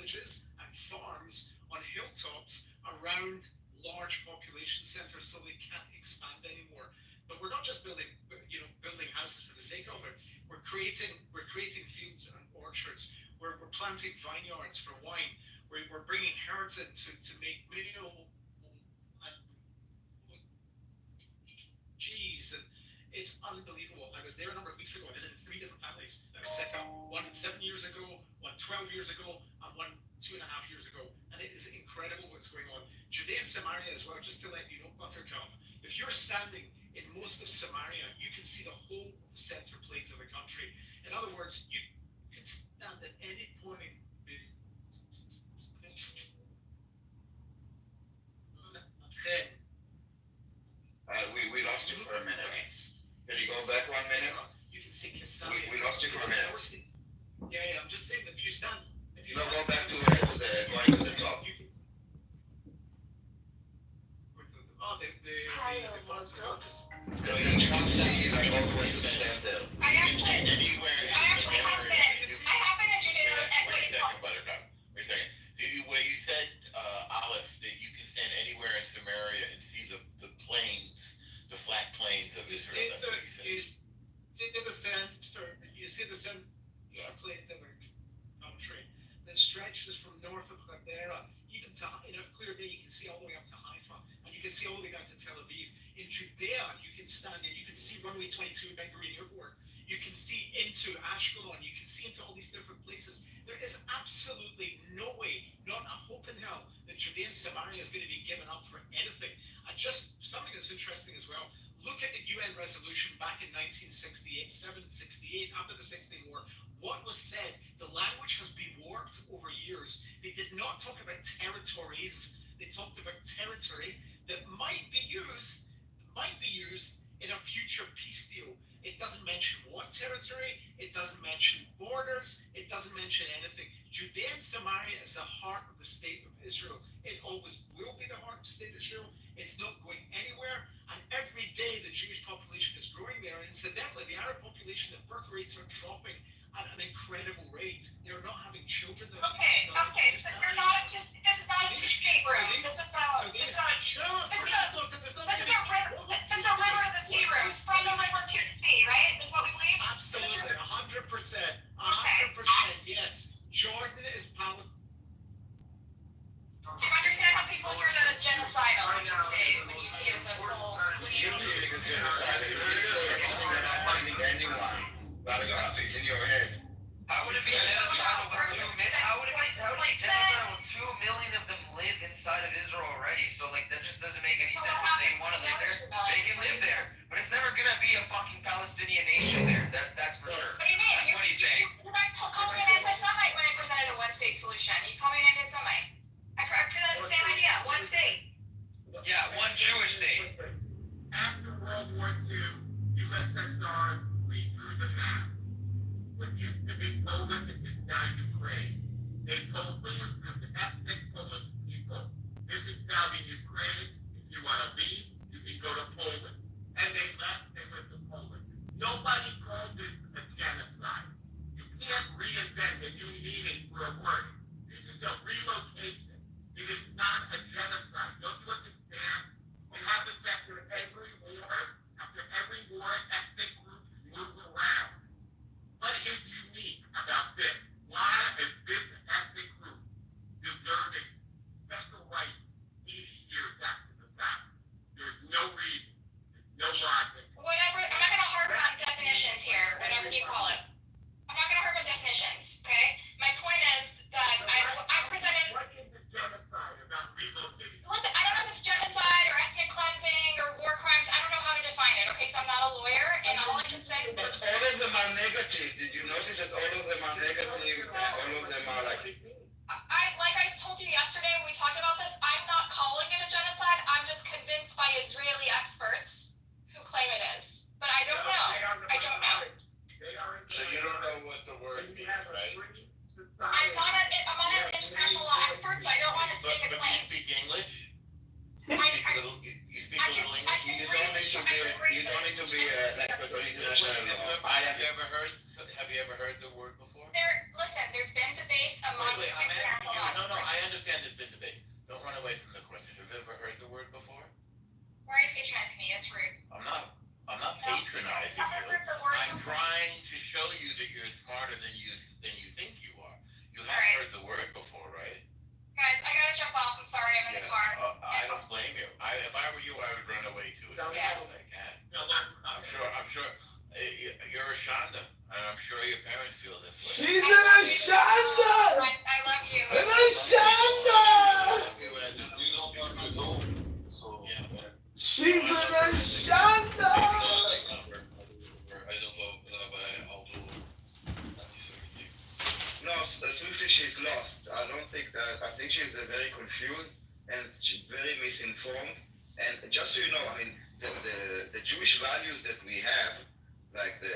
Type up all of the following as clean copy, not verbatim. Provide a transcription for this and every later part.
villages and farms on hilltops around large population centers so they can't expand anymore. But we're not just building houses for the sake of it. We're creating fields and orchards. We're planting vineyards for wine. We're bringing herds in to make cheese, and it's unbelievable. I was there a number of weeks ago. I visited 3 different families that were set up, one 7 years ago, one 12 years ago, and one 2.5 years ago. And it is incredible what's going on. Judea and Samaria as well, just to let you know, Buttercup, if you're standing in most of Samaria, you can see the whole of the center plains of the country. In other words, you can stand at any point. We lost you for a minute. Can you go back 1 minute? You can see Castalia. We lost you for a minute. Yeah, I'm just saying that if you stand. No, go back to going to the top. You can see. The So you can see like all the way to the center. I actually have been in Judea. Wait a second, Buttercup. Wait a second. Where you said, Aleph, that you can stand anywhere in Samaria and see the plains, the flat plains of Israel. You see the center. You see the center plain of the country that stretches from north of Hadera even to clear day. You can see all the way up to Haifa, and you can see all the way down to Tel Aviv. In Judea, you can stand and you can see runway 22 Ben Gurion Airport. You can see into Ashkelon. You can see into all these different places. There is absolutely no way, not a hope in hell, that Judea and Samaria is going to be given up for anything. And just something that's interesting as well, look at the UN resolution back in 1968, 768, after the 6-Day War. What was said? The language has been warped over years. They did not talk about territories. They talked about territory that might be used in a future peace deal. It doesn't mention what territory, it doesn't mention borders, it doesn't mention anything. Judea and Samaria is the heart of the state of Israel. It always will be the heart of the state of Israel. It's not going anywhere. And every day the Jewish population is growing there. And incidentally, the Arab population, the birth rates are dropping at an incredible rate. They're not having children. Okay, so you're not just, this is not a escape room. This is a river of the sea room. From the river to the sea, right? Is what we believe? Absolutely, 100%. 100%, yes. Jordan is Palestine. Do you understand how people hear that as genocidal when you see it as a full You think it's genocide. It's in your head. How would it be genocidal when 2 million of them live inside of Israel already? So like that just doesn't make any sense. If they want to live there, they can live there. But it's never gonna be a fucking Palestinian nation there. That's for sure. What do you mean? That's what he's saying. You guys called me an anti-Semite when I presented a one-state solution. You called me an anti-Semite. I presented the same idea, one state. Yeah, one Jewish state. After World War II, USSR redrew the map. What used to be Poland is now Ukraine. They told Polish group, ethnic Polish people, this is now the Ukraine. If you want to leave, you can go to Poland. And they left, they went to Poland. Nobody called it a genocide. You can't reinvent a new meaning for a word. This is a relocation. It is not a genocide. Don't you understand? It happens after every war. After every war, ethnic groups move around. What is unique about this? Why is this ethnic group deserving special rights 80 years after the fact? There's no reason. There's no logic. Whatever, I'm not going to harp on definitions here, whatever you call it. I'm not going to harp on definitions, okay? My point is that I presented... What is the genocide about relocating? Listen, I don't know if it's genocide or ethnic cleansing or war crimes. I don't know how to define it, okay? So I'm not a lawyer, and all I can say... But all of them are negative. Did you notice that all of them are negative? All of them are like... Like I told you yesterday when we talked about this, I'm not calling it a genocide. I'm just convinced by Israeli experts who claim it is. But I don't know. I don't know. So you don't know what the word means, right? I'm not an international law expert, so I don't want to stake a But claim. you speak English? I You speak a little English? You don't need to be an expert on international law. Have you ever heard the word before? Listen, there's been debates among I'm asking you lost. I don't think that. I think she's very confused and she's very misinformed. And just so you know, I mean, the Jewish values that we have, like the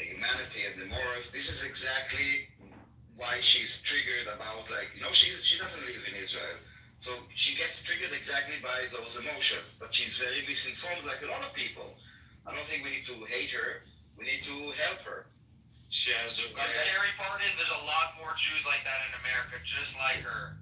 humanity and the morals, this is exactly why she's triggered about, like, she doesn't live in Israel. So she gets triggered exactly by those emotions, but she's very misinformed like a lot of people. I don't think we need to hate her. We need to help her. She has The scary part is there's a lot more Jews like that in America, just like her.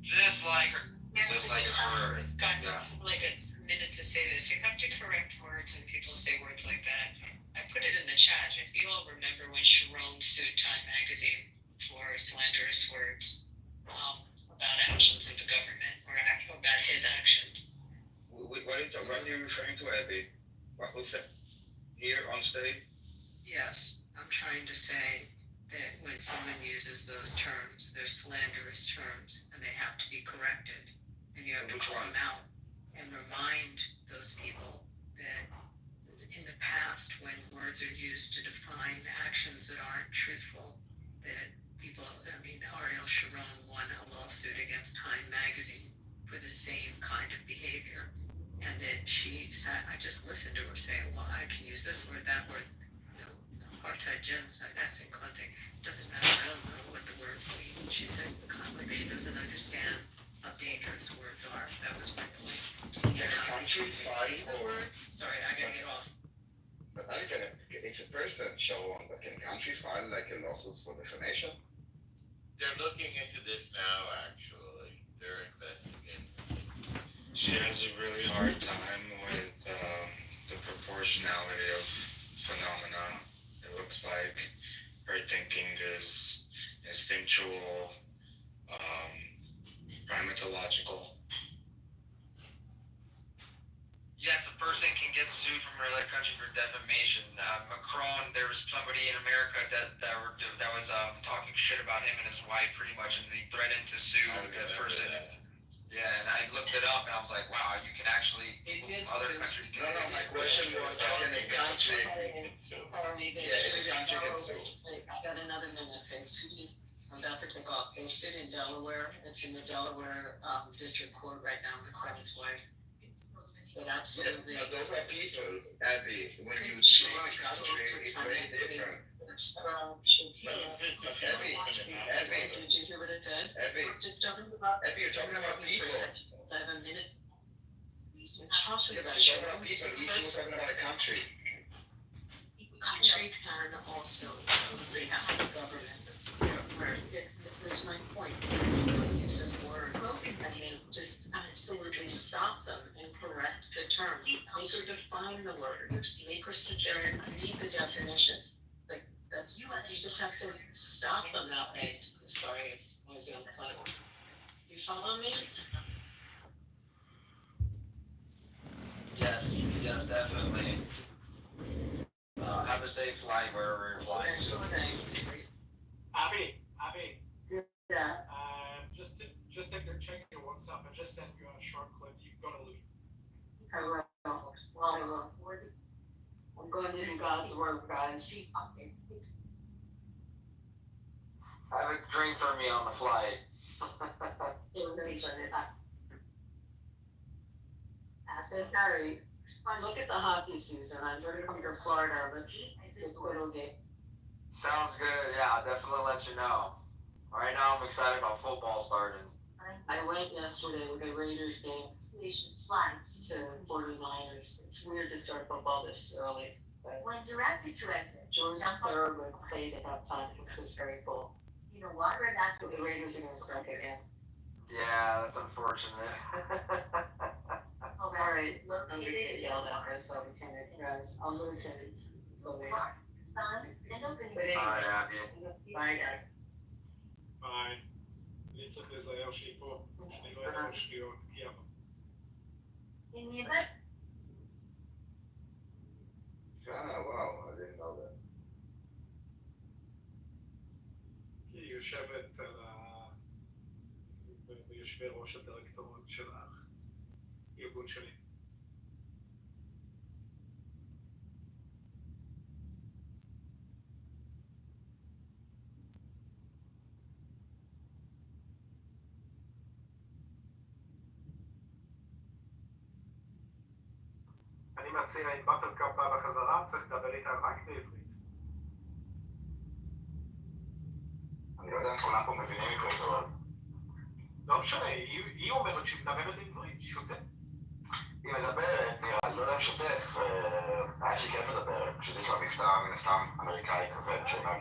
Just like her. Just like her. Got Yeah. like a minute to say this. You have to correct words when people say words like that. I put it in the chat. If you all remember when Sharon sued Time Magazine for slanderous words about actions of the government or about his actions. What are you referring to, Abby? What was that here on stage? Yes, I'm trying to say that when someone uses those terms, they're slanderous terms and they have to be corrected. And you have to Which call ones? them out and remind those people that in the past, when words are used to define actions that aren't truthful, that people, Ariel Sharon won a lawsuit against Time Magazine for the same kind of behavior. And that she said, I just listened to her say, well, I can use this word, that word, apartheid, genocide, ethnic cleansing. Doesn't matter, I don't know what the words mean. She said, kind of like she doesn't understand how dangerous words are. That was my point. Can a country fight The for? words? Sorry, I gotta get off. But I can. It's a person, Sharon, but can a country file like a lawsuit for defamation? They're looking into this now, actually. They're investigating. She has a really hard time with the proportionality of phenomena. It looks like her thinking is instinctual, primatological. Yes, a person can get sued from another country for defamation. Macron, there was somebody in America that was talking shit about him and his wife, pretty much, and he threatened to sue the person. Yeah, and I looked it up, and I was like, wow, you can actually. It did Other sue. countries No, can. no. My question was, can a country? They Yeah, sued the country in can sue. I got another minute. They sued. I'm about to take off. They sued in Delaware. It's in the Delaware District Court right now. Macron's wife. But absolutely. But those are people, Abby. When you sue a country, it's very different. Abby, Did you hear what it did? Abby, Just talking about. Abby, you're talking about For a people. second, I have a minute. You're talking You're about talking about people. You were talking about a country. Country can also they have a government. Where this is my point. Someone uses words and they just absolutely stop them and correct the term. Make her define the word. Make her sit there and read the definition. Like that's you just have to stop them that way. I'm sorry, it's noisy on the phone. Do you follow me? Yes, definitely. Have a safe flight wherever you're flying to. Sure, thanks. Abby, Yeah. just check your WhatsApp. I just sent you a short clip. You've got to look. I will. Well, I will. I'm going into God's word, guys. Have a drink for me on the flight. Harry, look at the hockey season. I'm going to come to Florida. Let's go to a game. Sounds good. Yeah, I'll definitely let you know. Right now, I'm excited about football starting. I went yesterday with the Raiders game to 49ers. It's weird to start football this early. But when directed to exit, George Thorogood played at halftime, which was very cool. You know what? But the Raiders are going to start again. Yeah, that's unfortunate. All right, I'm going to get yelled at by the lieutenant. Guys, I'll listen. It's always. Alright, Abby. Bye, guys. ביי. אני צריך לזהר שהיא פה, שאני לא אראה שטויות, כי Wow, I didn't know that. היא יושבת ביושבי ראש הדירקטוריון של הארגון שלי. להציע, אם בטרקאפ בא בחזרה, צריך לדבר איתה רק בעברית. אני לא יודע אם כולם פה מבינים עברית, אבל... לא משנה, היא אומרת שהיא מדברת עברית, שוטף. היא מדברת, נראה, לא יודע אם שוטף, היה שהיא כן מדברת, פשוט יש לה מבטא מן הסתם אמריקאי כבד שאומר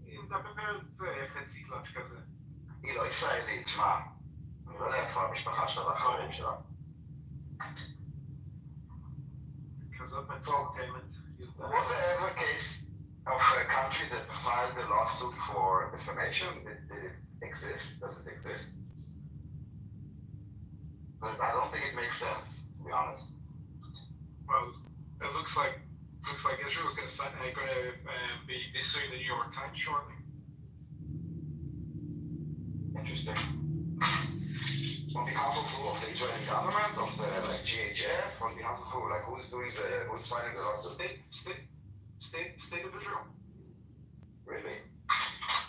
היא מדברת חצי קלאץ' כזה. היא לא ישראלית, שמע, אני לא יודע איפה המשפחה שלה והחברים שלה. כזאת מצומצמת. Was there ever a case of a country that filed a lawsuit for defamation? Did it exist? Does it exist? But I don't think it makes sense, to be honest. Well, it looks like Israel's going to be suing the New York Times shortly. Interesting. On behalf of who? Of the Israeli government? Of the GHF? On behalf of who? Who's fighting the lawsuit? State of Israel. Really?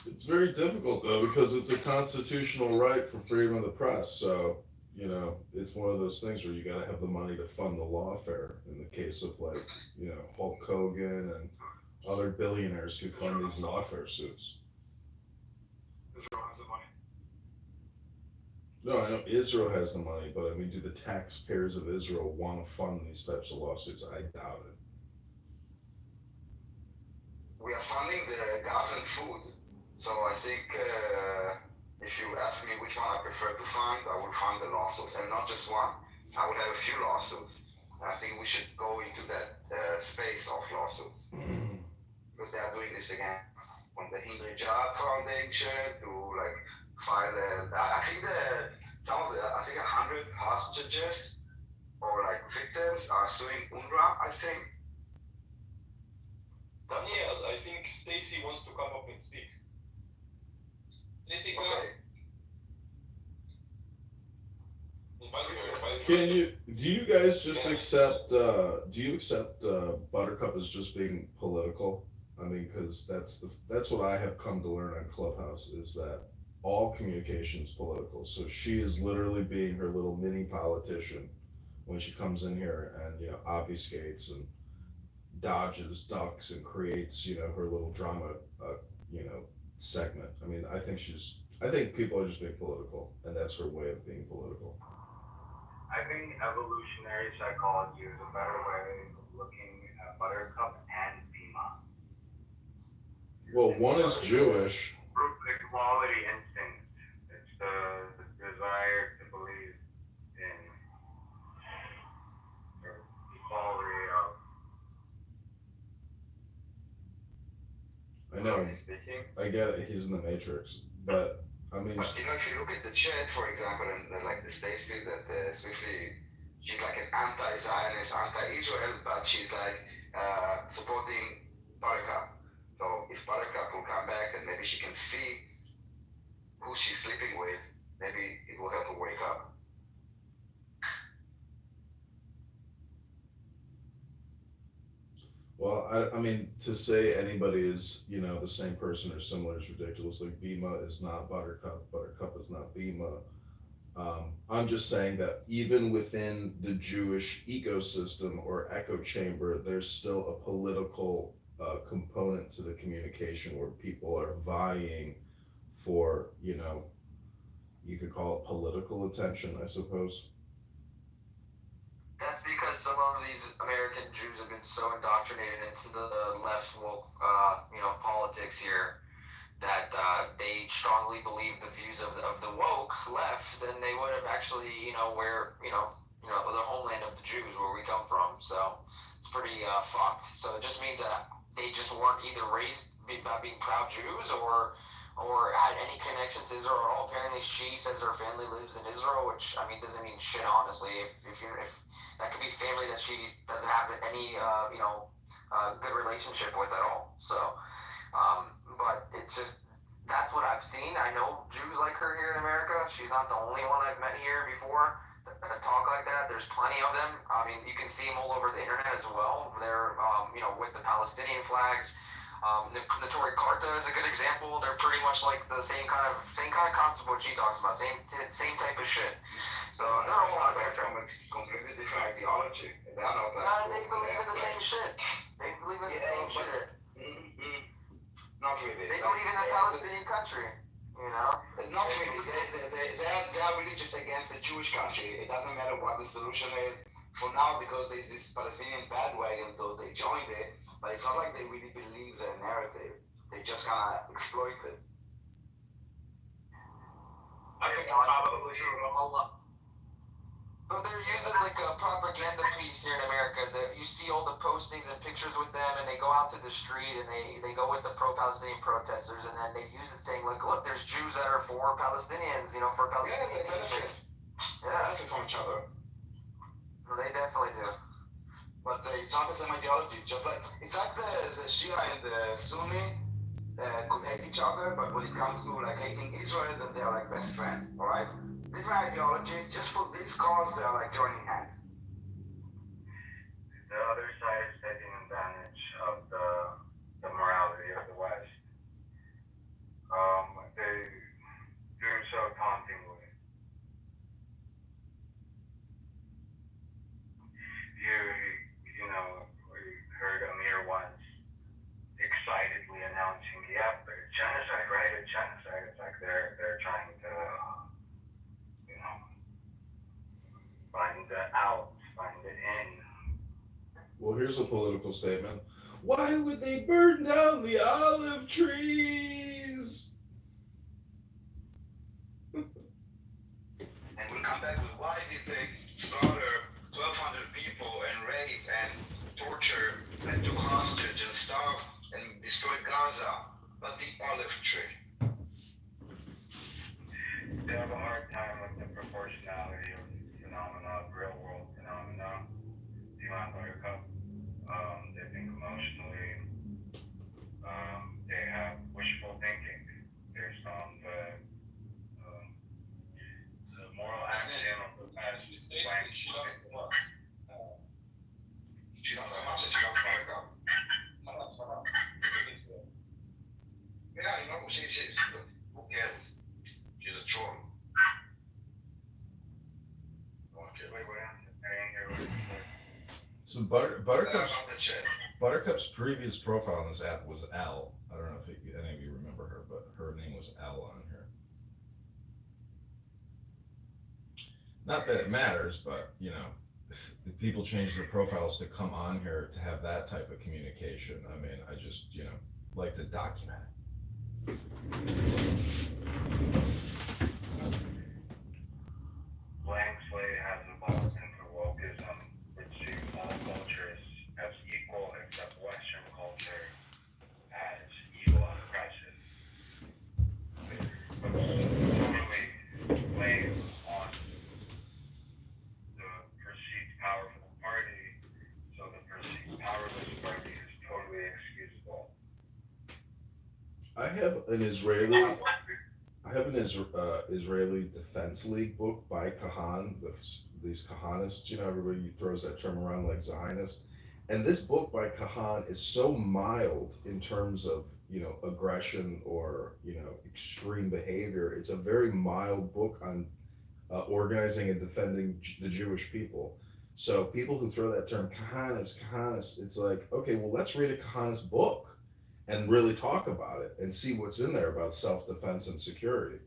It's very difficult though because it's a constitutional right for freedom of the press. So, you know, it's one of those things where you got to have the money to fund the lawfare. In the case of Hulk Hogan and other billionaires who fund these lawfare suits. Israel has the money. No, I know Israel has the money, but I mean, do the taxpayers of Israel want to fund these types of lawsuits? I doubt it. We are funding the gas and food. So I think if you ask me which one I prefer to fund, I will fund the lawsuits. And not just one. I will have a few lawsuits. And I think we should go into that space of lawsuits. Because they are doing this again. From the Hindri Job Foundation to file I think 100 hostages or victims are suing UNRWA, I think. Daniel, I think Stacy wants to come up and speak. Stacy, come. Okay. Do you guys just accept Buttercup as just being political? I mean, because that's what I have come to learn on Clubhouse is that all communication is political. So she is literally being her little mini politician when she comes in here and obfuscates and dodges, ducks, and creates her little drama segment. I mean, I think people are just being political, and that's her way of being political. I think evolutionary psychology is a better way of looking at Buttercup and Zima. Well, one is Jewish. Equality instinct. It's the desire to believe in equality of. I know. Speaking. I get it. He's in the Matrix, but I mean. But if you look at the chat, for example, and the Stacy that swiftly, she's like an anti-Zionist, anti-Israel, but she's supporting Buttercup. So if Buttercup will come back and maybe she can see who she's sleeping with, maybe it will help her wake up. Well, I mean, to say anybody is, the same person or similar is ridiculous. Like Bima is not Buttercup, Buttercup is not Bima. I'm just saying that even within the Jewish ecosystem or echo chamber, there's still a political component to the communication where people are vying for, you could call it political attention, I suppose. That's because some of these American Jews have been so indoctrinated into the left woke, politics here that they strongly believe the views of the woke left, then they would have actually, the homeland of the Jews where we come from. So it's pretty fucked. So it just means that they just weren't either raised by being proud Jews or had any connection to Israel at all. Apparently she says her family lives in Israel, which doesn't mean shit, honestly. If that could be family that she doesn't have any good relationship with at all. So but it's just that's what I've seen. I know Jews like her here in America. She's not the only one I've met here before that talk like that. There's plenty of them. I mean, you can see them all over the internet as well. They're with the Palestinian flags. Notori Karta is a good example. They're pretty much like the same kind of concept what she talks about. Same type of shit. So they're all out there. From a completely different ideology. They're not like. They believe in the same shit. They believe in the same shit. Not really. They believe in a Palestinian country. You know? Not really. They are really just against the Jewish country. It doesn't matter what the solution is for now because these Palestinian bandwagons, though they joined it, but it's not like they really believe their narrative. They just kind of exploit it. I think I'm fine with the believer of Allah. But they're using like a propaganda piece here in America. You see all the postings and pictures with them, and they go out to the street and they go with the pro-Palestinian protesters, and then they use it saying like, look, there's Jews that are for Palestinians, you know, for Palestinian they benefit. They benefit from each other. Well, they definitely do. But it's not the same ideology. Just like it's like the Shia and the Sunni could hate each other, but when it comes to like hating Israel, then they're like best friends. All right. Different ideologies, just for this cause, they are like joining hands. The other side is taking advantage of the morality of the West. They do so tauntingly. You know, we heard Amir once excitedly announcing, "Yeah, but it's genocide, right? It's genocide." It's like they're trying to. Find it in. Well, here's a political statement. Why would they burn down the olive trees? And we'll come back with why did they slaughter 1,200 people and rape and torture and took hostage and starve and destroyed Gaza, but the olive tree? They have a hard time with the proportionality of phenomena, real world phenomena. They think emotionally. They have wishful thinking based on the moral axiom of the past. She loves the most. She knows how much she loves Buttercup. Yeah, you know, she's who cares? She's a troll. So Buttercup's previous profile on this app was Al. I don't know if any of you remember her, but her name was Al on here. Not that it matters, but you know, if people change their profiles to come on here to have that type of communication. I mean, I just like to document it. Blank slate has evolved into wokeism, which sees all cultures as equal except Western culture as evil and oppressive. But totally blamed on the perceived powerful party, so the perceived powerless party is totally excusable. I have an Israeli Defense League book by Kahan, these Kahanists, everybody throws that term around like Zionist. And this book by Kahan is so mild in terms of, aggression or, extreme behavior. It's a very mild book on organizing and defending the Jewish people. So people who throw that term Kahanist, it's like, okay, well, let's read a Kahanist book and really talk about it and see what's in there about self-defense and security.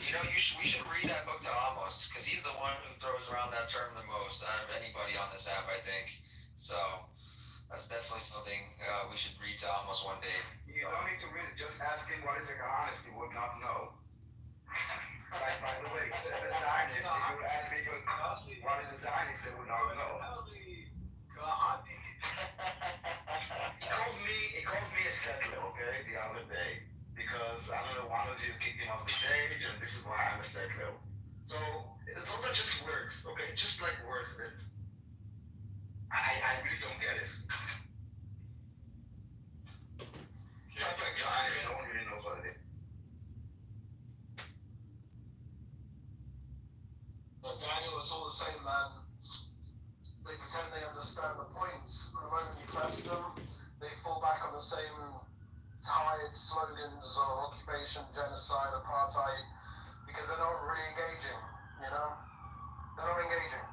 We should read that book to Amos, because he's the one who throws around that term the most out of anybody on this app, I think. So that's definitely something we should read to Amos one day. You don't need to read it. Just ask him what is a Kahanist. He would not know. By the way, a Zionist, if you ask me what is a Zionist, they would not know. He called me a settler, okay, the other day, because I don't know, one of you kicked him off the stage, and this is why I'm a settler. So those are just words, okay, just like words that I really don't get it. Sounds like Zionist, no one really knows what it is. But Daniel, it's all the same, man. They pretend they understand the points, but the moment you press them, they fall back on the same tired slogans of occupation, genocide, apartheid, because they're not really engaging, you know? They're not engaging.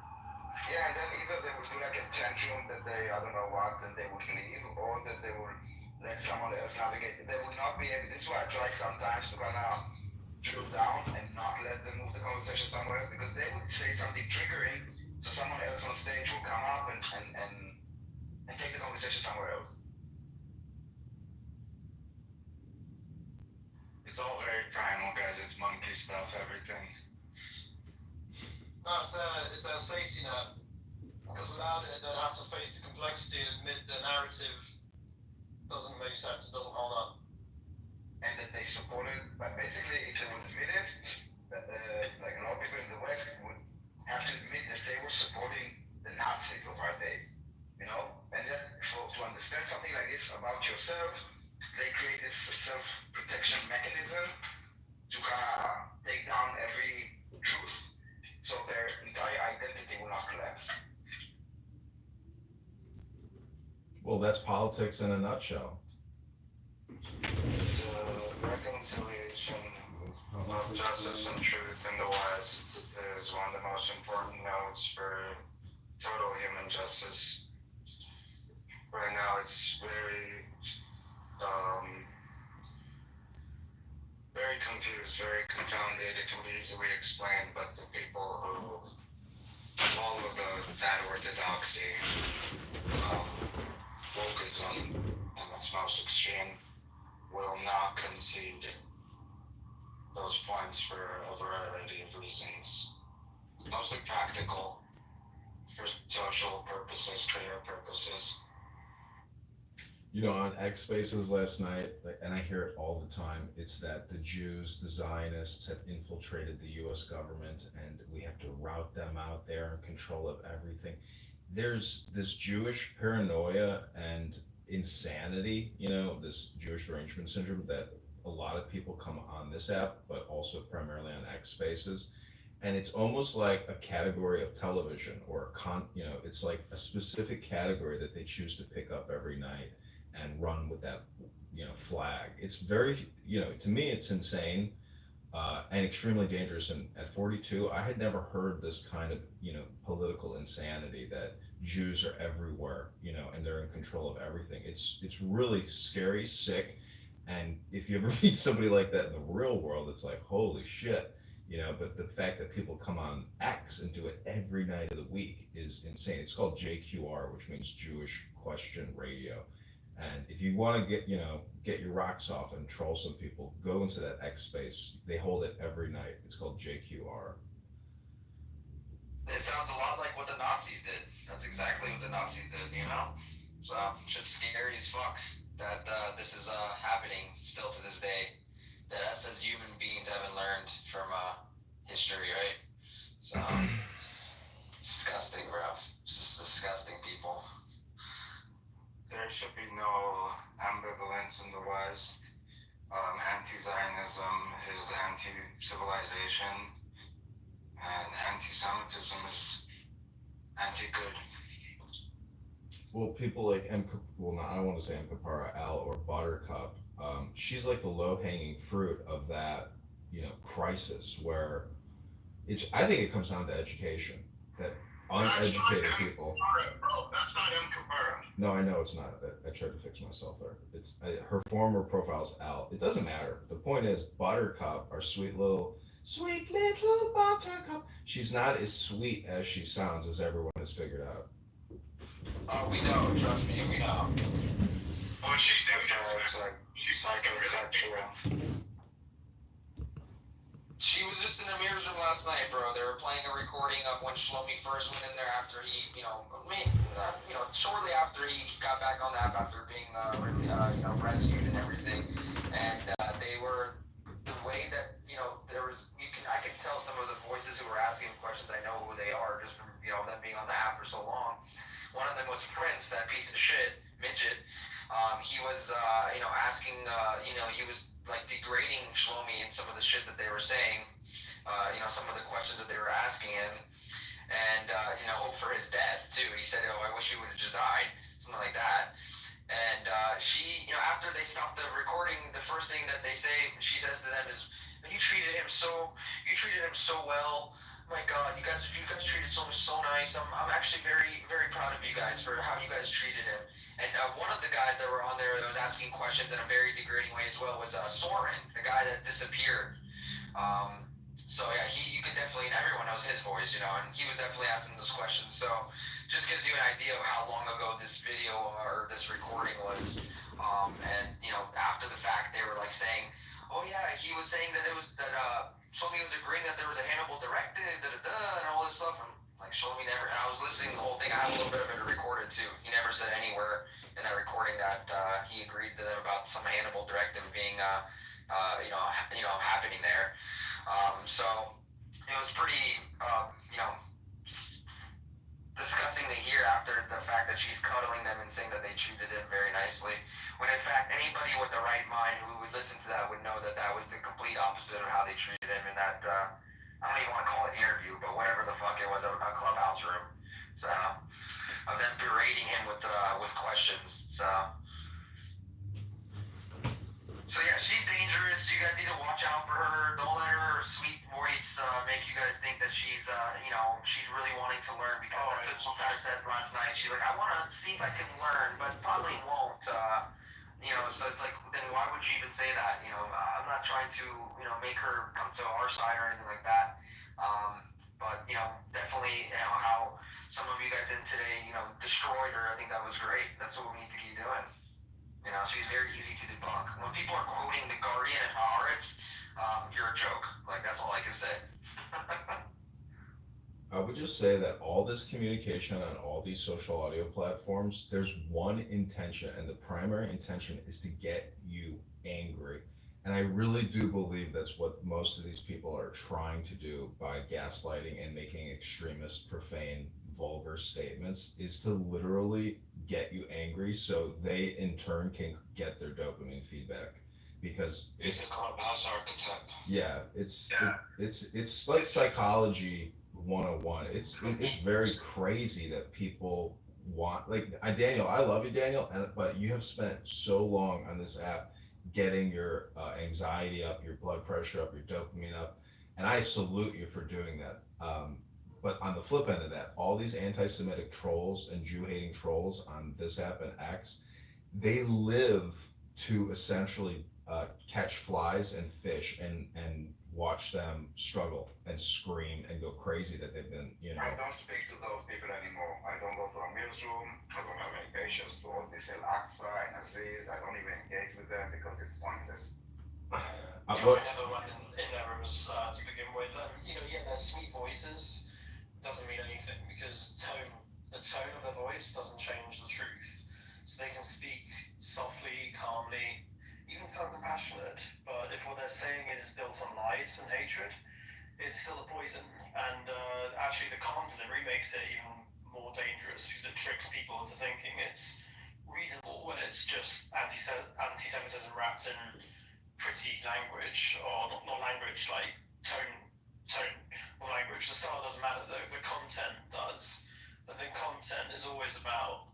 Yeah, and then either they would do like a tantrum that they, I don't know what, and they would leave, or that they would let someone else navigate. They would not be able, this is why I try sometimes to kind of drill down and not let them move the conversation somewhere else, because they would say something triggering, so someone else on stage will come up and take the conversation somewhere else. It's all very primal, guys. It's monkey stuff, everything. No, it's their safety net, because without it, they'd have to face the complexity and admit the narrative doesn't make sense, it doesn't hold up. And that they supported, but basically, if they would admit it, that like a lot of people in the West would have to admit that they were supporting the Nazis of our days, you know? And that to understand something like this about yourself, they create this self-protection mechanism to take down every truth, so their entire identity will not collapse. Well, that's politics in a nutshell. The reconciliation of justice and truth in the West is one of the most important notes for total human justice. Right now, it's very confused, very confounded. It can be easily explained, but the people who follow that orthodoxy, wokeism, in its most extreme, will not concede those points for a variety of reasons, mostly practical, for social purposes, career purposes. You know, on X Spaces last night, and I hear it all the time, it's that the Jews, the Zionists have infiltrated the US government and we have to rout them out there in control of everything. There's this Jewish paranoia and insanity, you know, this Jewish derangement syndrome that a lot of people come on this app, but also primarily on X Spaces. And it's almost like a category of television or you know, it's like a specific category that they choose to pick up every night and run with that, you know, flag. It's very, you know, to me, it's insane and extremely dangerous. And at 42, I had never heard this kind of, you know, political insanity that Jews are everywhere, you know, and they're in control of everything. It's really scary, sick. And if you ever meet somebody like that in the real world, it's like, holy shit, you know. But the fact that people come on X and do it every night of the week is insane. It's called JQR, which means Jewish Question Radio. And if you want to get your rocks off and troll some people, go into that X space. They hold it every night. It's called JQR. It sounds a lot like what the Nazis did. That's exactly what the Nazis did, you know? So, shit's scary as fuck that this is happening still to this day. That us as human beings haven't learned from history, right? So, disgusting, bro. It's just disgusting, people. There should be no ambivalence in the West. Anti-Zionism is anti-civilization, and anti-Semitism is anti-good. Well, people like I don't want to say M. Kapara, Al, or Buttercup. She's like the low-hanging fruit of that, you know, crisis where I think it comes down to education. That uneducated people. Bro, that's not M. Kapara. No, I know it's not. I tried to fix myself there. Her former profile's out. It doesn't matter. The point is, Buttercup, our sweet little Buttercup. She's not as sweet as she sounds, as everyone has figured out. Oh, we know. Trust me, we know. Oh, she's It's like she's like a really big. She was just in the mirrors room last night, bro. They were playing a recording of when Shlomi first went in there after he, shortly after he got back on the app after being rescued and everything. And they were, the way that, I could tell some of the voices who were asking him questions, I know who they are just from, them being on the app for so long. One of them was Prince, that piece of shit, midget. He was, asking, he was like degrading Shlomi and some of the shit that they were saying, some of the questions that they were asking him, and, hope for his death too. He said, I wish he would have just died, something like that. And she, after they stop the recording, the first thing that they say, she says to them is, "You treated him so well. My God, you guys treated so nice. I'm actually very, very proud of you guys for how you guys treated him." And one of the guys that were on there that was asking questions in a very degrading way as well was Soren, the guy that disappeared. So yeah, you could definitely, everyone knows his voice, and he was definitely asking those questions. So just gives you an idea of how long ago this video or this recording was. And after the fact, they were like saying, "Oh yeah, he was saying that Shlomi was agreeing that there was a Hannibal directive, and all this stuff." And like Shlomi never. And I was listening to the whole thing. I have a little bit of it recorded too. He never said anywhere in that recording that he agreed to them about some Hannibal directive being happening there. So it was pretty disgusting to hear after the fact that she's cuddling them and saying that they treated him very nicely. When in fact anybody with the right mind who would listen to that would know that that was the complete opposite of how they treated him in that I don't even want to call it interview, but whatever the fuck it was, a clubhouse room. So of them berating him with questions. So yeah, she's dangerous. You guys need to watch out for her. Don't let her sweet voice make you guys think that she's she's really wanting to learn, because that's what she kind of said last night. She's like, "I want to see if I can learn, but probably won't." So it's like, then why would you even say that? I'm not trying to make her come to our side or anything like that. But definitely how some of you guys in today destroyed her. I think that was great. That's what we need to keep doing. She's very easy to debunk. When people are quoting The Guardian and Haaretz, you're a joke. Like, that's all I can say. I would just say that all this communication on all these social audio platforms, there's one intention, and the primary intention is to get you angry. And I really do believe that's what most of these people are trying to do by gaslighting and making extremist, profane, vulgar statements, is to literally get you angry so they in turn can get their dopamine feedback. Because It's a clubhouse archetype. yeah, it's like psychology 101. It's very crazy that people want, like, Daniel, I love you, Daniel, but you have spent so long on this app getting your anxiety up, your blood pressure up, your dopamine up, and I salute you for doing that. But on the flip end of that, all these anti-Semitic trolls and Jew-hating trolls on this app and X, they live to essentially catch flies and fish and watch them struggle and scream and go crazy that they've been, I don't speak to those people anymore. I don't go to a newsroom. I don't have any patience to all this El Aqsa and Aziz. I don't even engage with them because it's pointless. I never went in their rooms to begin with. Their sweet voices doesn't mean anything, because the tone of their voice doesn't change the truth. So they can speak softly, calmly, even sound compassionate, but if what they're saying is built on lies and hatred, it's still a poison. And actually the calm delivery makes it even more dangerous, because it tricks people into thinking it's reasonable when it's just anti-Semitism wrapped in pretty language, or not language, like tone of language. The style doesn't matter, the content does. And the content is always about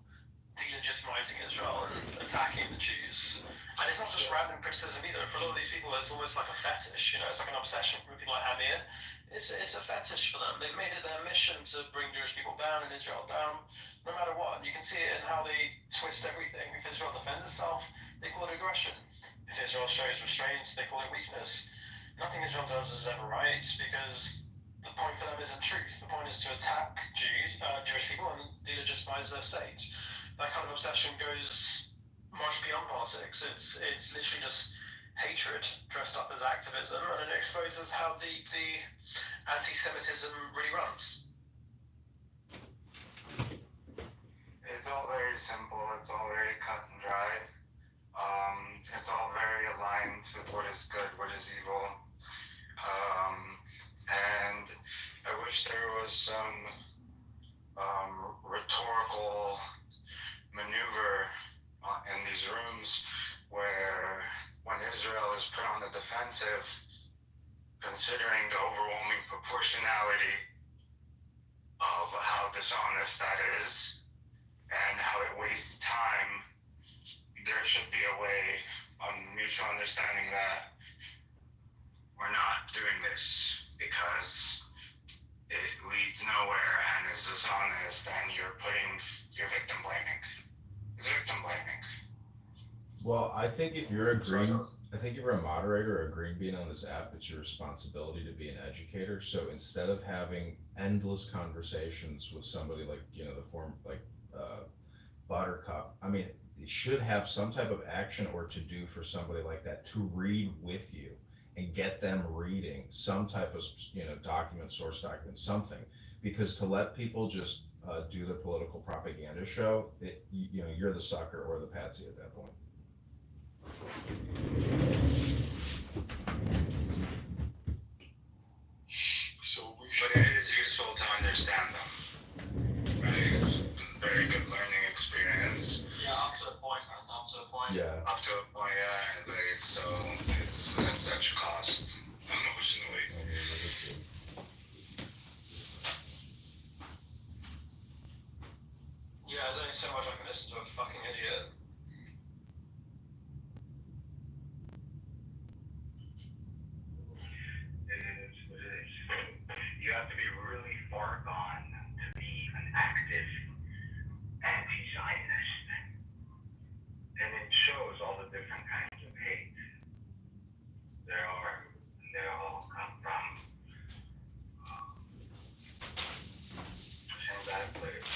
delegitimizing Israel and attacking the Jews. And it's not just random criticism either. For a lot of these people, it's almost like a fetish. It's like an obsession for people like Amir. It's a fetish for them. They've made it their mission to bring Jewish people down and Israel down, no matter what. You can see it in how they twist everything. If Israel defends itself, they call it aggression. If Israel shows restraint, they call it weakness. Nothing Israel does is ever right, because the point for them isn't truth. The point is to attack Jewish people and delegitimize their state. That kind of obsession goes much beyond politics. It's literally just hatred dressed up as activism, and it exposes how deep the anti-Semitism really runs. It's all very simple. It's all very cut and dry. It's all very aligned with what is good, what is evil. And I wish there was some rhetorical maneuver in these rooms where, when Israel is put on the defensive, considering the overwhelming proportionality of how dishonest that is and how it wastes time there should be a way on mutual understanding that we're not doing this because it leads nowhere and is dishonest, and you're victim blaming. It's victim blaming. Well, I think if you're a green, I think if you're a moderator or a green bean on this app, it's your responsibility to be an educator. So instead of having endless conversations with somebody like, the form like Buttercup, I mean, you should have some type of action or to do for somebody like that to read with you and get them reading some type of, document, source document, something. Because to let people just do their political propaganda show, you're the sucker or the patsy at that point. But it is useful to understand them, right? It's a very good learning experience. Yeah, up to a point, man. Up to a point. Yeah. Up to a point, yeah, but it's at such cost emotionally. Yeah, there's only so much I can listen to a fucking idiot. It is what it is. You have to be really far gone to be an active anti-Zionist. And it shows all the different kinds of hate there are, and they all come from same bad place,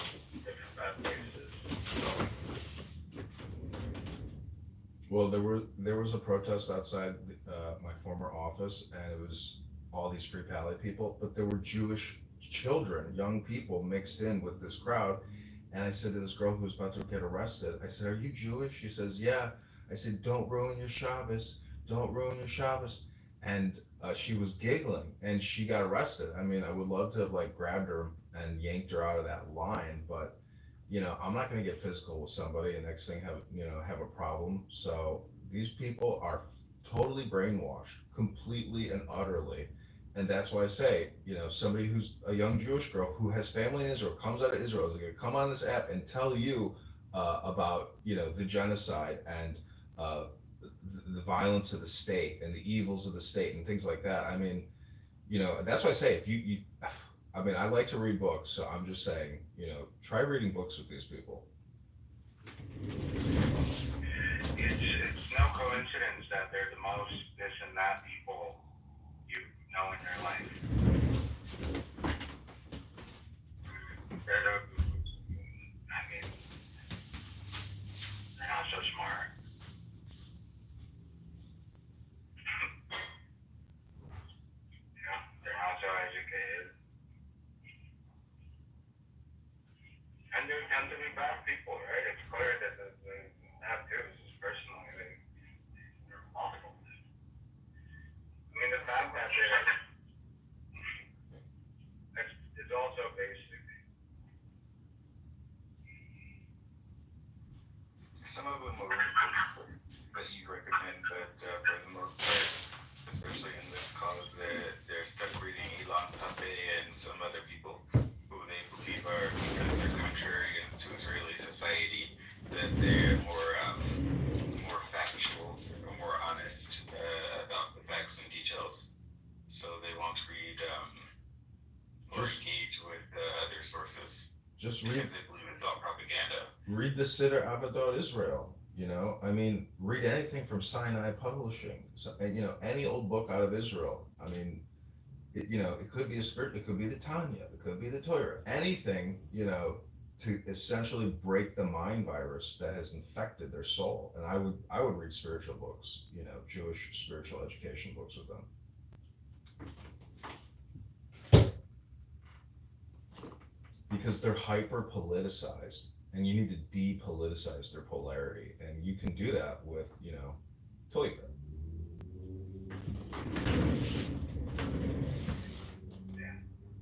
different bad places. Well, there was a protest outside my former office, and it was all these Free Palestine people, but there were Jewish children, young people mixed in with this crowd. And I said to this girl who was about to get arrested, I said, "Are you Jewish?" She says, "Yeah." I said, "Don't ruin your Shabbos. Don't ruin your Shabbos." And she was giggling, and she got arrested. I mean, I would love to have like grabbed her and yanked her out of that line, but I'm not going to get physical with somebody and next thing have a problem. So these people are totally brainwashed, completely and utterly. And that's why I say, somebody who's a young Jewish girl who has family in Israel, comes out of Israel, is going to come on this app and tell you about, the genocide and the violence of the state and the evils of the state and things like that. I mean, that's why I say, if I mean, I like to read books, so I'm just saying, try reading books with these people. It's no coincidence that they're the most this and that people you know in your life. They're not so smart. They're not so educated. And they tend to be bad people, right? It's clear that the activists personally, they're awful. I mean, the fact that it's also basic. Some of them are books that you recommend, but for the most part, especially in this cause, they're stuck reading Elon Tafe and some other people who they believe are, because they're contrarians to Israeli society, that they're more factual or more honest about the facts and details. So they won't read or engage with other sources. Just read. Because they believe it's all propaganda. Read the Siddur Avodot Israel. I mean, read anything from Sinai Publishing. So, any old book out of Israel. I mean, it could be a spirit. It could be the Tanya. It could be the Torah. Anything, to essentially break the mind virus that has infected their soul. And I would read spiritual books. Jewish spiritual education books with them. Because they're hyper politicized, and you need to depoliticize their polarity, and you can do that with, Toilet. Yeah,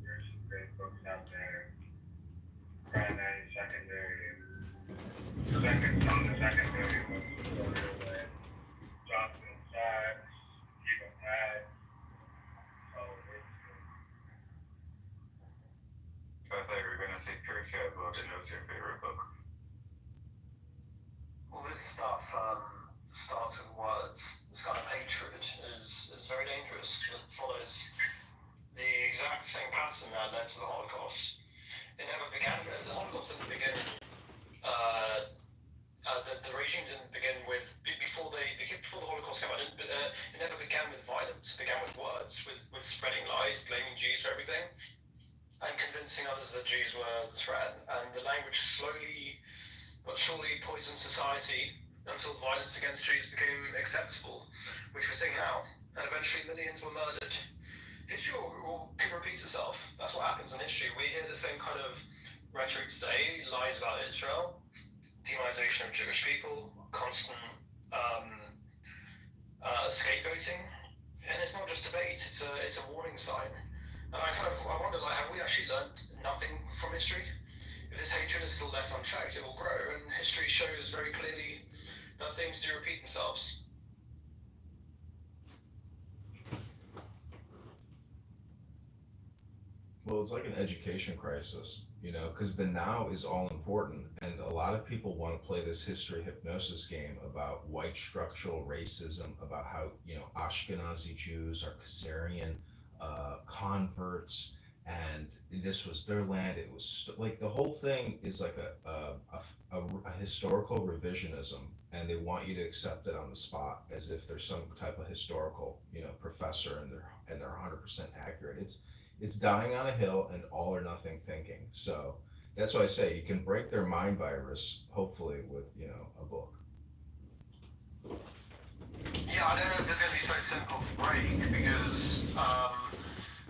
there's some great books out there. Primary, secondary, some of the secondary books go your way. Johnson Sachs, Keegan Hack. So I thought you were going to say Pirkei Avot, and it was your favorite book. all this stuff starts with words. This kind of hatred is very dangerous. It follows the exact same pattern that led to the Holocaust. It never began. The Holocaust didn't begin. The regime didn't begin with before the Holocaust came out. It never began with violence. It began with words, with spreading lies, blaming Jews for everything, and convincing others that Jews were the threat. And the language slowly but surely poisoned society until violence against Jews became acceptable, which we're seeing now. And eventually millions were murdered. History can repeat itself. That's what happens in history. We hear the same kind of rhetoric today, lies about Israel, demonization of Jewish people, constant scapegoating, and it's not just debate. It's a warning sign. And I wonder, like, have we actually learned nothing from history? If this hatred is still left unchecked, it will grow, and history shows very clearly that things do repeat themselves. Well, it's like an education crisis, because the now is all important. And a lot of people want to play this history hypnosis game about white structural racism, about how, Ashkenazi Jews are Khazarian converts, and this was their land. It was like the whole thing is like a historical revisionism, and they want you to accept it on the spot as if there's some type of historical, professor, and they're 100% accurate. It's dying on a hill and all or nothing thinking. So that's why I say you can break their mind virus, hopefully, with a book. Yeah, I don't know if it's going to be so simple to break because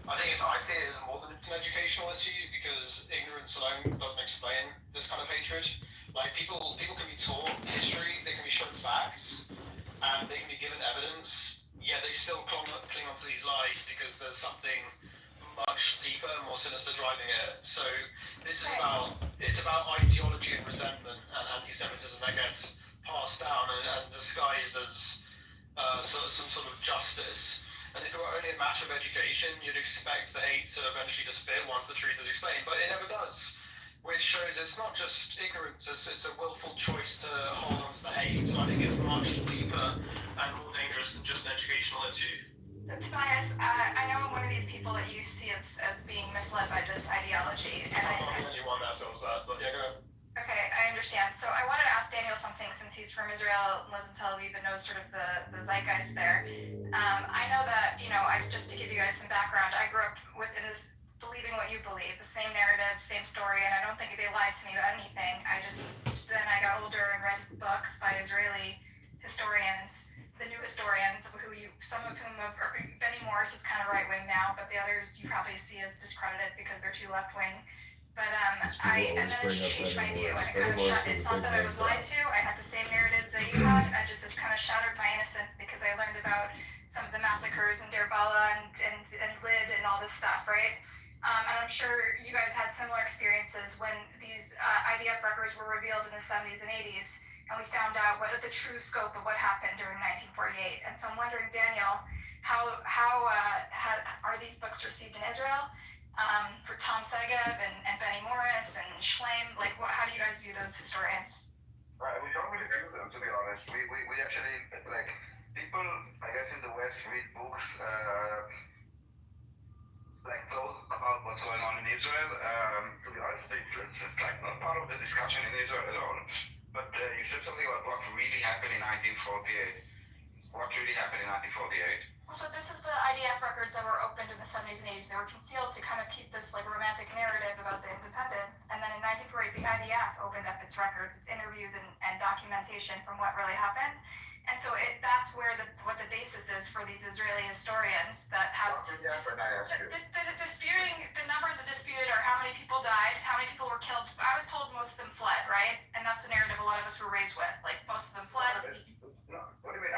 I see it as more than it's an educational issue because ignorance alone doesn't explain this kind of hatred. Like people can be taught history, they can be shown facts, and they can be given evidence. Yet they still cling onto these lies because there's something much deeper and more sinister driving it. So this is about ideology and resentment and anti-Semitism that gets passed down and disguised as some sort of justice. And if it were only a matter of education, you'd expect the hate to eventually disappear once the truth is explained, but it never does. Which shows it's not just ignorance, it's a willful choice to hold on to the hate. So I think it's much deeper and more dangerous than just an educational issue. So Tobias, I know I'm one of these people that you see as being misled by this ideology, and I'm not the only one that feels that, but yeah, go ahead. Okay, I understand. So I wanted to ask Daniel something since he's from Israel, lives in Tel Aviv, and knows sort of the zeitgeist there. I know that, just to give you guys some background, I grew up within this believing what you believe, the same narrative, same story, and I don't think they lied to me about anything. Then I got older and read books by Israeli historians, the new historians, some of whom Benny Morris is kind of right wing now, but the others you probably see as discredited because they're too left wing. But and then it changed my view, and it kind of it's not that I was lied to. I had the same narratives that you had. It kind of shattered my innocence because I learned about some of the massacres in Deir Bala and Lid and all this stuff, right? And I'm sure you guys had similar experiences when these IDF records were revealed in the 70s and 80s. And we found out what the true scope of what happened during 1948. And so I'm wondering, Daniel, how are these books received in Israel? For Tom Segev and Benny Morris and Schleim, how do you guys view those historians? Right, we don't really view them, to be honest. We actually, people, I guess, in the West read books, those about what's going on in Israel. To be honest, it's not part of the discussion in Israel at all. But you said something about what really happened in 1948. What really happened in 1948? Well, so this is the IDF records that were opened in the 70s and 80s. They were concealed to kind of keep this romantic narrative about the independence. And then in 1948, the IDF opened up its records, its interviews and documentation from what really happened. And so that's where what the basis is for these Israeli historians that have the numbers that disputed are how many people died, how many people were killed. I was told most of them fled, right? And that's the narrative a lot of us were raised with. Most of them fled. No, what do you mean?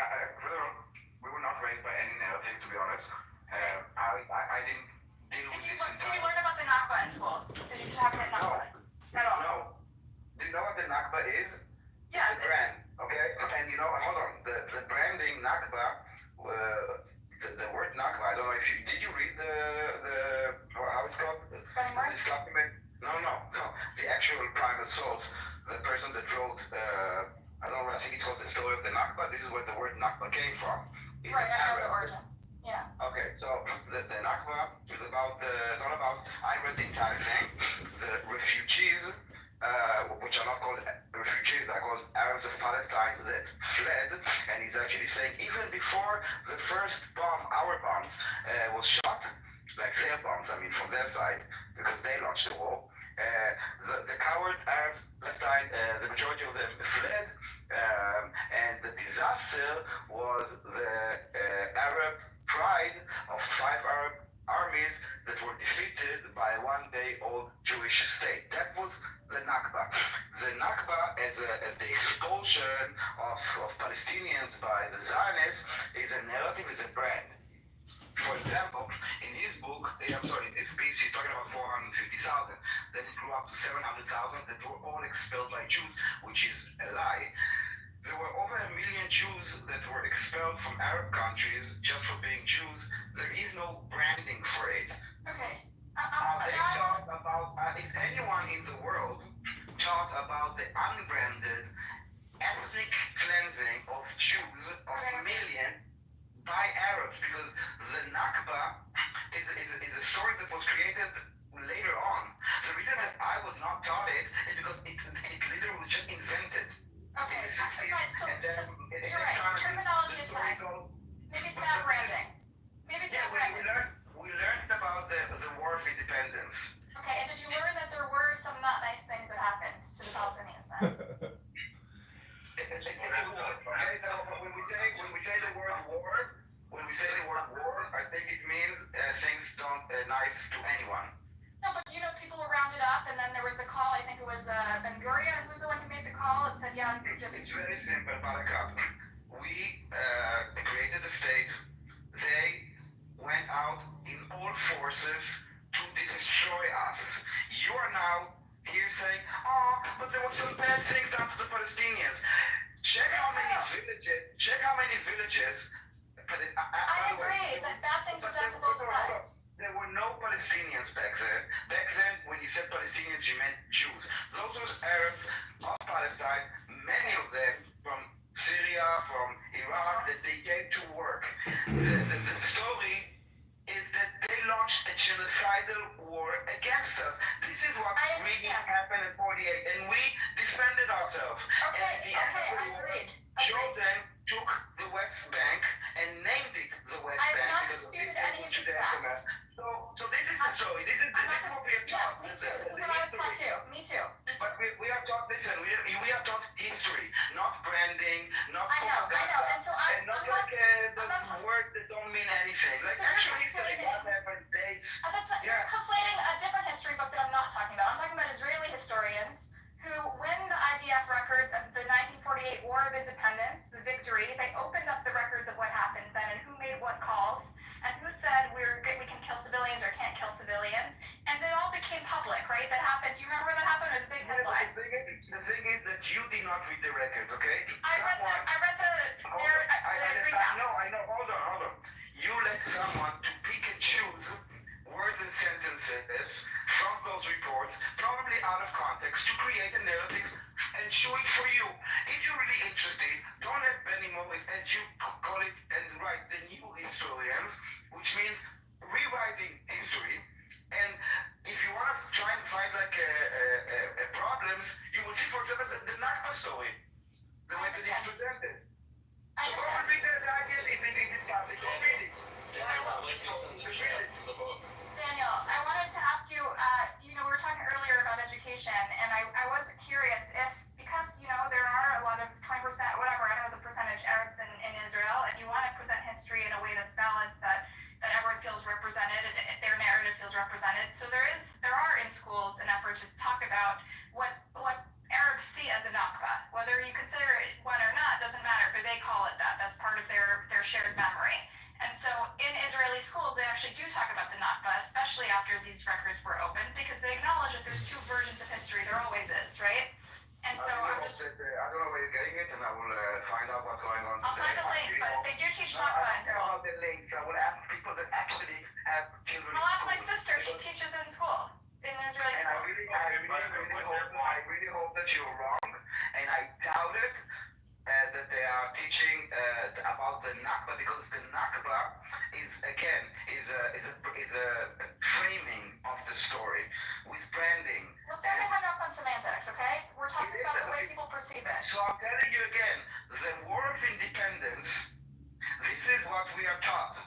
We were not raised by any narrative, to be honest. I didn't deal with this entire... Did you learn about the Nakba in school? Did you have it at Nakba? At all? No. Do you know what the Nakba is? Yeah. It's a brand, okay? And hold on. The branding Nakba, the word Nakba, I don't know if you... Did you read how it's called? Benny Morris? No. The actual private source, the person that wrote, I don't know think it's called the story of the Nakba. This is where the word Nakba came from. It's Right, an I know the Arab. origin. Yeah. Okay, so the Nakba is about it's all about. I read the entire thing. The refugees, which are not called refugees, they're called Arabs of Palestine that fled, and he's actually saying even before the first bomb, our bombs, was shot, like their bombs, I mean from their side, because they launched the war. The coward Arabs, Palestine, the majority of them fled, and the disaster was the Arab pride of 5 Arab armies that were defeated by a one-day-old Jewish state. That was the Nakba. The Nakba, as the expulsion of Palestinians by the Zionists, is a narrative, is a brand. For example, in his book, in this piece, he's talking about 450,000. Then it grew up to 700,000 that were all expelled by Jews, which is a lie. There were over 1 million Jews that were expelled from Arab countries just for being Jews. There is no branding for it. Okay. They talk about, is anyone in the world talk about the unbranded ethnic cleansing of Jews of 1 million by Arabs? Because the Nakba is a story that was created later on. The reason that I was not taught it is because it literally was just invented. Okay, In the 60s, fine. So, and then you're right. Terminology aside, maybe it's bad branding. Maybe it's bad branding. We learned about the War of Independence. Okay, and did you learn that there were some not nice things that happened to the Palestinians then? Okay, so when we say the word war, I think it means things don't nice to anyone. No, but you know, people were rounded up, and then there was the call. I think it was Ben Gurion, who was the one who made the call and said, "Yeah, just." It's very simple, Buttercup. We created the state. They went out in all forces to destroy us. You are now here saying, "Oh, but there were some bad things done to the Palestinians." Check how many villages. I agree that bad things were done to both sides. There were no Palestinians back then. Back then, when you said Palestinians, you meant Jews. Those were Arabs of Palestine, many of them from Syria, from Iraq, that they came to work. The story is that they launched a genocidal war against us. This is what really happened in 48, and we defended ourselves. Okay, I agreed. Jordan took the West Bank and named it the West I have Bank not because of disputed the any of these facts. So this is the story. This is what we are Yes, taught. me too. This is what I was taught too. Me too. But we are taught, listen, we are taught history, not branding, not I know. And so and not like those words that don't mean anything. Like actual history, what happened, dates. You're conflating a different history book that I'm not talking about. I'm talking about Israeli historians who, when the IDF records of the 1948 War of Independence, the victory, they opened up the records of what happened then and who made what calls and who said we can kill civilians or can't kill civilians, and it all became public, right? That happened. Do you remember when that happened? It was a big headline. The thing is that you did not read the records, okay? I read the recap. I know. Hold on. You let someone to pick and choose words and sentences from those reports, probably out of context, to create a narrative and show it for you. If you're really interested, don't let Benny Morris, as you call it, and write the new historians, which means rewriting history. And if you want to try and find like problems, you will see, for example, the Nakba story, the way that it's presented. I So probably the idea is it public. Go read it. Daniel, I wanted to ask you, we were talking earlier about education, and I was curious if, because, there are a lot of 20%, whatever, I don't know the percentage, Arabs in Israel, and you want to present history in a way that's balanced, that everyone feels represented, their narrative feels represented. So there are in schools an effort to talk about what Arabs see as a Nakba. Whether you consider it one or not doesn't matter, but they call it that. That's part of their shared memory. And so in Israeli schools, they actually do talk about the Nakba, especially after these records were opened, because they acknowledge that there's two versions of history. There always is, right? And so I don't know where you're getting it, and I will find out what's going on. I'll find a link, but they do teach Nakba in I don't care school. about the links. I will ask people that actually have children I'll in ask school. my sister. She teaches in school, in Israeli And I school. really hope that you're wrong, and I doubt it. again is a framing of the story with branding. Let's not get hung up on semantics, okay? We're talking about the way people perceive it. So I'm telling you again, the War of Independence, this is what we are taught.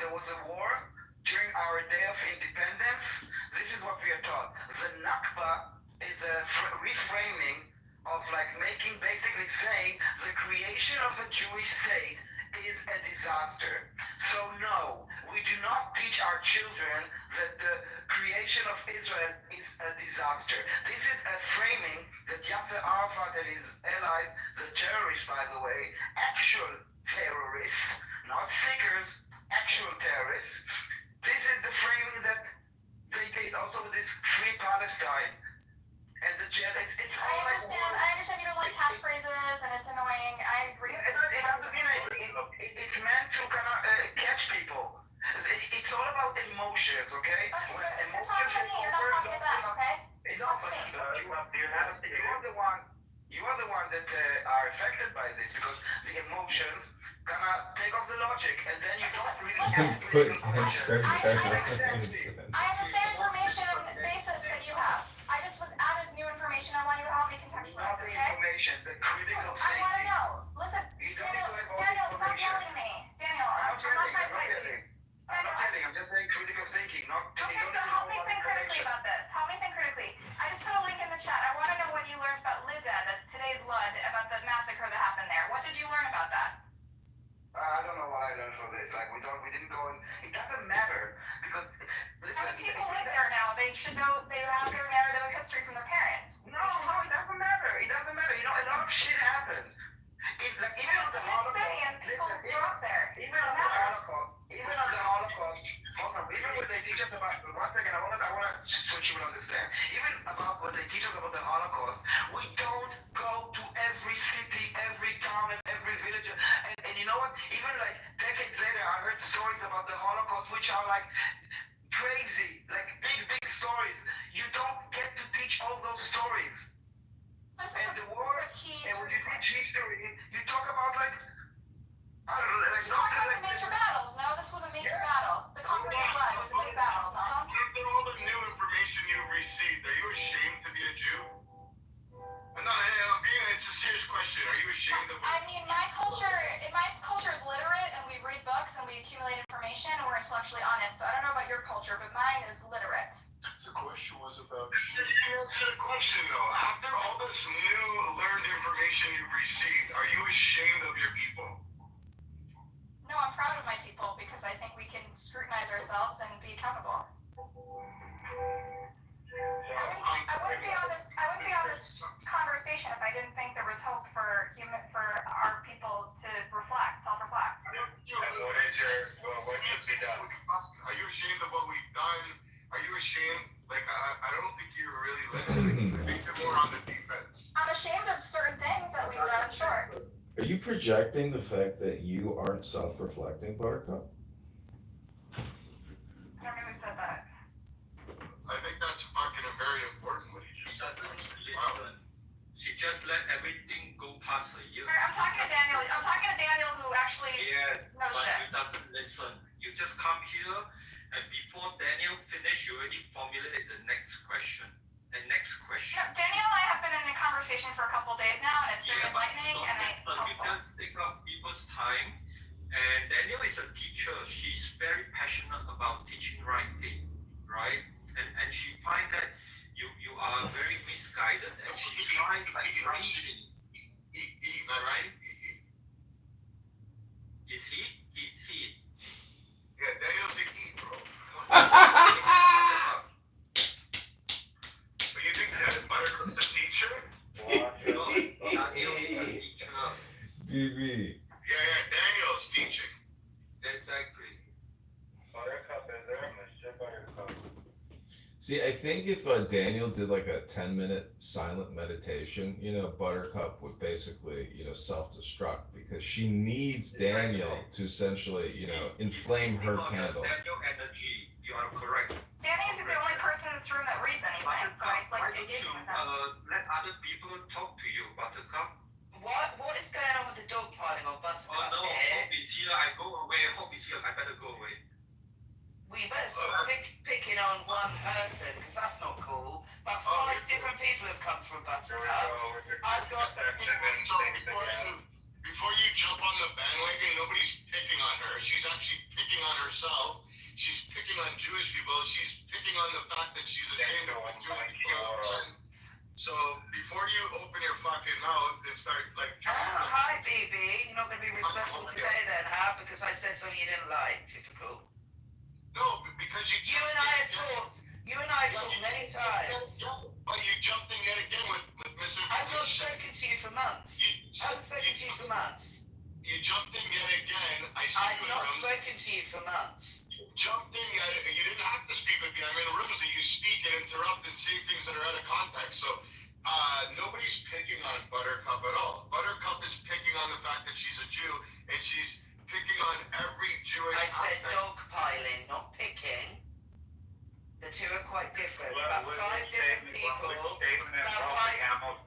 There was a war during our Day of Independence. This is what we are taught. The Nakba is a reframing of like basically saying the creation of a Jewish state is a disaster. So no, we do not teach our children that the creation of Israel is a disaster. This is a framing that Yasser Arafat and his allies, the terrorists by the way, actual terrorists, not figures, actual terrorists. This is the framing that they did also with this Free Palestine. And the jet, it's all I understand you don't like catchphrases and it's annoying. I agree. It doesn't mean it's meant to kind of catch people. It's all about emotions, okay? Okay, When you're talking to me, you're not talking to them, okay? No, but you are the one that are affected by this because the emotions kind of take off the logic and then you don't really have Put emotions. I have the same information basis that you have. I just was added new information. I want you to help me contextualize Not the it, okay? information, the critical I want to thinking. know. Listen, You don't Daniel, need to have all Daniel, stop information. yelling at me. Daniel, I'm I'm not trying to fight with you. I'm not kidding, I'm just saying critical thinking, not Okay, so help me think critically about this. Help me think critically. I just put a link in the chat. I want to know what you learned about Lida, that's today's Lud, about the massacre that happened there. What did you learn about that? I don't know what I learned from this. Like we didn't go in. It doesn't matter because listen. How many people live there now? They should know. They have their narrative of history from their parents. No, it doesn't matter. It doesn't matter. You know, a lot of shit happened. Even on the Holocaust. And people grew up there. Even on the Holocaust. Hold on. Even when they teach us about. One second. I wanna so you will understand. Even about when they teach us about the Holocaust, we don't go to every city, every town, and every village. And you know what? Even like decades later, I heard stories about the Holocaust, which are like crazy, like big stories. You don't get to teach all those stories. And the war, and when you teach history, you talk about like, I don't know, like You talk about the major battles. No, this was a major battle. The conquering of blood was a big battle. After all the new information you received, are you ashamed to be a Jew? It's a serious question. Are you ashamed of I mean, my culture is literate, and we read books and we accumulate information, and we're intellectually honest. So I don't know about your culture, but mine is literate. The question was about you. Answer the question though. After all this new learned information you've received, are you ashamed of your people? No, I'm proud of my people because I think we can scrutinize ourselves and be accountable. I wouldn't be on this conversation if I didn't think there was hope for our people to self-reflect. What should be done? Are you ashamed of what we've done? Are you ashamed? Like, I don't think you're really listening. I think you're more on the defense. I'm ashamed of certain things that we've done, sure. Are you projecting the fact that you aren't self-reflecting, Buttercup? I don't know who said that. I think that's fucking very important what he just said. Listen. She just let everything go past her ear. I'm talking to Daniel who actually Yes, knows but shit. you doesn't listen. You just come here, and before Daniel finish, you already formulate the next question. The next question. No, Daniel and I have been in a conversation for a couple days now, and it's very Yeah, but enlightening don't and listen. You helpful. just take up people's time. And Daniel is a teacher. She's very passionate about teaching writing, right? And she find that you are very misguided and she tries like writing, right? Is he? He's he. Yeah, Daniel's the key, bro. But you think that Buttercup's a teacher? No, Daniel is a teacher. BB. Yeah, Daniel's teaching. Exactly. Buttercup is there, Mr. Buttercup. See, I think if Daniel did like a 10-minute silent meditation, Buttercup would basically, self-destruct because she needs Daniel to essentially, inflame her candle. Daniel energy, you are correct. Danny's the only person in this room that reads anything, so I Why like don't engaging you with them. let other people talk to you, Buttercup? What is going on with the dog piling on Buttercup Oh no, here? Hope is here. I go away. Hope is here. I better go away. on one person, because that's not cool. But 5 different people have come from Buttercup. I've got. Before you jump on the bandwagon, nobody's picking on her. She's actually picking on herself. She's picking on Jewish people. She's picking on the fact that she's ashamed of what Jewish people. So before you open your fucking mouth and start like. Oh, hi, BB. You're not going to be respectful today then, huh? Because I said something you didn't like. Typical. No, because you and I have talked. You and I have talked many times. But you jumped in yet again with misinformation. I've not spoken to you for months. I've spoken to you for months. You jumped in yet again. I've not spoken to you for months. You jumped in yet. You didn't have to speak with me. I'm in rooms that you speak and interrupt and say things that are out of context. So nobody's picking on Buttercup at all. Buttercup is picking on the fact that she's a Jew, and she's picking on every Jewish. I said dogpiling, not picking. The two are quite different. About 5 different people. About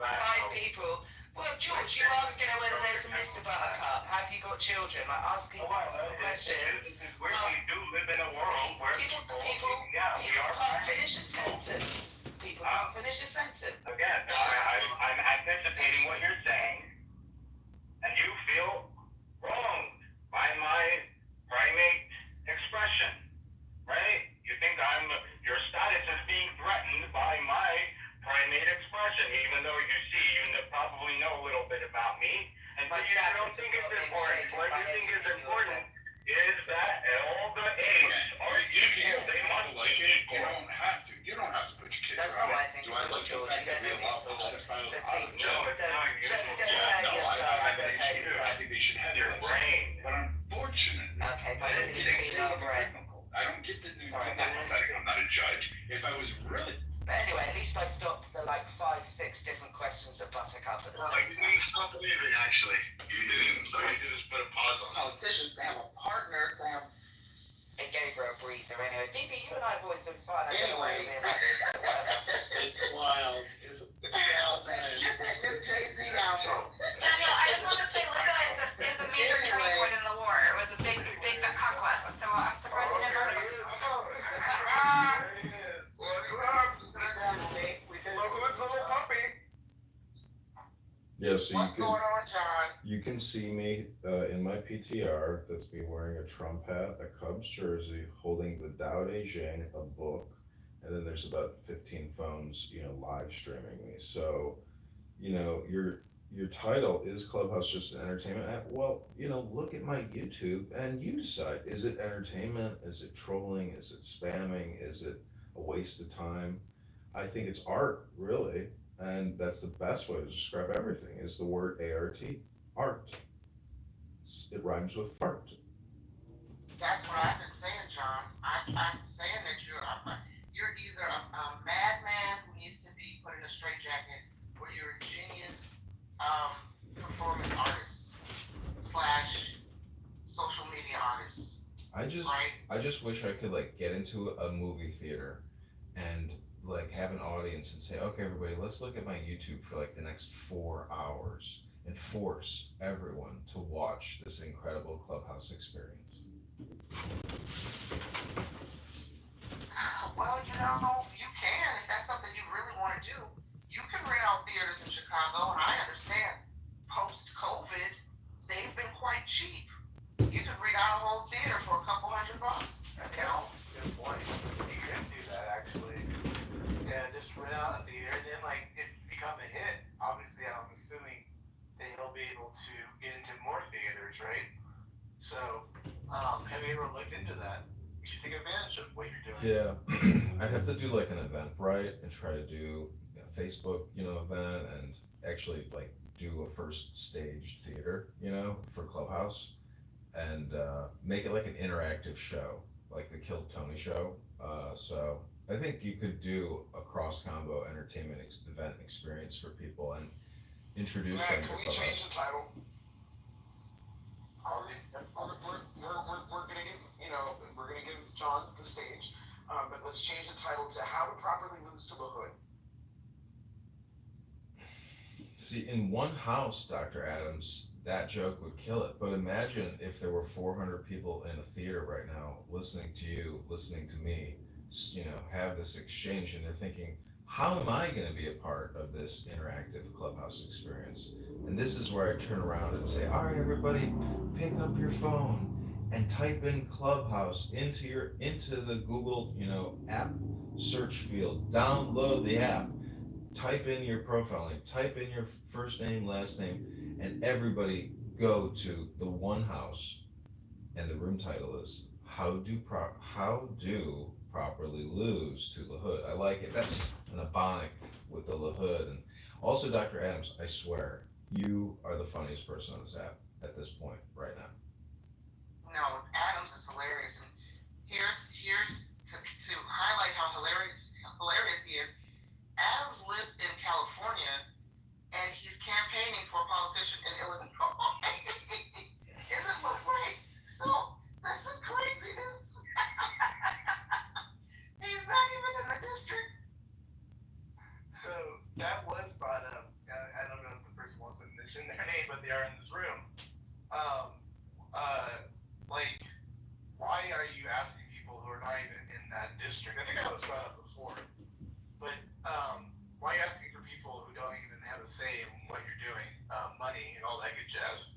5 people. Well, George, you asking her whether there's a Mr. Buttercup. Have you got children? Like asking personal questions. Where we do live in a world where people can't finish a sentence. People can't finish a sentence. Again, I'm anticipating what you're saying, and you feel wronged by my primate expression, right? You think your status is being threatened by my primate expression, even though you probably know a little bit about me, and so you don't think it's important. What you think is important is that all the apes are equal. They must like it. You don't have to. You don't have to put your kids That's around. not what I think. Do I like the fact that we allow So sex please, No, it's not your fault. I think they should have your brain. But unfortunately, okay, my female brain. I don't get the new I'm not a judge. If I was really. But anyway, at least I stopped the 5, 6 different questions of Buttercup at the same time. You didn't stop believing, actually. You didn't. So you just put a pause on it. Politicians to have a partner, to have. It gave her a breather anyway. BB, you and I have always been fun. I don't know why you're being like this. It's wild. It's get that new JC out. Daniel, I just want to say Luda is a major turning point in the war. It was a big conquest. So I'm surprised you never heard of it. Yeah, so What's going on, John? you can see me in my PTR. That's me wearing a Trump hat, a Cubs jersey, holding the Tao Te Ching, a book, and then there's about 15 phones, live streaming me. So, your title is Clubhouse just an entertainment app? Well, look at my YouTube and you decide. Is it entertainment? Is it trolling? Is it spamming? Is it a waste of time? I think it's art, really. And that's the best way to describe everything is the word ART, art. It rhymes with fart. That's what I've been saying, John. I'm saying that you're either a madman who needs to be put in a straitjacket, or you're a genius performance artist / social media artist. I just wish I could get into a movie theater and have an audience and say, okay, everybody, let's look at my YouTube for the next 4 hours and force everyone to watch this incredible Clubhouse experience. Well, you can if that's something you really want to do. You can rent out theaters in Chicago, and I understand post-COVID, they've been quite cheap. You can rent out a whole theater for a couple $100. Good point. You can do that actually. Yeah, just rent out a theater, and then if you become a hit, obviously I'm assuming that he'll be able to get into more theaters, right? So, have you ever looked into that? You should take advantage of what you're doing. Yeah, I'd have to do an Eventbrite and try to do a Facebook, event, and actually do a first stage theater, for Clubhouse, and make it an interactive show, like the Killed Tony show. So I think you could do a cross combo entertainment event experience for people and introduce them to Can we Clubhouse. change the title? We're gonna give we're gonna give John the stage, but let's change the title to How to Properly Lose to the Hood. See, in one house, Dr. Adams, that joke would kill it. But imagine if there were 400 people in a theater right now listening to you, listening to me, have this exchange, and they're thinking, how am I going to be a part of this interactive clubhouse experience? And this is where I turn around and say, all right, everybody, pick up your phone and type in clubhouse into the Google app search field. Download the app, type in your profile name, type in your first name, last name, and everybody go to the one house, and the room title is how do properly lose to the hood. I like it. That's an ebonic with the hood. And also, Dr. Adams, I swear you are the funniest person on this app at this point right now. No, Adams is hilarious, and here's to highlight how hilarious he is. Adams lives in California, and he's campaigning for a politician in Illinois. Isn't that right? So this is craziness. He's not even in the district. So that was brought up. I don't know if the person wants to mention their name, but they are in this room. Like, why are you asking people who are not even in that district? I think that was brought up before. But why are you asking for people who don't even have a say in what you're doing, money and all that good jazz?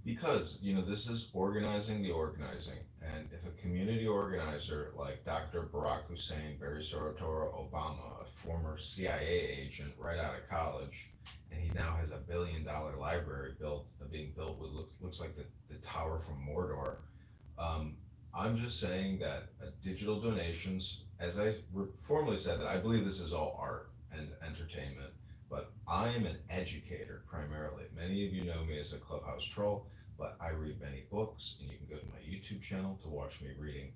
Because this is organizing the organizing, and if a community organizer like Dr. Barack Hussein, Barry Soetoro Obama, a former CIA agent right out of college, and he now has $1 billion library being built with looks like the tower from Mordor. I'm just saying that digital donations, as I formally said, that I believe this is all art and entertainment, but I am an educator primarily. Many of you know me as a clubhouse troll, but I read many books, and you can go to my YouTube channel to watch me reading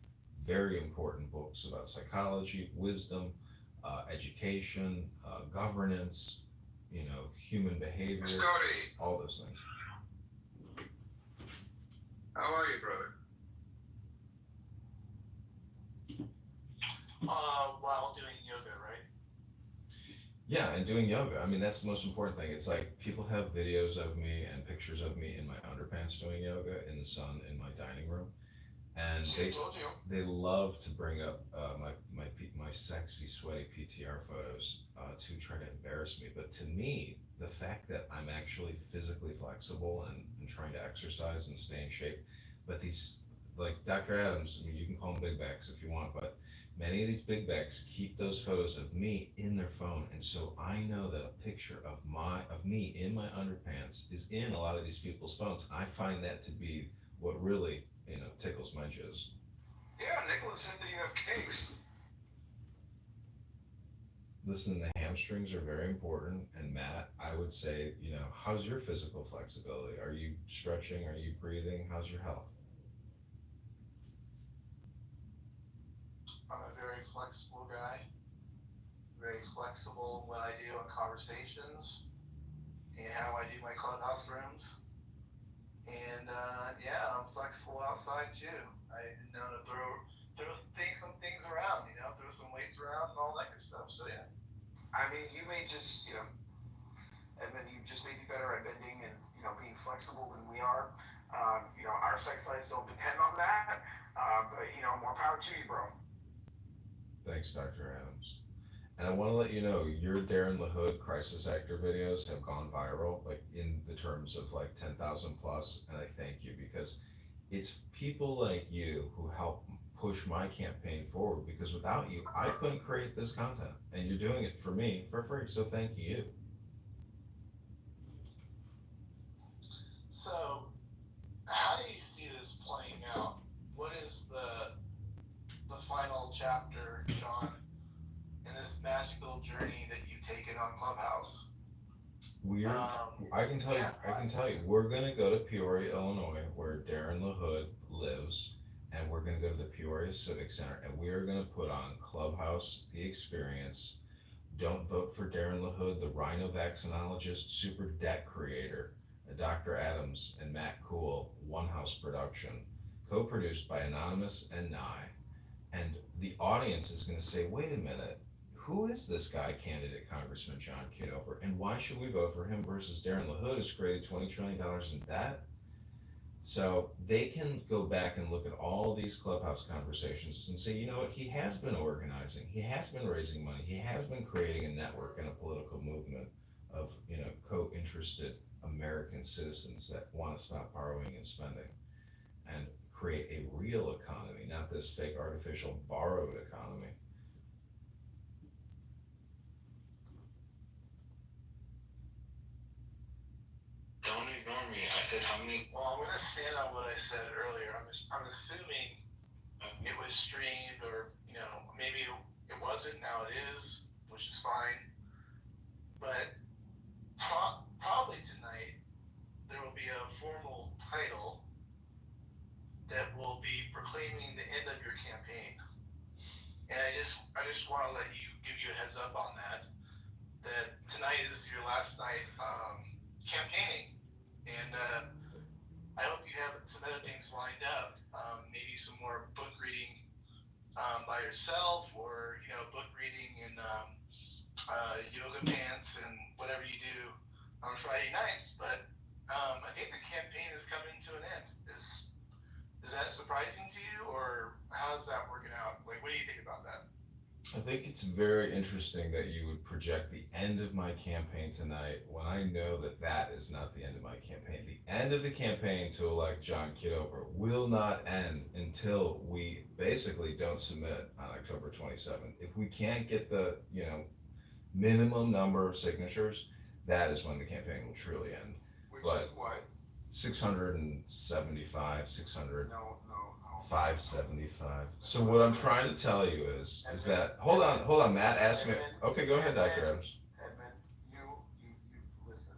very important books about psychology, wisdom, education, governance, human behavior, Scotty, all those things. how are you, brother? While doing yoga, right? Yeah, and doing yoga. I mean, that's the most important thing. It's like people have videos of me and pictures of me in my underpants doing yoga in the sun in my dining room, and they love to bring up my sexy, sweaty PTR photos to try to embarrass me. But to me, the fact that I'm actually physically flexible and trying to exercise and stay in shape, but these, like Dr. Adams, I mean, you can call them big backs if you want, but many of these big backs keep those photos of me in their phone, and so I know that a picture of me in my underpants is in a lot of these people's phones. I find that to be what really tickles my jizz. Yeah, Nicholas said that you have cakes. Listen, the hamstrings are very important, and Matt, I would say, how's your physical flexibility? Are you stretching? Are you breathing? How's your health? I'm a very flexible guy. Very flexible in what I do in conversations and how I do my clubhouse rooms. And I'm flexible outside too. I know to throw some things around, throw some weights around and all that good stuff. So yeah. I mean, you may just, and then you just may be better at bending and, being flexible than we are. Our sex lives don't depend on that. But, more power to you, bro. Thanks, Dr. Adams. And I want to let you know, your Darren LaHood crisis actor videos have gone viral, like in the terms of like 10,000 plus. And I thank you, because it's people like you who help push my campaign forward, because without you, I couldn't create this content, and you're doing it for me for free. So thank you. So, how do you see this playing out? What is the final chapter, John, in this magical journey that you've taken on Clubhouse? I can tell you, we're gonna go to Peoria, Illinois, where Darren LaHood lives, and we're gonna go to the Peoria Civic Center, and we are gonna put on Clubhouse, the experience. Don't vote for Darren LaHood, the rhino vaccinologist, super debt creator, Dr. Adams and Matt Cool, One House production, co-produced by Anonymous and Nye. And the audience is gonna say, wait a minute, who is this guy, candidate Congressman John Kitover, and why should we vote for him versus Darren LaHood, who's created $20 trillion in debt? So they can go back and look at all these clubhouse conversations and say, you know what, he has been organizing, he has been raising money, he has been creating a network and a political movement of, co-interested American citizens that want to stop borrowing and spending and create a real economy, not this fake artificial borrowed economy. Don't ignore me. I said how many. Well, I'm gonna stand on what I said earlier. I'm assuming it was streamed, or maybe it wasn't. Now it is, which is fine. But probably tonight there will be a formal title that will be proclaiming the end of your campaign. And I just want to give you a heads up on that tonight is your last night campaigning, and I hope you have some other things lined up. Maybe some more book reading by yourself, or book reading in yoga pants and whatever you do on Friday nights. But I think the campaign is coming to an end. Is that surprising to you, or how's that working out? Like, what do you think about that? I think it's very interesting that you would project the end of my campaign tonight when I know that that is not the end of my campaign. The end of the campaign to elect John Kitover will not end until we basically don't submit on October 27th. If we can't get the, minimum number of signatures, that is when the campaign will truly end. Which But is what? 675, 600. No. 575. So what I'm trying to tell you is that hold on. Matt asked me. Okay, go ahead, Dr. Adams. Edmund, you listen.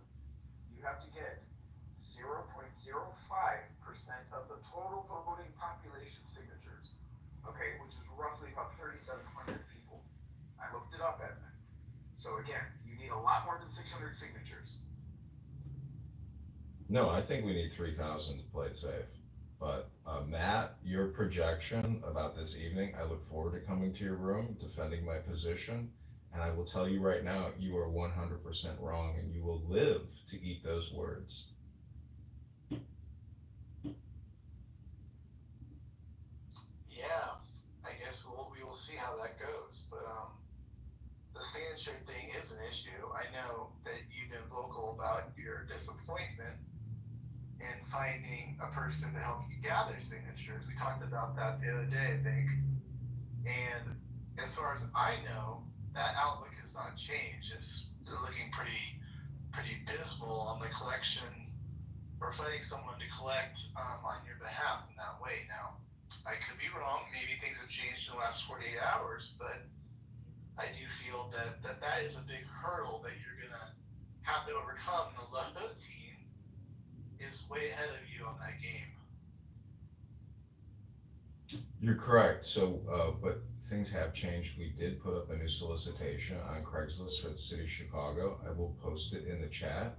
You have to get 0.05% of the total voting population signatures. Okay, which is roughly about 3,700 people. I looked it up, Edmund. So again, you need a lot more than 600 signatures. No, I think we need 3,000 to play it safe. But Matt, your projection about this evening, I look forward to coming to your room, defending my position, and I will tell you right now, you are 100% wrong, and you will live to eat those words. Yeah, I guess we will see how that goes. But the signature thing is an issue. I know that you've been vocal about your disappointment in finding a person to help you gather signatures. We talked about that the other day, I think. And as far as I know, that outlook has not changed. It's looking pretty dismal on the collection, or finding someone to collect on your behalf in that way. Now, I could be wrong. Maybe things have changed in the last 48 hours, but I do feel that is a big hurdle that you're going to have to overcome. The Low team is way ahead of you on that game. You're correct. So, but things have changed. We did put up a new solicitation on Craigslist for the city of Chicago. I will post it in the chat.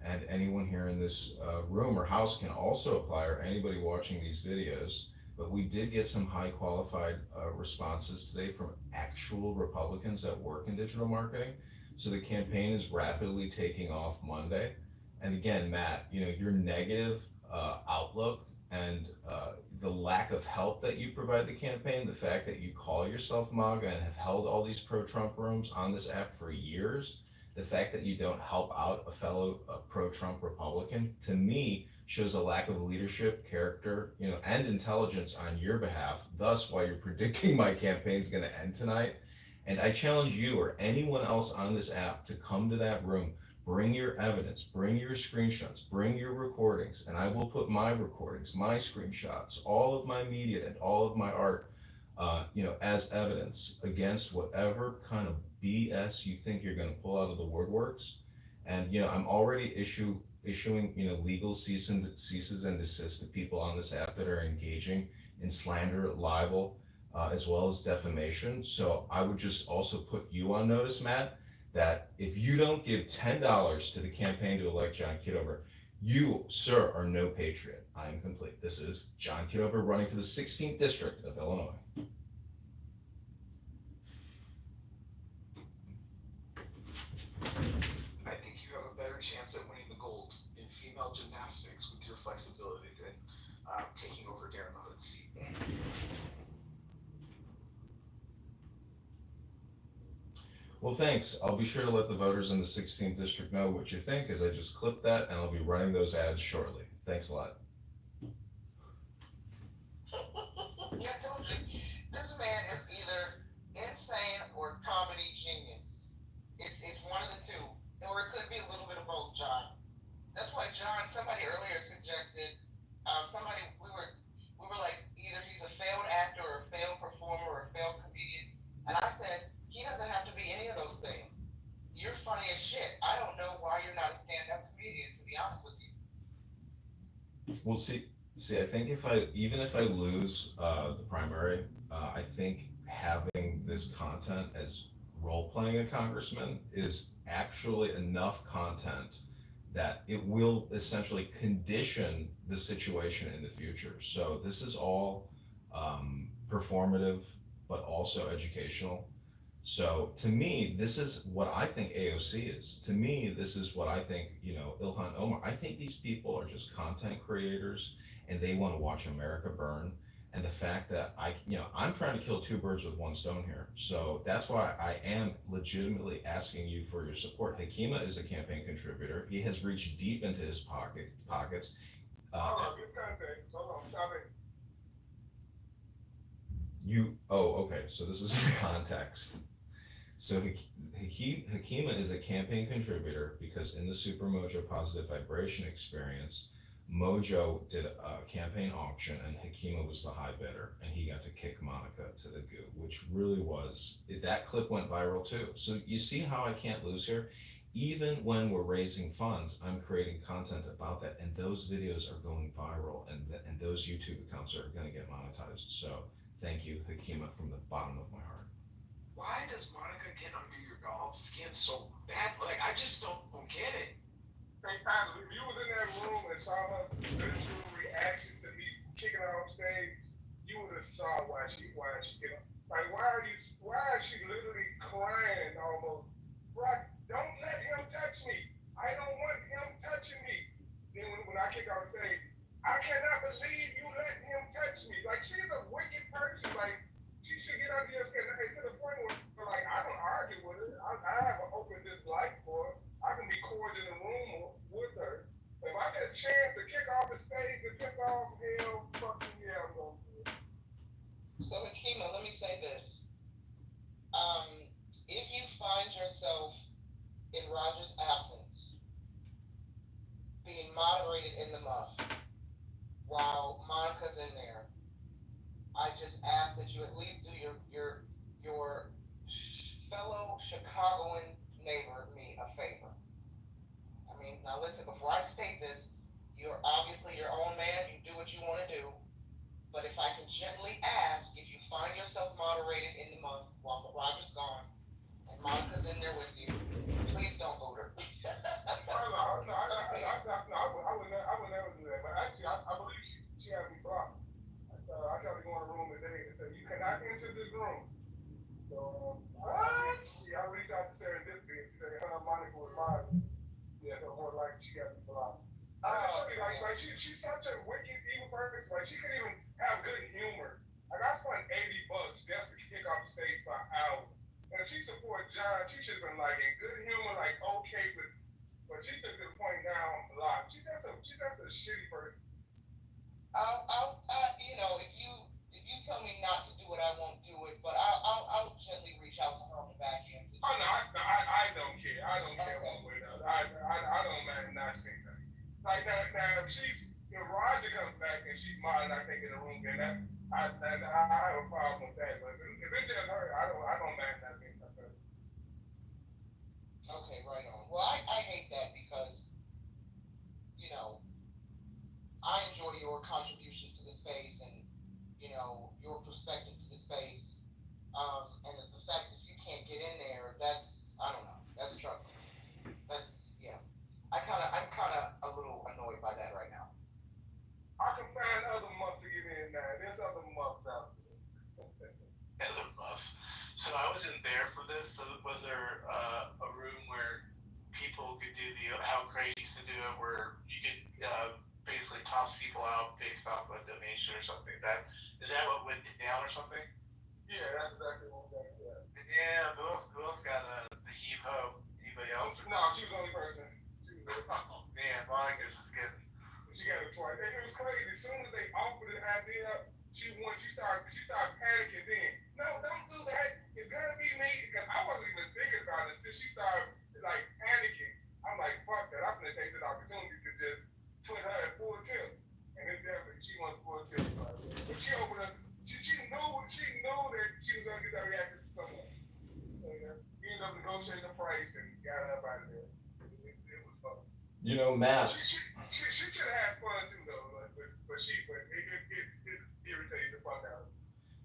And anyone here in this room or house can also apply, or anybody watching these videos. But we did get some high qualified responses today from actual Republicans that work in digital marketing. So the campaign is rapidly taking off Monday. And again, Matt, your negative outlook and the lack of help that you provide the campaign, the fact that you call yourself MAGA and have held all these pro-Trump rooms on this app for years, the fact that you don't help out a fellow pro-Trump Republican, to me, shows a lack of leadership, character, and intelligence on your behalf. Thus, why you're predicting my campaign is going to end tonight. And I challenge you or anyone else on this app to come to that room. Bring your evidence, bring your screenshots, bring your recordings, and I will put my recordings, my screenshots, all of my media and all of my art, as evidence against whatever kind of BS you think you're going to pull out of the woodworks. And, I'm already issuing, legal ceases and desist to people on this app that are engaging in slander, libel, as well as defamation. So I would just also put you on notice, Matt, that if you don't give $10 to the campaign to elect John Kitover, you, sir, are no patriot. I am complete. This is John Kitover running for the 16th District of Illinois. I think you have a better chance at winning the gold in female gymnastics with your flexibility than taking over Darren LaHood's seat. Well, thanks. I'll be sure to let the voters in the 16th district know what you think, as I just clipped that, and I'll be running those ads shortly. Thanks a lot. Yeah, I told you. This man is either insane or comedy genius. It's one of the two. Or it could be a little bit of both, John. That's why John, somebody earlier suggested, we were like, either he's a failed actor or a failed performer or a failed comedian. And I said, he doesn't have to be any of those things. You're funny as shit. I don't know why you're not a stand-up comedian, to be honest with you. Well, see, I think even if I lose the primary, I think having this content as role playing a congressman is actually enough content that it will essentially condition the situation in the future. So this is all performative, but also educational. So to me, this is what I think AOC is. To me, this is what I think, Ilhan Omar. I think these people are just content creators and they want to watch America burn. And the fact that I'm trying to kill two birds with one stone here. So that's why I am legitimately asking you for your support. Hakima is a campaign contributor. He has reached deep into his pockets. Okay. So this is the context. So Hakima is a campaign contributor because in the Super Mojo Positive Vibration experience, Mojo did a campaign auction and Hakima was the high bidder and he got to kick Monica to the goo, which really that clip went viral too. So you see how I can't lose here? Even when we're raising funds, I'm creating content about that and those videos are going viral and those YouTube accounts are gonna get monetized. So thank you, Hakima, from the bottom of my heart. Why does Monica get under your dog's skin so bad? Like, I just don't get it. Hey, Tyler, if you was in that room and saw her visceral reaction to me kicking her off stage, you would have saw why she get up. Like, why is she literally crying almost? Bro, don't let him touch me. I don't want him touching me. Then when I kick off stage, I cannot believe you let him touch me. Like, she's a wicked person. Like, she should get under your skin. To the point where, like, I don't argue with her. I have an open dislike for her. I can be cordial in the room with her. If I get a chance to kick off the stage and piss off, hell, fucking yeah, I'm going to do it. So, Hakima, let me say this. If you find yourself in Roger's absence, being moderated in the muff, while Monica's in there, I just ask that you at least do your fellow Chicagoan neighbor me a favor. I mean, now listen, before I state this, you're obviously your own man, you do what you want to do, but if I can gently ask, if you find yourself moderated in the month while Roger's gone, and Monica's in there with you, please don't vote her. I would never do that, but actually, I believe she had me blocked. I tried to go in the room today and said, you cannot enter this room. So, what? I reached out to Serendipity and she said, her Monica was mine. Yeah, so more like she got me blocked. Like she's such a wicked, evil person. Like, she couldn't even have good humor. Like, I spent $80 just to kick off the stage for an hour. And if she supported John, she should have been like in good humor, like okay, but she took to the point now I'm blocked. That's a shitty person. If you tell me not to do it, I won't do it. But I'll gently reach out to her on the back end. Oh no, I don't care. I don't care one way or the other. I don't mind not saying that. Like now, if Roger comes back and she's mine, I think in the room, then I have a problem with that. But if it's just her, I don't mind not being that person. Okay, right on. Well, I hate that because I enjoy your contributions to the space and your perspective to the space. And the fact that you can't get in there, I don't know, that's troubling. I'm kind of a little annoyed by that right now. I can find other muffs to get in now. There's other muffs out there. Other muffs. So I wasn't there for this. So was there a room where people could do how Craig used to do it, where you could basically toss people out based off a donation or something. Is that what went down or something? Yeah, that's exactly what that is. Yeah, who else got the heave ho? Anybody else? No, she was the only person. Oh man, Monica's is getting. She got it twice. And it was crazy. As soon as they offered the idea, she started panicking then. No, don't do that. It's gonna be me. Because I wasn't even thinking about it until she started like panicking. I'm like, fuck that. I'm gonna take this opportunity to just put her at full tilt. And it definitely she went full tilt. But she opened up she knew that she was gonna get that reaction from someone. So yeah, we ended up negotiating the price and got her up out of there. It was fun. You know, Matt. She should have had fun too, though. But it irritated the fuck out of her.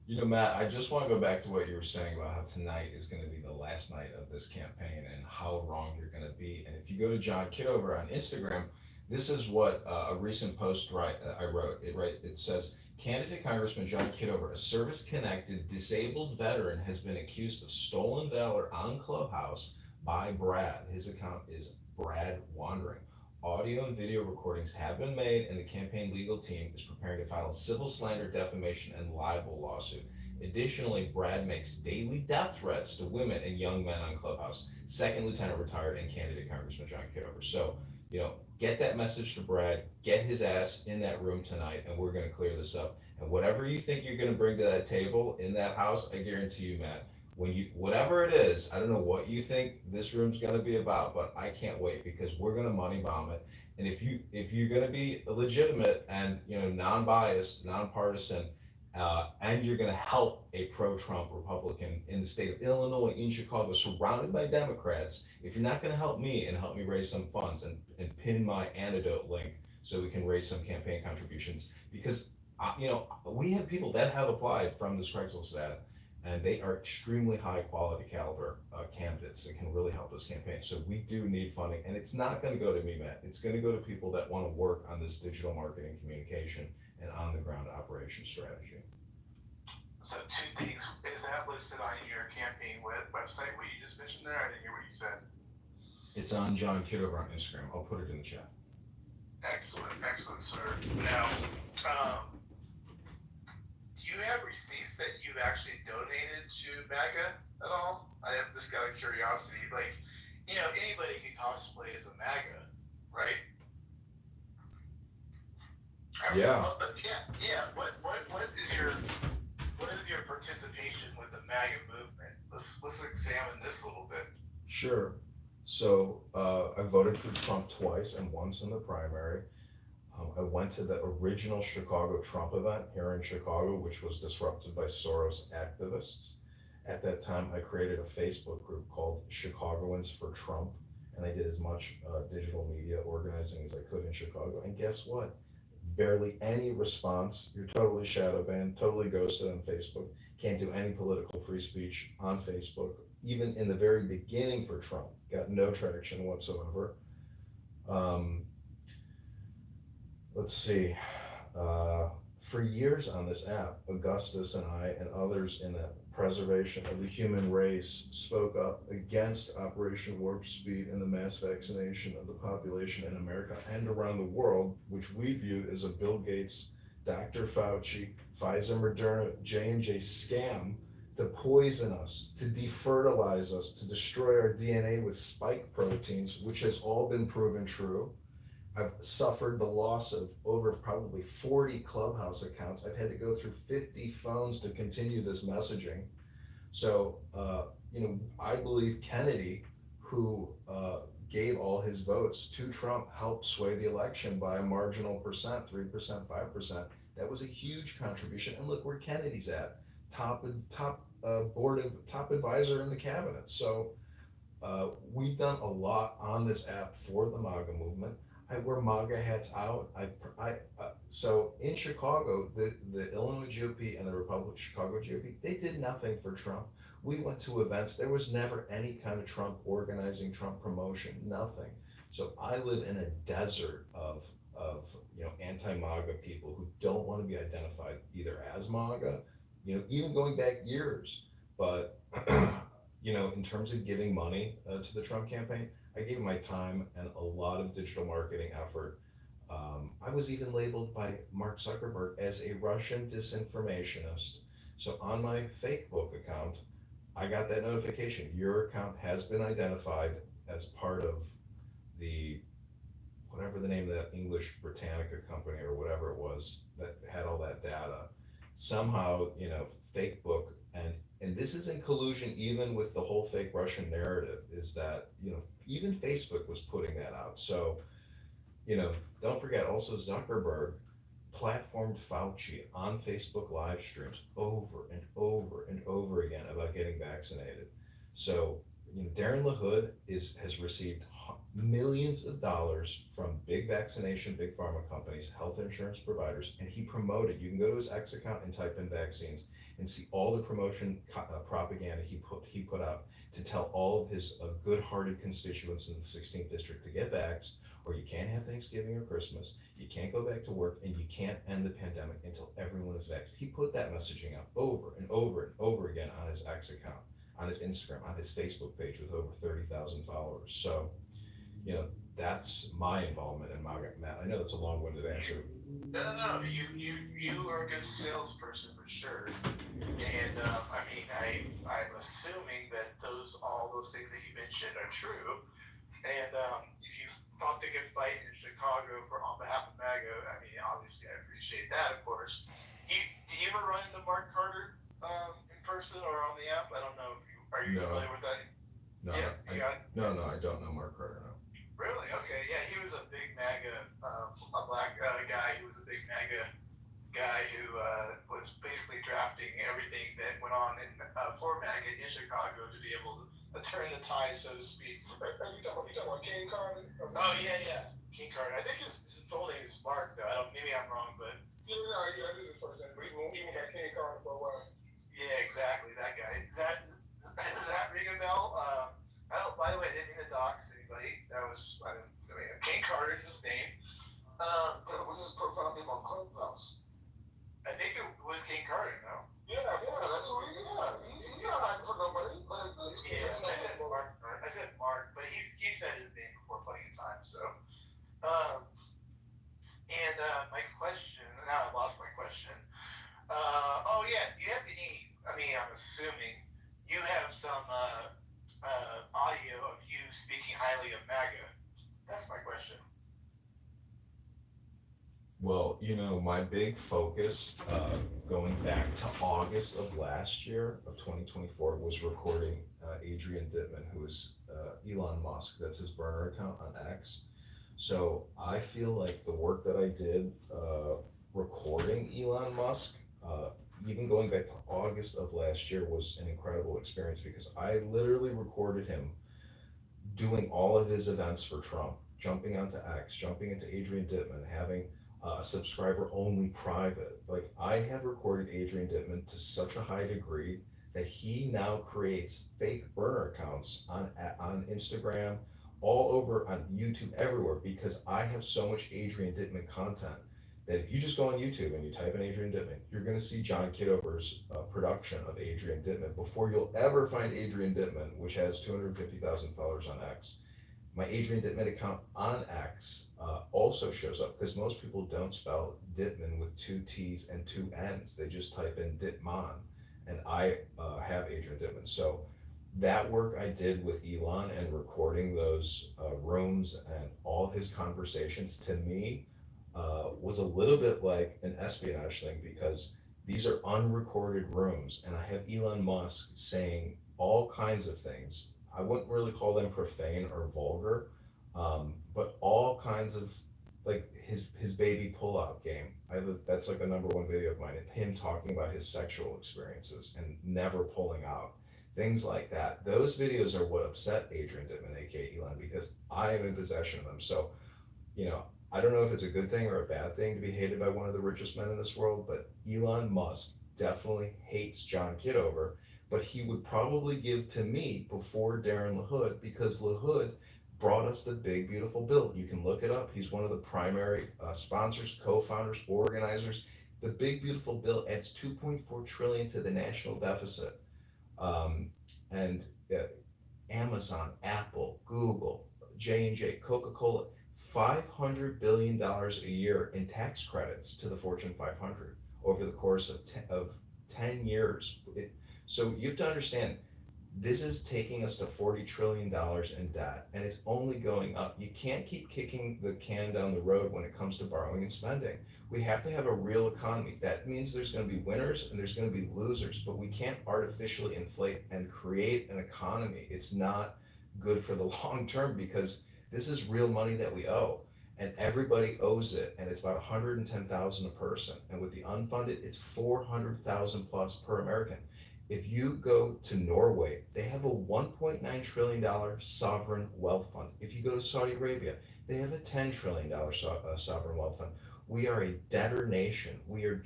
You know, Matt, I just want to go back to what you were saying about how tonight is going to be the last night of this campaign and how wrong you're going to be. And if you go to John Kitover on Instagram, this is what a recent post I wrote. It says, candidate Congressman John Kitover, a service-connected disabled veteran, has been accused of stolen valor on Clubhouse by Brad. His account is Brad Wandering. Audio and video recordings have been made, and the campaign legal team is preparing to file a civil slander, defamation, and libel lawsuit. Additionally, Brad makes daily death threats to women and young men on Clubhouse. Second Lieutenant retired and candidate Congressman John Kitover. So, get that message to Brad, get his ass in that room tonight, and we're going to clear this up. And whatever you think you're going to bring to that table in that house, I guarantee you, Matt, whatever it is, I don't know what you think this room's going to be about, but I can't wait because we're going to money bomb it. And if you're going to be legitimate and non-biased, nonpartisan, and you're going to help a pro-Trump Republican in the state of Illinois, in Chicago, surrounded by Democrats, if you're not going to help me and help me raise some funds and pin my antidote link so we can raise some campaign contributions, because we have people that have applied from this Craigslist ad, and they are extremely high quality caliber candidates that can really help us campaign. So we do need funding, and it's not going to go to me, Matt. It's going to go to people that want to work on this digital marketing, communication, and on the ground operation strategy. So two things. Is that listed on your campaign website, what you just mentioned there? I didn't hear what you said. It's on John Kitover on Instagram. I'll put it in the chat. Excellent, sir. Now, do you have receipts that you've actually donated to MAGA at all? I am just out of curiosity. Like, anybody can cosplay as a MAGA, right? Yeah. Yeah. What is your participation with the MAGA movement? Let's examine this a little bit. Sure. So I voted for Trump twice and once in the primary. I went to the original Chicago Trump event here in Chicago, which was disrupted by Soros activists. At that time, I created a Facebook group called Chicagoans for Trump, and I did as much digital media organizing as I could in Chicago. And guess what? Barely any response. You're totally shadow banned, totally ghosted on Facebook. Can't do any political free speech on Facebook. Even in the very beginning for Trump, got no traction whatsoever. Let's see. For years on this app, Augustus and I and others in the preservation of the human race spoke up against Operation Warp Speed and the mass vaccination of the population in America and around the world, which we viewed as a Bill Gates, Dr. Fauci, Pfizer, Moderna, J&J scam to poison us, to defertilize us, to destroy our DNA with spike proteins, which has all been proven true. I've suffered the loss of over probably 40 Clubhouse accounts. I've had to go through 50 phones to continue this messaging. So, I believe Kennedy, who gave all his votes to Trump, helped sway the election by a marginal percent, 3%, 5%. That was a huge contribution. And look where Kennedy's at, top advisor in the cabinet. So we've done a lot on this app for the MAGA movement. I wear MAGA hats out. So in Chicago, the Illinois GOP and the Republican Chicago GOP, they did nothing for Trump. We went to events. There was never any kind of Trump organizing, Trump promotion, nothing. So I live in a desert of anti-MAGA people who don't want to be identified either as MAGA, even going back years. But, in terms of giving money to the Trump campaign, I gave my time and a lot of digital marketing effort I was even labeled by Mark Zuckerberg as a Russian disinformationist. So on my Facebook account, I got that notification. Your account has been identified as part of the whatever the name of that English Britannica company or whatever it was that had all that data. Somehow, Facebook and this is in collusion even with the whole fake Russian narrative is that, even Facebook was putting that out. So, you know, don't forget also Zuckerberg platformed Fauci on Facebook live streams over and over and over again about getting vaccinated. So, Darren LaHood has received millions of dollars from big vaccination, big pharma companies, health insurance providers, and he promoted. You can go to his X account and type in vaccines and see all the promotion propaganda he put out to tell all of his good-hearted constituents in the 16th district to get vaxxed, or you can't have Thanksgiving or Christmas, you can't go back to work, and you can't end the pandemic until everyone is vaxxed. He put that messaging out over and over and over again on his X account, on his Instagram, on his Facebook page with over 30,000 followers. So, that's my involvement in MAGA. Matt, I know that's a long-winded answer. No. You are a good salesperson for sure. And I'm assuming that all those things that you mentioned are true. And if you thought they could fight in Chicago on behalf of MAGA, obviously I appreciate that, of course. Did you ever run into Mark Carter in person or on the app? I don't know if are you No. familiar with that? No, Yeah, no, I don't know Mark Carter. No. Really? Okay. Yeah, he was a big MAGA, a black guy. He was a big MAGA guy who was basically drafting everything that went on for MAGA in Chicago to be able to turn the tide, so to speak. Are you talking about King Carter? Oh yeah, King Carter. I think his full name is Mark, though. Maybe I'm wrong, but I knew this person. Even had King Carter for a while. Yeah, exactly. That guy. Does that ring a bell? I don't. By the way, I didn't mean to dox anybody. That was. King Carter is his name. Was his profile name on Clubhouse? I think it was King Carter. No. Yeah, that's what. Yeah, he's not acting for nobody. Yeah, I said Mark, but he said his name before plenty of times. So, my question. Now I lost my question. Oh yeah, you have any. I'm assuming you have some audio of you speaking highly of MAGA. That's my question. Well, my big focus going back to August of last year, of 2024, was recording Adrian Dittman, who is Elon Musk. That's his burner account on X. So I feel like the work that I did recording Elon Musk, even going back to August of last year, was an incredible experience because I literally recorded him doing all of his events for Trump, jumping onto X, jumping into Adrian Dittman, having a subscriber only private. Like, I have recorded Adrian Dittman to such a high degree that he now creates fake burner accounts on Instagram, all over, on YouTube, everywhere, because I have so much Adrian Dittman content that if you just go on YouTube and you type in Adrian Dittman, you're going to see John Kitover's production of Adrian Dittman before you'll ever find Adrian Dittman, which has 250,000 followers on X. My Adrian Dittman account on X also shows up because most people don't spell Dittman with 2 T's and 2 N's. They just type in Dittman, and I have Adrian Dittman. So that work I did with Elon and recording those rooms and all his conversations, to me, was a little bit like an espionage thing because these are unrecorded rooms, and I have Elon Musk saying all kinds of things. I wouldn't really call them profane or vulgar, but all kinds of, like, his baby pull-out game. That's like a #1 video of mine. It's him talking about his sexual experiences and never pulling out. Things like that. Those videos are what upset Adrian Dittman, aka Elon, because I am in possession of them. So, I don't know if it's a good thing or a bad thing to be hated by one of the richest men in this world, but Elon Musk definitely hates John Kitover, but he would probably give to me before Darren LaHood because LaHood brought us the big, beautiful bill. You can look it up. He's one of the primary sponsors, co-founders, organizers. The big, beautiful bill adds 2.4 trillion to the national deficit. And Amazon, Apple, Google, J&J, Coca-Cola, $500 billion a year in tax credits to the Fortune 500 over the course of 10 years. So you have to understand, this is taking us to $40 trillion in debt, and it's only going up. You can't keep kicking the can down the road when it comes to borrowing and spending. We have to have a real economy. That means there's going to be winners and there's going to be losers, but we can't artificially inflate and create an economy. It's not good for the long term, because this is real money that we owe, and everybody owes it, and it's about 110,000 a person, and with the unfunded, it's 400,000 plus per American. If you go to Norway, they have a $1.9 trillion sovereign wealth fund. If you go to Saudi Arabia, they have a $10 trillion sovereign wealth fund. We are a debtor nation. We are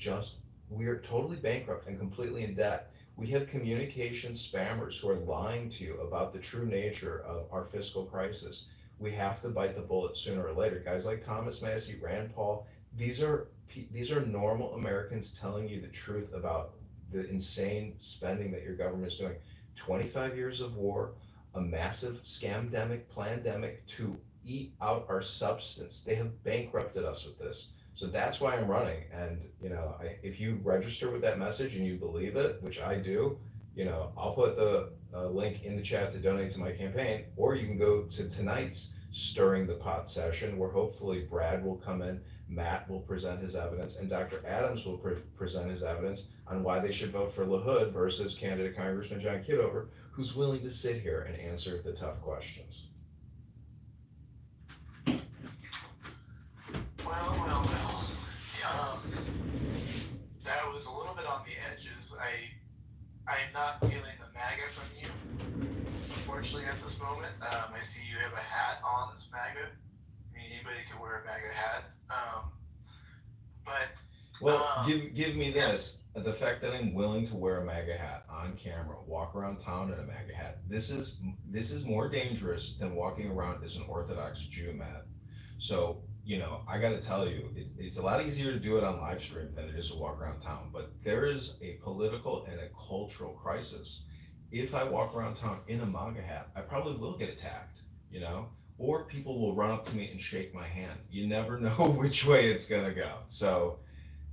totally bankrupt and completely in debt. We have communication spammers who are lying to you about the true nature of our fiscal crisis. We have to bite the bullet sooner or later. Guys like Thomas Massie, Rand Paul, these are normal Americans telling you the truth about the insane spending that your government is doing. 25 years of war, a massive scamdemic, plandemic to eat out our substance. They have bankrupted us with this. So that's why I'm running. And, if you register with that message and you believe it, which I do, I'll put the link in the chat to donate to my campaign, or you can go to tonight's Stirring the Pot session, where hopefully Brad will come in, Matt will present his evidence, and Dr. Adams will present his evidence on why they should vote for LaHood versus candidate Congressman John Kitover, who's willing to sit here and answer the tough questions. Well. That was a little bit on the edges. I'm not feeling the MAGA from you, unfortunately, at this moment. I see you have a hat on that's MAGA. I mean, anybody can wear a MAGA hat. Give me this. The fact that I'm willing to wear a MAGA hat on camera, walk around town in a MAGA hat, this is more dangerous than walking around as an Orthodox Jew, Matt. So, I got to tell you, it's a lot easier to do it on live stream than it is to walk around town. But there is a political and a cultural crisis. If I walk around town in a MAGA hat, I probably will get attacked, or people will run up to me and shake my hand. You never know which way it's going to go. So,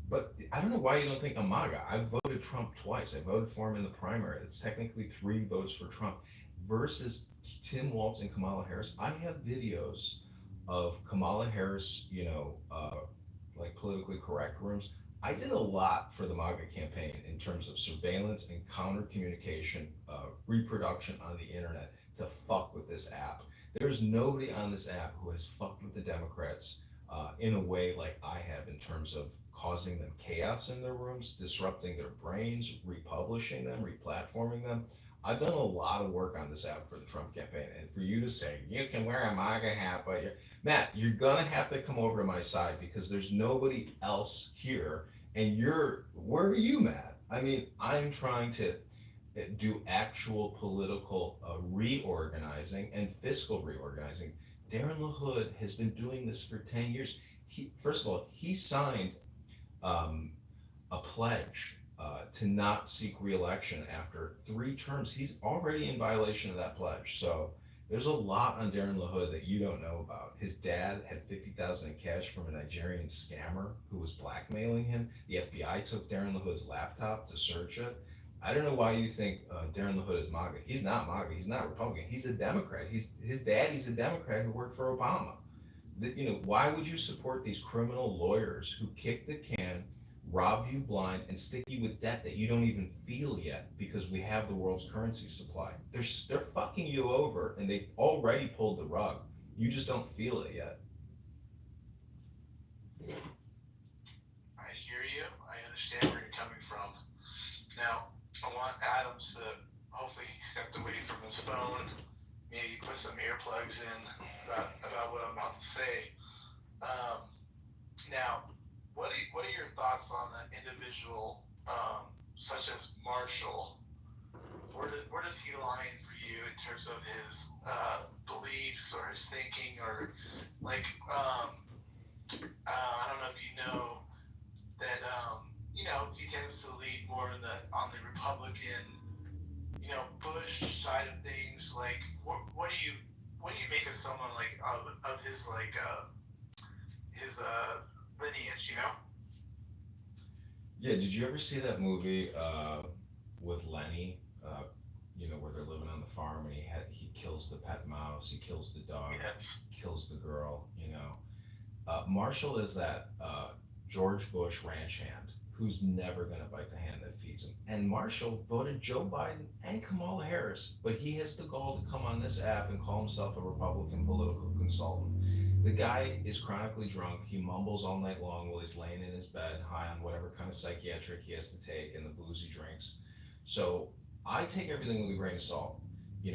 but I don't know why you don't think I'm MAGA. I've voted Trump twice. I voted for him in the primary. It's technically 3 votes for Trump versus Tim Walz and Kamala Harris. I have videos of Kamala Harris, like politically correct rooms. I did a lot for the MAGA campaign in terms of surveillance and counter communication, reproduction on the internet to fuck with this app. There's nobody on this app who has fucked with the Democrats in a way like I have, in terms of causing them chaos in their rooms, disrupting their brains, republishing them, replatforming them. I've done a lot of work on this app for the Trump campaign, and for you to say, you can wear a MAGA hat, but Matt, you're gonna have to come over to my side, because there's nobody else here, and where are you, Matt? I mean, I'm trying to do actual political reorganizing and fiscal reorganizing. Darren LaHood has been doing this for 10 years. First of all, he signed a pledge to not seek re-election after 3 terms. He's already in violation of that pledge. So there's a lot on Darren LaHood that you don't know about. His dad had $50,000 in cash from a Nigerian scammer who was blackmailing him. The FBI took Darren LaHood's laptop to search it. I don't know why you think Darren LaHood is MAGA. He's not MAGA. He's not Republican. He's a Democrat. His daddy's a Democrat who worked for Obama. Why would you support these criminal lawyers who kick the can, rob you blind, and stick you with debt that you don't even feel yet, because we have the world's currency supply? They're fucking you over, and they've already pulled the rug. You just don't feel it yet. I hear you. I understand where you're coming from. Now, I want Adams to, hopefully he stepped away from his phone, maybe put some earplugs in about what I'm about to say. Now, what are your thoughts on an individual such as Marshall? Where does he line for you in terms of his beliefs or his thinking, or like I don't know if you know that he tends to lead more on the Republican Bush side of things. Like what do you what do you make of someone like of his like his lineage? You know? Yeah, did you ever see that movie with Lenny? Where they're living on the farm and he kills the pet mouse, he kills the dog, Yes. kills the girl. Marshall is that George Bush ranch hand who's never going to bite the hand that feeds him. And Marshall voted Joe Biden and Kamala Harris, but he has the gall to come on this app and call himself a Republican political consultant. The guy is chronically drunk. He mumbles all night long while he's laying in his bed, high on whatever kind of psychiatric he has to take and the booze he drinks. So I take everything with a grain of salt. You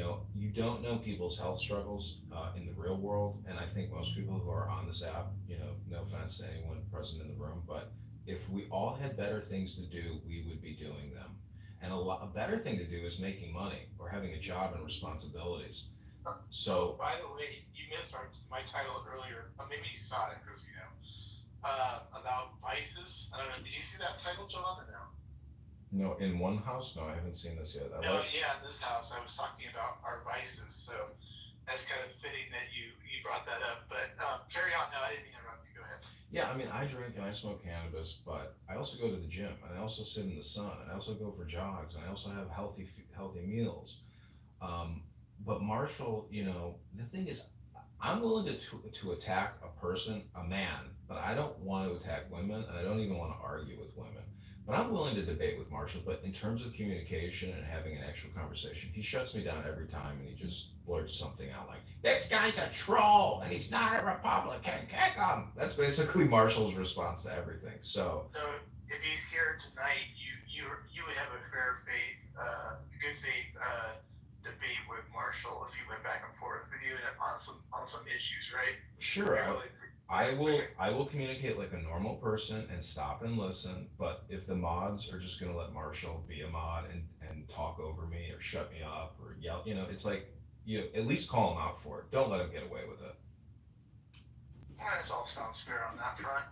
don't know people's health struggles in the real world, and I think most people who are on this app, no offense to anyone present in the room, but if we all had better things to do, we would be doing them. And a better thing to do is making money or having a job and responsibilities. So, by the way, you missed my title earlier. Maybe you saw it because about vices. I don't know. Did you see that title, John, or no? no, in one house, no, I haven't seen this yet. Yeah, in this house, I was talking about our vices, so that's kind of fitting that you brought that up. But carry on. No, I didn't interrupt you. Go ahead. Yeah, I mean, I drink and I smoke cannabis, but I also go to the gym and I also sit in the sun and I also go for jogs and I also have healthy meals. But Marshall, the thing is, I'm willing to attack a person, a man, but I don't want to attack women and I don't even want to argue with women. But I'm willing to debate with Marshall, but in terms of communication and having an actual conversation, he shuts me down every time and he just blurts something out like, this guy's a troll and he's not a Republican, kick him. That's basically Marshall's response to everything. So if he's here tonight, you would have a good faith debate with Marshall if he went back and forth with you on some issues, right? Sure. I will communicate like a normal person and stop and listen, but if the mods are just gonna let Marshall be a mod and talk over me or shut me up or yell, it's like, at least call him out for it. Don't let him get away with it. That all sounds fair on that front.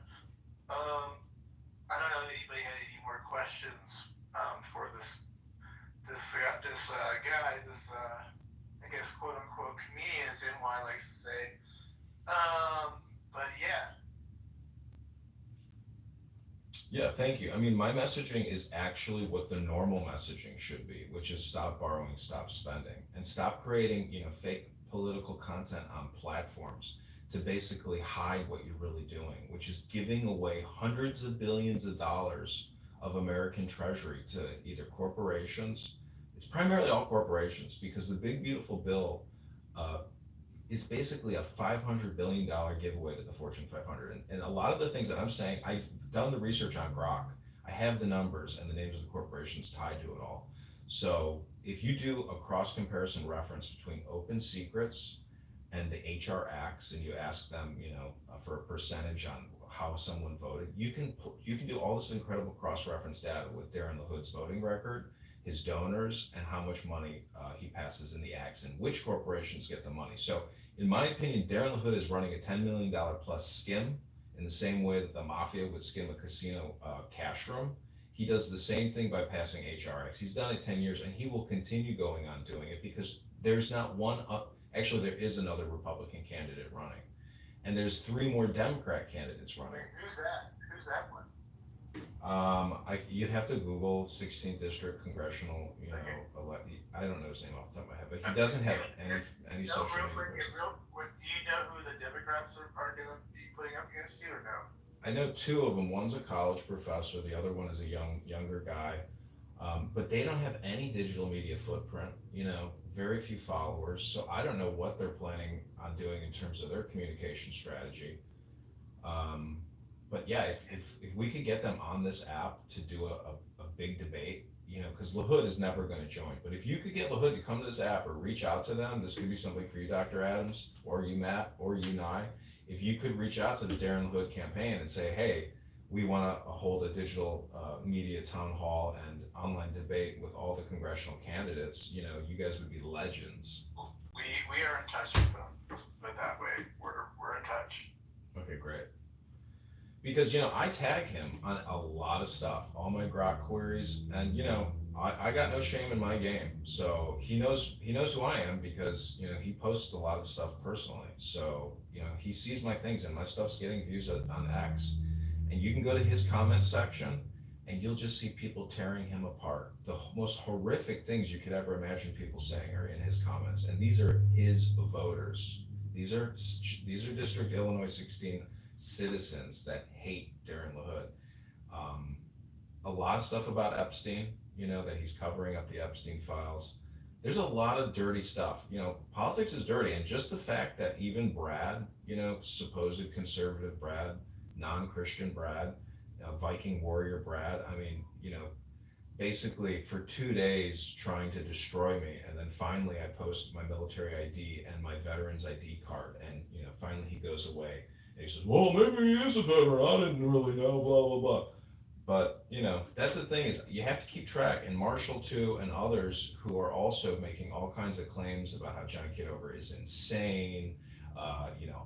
I don't know if anybody had any more questions for this guy, I guess quote unquote comedian, as NY likes to say. But yeah. Yeah, thank you. I mean, my messaging is actually what the normal messaging should be, which is stop borrowing, stop spending, and stop creating, fake political content on platforms to basically hide what you're really doing, which is giving away hundreds of billions of dollars of American treasury to either corporations. It's primarily all corporations because the big beautiful bill is basically a $500 billion giveaway to the Fortune 500. And a lot of the things that I'm saying, I've done the research on Grok. I have the numbers and the names of the corporations tied to it all. So if you do a cross comparison reference between open secrets and the HR acts, and you ask them, for a percentage on how someone voted, you can do all this incredible cross reference data with Darren LaHood's voting record, his donors, and how much money he passes in the acts and which corporations get the money. So in my opinion, Darren LaHood is running a $10 million plus skim in the same way that the mafia would skim a casino cash room. He does the same thing by passing HRX. He's done it 10 years and he will continue going on doing it because there's not one actually there is another Republican candidate running. And there's 3 more Democrat candidates running. Wait, who's that one? You'd have to Google 16th District Congressional, I don't know his name off the top of my head, but he doesn't have any social media. Do you know who the Democrats are going to be putting up against you or no? I know 2 of them. One's a college professor. The other one is a younger guy. But they don't have any digital media footprint, very few followers. So I don't know what they're planning on doing in terms of their communication strategy. But yeah, if we could get them on this app to do a big debate, because LaHood is never going to join. But if you could get LaHood to come to this app or reach out to them, this could be something for you, Dr. Adams, or you, Matt, or you, Nye. If you could reach out to the Darren LaHood campaign and say, hey, we want to hold a digital media town hall and online debate with all the congressional candidates, you guys would be legends. We are in touch with them, but that way we're in touch. Okay, great. Because, I tag him on a lot of stuff, all my Grok queries, and, I got no shame in my game. So he knows who I am because he posts a lot of stuff personally. So he sees my things and my stuff's getting views on X, and you can go to his comment section and you'll just see people tearing him apart. The most horrific things you could ever imagine people saying are in his comments, and these are his voters. These are District Illinois 16 citizens that hate Darren LaHood. Um, a lot of stuff about Epstein, that he's covering up the Epstein files. There's a lot of dirty stuff. Politics is dirty, and just the fact that even Brad, supposed conservative Brad, non-Christian Brad, Viking warrior Brad, I mean, basically for 2 days trying to destroy me, and then finally I post my military ID and my veteran's ID card, and finally he goes away. And he says, "Well, maybe he is a veteran. I didn't really know." Blah blah blah. But that's the thing is you have to keep track, and Marshall too, and others who are also making all kinds of claims about how John Kitover is insane.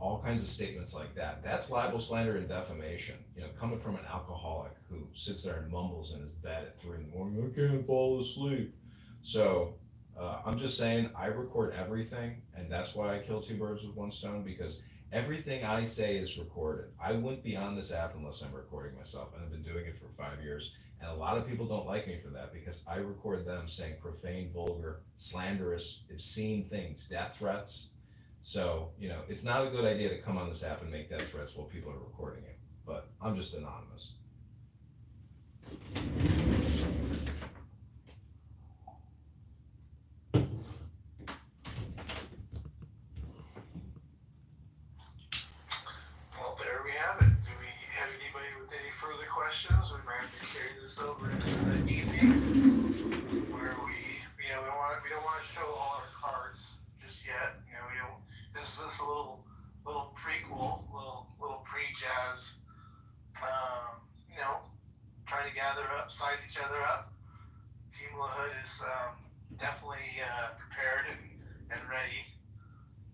All kinds of statements like that. That's libel, slander, and defamation. Coming from an alcoholic who sits there and mumbles in his bed at 3 in the morning, "I can't fall asleep." So I'm just saying, I record everything, and that's why I kill two birds with one stone, because everything I say is recorded. I wouldn't be on this app unless I'm recording myself, and I've been doing it for 5 years. And a lot of people don't like me for that because I record them saying profane, vulgar, slanderous, obscene things, death threats. So, it's not a good idea to come on this app and make death threats while people are recording you. But I'm just anonymous. Well, there we have it. Do we have anybody with any further questions? We might have to carry this over into the evening, where we don't want to show all our cards just yet. We don't. This is just a little prequel, little pre-jazz. Trying to gather up, size each other up. Team LaHood is definitely prepared and ready.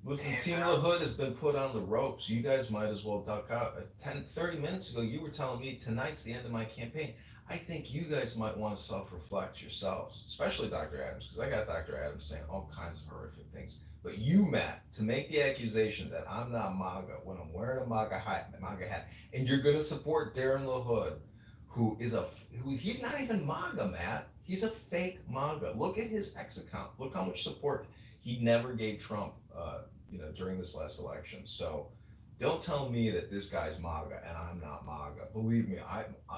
Listen, Team LaHood has been put on the ropes. You guys might as well duck out. 30 minutes ago, you were telling me tonight's the end of my campaign. I think you guys might want to self-reflect yourselves, especially Dr. Adams, because I got Dr. Adams saying all kinds of horrific things. But you, Matt, to make the accusation that I'm not MAGA when I'm wearing a MAGA hat, and you're going to support Darren LaHood, who he's not even MAGA, Matt. He's a fake MAGA. Look at his X account. Look how much support he never gave Trump, during this last election. So don't tell me that this guy's MAGA and I'm not MAGA. Believe me,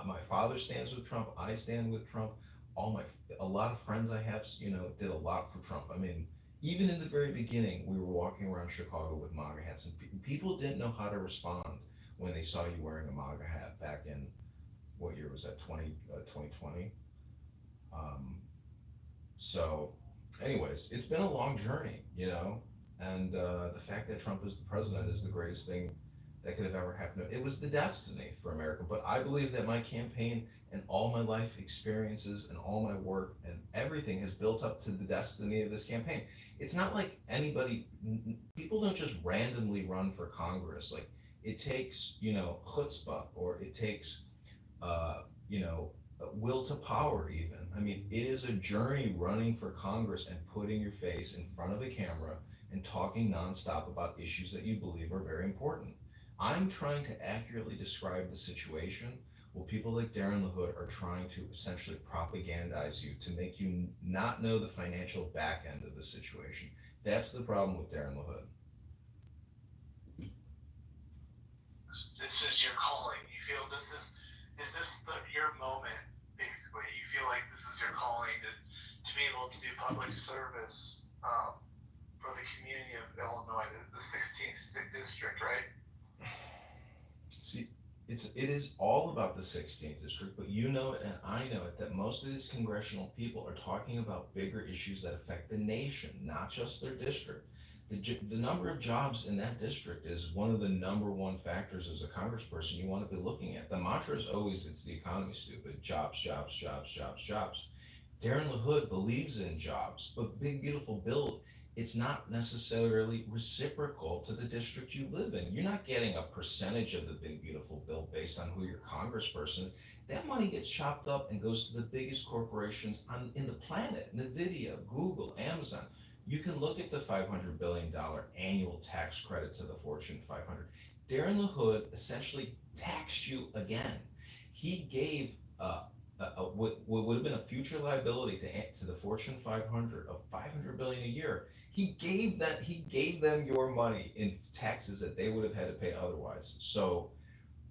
my father stands with Trump. I stand with Trump. A lot of friends I have, did a lot for Trump. I mean, even in the very beginning, we were walking around Chicago with MAGA hats, and people didn't know how to respond when they saw you wearing a MAGA hat back in, what year was that, 2020? So anyways, it's been a long journey, and the fact that Trump is the president is the greatest thing that could have ever happened. It was the destiny for America. But I believe that my campaign and all my life experiences and all my work and everything has built up to the destiny of this campaign. It's not like people don't just randomly run for Congress. Like, it takes, chutzpah, or it takes, will to power even. I mean, it is a journey running for Congress and putting your face in front of a camera and talking nonstop about issues that you believe are very important. I'm trying to accurately describe the situation while people like Darren LaHood are trying to essentially propagandize you to make you not know the financial back end of the situation. That's the problem with Darren LaHood. This is your calling. You feel is this your moment, basically? You feel like this is your calling to be able to do public service for the community of Illinois, the 16th district, right? See, it is all about the 16th district, but you know it and I know it that most of these congressional people are talking about bigger issues that affect the nation, not just their district. The number of jobs in that district is one of the number one factors as a congressperson you want to be looking at. The mantra is always, it's the economy, stupid. Jobs, jobs, jobs, jobs, jobs. Darren LaHood believes in jobs, but Big Beautiful Bill it's not necessarily reciprocal to the district you live in. You're not getting a percentage of the big beautiful bill based on who your congressperson is. That money gets chopped up and goes to the biggest corporations in the planet: Nvidia, Google, Amazon. You can look at the $500 billion annual tax credit to the Fortune 500. Darren LaHood essentially taxed you again. He gave what would have been a future liability to the Fortune 500 of 500 billion a year. He gave them your money in taxes that they would have had to pay otherwise. So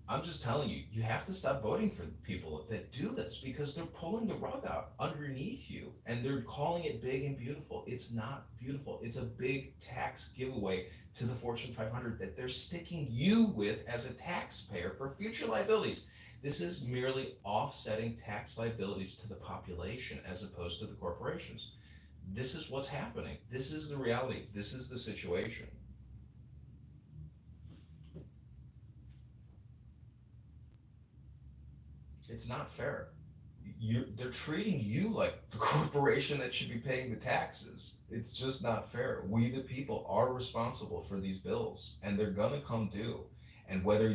I'm just telling you, you have to stop voting for people that do this, because they're pulling the rug out underneath you and they're calling it big and beautiful. It's not beautiful. It's a big tax giveaway to the Fortune 500 that they're sticking you with as a taxpayer for future liabilities. This is merely offsetting tax liabilities to the population as opposed to the corporations. This is what's happening. This is the reality. This is the situation. It's not fair. They're treating you like the corporation that should be paying the taxes. It's just not fair. We the people are responsible for these bills, and they're gonna come due. And whether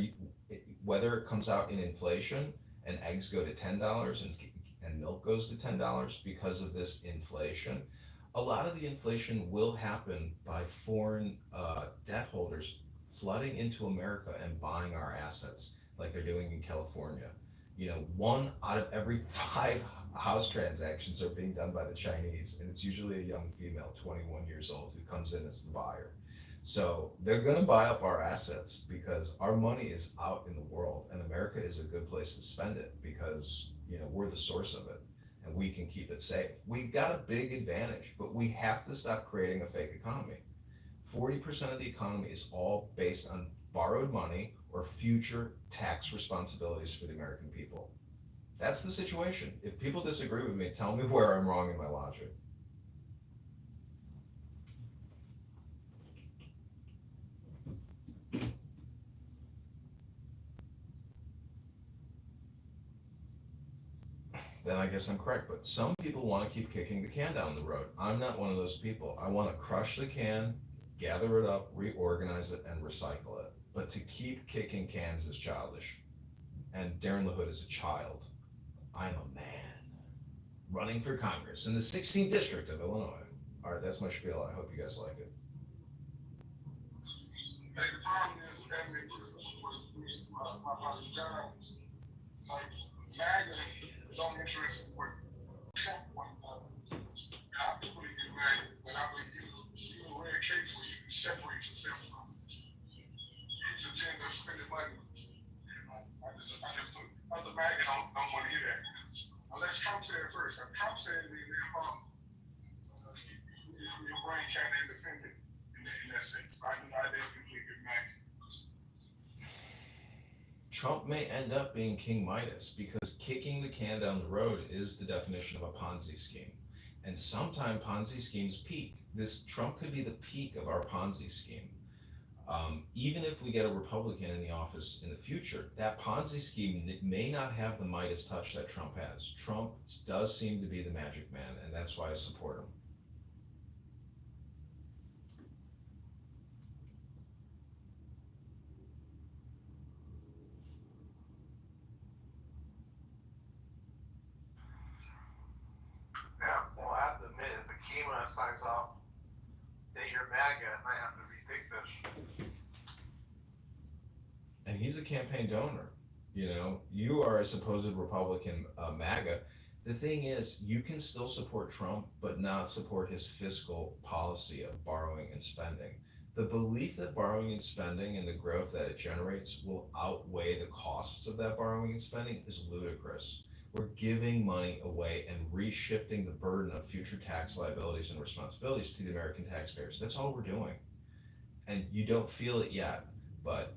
it comes out in inflation and eggs go to $10 and milk goes to $10 because of this inflation, a lot of the inflation will happen by foreign debt holders flooding into America and buying our assets like they're doing in California. One out of every five house transactions are being done by the Chinese, and it's usually a young female, 21 years old, who comes in as the buyer. So they're going to buy up our assets because our money is out in the world, and America is a good place to spend it because we're the source of it, and we can keep it safe. We've got a big advantage, but we have to stop creating a fake economy. 40% of the economy is all based on borrowed money or future tax responsibilities for the American people. That's the situation. If people disagree with me, tell me where I'm wrong in my logic. Then I guess I'm correct. But some people want to keep kicking the can down the road. I'm not one of those people. I want to crush the can, gather it up, reorganize it, and recycle it. But to keep kicking cans is childish. And Darren LaHood is a child. I'm a man running for Congress in the 16th district of Illinois. All right, that's my spiel. I hope you guys like it. Hey, the problem is, family, my brother John, like, MAGA is only interested in what Trump wanted to do. I really get mad when I believe you a rare case where you can separate yourself from his agenda of spending money. I just don't, other MAGA don't want to hear that. Unless Trump said it first. If Trump said it, then your brain kind of independent in that sense. I definitely get MAGA. Trump may end up being King Midas because kicking the can down the road is the definition of a Ponzi scheme. And sometimes Ponzi schemes peak. This Trump could be the peak of our Ponzi scheme. Even if we get a Republican in the office in the future, that Ponzi scheme may not have the Midas touch that Trump has. Trump does seem to be the magic man, and that's why I support him. Yeah, well, I have to admit, if Akima signs off that you're MAGA, I might have to rethink this. And he's a campaign donor. You are a supposed Republican MAGA. The thing is, you can still support Trump, but not support his fiscal policy of borrowing and spending. The belief that borrowing and spending and the growth that it generates will outweigh the costs of that borrowing and spending is ludicrous. We're giving money away and reshifting the burden of future tax liabilities and responsibilities to the American taxpayers. That's all we're doing. And you don't feel it yet, but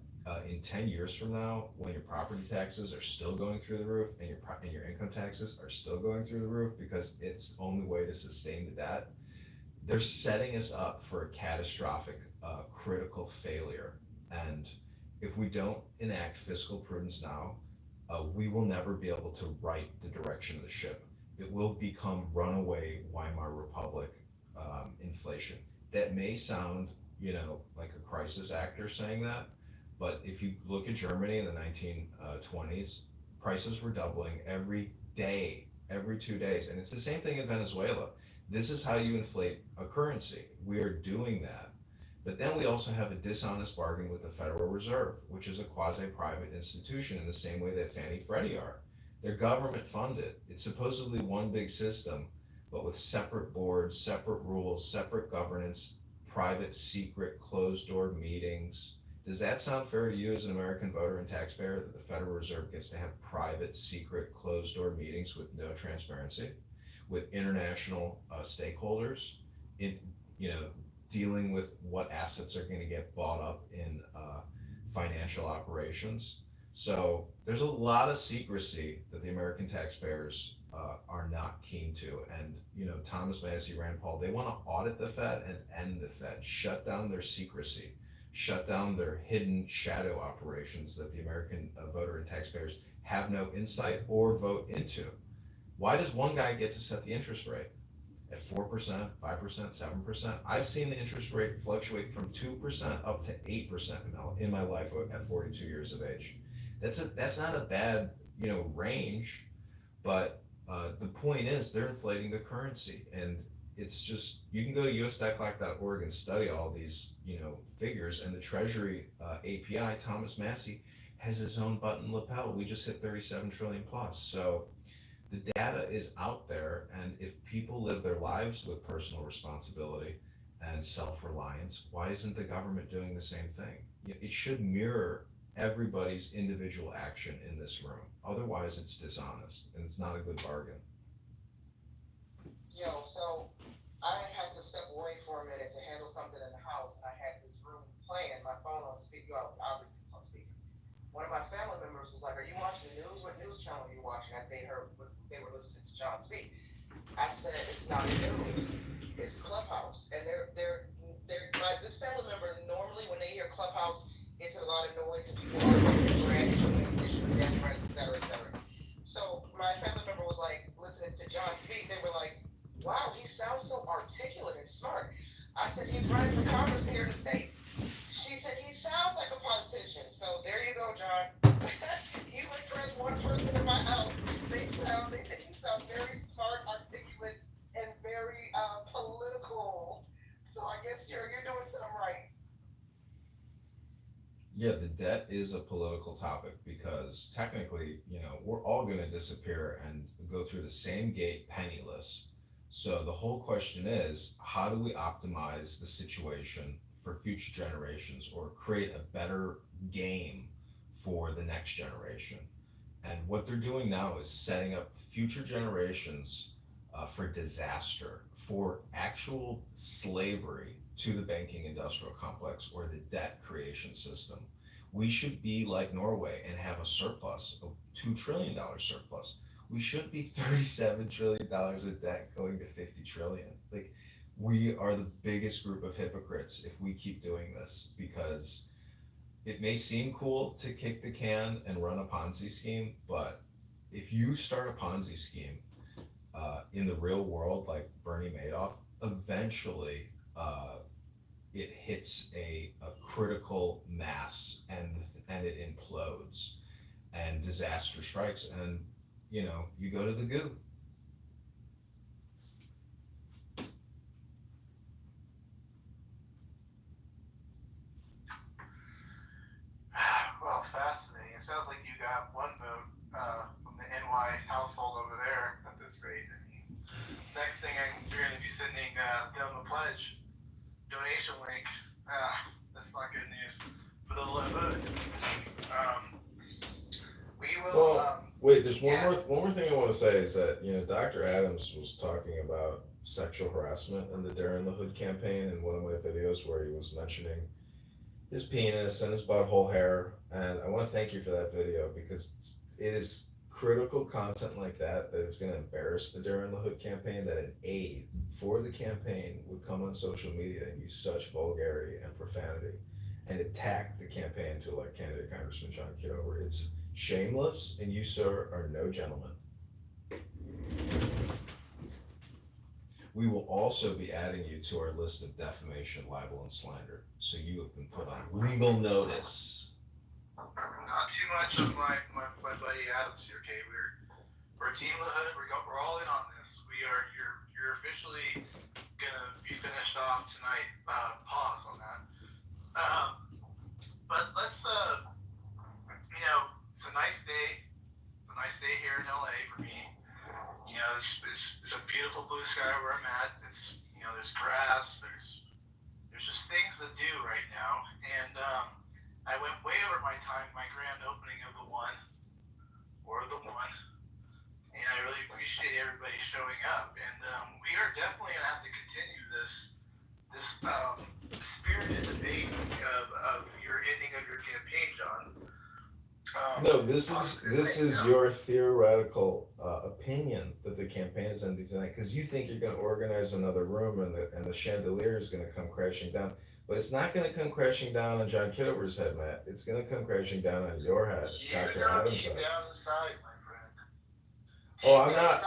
in 10 years from now, when your property taxes are still going through the roof and your income taxes are still going through the roof because it's the only way to sustain the debt, they're setting us up for a catastrophic, critical failure. And if we don't enact fiscal prudence now, we will never be able to right the direction of the ship. It will become runaway Weimar Republic inflation. that may sound, like a crisis actor saying that, but if you look at Germany in the 1920s, prices were doubling every day, every 2 days. And it's the same thing in Venezuela. This is how you inflate a currency. We are doing that. But then we also have a dishonest bargain with the Federal Reserve, which is a quasi-private institution in the same way that Fannie Freddie are. They're government funded. It's supposedly one big system, but with separate boards, separate rules, separate governance, private, secret, closed door meetings. Does that sound fair to you as an American voter and taxpayer, that the Federal Reserve gets to have private, secret, closed door meetings with no transparency, with international stakeholders in, dealing with what assets are going to get bought up in financial operations? So there's a lot of secrecy that the American taxpayers are not keen to. And, Thomas Massey, Rand Paul, they want to audit the Fed and end the Fed, shut down their secrecy, shut down their hidden shadow operations that the American voter and taxpayers have no insight or vote into. Why does one guy get to set the interest rate at 4%, 5%, 7%? I've seen the interest rate fluctuate from 2% up to 8% in my life at 42 years of age. That's not a bad, range, but the point is they're inflating the currency, and it's just, you can go to usdeclock.org and study all these, figures, and the Treasury API, Thomas Massey, has his own button lapel. We just hit 37 trillion plus. So the data is out there, and if people live their lives with personal responsibility and self-reliance, why isn't the government doing the same thing? It should mirror everybody's individual action in this room. Otherwise, it's dishonest, and it's not a good bargain. Yo, so I had to step away for a minute to handle something in the house, and I had this room playing, my phone on speaker, obviously it's on speaker. One of my family members was like, "Are you watching the news? What news channel are you watching?" I think they were listening to John speak. I said, "It's not news, it's Clubhouse." And they're like, this family member, normally when they hear Clubhouse, it's a lot of noise and people are issuing death threats, et cetera, et cetera. So my family member was like, listening to John speak, they were like, "Wow, he sounds so articulate and smart." I said, "He's running for Congress here in the state." She said, "He sounds like a politician." So there you go, John. You impressed one person in my house. They said you sound very smart, articulate, and very political. So I guess you're doing something right. Yeah, the debt is a political topic because technically, we're all going to disappear and go through the same gate penniless. So the whole question is, how do we optimize the situation for future generations, or create a better game for the next generation? And what they're doing now is setting up future generations for disaster, for actual slavery to the banking industrial complex or the debt creation system. We should be like Norway and have a surplus, a $2 trillion surplus. We should be $37 trillion of debt going to 50 trillion. Like, we are the biggest group of hypocrites if we keep doing this, because it may seem cool to kick the can and run a Ponzi scheme, but if you start a Ponzi scheme in the real world, like Bernie Madoff, eventually it hits a critical mass and it implodes and disaster strikes, and you go to the goo. Well, fascinating. It sounds like you got one vote from the NY household over there at this rate. I mean, next thing you're going to be sending them the pledge donation link. That's not good news for the low vote. We will. Wait, there's one more thing I want to say is that Dr. Adams was talking about sexual harassment in the Dare in the Hood campaign in one of my videos, where he was mentioning his penis and his butthole hair, and I want to thank you for that video, because it is critical content like that is going to embarrass the Dare in the Hood campaign, that an aide for the campaign would come on social media and use such vulgarity and profanity and attack the campaign to elect candidate Congressman John Kitover. It's shameless, and you, sir, are no gentleman. We will also be adding you to our list of defamation, libel, and slander. So you have been put on legal notice. Not too much of my buddy Adams here, okay? We're Team La Hood. We're all in on this. You're officially gonna be finished off tonight. Pause on that. But let's it's a nice day. It's a nice day here in LA for me. It's a beautiful blue sky where I'm at. It's there's grass. There's just things to do right now, and I went way over my time, my grand opening of the one, and I really appreciate everybody showing up. And we are definitely gonna have to continue this spirited debate of your ending of your campaign, John. No, this is your theoretical opinion that the campaign is ending tonight because you think you're going to organize another room and the chandelier is going to come crashing down. But it's not going to come crashing down on John Kitover's head, Matt. It's going to come crashing down on your head, Dr. Adams' head. Down the side, my friend. Oh, I'm not.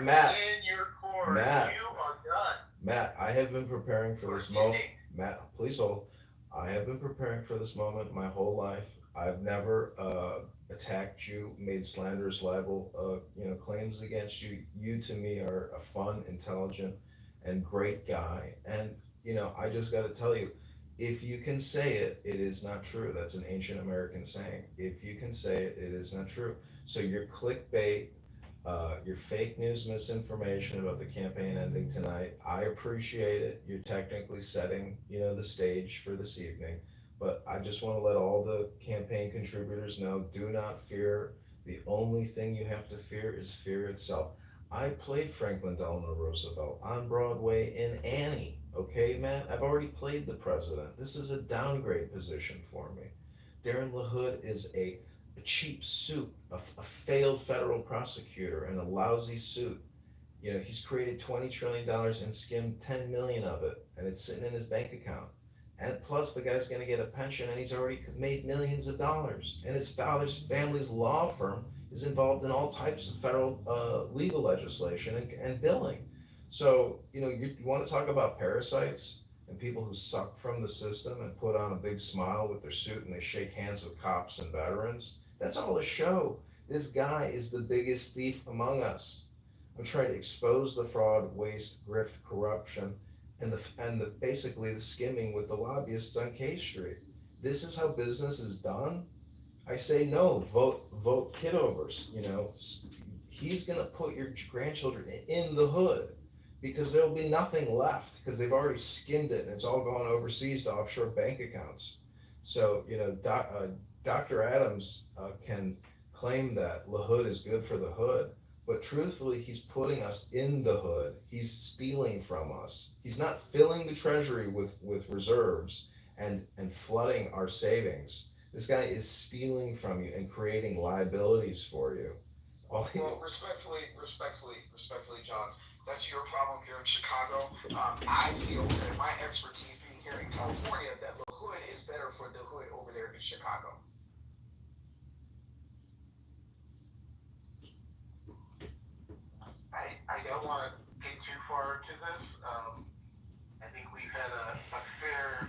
Matt. In your core. Matt. You are done. Matt, I have been preparing for this moment. Matt, please hold. I have been preparing for this moment my whole life. I've never attacked you, made slanderous libel, claims against you. You to me are a fun, intelligent, and great guy. And I just got to tell you, if you can say it, it is not true. That's an ancient American saying. If you can say it, it is not true. So your clickbait, your fake news misinformation about the campaign ending tonight, I appreciate it. You're technically setting, the stage for this evening. But I just want to let all the campaign contributors know, do not fear. The only thing you have to fear is fear itself. I played Franklin Delano Roosevelt on Broadway in Annie. Okay, Matt? I've already played the president. This is a downgrade position for me. Darren LaHood is a cheap suit, a failed federal prosecutor in a lousy suit. He's created $20 trillion and skimmed 10 million of it, and it's sitting in his bank account. And plus, the guy's going to get a pension, and he's already made millions of dollars. And his father's family's law firm is involved in all types of federal legal legislation and billing. So, you want to talk about parasites and people who suck from the system and put on a big smile with their suit and they shake hands with cops and veterans. That's all a show. This guy is the biggest thief among us. I'm trying to expose the fraud, waste, grift, corruption, and basically the skimming with the lobbyists on K Street. This is how business is done. I say no. Vote Kitover. He's gonna put your grandchildren in the hood because there will be nothing left because they've already skimmed it and it's all gone overseas to offshore bank accounts. So Dr. Adams can claim that LaHood is good for the hood. But truthfully, he's putting us in the hood. He's stealing from us. He's not filling the treasury with reserves and flooding our savings. This guy is stealing from you and creating liabilities for you. Well, respectfully, John, that's your problem here in Chicago. I feel that my expertise being here in California, that the hood is better for the hood over there in Chicago. I don't want to get too far into this. I think we've had a fair,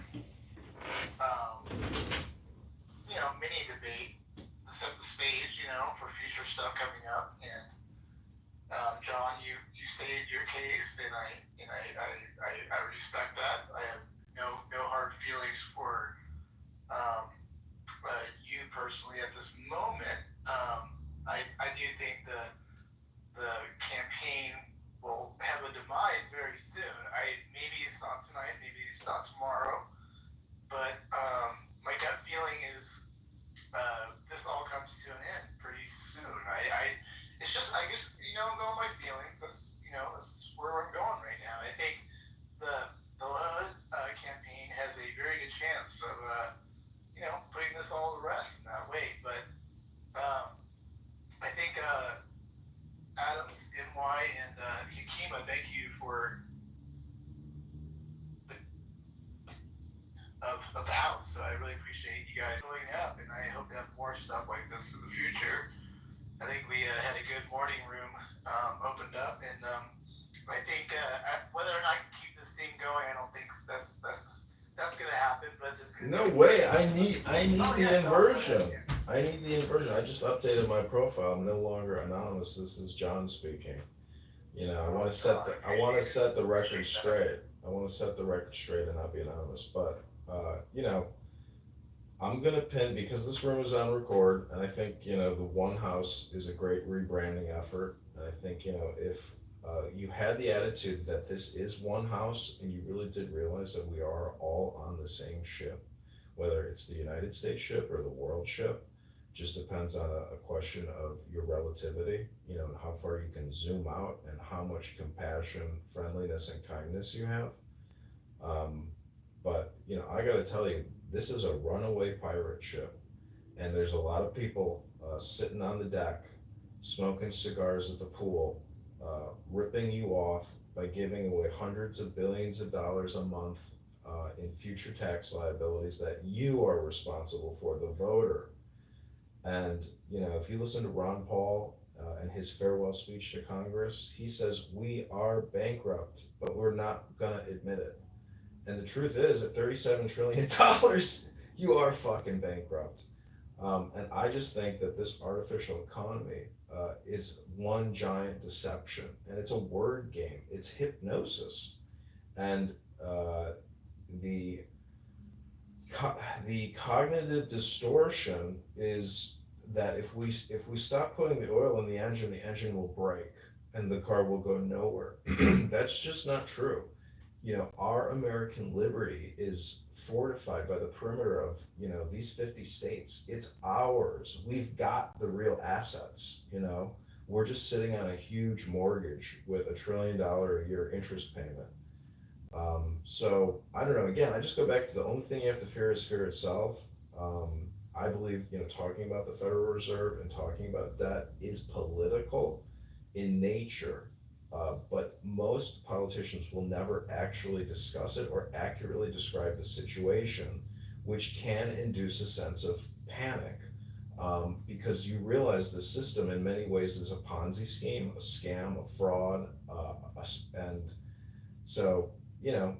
mini debate to set the stage, for future stuff coming up. And John, you stated your case, and I respect that. I have no hard feelings for you personally at this moment. I do think the campaign will have a demise very soon. Maybe it's not tonight, maybe it's not tomorrow, but my gut feeling is this all comes to an end pretty soon. It's just, I guess, going my feelings. That's where I'm going right now. I think the HUD campaign has a very good chance of putting this all to rest in that way. But I think Adams, NY, and Yakima, thank you for of the house. So I really appreciate you guys showing up, and I hope to have more stuff like this in the future. I think we had a good morning room opened up, and I think whether or not I can keep this thing going, I don't think that's gonna happen. But there's gonna No be way. I need Oh, the yeah, inversion. yeah. I need the inversion. I just updated my profile. I'm no longer anonymous. This is John speaking. You know, I want to set the record straight. I want to set the record straight and not be anonymous. But you know, I'm gonna pin because this room is on record, and I think you know the One House is a great rebranding effort. And I think you know if you had the attitude that this is one house, and you really did realize that we are all on the same ship, whether it's the United States ship or the world ship, just depends on a question of your relativity, you know, and how far you can zoom out and how much compassion, friendliness, and kindness you have. Um, but you know, I got to tell you, this is a runaway pirate ship, and there's a lot of people sitting on the deck, smoking cigars at the pool, ripping you off by giving away hundreds of billions of dollars a month in future tax liabilities that you are responsible for, the voter. And you know, if you listen to Ron Paul and his farewell speech to Congress, he says we are bankrupt, but we're not gonna admit it. And the truth is, at $37 trillion, you are fucking bankrupt. And I just think that this artificial economy is one giant deception, and it's a word game. It's hypnosis, and the cognitive distortion is that if we stop putting the oil in the engine will break, and the car will go nowhere. That's just not true. You know, our American liberty is fortified by the perimeter of, you know, these 50 states. It's ours. We've got the real assets, you know. We're just sitting on a huge mortgage with $1 trillion a year interest payment. So I don't know, again, I just go back to the only thing you have to fear is fear itself. I believe, you know, talking about the Federal Reserve and talking about debt is political in nature. But most politicians will never actually discuss it or accurately describe the situation, which can induce a sense of panic, because you realize the system in many ways is a Ponzi scheme, a scam, a fraud, and so, you know,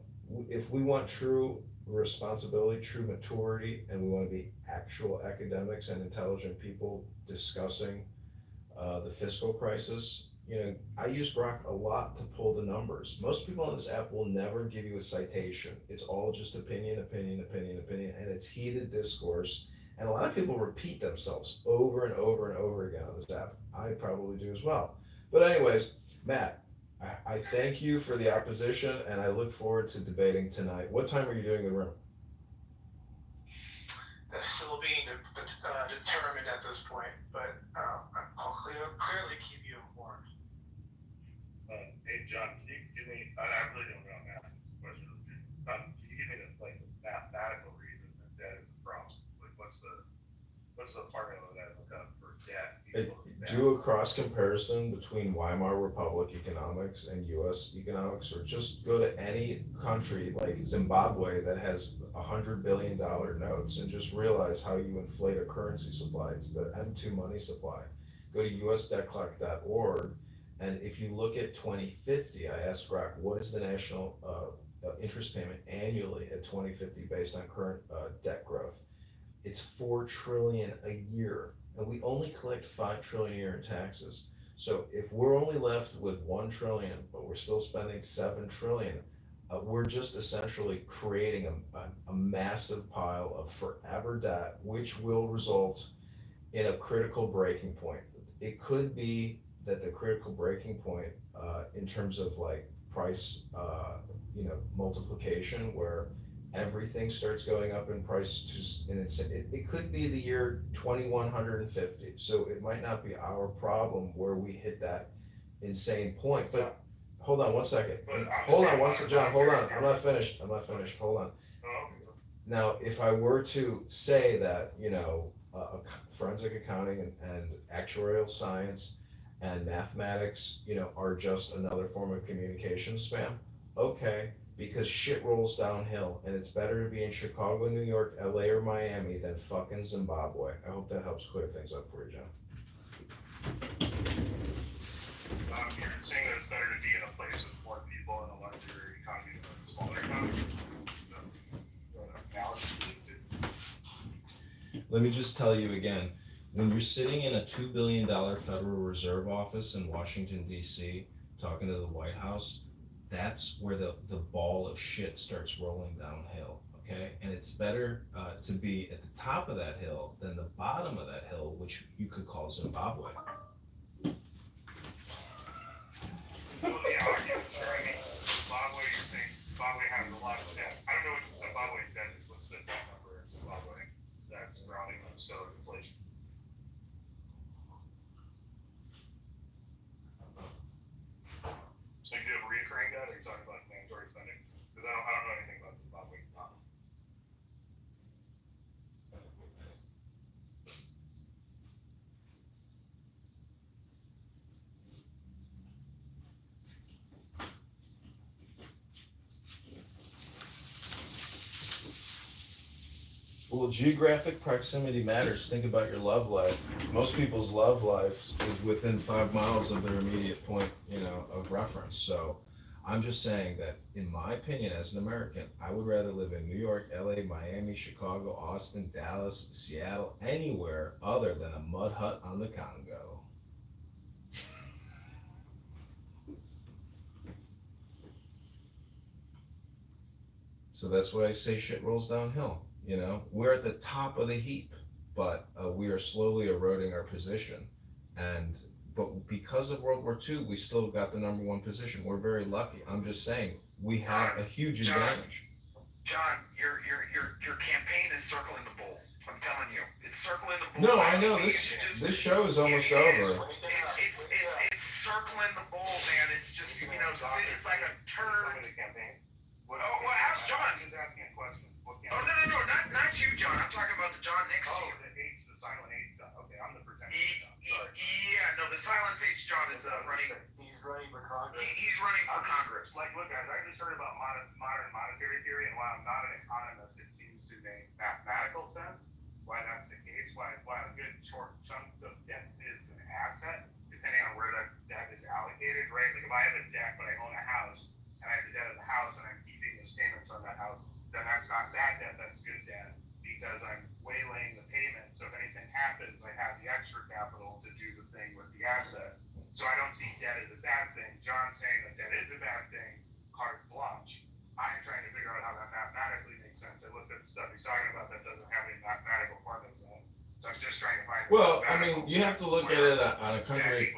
if we want true responsibility, true maturity, and we want to be actual academics and intelligent people discussing the fiscal crisis, you know, I use Grok a lot to pull the numbers. Most people on this app will never give you a citation. It's all just opinion, and it's heated discourse. And a lot of people repeat themselves over and over and over again on this app. I probably do as well. But anyways, Matt, I thank you for the opposition, and I look forward to debating tonight. What time are you doing the room? That's still being determined at this point, but I'll clearly keep you informed. Hey John, can you give me? I really don't know. I'm asking this question. Can you give me the mathematical reason that debt is a problem? Like, what's the formula that I look up for debt? Do a cross comparison between Weimar Republic economics and U.S. economics, or just go to any country like Zimbabwe that has $100 billion notes and just realize how you inflate a currency supply. It's the M2 money supply. Go to usdebtclock.org, and if you look at 2050, I asked Grok, what is the national interest payment annually at 2050 based on current debt growth? It's $4 trillion a year. And we only collect $5 trillion a year in taxes. So if we're only left with $1 trillion, but we're still spending $7 trillion, we're just essentially creating a massive pile of forever debt, which will result in a critical breaking point. It could be that the critical breaking point, in terms of like price, multiplication, where everything starts going up in price, and it could be the year 2150. So it might not be our problem where we hit that insane point. But hold on one second. Hold on one second, John. Hold on. I'm not finished. Hold on. Now, if I were to say that, you know, forensic accounting and actuarial science and mathematics, you know, are just another form of communication spam, okay. Because shit rolls downhill, and it's better to be in Chicago, New York, LA, or Miami than fucking Zimbabwe. I hope that helps clear things up for you, John. You're saying that it's better to be in a place with Let me just tell you again, when you're sitting in a $2 billion Federal Reserve office in Washington, D.C., talking to the White House, that's where the ball of shit starts rolling downhill, okay? And it's better to be at the top of that hill than the bottom of that hill, which you could call Zimbabwe. Well, yeah, I guess, I mean, Zimbabwe, you're saying Zimbabwe has a lot of debt. I don't know what Zimbabwe's debt is. What's the debt number in Zimbabwe? That's surrounding them, so inflation. So you do have recurring debt, or are you talking about mandatory spending? Because I don't know anything about Zimbabwe. Well, geographic proximity matters. Think about your love life. Most people's love life is within 5 miles of their immediate point, of reference. So I'm just saying that, in my opinion, as an American, I would rather live in New York, LA, Miami, Chicago, Austin, Dallas, Seattle, anywhere other than a mud hut on the Congo. So that's why I say shit rolls downhill. We're at the top of the heap, but we are slowly eroding our position. But because of World War II, we still got the number one position. We're very lucky. I'm just saying we have a huge advantage. John, your campaign is circling the bull. I'm telling you, it's circling the bull. No, I know this show is almost over. It's circling the bull, man. It's just it's like a turn. Oh, well, ask John. He's asking a question. Oh, no, not you, John. I'm talking about the John next to you. The silent H John. Okay, I'm the pretender John. Sorry. Yeah, no, the silent H John is running. He's running for Congress. He's running for Congress. Like, look, guys, I just heard about modern monetary theory, and while I'm not an economist, it seems to make mathematical sense why that's the case. Why a good short chunk of debt is an asset, depending on where that debt is allocated, right? Like, if I have a debt, but I own a house, and I have the debt of the house, and I'm keeping those payments on that house, then that's not bad debt, that's good debt, because I'm waylaying the payment. So if anything happens, I have the extra capital to do the thing with the asset. So I don't see debt as a bad thing. John's saying that debt is a bad thing, carte blanche. I'm trying to figure out how that mathematically makes sense. I looked at the stuff he's talking about that doesn't have any mathematical formulas in it. So I'm just trying to find. Well, I mean, you have to look at it on a country.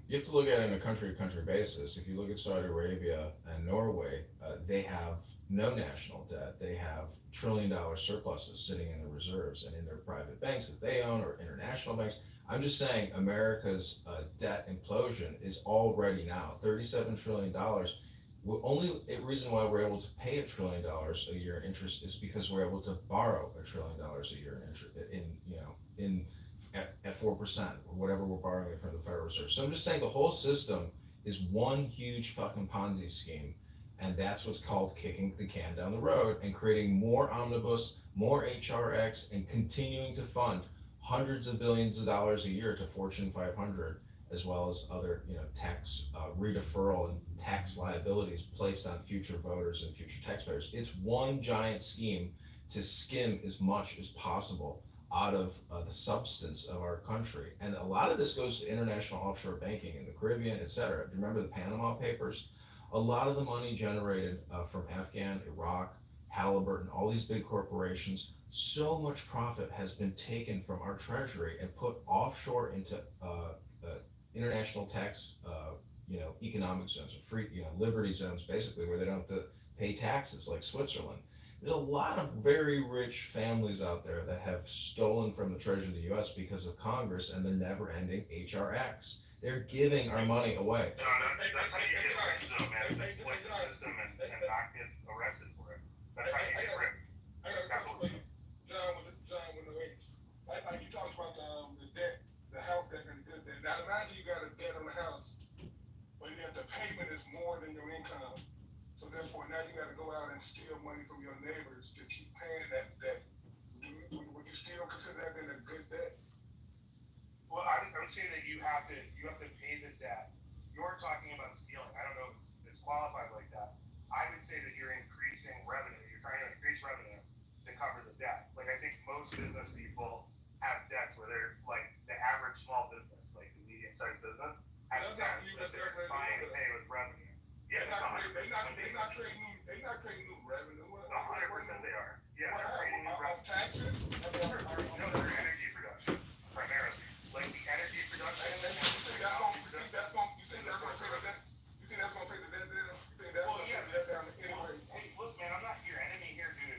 You have to look at it on a country-to-country basis. If you look at Saudi Arabia and Norway, they have no national debt. They have trillion-dollar surpluses sitting in the reserves and in their private banks that they own or international banks. I'm just saying America's debt implosion is already now $37 trillion. Only reason why we're able to pay $1 trillion a year in interest is because we're able to borrow $1 trillion a year in interest at 4% or whatever we're borrowing it from the Federal Reserve. So I'm just saying the whole system is one huge fucking Ponzi scheme. And that's what's called kicking the can down the road and creating more omnibus, more HRX, and continuing to fund hundreds of billions of dollars a year to Fortune 500, as well as other, tax redeferral and tax liabilities placed on future voters and future taxpayers. It's one giant scheme to skim as much as possible out of the substance of our country. And a lot of this goes to international offshore banking in the Caribbean, et cetera. Do you remember the Panama Papers? A lot of the money generated from Afghan, Iraq, Halliburton, all these big corporations, so much profit has been taken from our treasury and put offshore into international tax, economic zones, or free, liberty zones, basically, where they don't have to pay taxes, like Switzerland. There's a lot of very rich families out there that have stolen from the treasury of the U.S. because of Congress and the never-ending HRX. They're giving our money away. John, that's how you get rich, though, man. It's exploit the system and not get arrested for it. That's how you get rich. I got a question for you, John, with the rates. Like you talked about the debt, the house debt and the good debt. Now imagine you got a debt on the house, but yet the payment is more than your income. So therefore, now you got to go out and steal money from your neighbors to keep paying that debt. Would you still consider that being a good debt? Well, I would say that you have to pay the debt. You're talking about stealing. I don't know if it's qualified like that. I would say that you're increasing revenue to cover the debt. Like I think most business people have debts where they're like the average small business, like the medium-sized business, has debts that they're trying to pay with revenue. Yeah, They're not creating new revenue. 100% they are. Yeah, they're creating new revenue. Taxes? No, they're energy production, primarily. Like the energy production and then You think that's gonna pay the debt? You think that's gonna pay the debt down? You think that's gonna pay the debt down anyway? Hey, look, man, I'm not your enemy here, dude.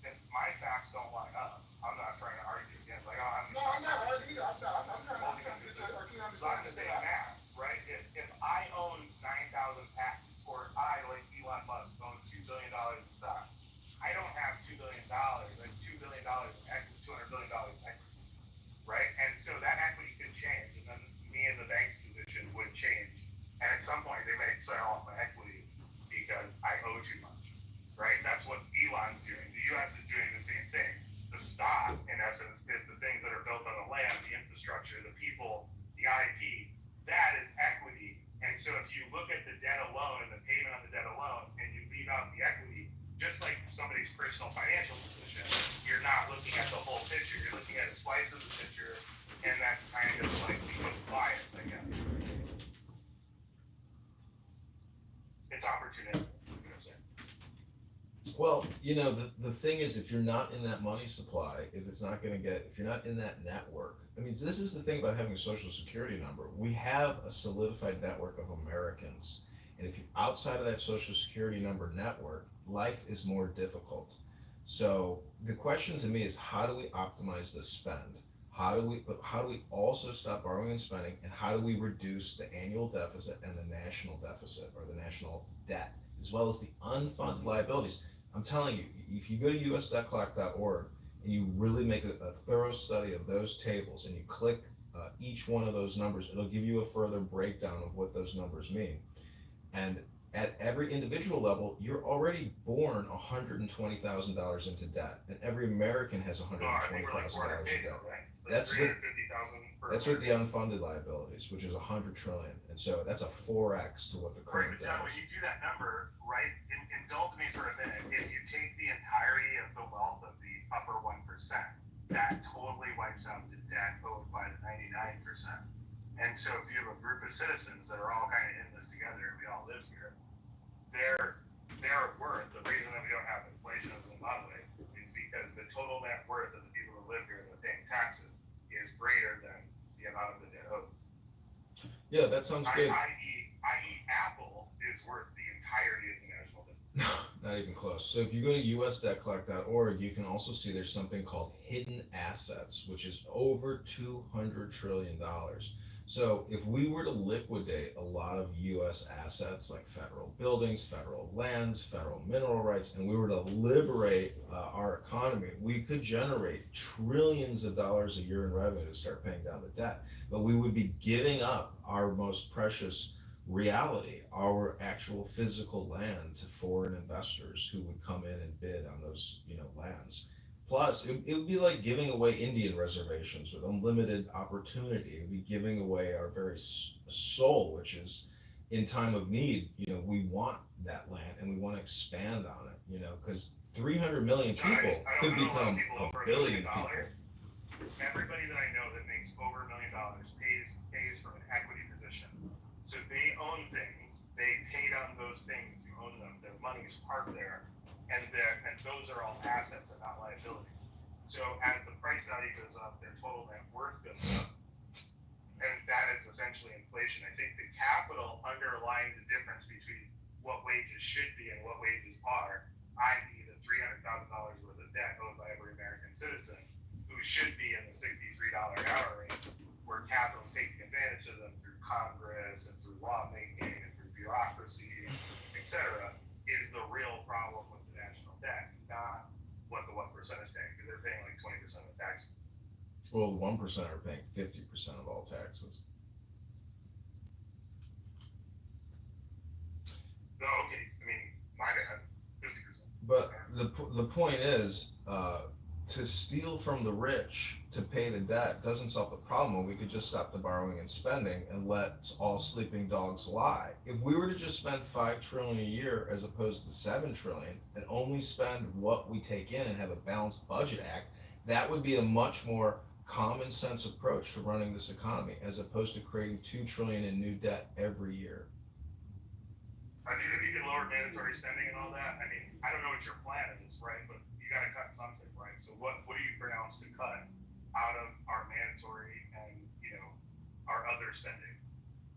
If my facts don't line up, I'm not trying to argue against. Like, I'm not arguing either. I'm trying to get a clear so I'm understanding. just saying math, right? If I own 9,000 patents, or I, like Elon Musk, own $2 billion in stock, I don't have $2 billion, like $2 billion in equity, $200 billion in equity, right? And so that equity could change, and then me in the bank's position would change. And at some point, they may sell off my equity because I owe too much, right? That's what Elon's doing. The U.S. is doing the same thing. The stock, in essence, is the things that are built on the land, the infrastructure, the people, the IP. That is equity. And so if you look at the debt alone and the payment on the debt alone, and you leave out the equity, just like somebody's personal financial position, you're not looking at the whole picture. You're looking at a slice of the picture, and that's kind of like because bias, I guess. It's opportunistic. You know what I'm saying? Well, the thing is, if you're not in that money supply, if you're not in that network, I mean, this is the thing about having a social security number. We have a solidified network of Americans. And if you're outside of that social security number network, life is more difficult. So the question to me is, how do we optimize the spend? How do we also stop borrowing and spending? And how do we reduce the annual deficit and the national deficit, or the national debt, as well as the unfunded liabilities? I'm telling you, if you go to usdebtclock.org and you really make a thorough study of those tables, and you click each one of those numbers, it'll give you a further breakdown of what those numbers mean. And at every individual level, you're already born $120,000 into debt, and every American has $120,000 in debt. That's with the unfunded liabilities, which is $100 trillion, and so that's a 4x to what the current debt When is. you do that number, right, indulge me for a minute. If you take the entirety of the wealth of the upper 1%, that totally wipes out the debt owed by the 99%. And so if you have a group of citizens that are all kind of in this together, and we all live here, their worth, the reason that we don't have inflation in Zimbabwe, is because the total net worth of the people who live here that are paying taxes is greater than the amount of the debt owed. Yeah, that sounds good. I.e. Apple is worth the entirety of the national debt. Not even close. So if you go to usdebtclock.org, you can also see there's something called hidden assets, which is over $200 trillion. So if we were to liquidate a lot of U.S. assets like federal buildings, federal lands, federal mineral rights, and we were to liberate our economy, we could generate trillions of dollars a year in revenue to start paying down the debt. But we would be giving up our most precious reality, our actual physical land, to foreign investors who would come in and bid on those lands. Plus, it would be like giving away Indian reservations with unlimited opportunity. It would be giving away our very soul, which is, in time of need, we want that land and we want to expand on it, because 300 million people could become a billion people. Everybody that I know that makes over $1 million pays from an equity position. So they own things, they paid on those things to own them, their money's parked there. And those are all assets and not liabilities. So as the price value goes up, their total net worth goes up. And that is essentially inflation. I think the capital underlying the difference between what wages should be and what wages are, i.e. the $300,000 worth of debt owed by every American citizen, who should be in the $63 an hour range, where capital is taking advantage of them through Congress and through lawmaking and through bureaucracy, etc., is the real problem with the national debt, not what the 1% is paying, because they're paying like 20% of the taxes. Well, the 1% are paying 50% of all taxes. No, okay, I mean, mine had 50%. But the point is, to steal from the rich to pay the debt doesn't solve the problem. We could just stop the borrowing and spending and let all sleeping dogs lie. If we were to just spend $5 trillion a year as opposed to $7 trillion and only spend what we take in and have a balanced budget act, that would be a much more common sense approach to running this economy as opposed to creating $2 trillion in new debt every year. I mean, if you can lower mandatory spending and all that, I mean, I don't know what your plan is, right? But you got to cut something, right? So what do you pronounce to cut out of our mandatory and, you know, our other spending?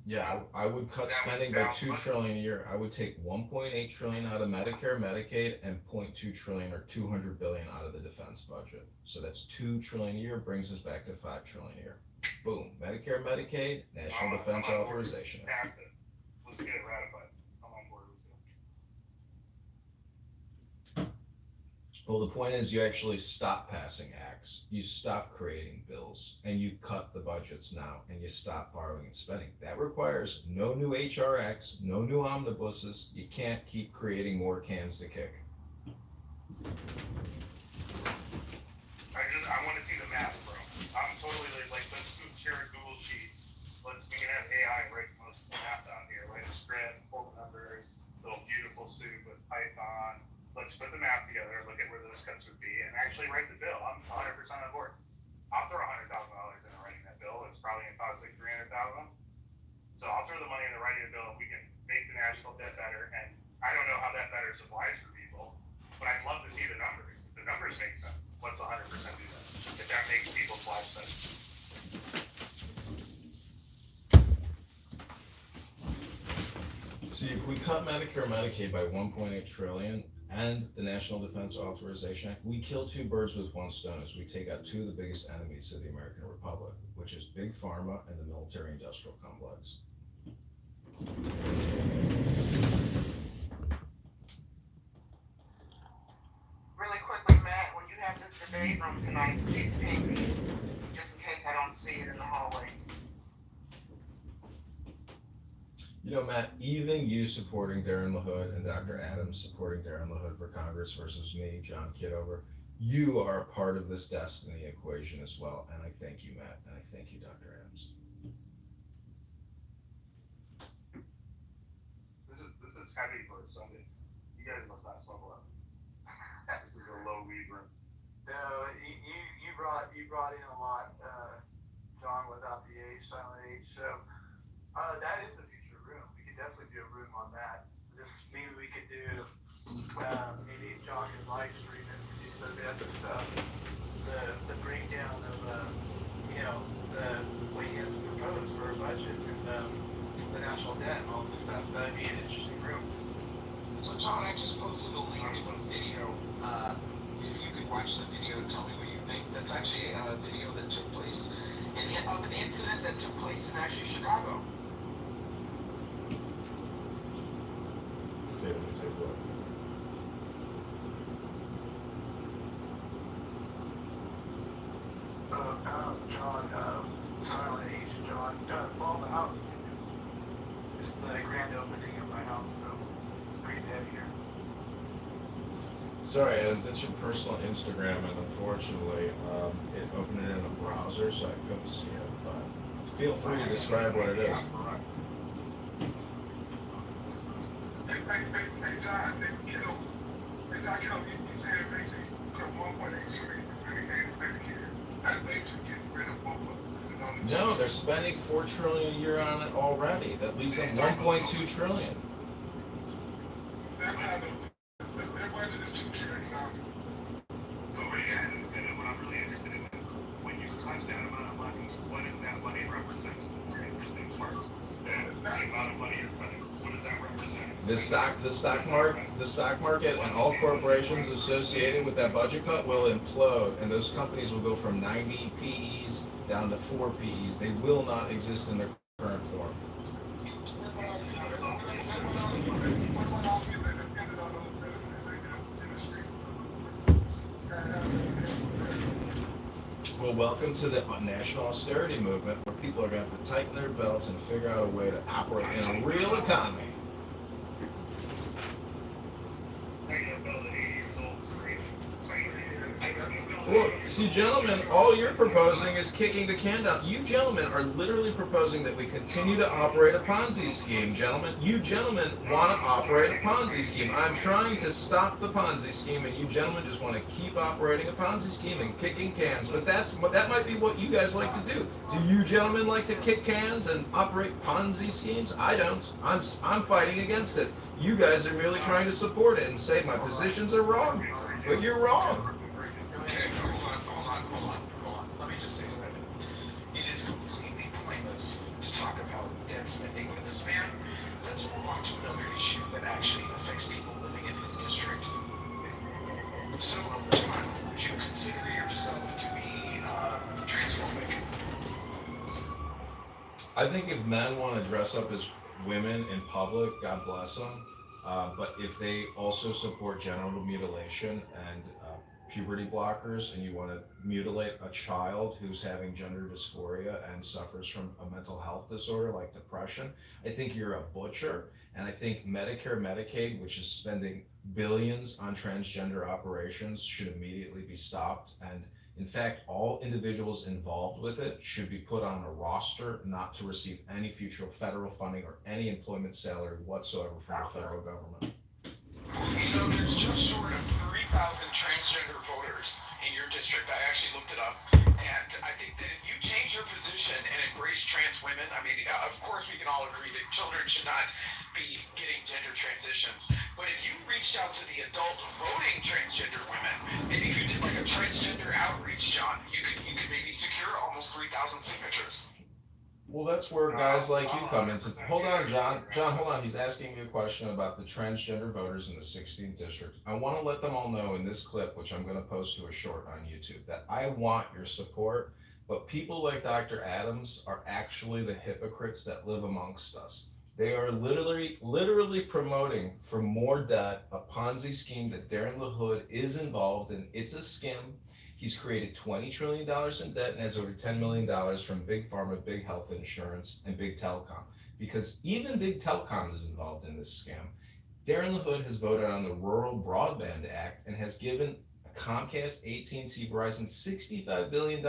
Yeah, I would cut spending by $2 trillion a year. I would take $1.8 trillion out of Medicare, Medicaid, and $0.2 trillion or $200 billion out of the defense budget. So that's $2 trillion a year, brings us back to $5 trillion a year. Boom, Medicare, Medicaid, National Defense Authorization. Pass it. Let's get it ratified. I'm on board. Let's go. Well, the point is you actually stop passing acts, you stop creating bills, and you cut the budgets now, and you stop borrowing and spending. That requires no new HR acts, no new omnibuses. You can't keep creating more cans to kick. I want to see the math, bro. I'm totally like, let's share a Google sheet. We can have AI write most of the math out here, write a script, pull the numbers, little beautiful soup with Python. Let's put the math together, look at where those cuts would be, and actually write the bill. I'm 100% on board. I'll throw $100,000 into writing that bill. It's probably going to cost like $300,000. So I'll throw the money into writing the bill. We can make the national debt better, and I don't know how that better supplies for people, but I'd love to see the numbers. If the numbers make sense, let's 100% do that. If that makes people's lives better. See, if we cut Medicare, Medicaid by $1.8 trillion and the National Defense Authorization Act, we kill two birds with one stone as we take out two of the biggest enemies of the American Republic, which is Big Pharma and the military-industrial complex. Really quickly, Matt, when you have this debate room tonight, please ping me, just in case I don't see it in the hallway. You know, Matt, even you supporting Darren LaHood and Dr. Adams supporting Darren LaHood for Congress versus me, John Kitover, you are a part of this destiny equation as well. And I thank you, Matt, and I thank you, Dr. Adams. This is heavy for a Sunday. You guys must not smoke a lot. This is a low weed room. No, you brought in a lot, John, without the age, silent age. So that is a future room. We could definitely do a room on that. Just maybe we could do maybe John could live stream it since he's so good at this stuff. The breakdown of what he has proposed for a budget and the national debt and all this stuff. That'd be an interesting room. So John, I just posted a link to a video. If you could watch the video and tell me what you think. That's actually a video that took place of an incident that took place in actually Chicago. Okay, let me take a look. John, silent age, John, ball out. Just the grand opening of my house, so pretty dead here. Sorry, Adams, it's your personal Instagram, and unfortunately, it opened it in a browser, so I couldn't see it, but feel free to describe what it is. Hey, John, you said it makes you put 1.8 trillion in Medicare. That makes you get rid of 1.8. No, they're spending $4 trillion a year on it already. That leaves them $1.2 trillion. That's how their budget is $2 trillion. So what I'm really interested in is when you cut that amount of money, what does that money represent? More interesting parts. The amount of money you're cutting, what does that represent? The stock market and all corporations associated with that budget cut will implode, and those companies will go from 90 PEs down to 4 PEs. They will not exist in their current form. Well, welcome to the national austerity movement, where people are going to have to tighten their belts and figure out a way to operate in a real economy. Well, see, gentlemen, all you're proposing is kicking the can down. You gentlemen are literally proposing that we continue to operate a Ponzi scheme, gentlemen. You gentlemen want to operate a Ponzi scheme. I'm trying to stop the Ponzi scheme, and you gentlemen just want to keep operating a Ponzi scheme and kicking cans. But that might be what you guys like to do. Do you gentlemen like to kick cans and operate Ponzi schemes? I don't. I'm fighting against it. You guys are merely trying to support it and say my positions are wrong. But you're wrong. Okay, hold on. Let me just say something. It is completely pointless to talk about debt spending with this man. Let's move on to another issue that actually affects people living in his district. So, John, would you consider yourself to be transphobic? I think if men want to dress up as women in public, God bless them. But if they also support genital mutilation and puberty blockers, and you want to mutilate a child who's having gender dysphoria and suffers from a mental health disorder like depression, I think you're a butcher. And I think Medicare, Medicaid, which is spending billions on transgender operations, should immediately be stopped. And in fact, all individuals involved with it should be put on a roster not to receive any future federal funding or any employment salary whatsoever from the federal government. You know, there's just short of 3,000 transgender voters in your district. I actually looked it up. And I think that if you change your position and embrace trans women, I mean, of course we can all agree that children should not be getting gender transitions. But if you reached out to the adult voting transgender women, maybe if you did like a transgender outreach, John, you could maybe secure almost 3,000 signatures. Well, that's where guys like you come into. Hold on, John. John, hold on. He's asking me a question about the transgender voters in the 16th district. I want to let them all know in this clip, which I'm going to post to a short on YouTube, that I want your support. But people like Dr. Adams are actually the hypocrites that live amongst us. They are literally promoting for more debt a Ponzi scheme that Darren LaHood is involved in. It's a scam. He's created $20 trillion in debt and has over $10 million from Big Pharma, Big Health Insurance, and Big Telecom. Because even Big Telecom is involved in this scam. Darren LaHood has voted on the Rural Broadband Act and has given Comcast, AT&T, Verizon $65 billion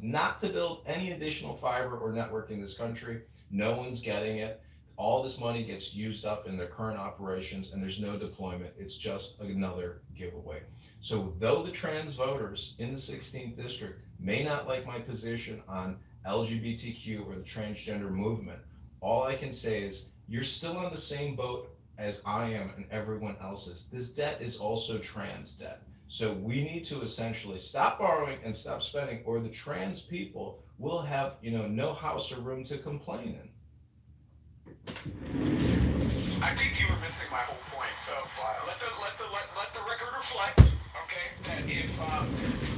not to build any additional fiber or network in this country. No one's getting it. All this money gets used up in their current operations and there's no deployment. It's just another giveaway. So though the trans voters in the 16th district may not like my position on LGBTQ or the transgender movement, all I can say is you're still on the same boat as I am and everyone else is. This debt is also trans debt. So we need to essentially stop borrowing and stop spending, or the trans people will have, no house or room to complain in. I think you were missing my whole point. So let the record reflect, okay, that if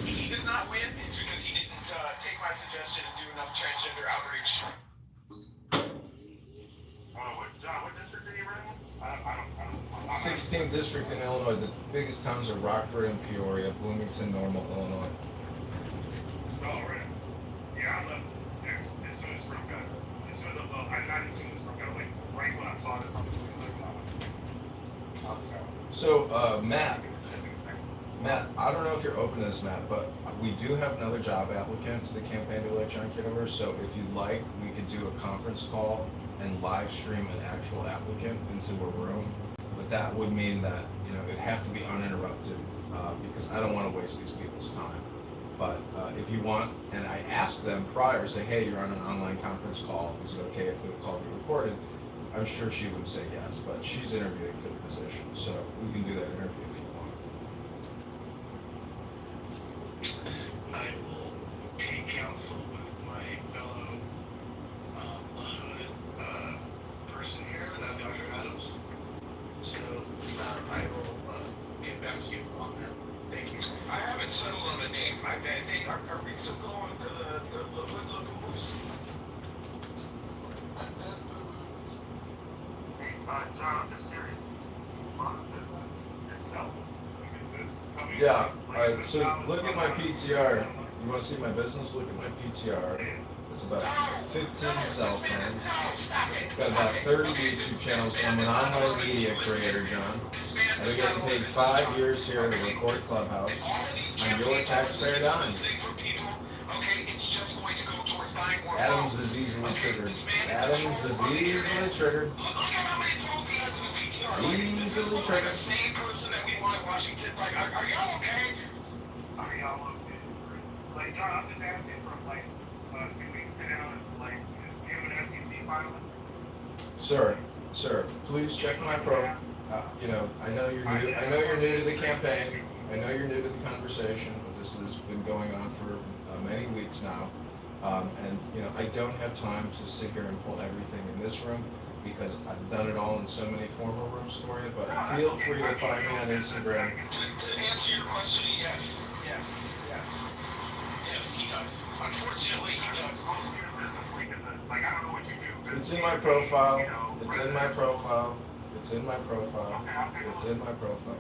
he does not win, it's because he didn't take my suggestion and do enough transgender outreach. What district are you running? I don't. 16th district in Illinois. The biggest towns are Rockford and Peoria, Bloomington, Normal, Illinois. Oh, right. Yeah, I left as soon as Trump got, not as soon as Trump got, like, right when I saw this on the when I was So, Matt, I don't know if you're open to this, Matt, but we do have another job applicant to the campaign to elect John Kitover. So if you'd like, we could do a conference call and live stream an actual applicant into a room. But that would mean that, it'd have to be uninterrupted because I don't want to waste these people's time. But if you want, and I asked them prior, say, hey, you're on an online conference call, is it okay if the call be recorded? I'm sure she would say yes, but she's interviewing for the position, so we can do that interview if you want. I will take counsel with my fellow LaHood person here, Dr. Adams. So I will get back to you on that. Thank you. I haven't settled on a name. Are we still going with the Lagoons? Hey, John, I'm just curious. On the business itself, Yeah, so look at my PTR. You want to see my business? Look at my PTR. It's about 15 cell phones. It's got about 30 YouTube channels. I'm an online media creator, John. I've been getting paid 5 years here to record Clubhouse on your taxpayer dime. Adams is easily triggered. Adams is easily triggered. Easily triggered. Same person that we want in Washington. Like, are y'all okay? Are y'all okay? Like, John, I'm just asking for like, can we sit down and like do an SEC filing? Sir, please check my profile. I know you're new. I know you're new to the campaign. I know you're new to the conversation, but this has been going on for many weeks now. And I don't have time to sit here and pull everything in this room because I've done it all in so many formal rooms for you. But feel free to find me on Instagram. To answer your question, yes, he does. Unfortunately, he does. Like, I don't know what you do. It's in my profile. It's in my profile. It's in my profile. It's in my profile.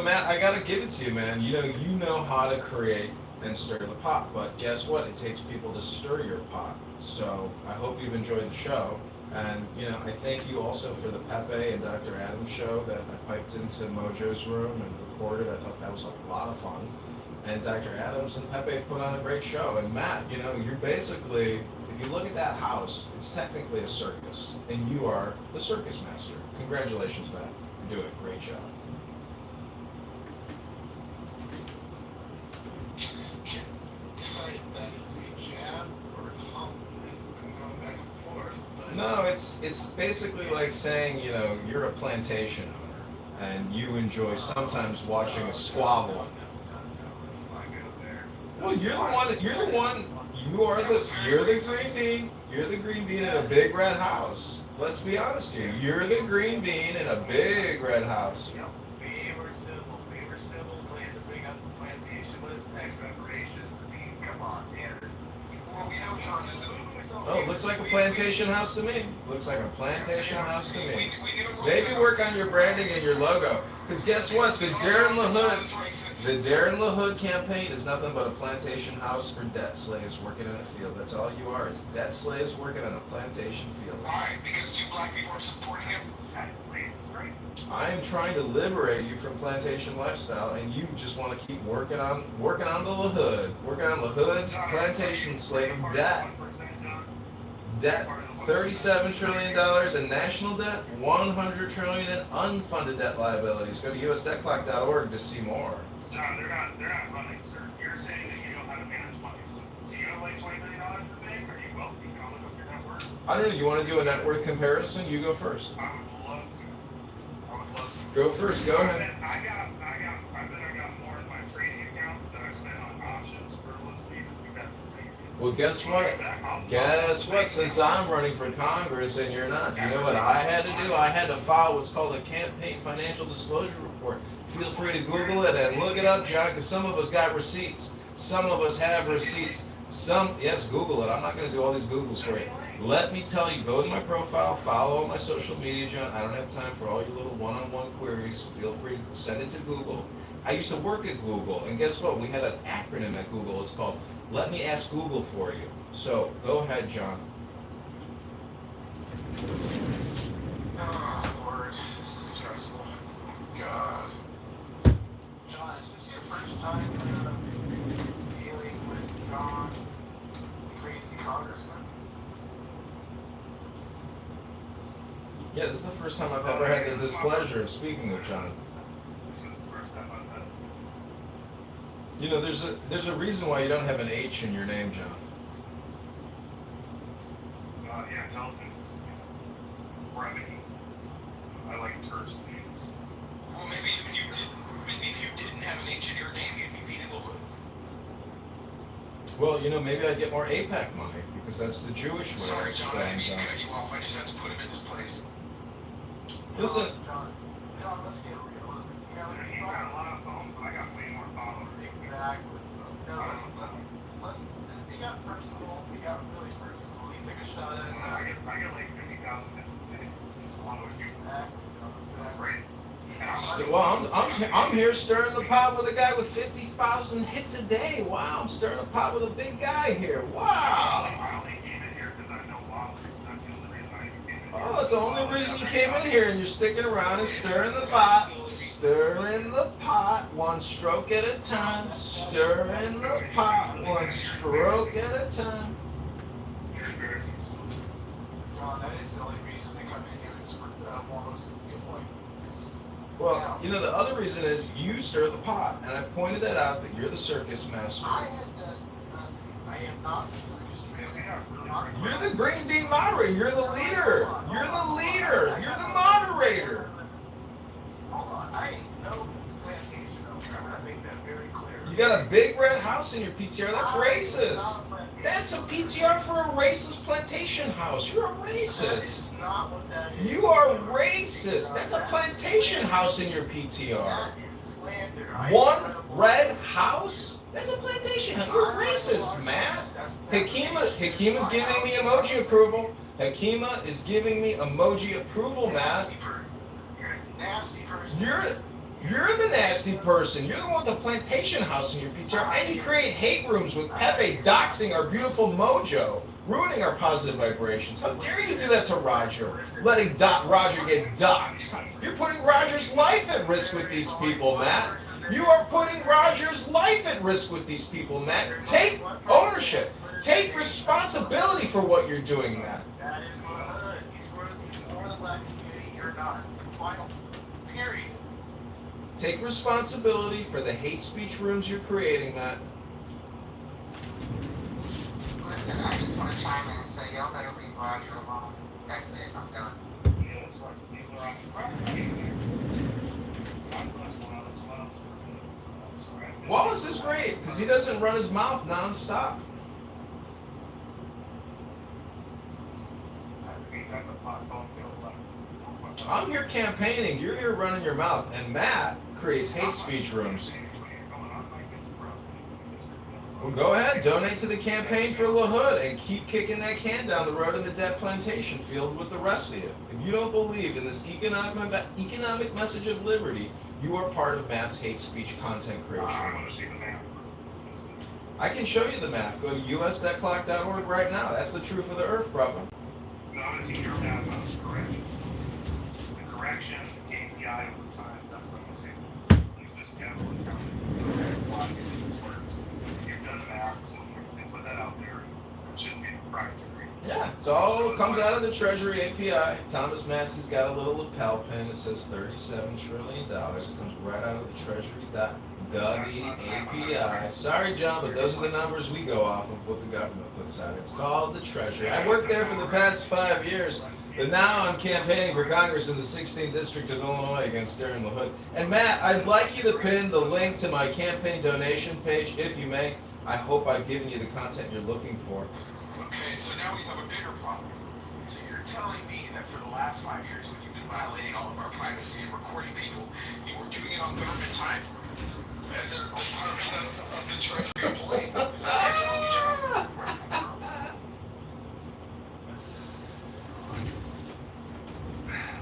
Matt, I gotta give it to you, man. You know how to create and stir the pot, but guess what? It takes people to stir your pot. So I hope you've enjoyed the show. And, I thank you also for the Pepe and Dr. Adams show that I piped into Mojo's room and recorded. I thought that was a lot of fun. And Dr. Adams and Pepe put on a great show. And Matt, you're basically, if you look at that house, it's technically a circus. And you are the circus master. Congratulations, Matt. You're doing a great job. No, it's basically like saying, you're a plantation owner and you enjoy sometimes watching a squabble. Well, you're the green bean. You're the green bean in a big red house. Let's be honest here. You're the green bean in a big red house. We were civil, glad to bring up the plantation. What is the next reparations? I mean, come on, man. Well, we know John is Oh, looks like a plantation house to me. Looks like a plantation house to me. Maybe work on your branding and your logo. Because guess what? The Darren LaHood campaign is nothing but a plantation house for debt slaves working in a field. That's all you are, is debt slaves working in a plantation field. Why? Because 2 black people are supporting him? I am trying to liberate you from plantation lifestyle, and you just want to keep working on the LaHood. Working on LaHood's plantation slave of debt. Debt, $37 trillion in national debt, $100 trillion in unfunded debt liabilities. Go to usdebtclock.org to see more. John, they're not running, sir. You're saying that you know how to manage money. So, do you have like $20 million per bank, or do you wealthy? You want to look up your net worth? I don't know. You want to do a net worth comparison? You go first. I would love to. Go first. Go ahead. I got more in my trading account than I spent on options for listening to that. Well, guess what? Since I'm running for Congress and you're not, you know what I had to do? I had to file what's called a campaign financial disclosure report. Feel free to Google it and look it up, John, because some of us got receipts. Some of us have receipts. Yes, Google it. I'm not going to do all these Googles for you. Let me tell you, go to my profile, follow all my social media, John. I don't have time for all your little one-on-one queries. Feel free to send it to Google. I used to work at Google, and guess what? We had an acronym at Google. It's called Let Me Ask Google For You. So go ahead, John. Oh, Lord, this is stressful. God. John, is this your first time dealing with John, the crazy congressman? Yeah, this is the first time I've ever had the displeasure of speaking with John. This is the first time I've had. There's a reason why you don't have an H in your name, John. Yeah, intelligence. Brevity. I like terse names. Well, maybe if you didn't have an H in your name, you'd be beating the hood. Well, maybe I'd get more APAC money because that's the Jewish way. Sorry, John, I didn't mean to cut you off. I just had to put him in his place. Listen. John, let's get realistic. Yeah, you got a lot of phones, but I got way more followers. Exactly. It got personal. It got really personal. He took a shot at. I get like 50,000 followers. Exactly. That's great. Well, I'm here stirring the pot with a guy with 50,000 hits a day. Wow, I'm stirring the pot with a big guy here. Wow. I only came in here because I know Wallace. That's the only reason I came in here. Oh, it's the only reason you came in here, and you're sticking around and stirring the pot. Stirring the pot, one stroke at a time. Stirring the pot, one stroke at a time. John, that is the only reason they come in here is for Wallace. Good point. Well, you know, the other reason is you stir the pot, and I pointed that out that you're the circus master. I have done nothing. I am not the circus trainer. You're the green bean moderator. You're the leader. You're the leader. You're the moderator. Hold on. I ain't no plantation owner. I'm gonna make that very clear. You got a big red house in your PTR. That's racist. That's a PTR for a racist plantation house. You're a racist. Not what that is. You are racist. That's a plantation house in your PTR. That is slander. One red house? That's a plantation house. You're racist, man. Hakima's giving me emoji approval. Hakima is giving me emoji approval, Matt. You're the nasty person. You're the one with the plantation house in your PTR, and you create hate rooms with Pepe doxing our beautiful mojo, ruining our positive vibrations. How dare you do that to Roger? Letting Roger get doxed. You're putting Roger's life at risk with these people, Matt. You are putting Roger's life at risk with these people, Matt. Take ownership. Take responsibility for what you're doing, Matt. That is my hood. He's for the black community. You're not. Final. Period. Take responsibility for the hate speech rooms you're creating, Matt. Listen, I just want to chime in and say, y'all better leave Roger alone. That's it. I'm done. Yeah, that's right. People are on the property. Wallace is great because he doesn't run his mouth nonstop. I'm here campaigning. You're here running your mouth, and Matt creates hate speech rooms. Well, go ahead, donate to the campaign for La Hood and keep kicking that can down the road in the debt plantation field with the rest of you. If you don't believe in this economic message of liberty, you are part of Matt's hate speech content creation. I can show you the math. Go to usdebtclock.org right now. That's the truth of the earth, brother. No, it's your math was correct. The correction, KPI over time, that's what I'm saying. Use this capital account. Block it in these words. You've done math, so you put that out there. It shouldn't be proprietary. Yeah, it's all comes out of the Treasury API. Thomas Massey's got a little lapel pin that says $37 trillion. It comes right out of the Treasury API. Sorry, John, but those are the numbers we go off of what the government puts out. It's called the Treasury. I worked there for the past 5 years, but now I'm campaigning for Congress in the 16th District of Illinois against Darren LaHood. And Matt, I'd like you to pin the link to my campaign donation page, if you may. I hope I've given you the content you're looking for. Okay, so now we have a bigger problem. So you're telling me that for the last 5 years, when you've been violating all of our privacy and recording people, you were doing it on government time as a department of the Treasury employee? Is that what you're telling me, John?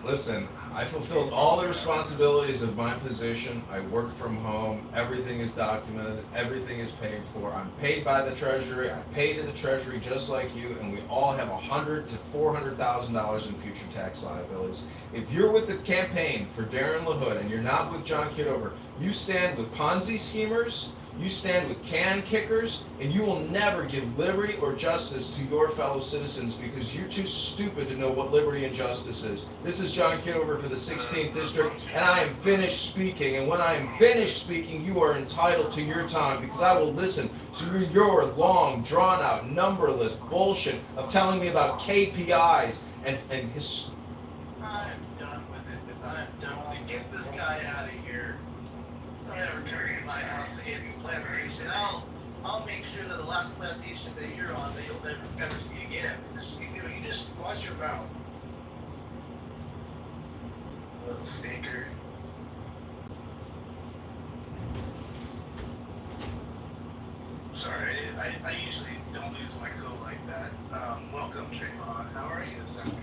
Listen, I fulfilled all the responsibilities of my position. I work from home. Everything is documented. Everything is paid for. I'm paid by the Treasury. I pay to the Treasury just like you, and we all have $100,000 to $400,000 in future tax liabilities. If you're with the campaign for Darren LaHood and you're not with John Kitover, you stand with Ponzi schemers, you stand with can kickers, and you will never give liberty or justice to your fellow citizens because you're too stupid to know what liberty and justice is. This is John Kitover for the 16th District, and I am finished speaking. And when I am finished speaking, you are entitled to your time because I will listen to your long, drawn-out, numberless bullshit of telling me about KPIs and his... I'm done with it. I'm done with it. Get this guy out of here. Don't ever turn in my house to hit this plantation. I'll make sure that the last plantation that you're on that you'll never see again. You just watch your mouth. Little stinker. Sorry, I usually don't lose my cool like that. Welcome, Trayvon. How are you this afternoon?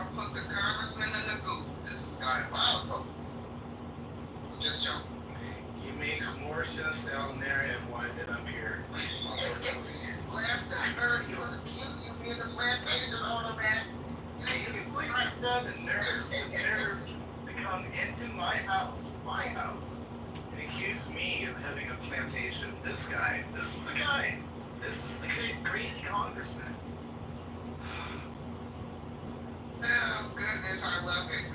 gonna put the congressman in the booth. This is diabolical. Just joking. He makes more sense down there and why than up here. Last I heard, he was accusing you of being the plantation owner, man. The nerves to come into my house, and accuse me of having a plantation. This is the guy. This is the crazy congressman. Oh goodness, I love it.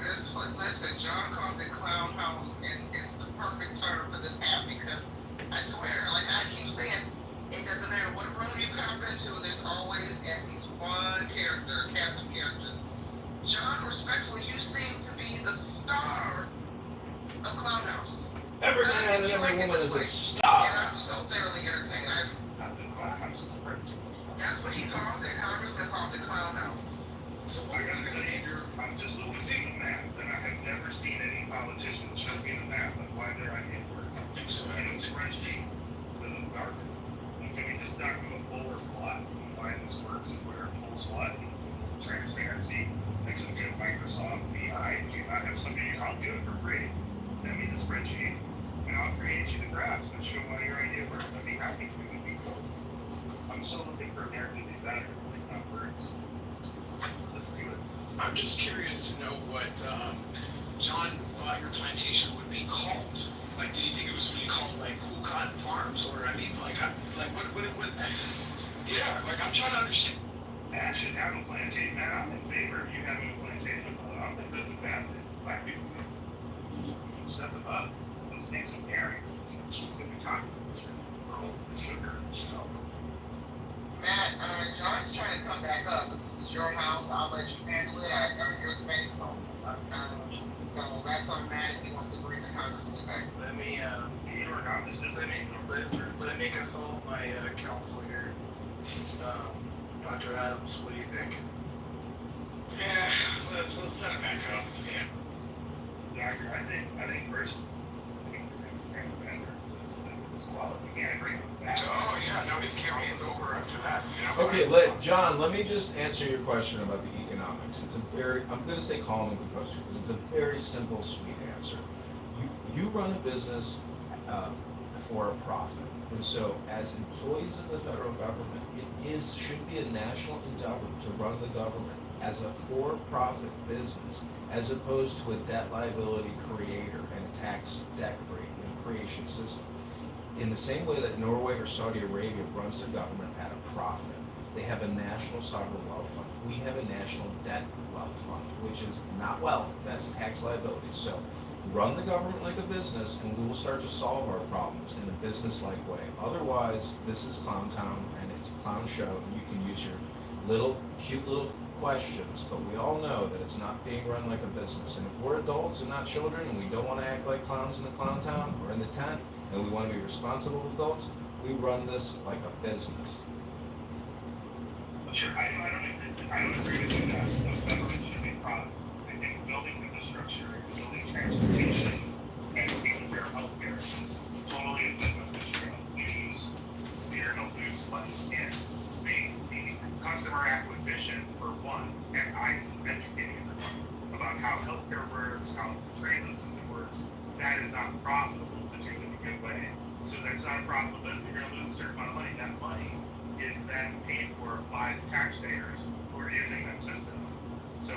Listen, John calls it clown house, and it's the perfect term for this app because I swear, like I keep saying, it doesn't matter what room you pop into, there's always at least one character, cast of characters. John, respectfully, you seem to be the star of Clown House. Every man and every woman is a star. And I'm so thoroughly entertained. That's what he calls it. Congressman calls it Clown House. So what is it gonna anger? I'm just losing the math, and I have never seen any politician show me the math of why their idea worked. And it's spreadsheet with a garbage. And can we just not do a fuller plot on why this works and where it pulls what? Transparency, like some good Microsoft BI. Do you not have somebody? I'll do it for free. Send me the spreadsheet, and I'll create you the graphs and show why your idea worked. I'd be happy for you to be told. I'm so looking for a narrative to be better, like not words. Let's do it. I'm just curious to know what John thought your plantation would be called. Like, did you think it was going to be called like Cool Cotton Farms, or I mean, like what? Yeah, like I'm trying to understand. That should have a plantation, man. I'm in favor of you having a plantation. I don't think that's a bad thing. Black people step it up. Let's make some pairings. Let's get the cotton. Throw the sugar. Matt, John's trying to come back up. This is your house. I'll let you handle it. Your space. So that's on Matt if he wants to bring the congressman back. Let me consult my counsel here. Dr. Adams, what do you think? Yeah, let's let it back up. Yeah. Doctor, I think first, Oh yeah, no, his county is over after that. You know? Okay, John, let me just answer your question about the economics. I'm going to stay calm and composed because it's a very simple, sweet answer. You run a business for a profit. And so as employees of the federal government, should be a national endeavor to run the government as a for-profit business as opposed to a debt liability creator and a tax debt creation system. In the same way that Norway or Saudi Arabia runs their government at a profit, they have a national sovereign wealth fund. We have a national debt wealth fund, which is not wealth, that's tax liability. So run the government like a business and we will start to solve our problems in a business-like way. Otherwise, this is Clown Town and it's a clown show and you can use your cute little questions, but we all know that it's not being run like a business. And if we're adults and not children and we don't want to act like clowns in the Clown Town or in the tent, and we want to be responsible adults, we run this like a business. Sure, I don't agree with you that the government should be profit. I think building infrastructure, building transportation, and taking care of healthcare is totally a business that you're going to lose. You're going to lose money in. The customer acquisition for one, and I'm educating everyone about how healthcare works, how the trade system works. That is not profitable to do in a good way. So that's not a profitable business. You're going to lose a certain amount of money. That money is then paid for by the taxpayers who are using that system. So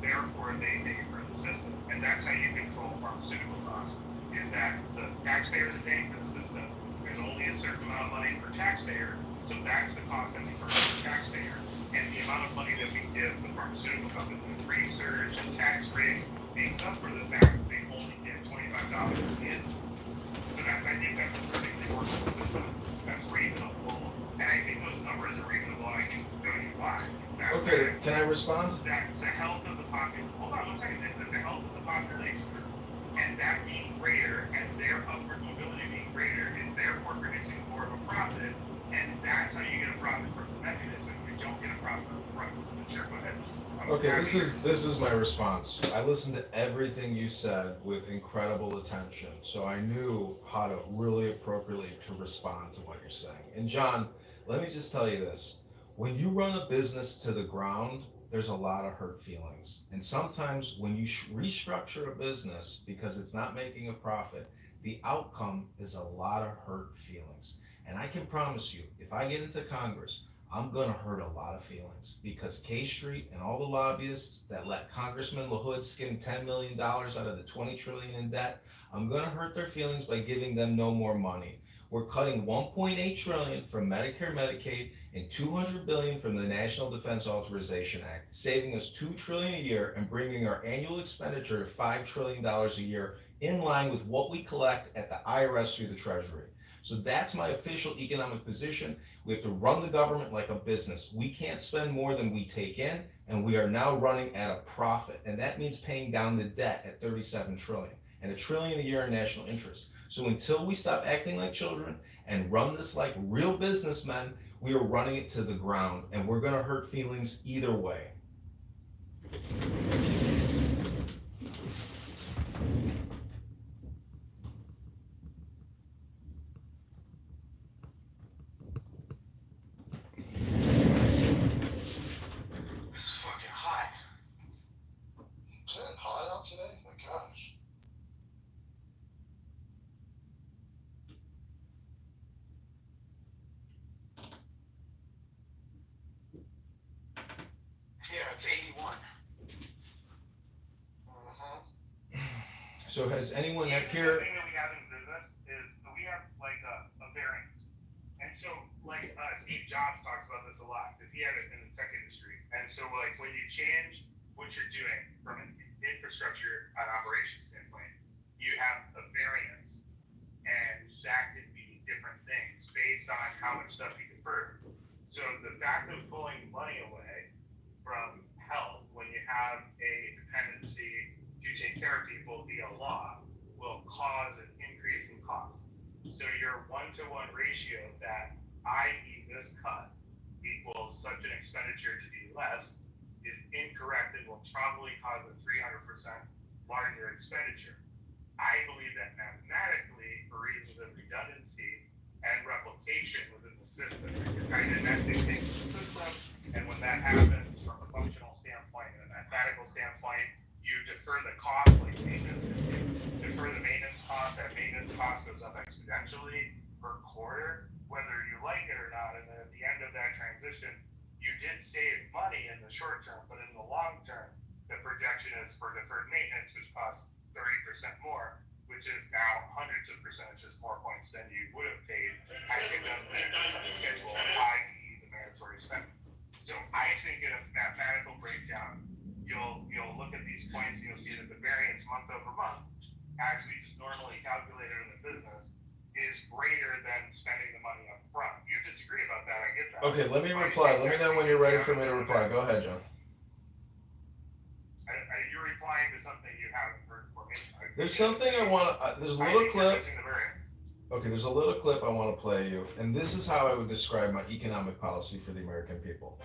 therefore they pay for the system. And that's how you control pharmaceutical costs, is that the taxpayers are paying for the system. There's only a certain amount of money per taxpayer. So that's the cost that we charge the taxpayer. And the amount of money that we give the pharmaceutical company with research and tax rates makes up for the fact that they only get $25 per kid. So I think that's a perfectly workable system. That's reasonable. And I think those numbers are reasonable. I can tell you why. Okay, can I respond? That the health of the population, hold on 1 second, that the health of the population and that being greater and their upward mobility being greater is therefore producing more of a profit. And that's how you get a profit from the mechanism. You don't get a profit from the sure, go ahead. Okay, this is my response. I listened to everything you said with incredible attention, so I knew how to really appropriately to respond to what you're saying. And John, let me just tell you this. When you run a business to the ground, there's a lot of hurt feelings. And sometimes when you restructure a business because it's not making a profit, the outcome is a lot of hurt feelings. And I can promise you, if I get into Congress, I'm gonna hurt a lot of feelings because K Street and all the lobbyists that let Congressman LaHood skim $10 million out of the 20 trillion in debt, I'm gonna hurt their feelings by giving them no more money. We're cutting 1.8 trillion from Medicare, Medicaid, and 200 billion from the National Defense Authorization Act, saving us 2 trillion a year and bringing our annual expenditure to $5 trillion a year, in line with what we collect at the IRS through the Treasury. So that's my official economic position. We have to run the government like a business. We can't spend more than we take in, and we are now running at a profit. And that means paying down the debt at 37 trillion and $1 trillion a year in national interest. So until we stop acting like children and run this like real businessmen, we are running it to the ground, and we're gonna hurt feelings either way. It's fucking hot. Is it hot out today? My gosh. Yeah, it's 81. So has anyone up The here? thing that we have in business is we have like a variance. And so like Steve Jobs talks about this a lot because he had it in the tech industry. And so like when you change what you're doing from an infrastructure and operations standpoint, you have a variance, and that could be different things based on how much stuff you defer. So the fact of pulling money away from health when you have a dependency to take care of people via law will cause an increase in cost. So your 1-to-1 ratio that i.e. this cut equals such an expenditure to be less is incorrect and will probably cause a 300% larger expenditure. I believe that mathematically, for reasons of redundancy and replication within the system, you're kind of nesting things in the system, and when that happens from a functional standpoint and a mathematical standpoint, you defer the cost like maintenance. If you defer the maintenance cost, that maintenance cost goes up exponentially per quarter, whether you like it or not, and then at the end of that transition, you did save money in the short term, but in the long term, the projection is for deferred maintenance, which costs 30% more, which is now hundreds of percentages more points than you would have paid had you done maintenance on the schedule, i.e. the mandatory spending. So I think in a mathematical breakdown, you'll look at these points and you'll see that the variance month over month, as we just normally calculate it in the business, is greater than spending the money up front. You disagree about that, I get that. Okay, let me reply. Let me know when you're ready for me to reply. Go ahead, John. You're replying to something you haven't heard before me. There's something I want to, there's a little clip. Okay, there's a little clip I want to play you, and this is how I would describe my economic policy for the American people.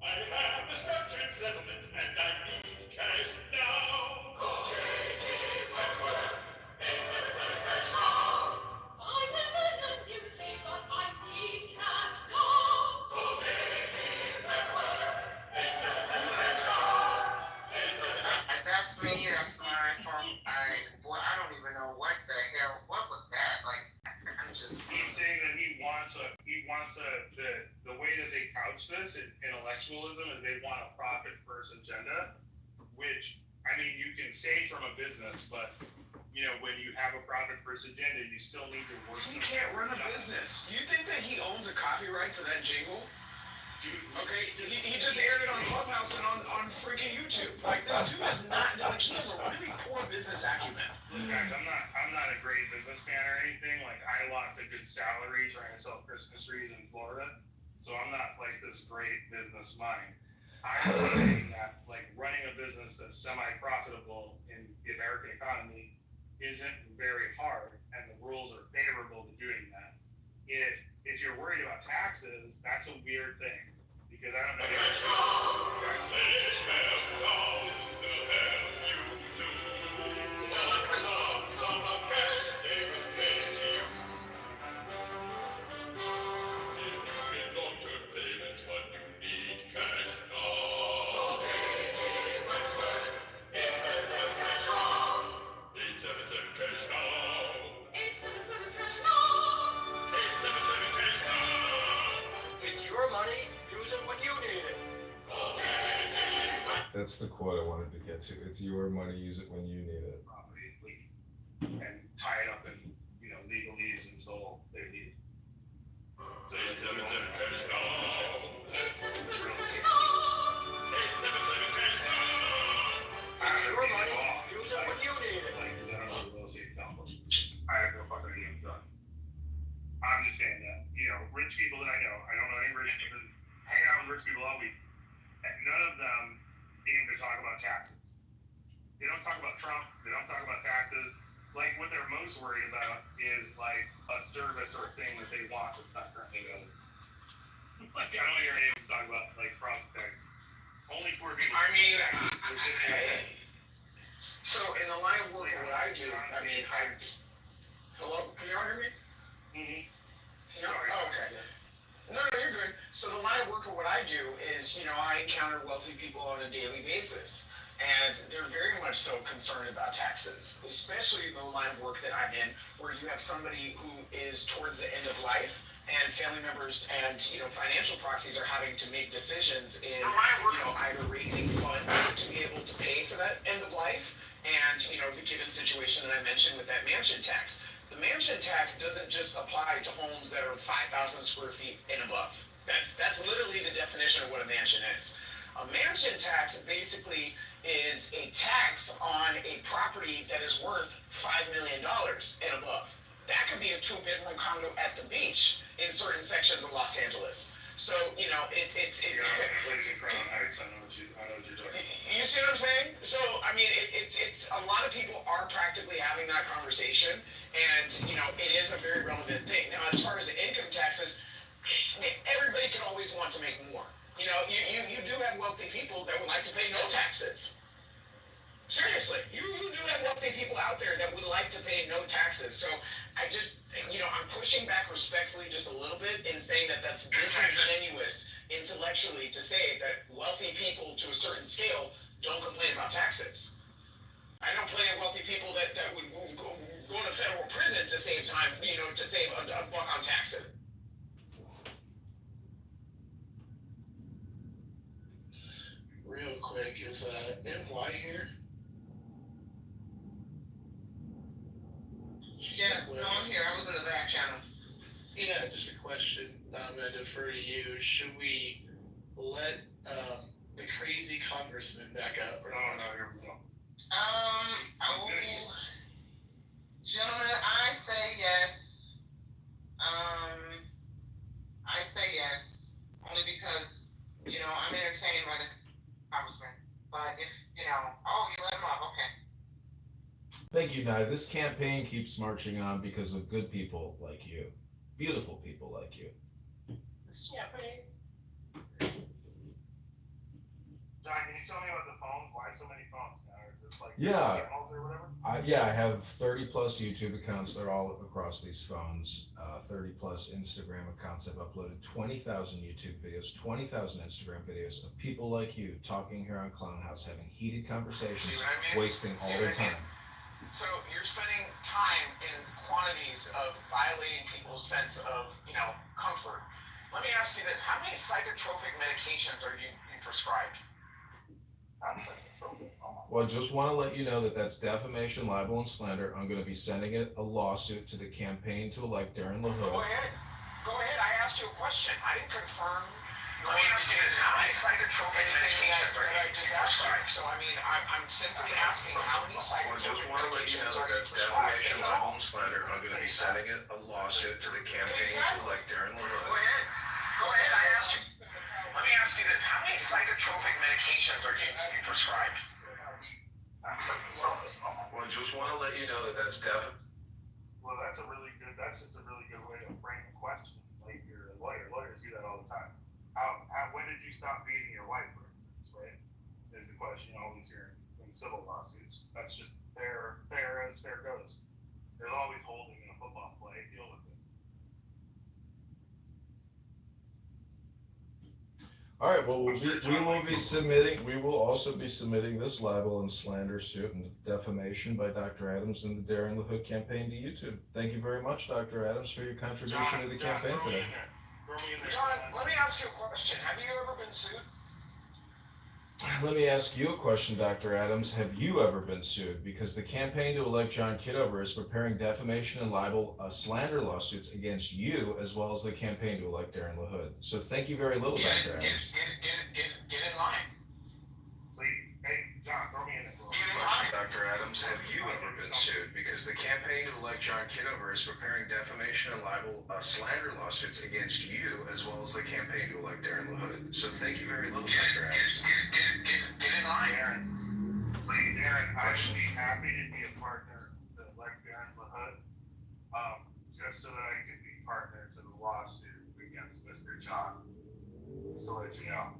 I have the structured settlement and I need cash now. Call JJ Wentworth, 877 cash now. I have an annuity, but I need cash now. Call JJ Wentworth, 877 cash now. That's me, that's my iPhone. I don't even know what the hell, what was that? Like, I'm just. He's saying that he wants the way that they couch this in intellectualism is they want a profit first agenda, which, I mean, you can say from a business, but you know, when you have a profit first agenda, you still need to work. He can't run a business. You think that he owns a copyright to that jingle? Okay, he just aired it on Clubhouse and on freaking YouTube. Like, this dude is not, like, he has a really poor business acumen. Guys, I'm not a great businessman or anything. Like, I lost a good salary trying to sell Christmas trees in Florida, so I'm not like this great business mind. I'm saying that like running a business that's semi-profitable in the American economy isn't very hard, and the rules are favorable to doing that. If you're worried about taxes, that's a weird thing, because I don't know. Long-term payments, but you need cash That's the quote I wanted to get to. It's your money, use it when you need it. property and tie it up in, legalese until they leave. So it's a It's your money, use it when you need it. Like, is that under the real estate council? I have no fucking idea what I'm done. I'm just saying that, rich people that I don't know any rich people, hanging out with rich people all week, and none of them seem to talk about taxes. They don't talk about Trump, they don't talk about taxes. Like, what they're most worried about is, like, a service or a thing that they want that's not currently available. Like, I don't hear any of them talk about, like, profit tax. Only poor people. I mean, so in the line of work, what I do, hello, can you all hear me? Mm-hmm. Oh, okay. No, you're good. So the line of work of what I do is, I encounter wealthy people on a daily basis. And they're very much so concerned about taxes, especially in the line of work that I'm in, where you have somebody who is towards the end of life, and family members and financial proxies are having to make decisions in either raising funds to be able to pay for that end of life, and the given situation that I mentioned with that mansion tax. The mansion tax doesn't just apply to homes that are 5,000 square feet and above. That's literally the definition of what a mansion is. A mansion tax basically is a tax on a property that is worth $5 million and above. That could be a 2-bedroom condo at the beach in certain sections of Los Angeles. So, it's Blazing Crown Heights, I know what you're talking about. You see what I'm saying? So, it's a lot of people are practically having that conversation, and, it is a very relevant thing. Now, as far as the income taxes, everybody can always want to make more. You do have wealthy people that would like to pay no taxes. Seriously, you do have wealthy people out there that would like to pay no taxes. So I just, I'm pushing back respectfully just a little bit in saying that that's disingenuous intellectually to say that wealthy people to a certain scale don't complain about taxes. I know plenty of wealthy people that would go to federal prison to save time, to save a buck on taxes. Real quick, is NY here? Yes, no, I'm here. I was in the back channel. Yeah, just a question. I'm going to defer to you. Should we let the crazy congressman back up? Or No, here we go. Gentlemen, I say yes. I say yes. Only because, I'm entertained by the congressman. But if, you let him up, okay. Thank you, Nye. This campaign keeps marching on because of good people like you. Beautiful people like you. John, can you tell me about the phones? Why so many phones now? Is it like Yeah. channels or whatever? I have 30 plus YouTube accounts. They're all across these phones. 30 plus Instagram accounts. I've uploaded 20,000 YouTube videos, 20,000 Instagram videos of people like you talking here on Clown House, having heated conversations, See what I mean? wasting all their time. So you're spending time in quantities of violating people's sense of, comfort. Let me ask you this: how many psychotropic medications are you prescribed? Well, I just want to let you know that that's defamation, libel, and slander. I'm going to be sending a lawsuit to the campaign to elect Darren LaHood. Go ahead. I asked you a question. I didn't confirm. Let me ask you this: how many psychotropic medications are you prescribed? So I'm simply asking how many psychotropic medications are you prescribed? Defamation, libel, and slander. I'm going to be sending a lawsuit to the campaign to elect Darren LaHood. Go ahead. I asked you. Let me ask you this: how many psychotropic medications are you prescribed? Well, I just want to let you know that that's Well, that's just a really good way to frame the question. Like, you're a lawyer. Lawyers do that all the time. When did you stop beating your wife, for instance, right? Is the question you always hear in civil lawsuits. That's just fair as fair goes. There's always holding in a football play. Deal with it. All right. Well, we will also be submitting this libel and slander suit and defamation by Dr. Adams and the Darren LaHood campaign to YouTube. Thank you very much, Dr. Adams, for your contribution to the campaign today. John, let me ask you a question. Have you ever been sued? Let me ask you a question, Dr. Adams. Have you ever been sued? Because the campaign to elect John Kitover is preparing defamation and libel slander lawsuits against you, as well as the campaign to elect Darren LaHood. So thank you very little, Dr. Adams. Get in line. Please. Hey, John, throw me in there. Question, Dr. Adams. Have you ever been sued? Because the campaign to elect John Kitover is preparing defamation and libel slander lawsuits against you, as well as the campaign to elect Darren LaHood. So thank you very little, Dr. Adams. Get in line. Darren, please, Darren, I would be happy to be a partner to elect Darren LaHood, just so that I could be partner to the lawsuit against Mr. John. Just to let you know.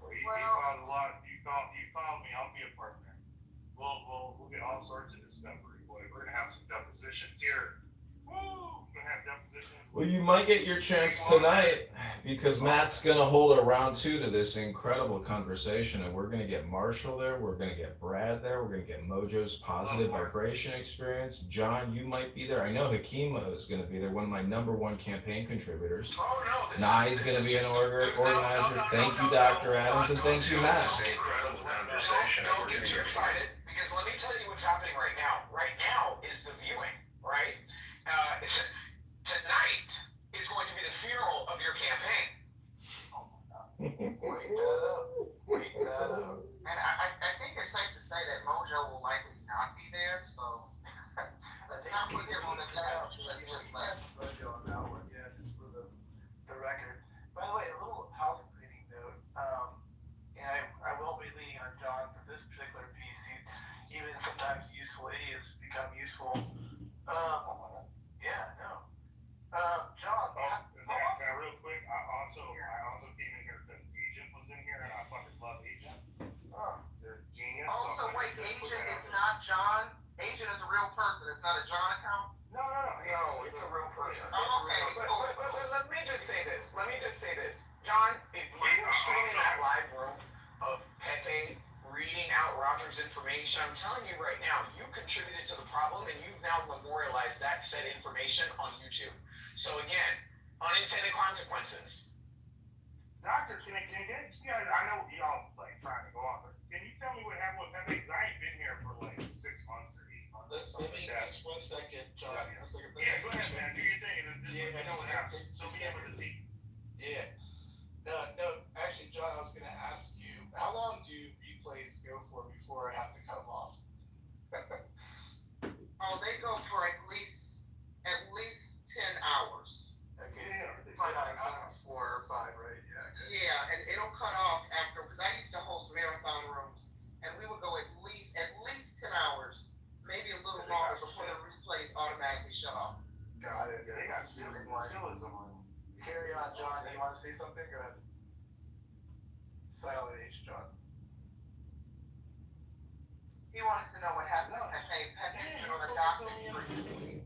He filed a lot. You call me, I'll be a partner. We'll get all sorts of discovery. Boy, we're gonna have some depositions here. Woo! We're gonna have depositions. Well, you might get your chance tonight because Matt's going to hold a round two to this incredible conversation, and we're going to get Marshall there. We're going to get Brad there. We're going to get Mojo's positive vibration experience. John, you might be there. I know Hakeem is going to be there, one of my #1 campaign contributors. Oh no! Nye's going to be an organizer. Thank you, Dr. Adams, and thank you, Matt. Incredible conversation. Don't get too excited because let me tell you what's happening right now. Right now is the viewing, right? Tonight is going to be the funeral of your campaign. Oh my God. Wait that up. And I think it's safe to say that Mojo will likely not be there, so let's not put him on the cloud. Let's just let Mojo on that one, yeah, just for the record. By the way, a little house cleaning note, and I will be leaning on John for this particular piece. Even sometimes useful idiots become useful. Yeah, no. John. Real quick, I also came in here because Agent was in here, and I fucking love Agent. They're genius. Oh, so wait, Agent is not John? Agent is a real person. It's not a John account? No, it's a real person. Oh, okay. But let me just say this. John, if you were streaming that live room of Pepe reading out Roger's information, I'm telling you right now, you contributed to the problem, and you've now memorialized that said information on YouTube. So again, unintended consequences. Doctor, can I get you guys? I know y'all like trying to go off, but can you tell me what happened with Pepe? Because I ain't been here for like 6 months or 8 months. Let me just 1 second, John. Yeah, go ahead, man. Do your thing. I know what happened. So we have a team. Yeah. No. Actually, John, I was gonna ask you, how long do replays go for before I have to cut them off? Oh, they go for at least 10 hours. Okay, so probably like 4 or 5, right? Yeah. Okay. Yeah, and it'll cut off after, because I used to host marathon rooms, and we would go at least 10 hours, maybe a little longer before the replays automatically shut off. Got it. Yeah, they got symbolism on. Carry on, John. You want to say something? Go ahead. Silent H, John. He wanted to know what happened to Pepe. Pepe went on a doxing spree.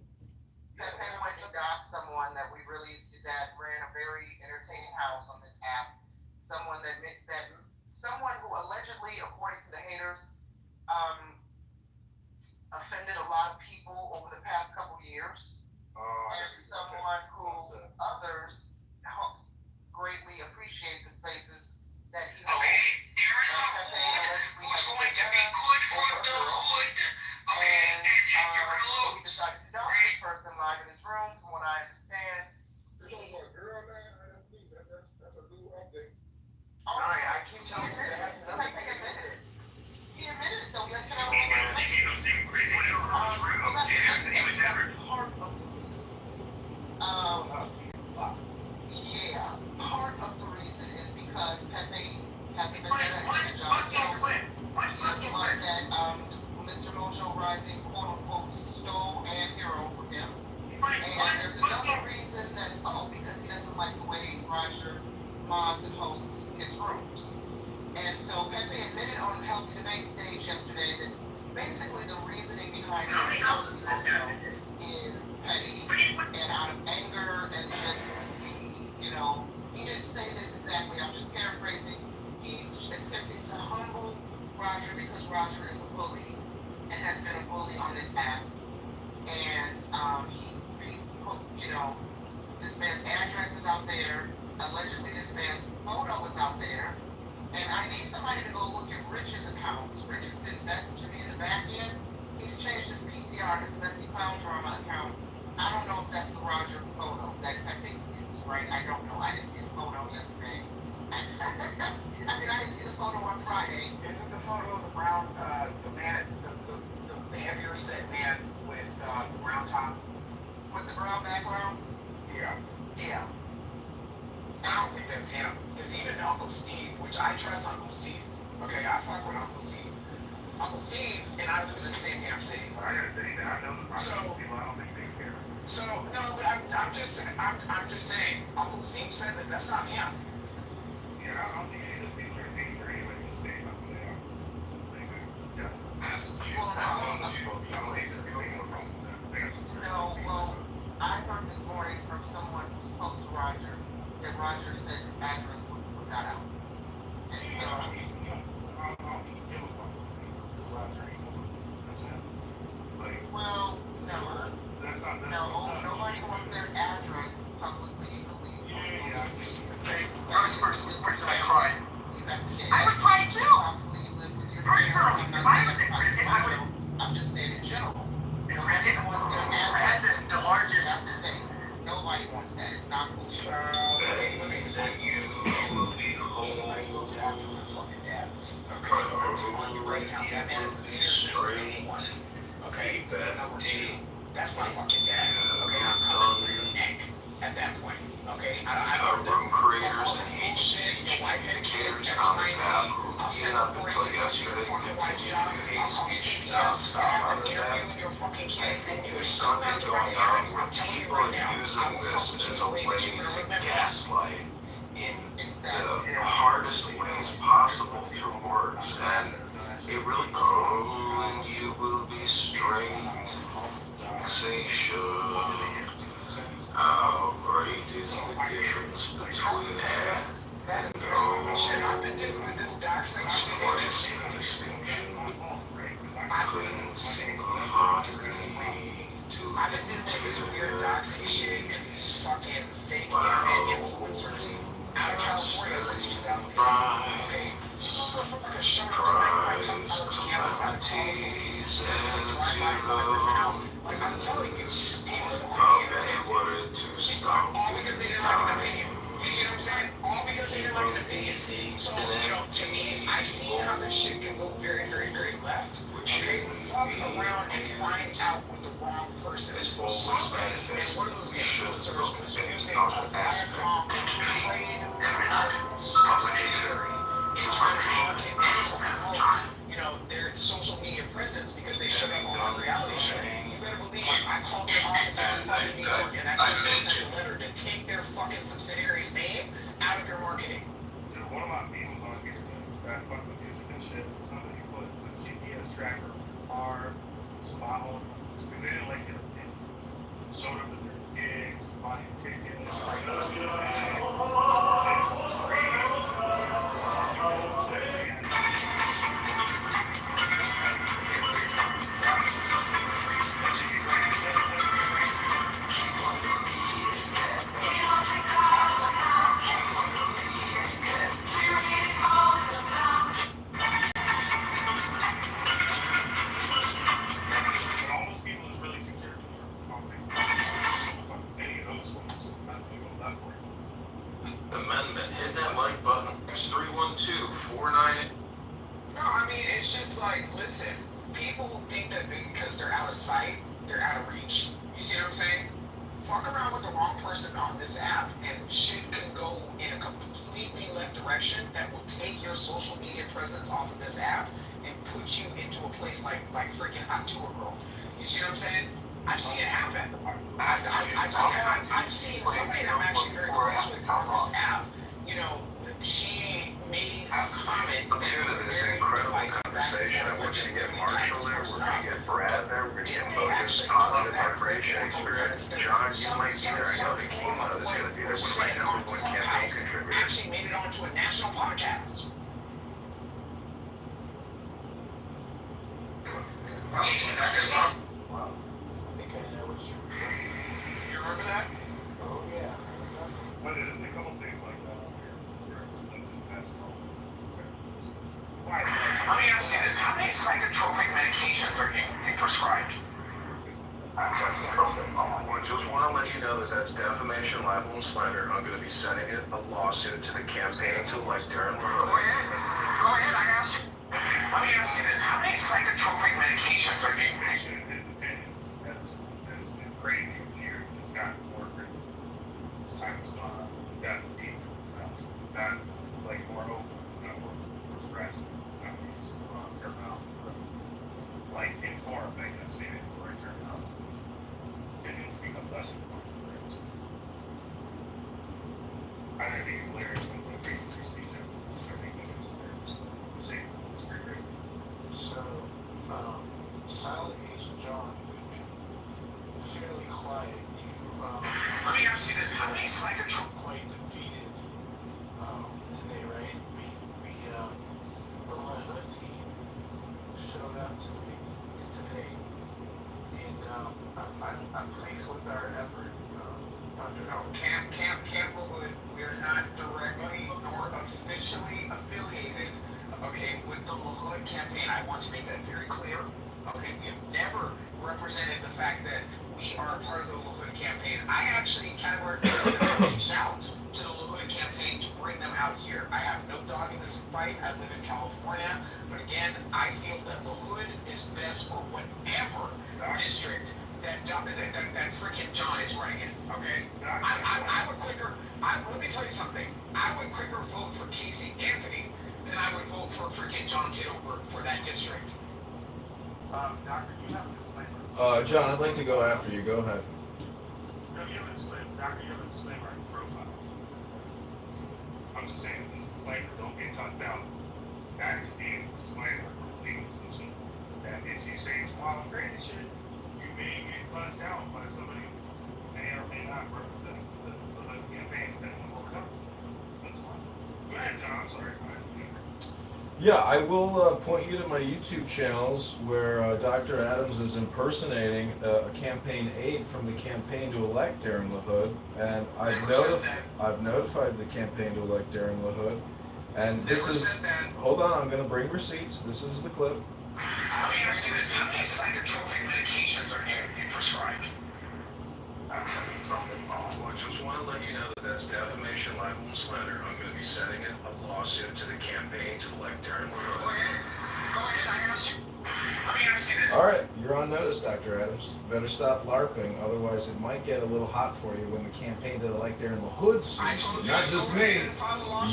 Pepe went and doxed someone that ran a very entertaining house on this app. Someone who allegedly, according to the haters, offended a lot of people over the past couple years. And someone who others greatly appreciate the spaces that he holds. Darren LaHood, who's going to be good for the hood. Okay, and you're gonna lose. He decided to dox this person live in his room, from what I understand. This one's a girl, man. I don't believe that. That's a new update. Oh, I keep telling you that has nothing. He admitted it. He admitted it, though. Yes, and yeah, part of the reason is because Pepe hasn't been better at his job. He like that Mr. Mojo Rising, quote unquote, stole and hero from him. And there's another reason that is because he doesn't like the way Roger mods and hosts his rooms. And so Pepe admitted on Healthy Debate stage yesterday that basically the reasoning behind it is petty and out of anger and just, he didn't say this exactly, I'm just paraphrasing. He's attempting to humble Roger because Roger is a bully and has been a bully on this app. And he put, this man's address is out there. Allegedly this man's photo was out there, and I need somebody to go look at Rich's account. Rich has been messaging me in the back end. He's changed his PTR, his Messy Clown Drama account. I don't know if that's the Roger photo that Pepe's used, right? I don't know. I didn't see the photo yesterday. I didn't see the photo on Friday. Isn't the photo of the brown, the man, the heavier set man with the brown top? With the brown background? Yeah. Yeah. I don't think that's him. It's even Uncle Steve, which I trust Uncle Steve. Okay, I fuck with Uncle Steve. Uncle Steve and I live in the same damn city. I gotta say that I know the people. I don't think they care. So no, but I'm just saying. Uncle Steve said that that's not him. Yeah, I don't think any of those people are being very anyway. Just saying that's what they are. No, well, I heard this morning from someone who's close to Roger that Roger said his address was not out. And so, well, no, nobody wants their address publicly released. First person I cried. I would cry too. Personally, if I was in prison, I would. I'm just saying in general. Nobody wants their address. The largest. That's the thing. Nobody wants that. It's not cool. Let me explain to you. Everybody goes after their fucking dad. Okay, I'm telling you right now, that man is a serious one. Okay, but number two, that's my fucking dad. Okay, I'm coming for your neck at that point. Okay, room creators and hate speech indicators on this app who even up until yesterday continued to do hate speech nonstop on this app. I think there's something going on where people are using this as a way to gaslight in the hardest ways possible through words, and it really and you will be straight. Fixation. How great is the difference between and O? What is the distinction? Cling single-heartedly to interior peace. Prize calamities as you go. How many wanted to stop in time? You see what I'm saying? All because they didn't like an opinion. So, to me, I've seen how this shit can go very, very, very left. Okay? Fuck around and find out what the wrong person is. It's always manifest. We should look at its other aspect. Trade subsidiary in trying to market, their social media presence because they showed up on a reality show. You better believe I called their office in New York and I person sent a letter to take their fucking subsidiary's name out of their marketing. One of my videos on here that fuck with music and shit, somebody put the GPS tracker car spot on because they didn't like it. Showed up at their gig, buying tickets, Amendment. Hit that like button. It's 312-49. No, I mean, it's just like, listen, people think that because they're out of sight, they're out of reach. You see what I'm saying? Fuck around with the wrong person on this app, and shit can go in a completely left direction that will take your social media presence off of this app and put you into a place like freaking Hot Tour Girl. You see what I'm saying? I've seen it happen. I've seen somebody that I'm actually very close with on this app. She made a comment. I'm tuned to this incredible conversation. We're going to get Marshall there. We're going to get Brad there. We're going to get Mojo's positive vibration experience. John, you might be there. I know Hakima is going to be there. One of my number one campaign contributors. Actually made it onto a national podcast. You remember that? Oh yeah. But there's a couple things like that on here. ask you this: how many psychotropic medications are you prescribed? I just want to let you know that that's defamation, libel, and slander. I'm going to be sending a lawsuit to the campaign to elect Darren LaHood. Go ahead. I asked you. Let me ask you this: how many psychotropic medications are you? That's been crazy here. It's gotten more crazy. As time's gone, it's gotten deeper. Not like more open, not more progressed. Not use the wrong terminology, but like informed, I guess, maybe is the right terminology. It needs to become less informed. I think these lyrics when we read free speech, I think it's lyrics. Safe. It's pretty great. So, Silent Agent John, we've been fairly quiet. Let me ask you this: how many psychotropic? Quite defeated today, right? The LaHood team showed up today, and I'm pleased with our effort. Camp LaHood, we're not directly nor officially affiliated, okay, with the LaHood campaign. I want to make that very clear. Okay, we have never represented the fact that we are a part of the LaHood campaign. I actually kind of reached out to the LaHood campaign to bring them out here. I have no dog in this fight. I live in California, but again, I feel that LaHood is best for whatever district that freaking John is running in. Okay, I would quicker. Let me tell you something. I would quicker vote for Casey Anthony than I would vote for freaking John Kitover for that district. Doctor, you have a disclaimer. John, I'd like to go after you. Go ahead. No, you have a disclaimer. Doctor, you have a disclaimer on your profile. I'm just saying, this disclaimer, don't get tossed out. That is being a disclaimer for legal position. That if you say some wild and crazy shit, you may get tossed out by somebody who may or may not represent the campaign that will overcome. That's fine. Go ahead, John. I'm sorry. Go ahead. Yeah, I will point you to my YouTube channels where Dr. Adams is impersonating a campaign aide from the campaign to elect Darren LaHood, and I've notified the campaign to elect Darren LaHood, and this is, hold on, I'm going to bring receipts. This is the clip. Let me ask you this: how many psychotropic medications are you prescribed? I just want to let you know that that's defamation, libel, and slander. I'm going to be sending a lawsuit to the campaign to elect Darren LaHood. Go ahead. I asked you. Let me ask you this. All right, you're on notice, Dr. Adams. Better stop LARPing, otherwise it might get a little hot for you when the campaign to elect Darren LaHood sues you. Not just me.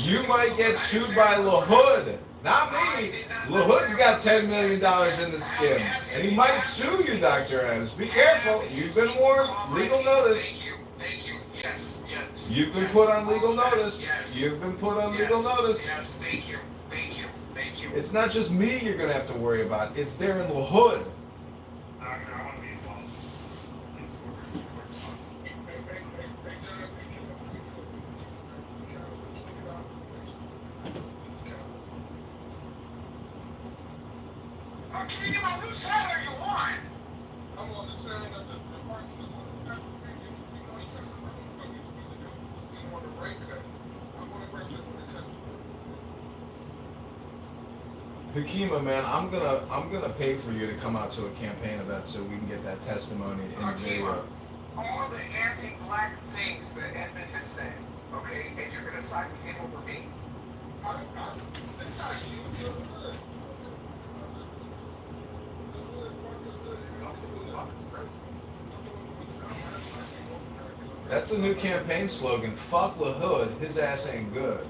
You might get sued by LaHood. Not me. LaHood's got $10 million in the skim, and he might sue you, Dr. Adams. Be careful. You've been warned. Legal notice. Thank you. Yes. You've been put on legal notice. You've been put on legal notice. Yes, thank you. It's not just me you're going to have to worry about. It's Darren LaHood. Can you get my new salary you want? I'm on the side of the parts of the you want to break that. I want to break it when it comes. Hakima, man, I'm gonna pay for you to come out to a campaign event so we can get that testimony in the video. All the anti-black things that Edmund has said, okay, and you're gonna side with him over me? That's a new campaign slogan. Fuck LaHood, his ass ain't good.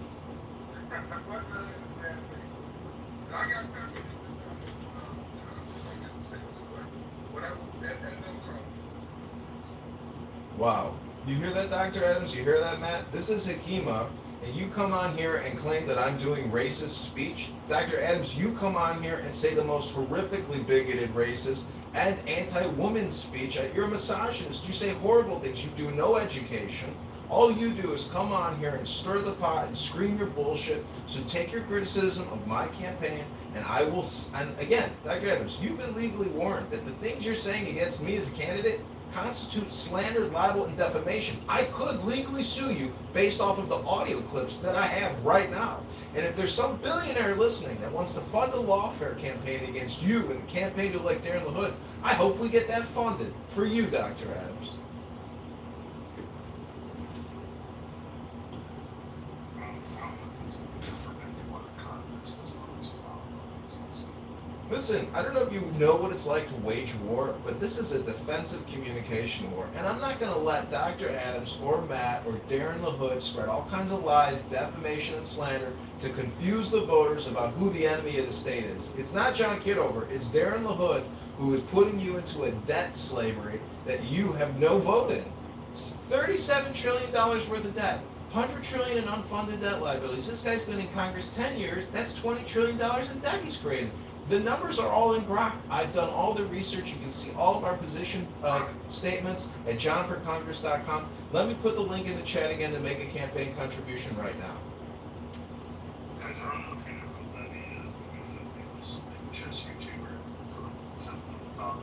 Wow. You hear that, Dr. Adams? You hear that, Matt? This is Hakima, and you come on here and claim that I'm doing racist speech. Dr. Adams, you come on here and say the most horrifically bigoted, racist, and anti-woman speech. You're a misogynist. You say horrible things. You do no education. All you do is come on here and stir the pot and scream your bullshit. So take your criticism of my campaign, and I will, and again, Dr. Adams, you've been legally warned that the things you're saying against me as a candidate constitutes slander, libel, and defamation. I could legally sue you based off of the audio clips that I have right now. And if there's some billionaire listening that wants to fund a lawfare campaign against you and a campaign to elect Darren LaHood, I hope we get that funded for you, Dr. Adams. Listen, I don't know if you know what it's like to wage war, but this is a defensive communication war. And I'm not going to let Dr. Adams or Matt or Darren LaHood spread all kinds of lies, defamation, and slander to confuse the voters about who the enemy of the state is. It's not John Kitover, it's Darren LaHood who is putting you into a debt slavery that you have no vote in. $37 trillion worth of debt. $100 trillion in unfunded debt liabilities. This guy's been in Congress 10 years. That's $20 trillion in debt he's created. The numbers are all in Grok. I've done all the research. You can see all of our position statements at johnforcongress.com. Let me put the link in the chat again to make a campaign contribution right now. Guys, I don't know if you know who Levy is, because it was a chess YouTuber. Something about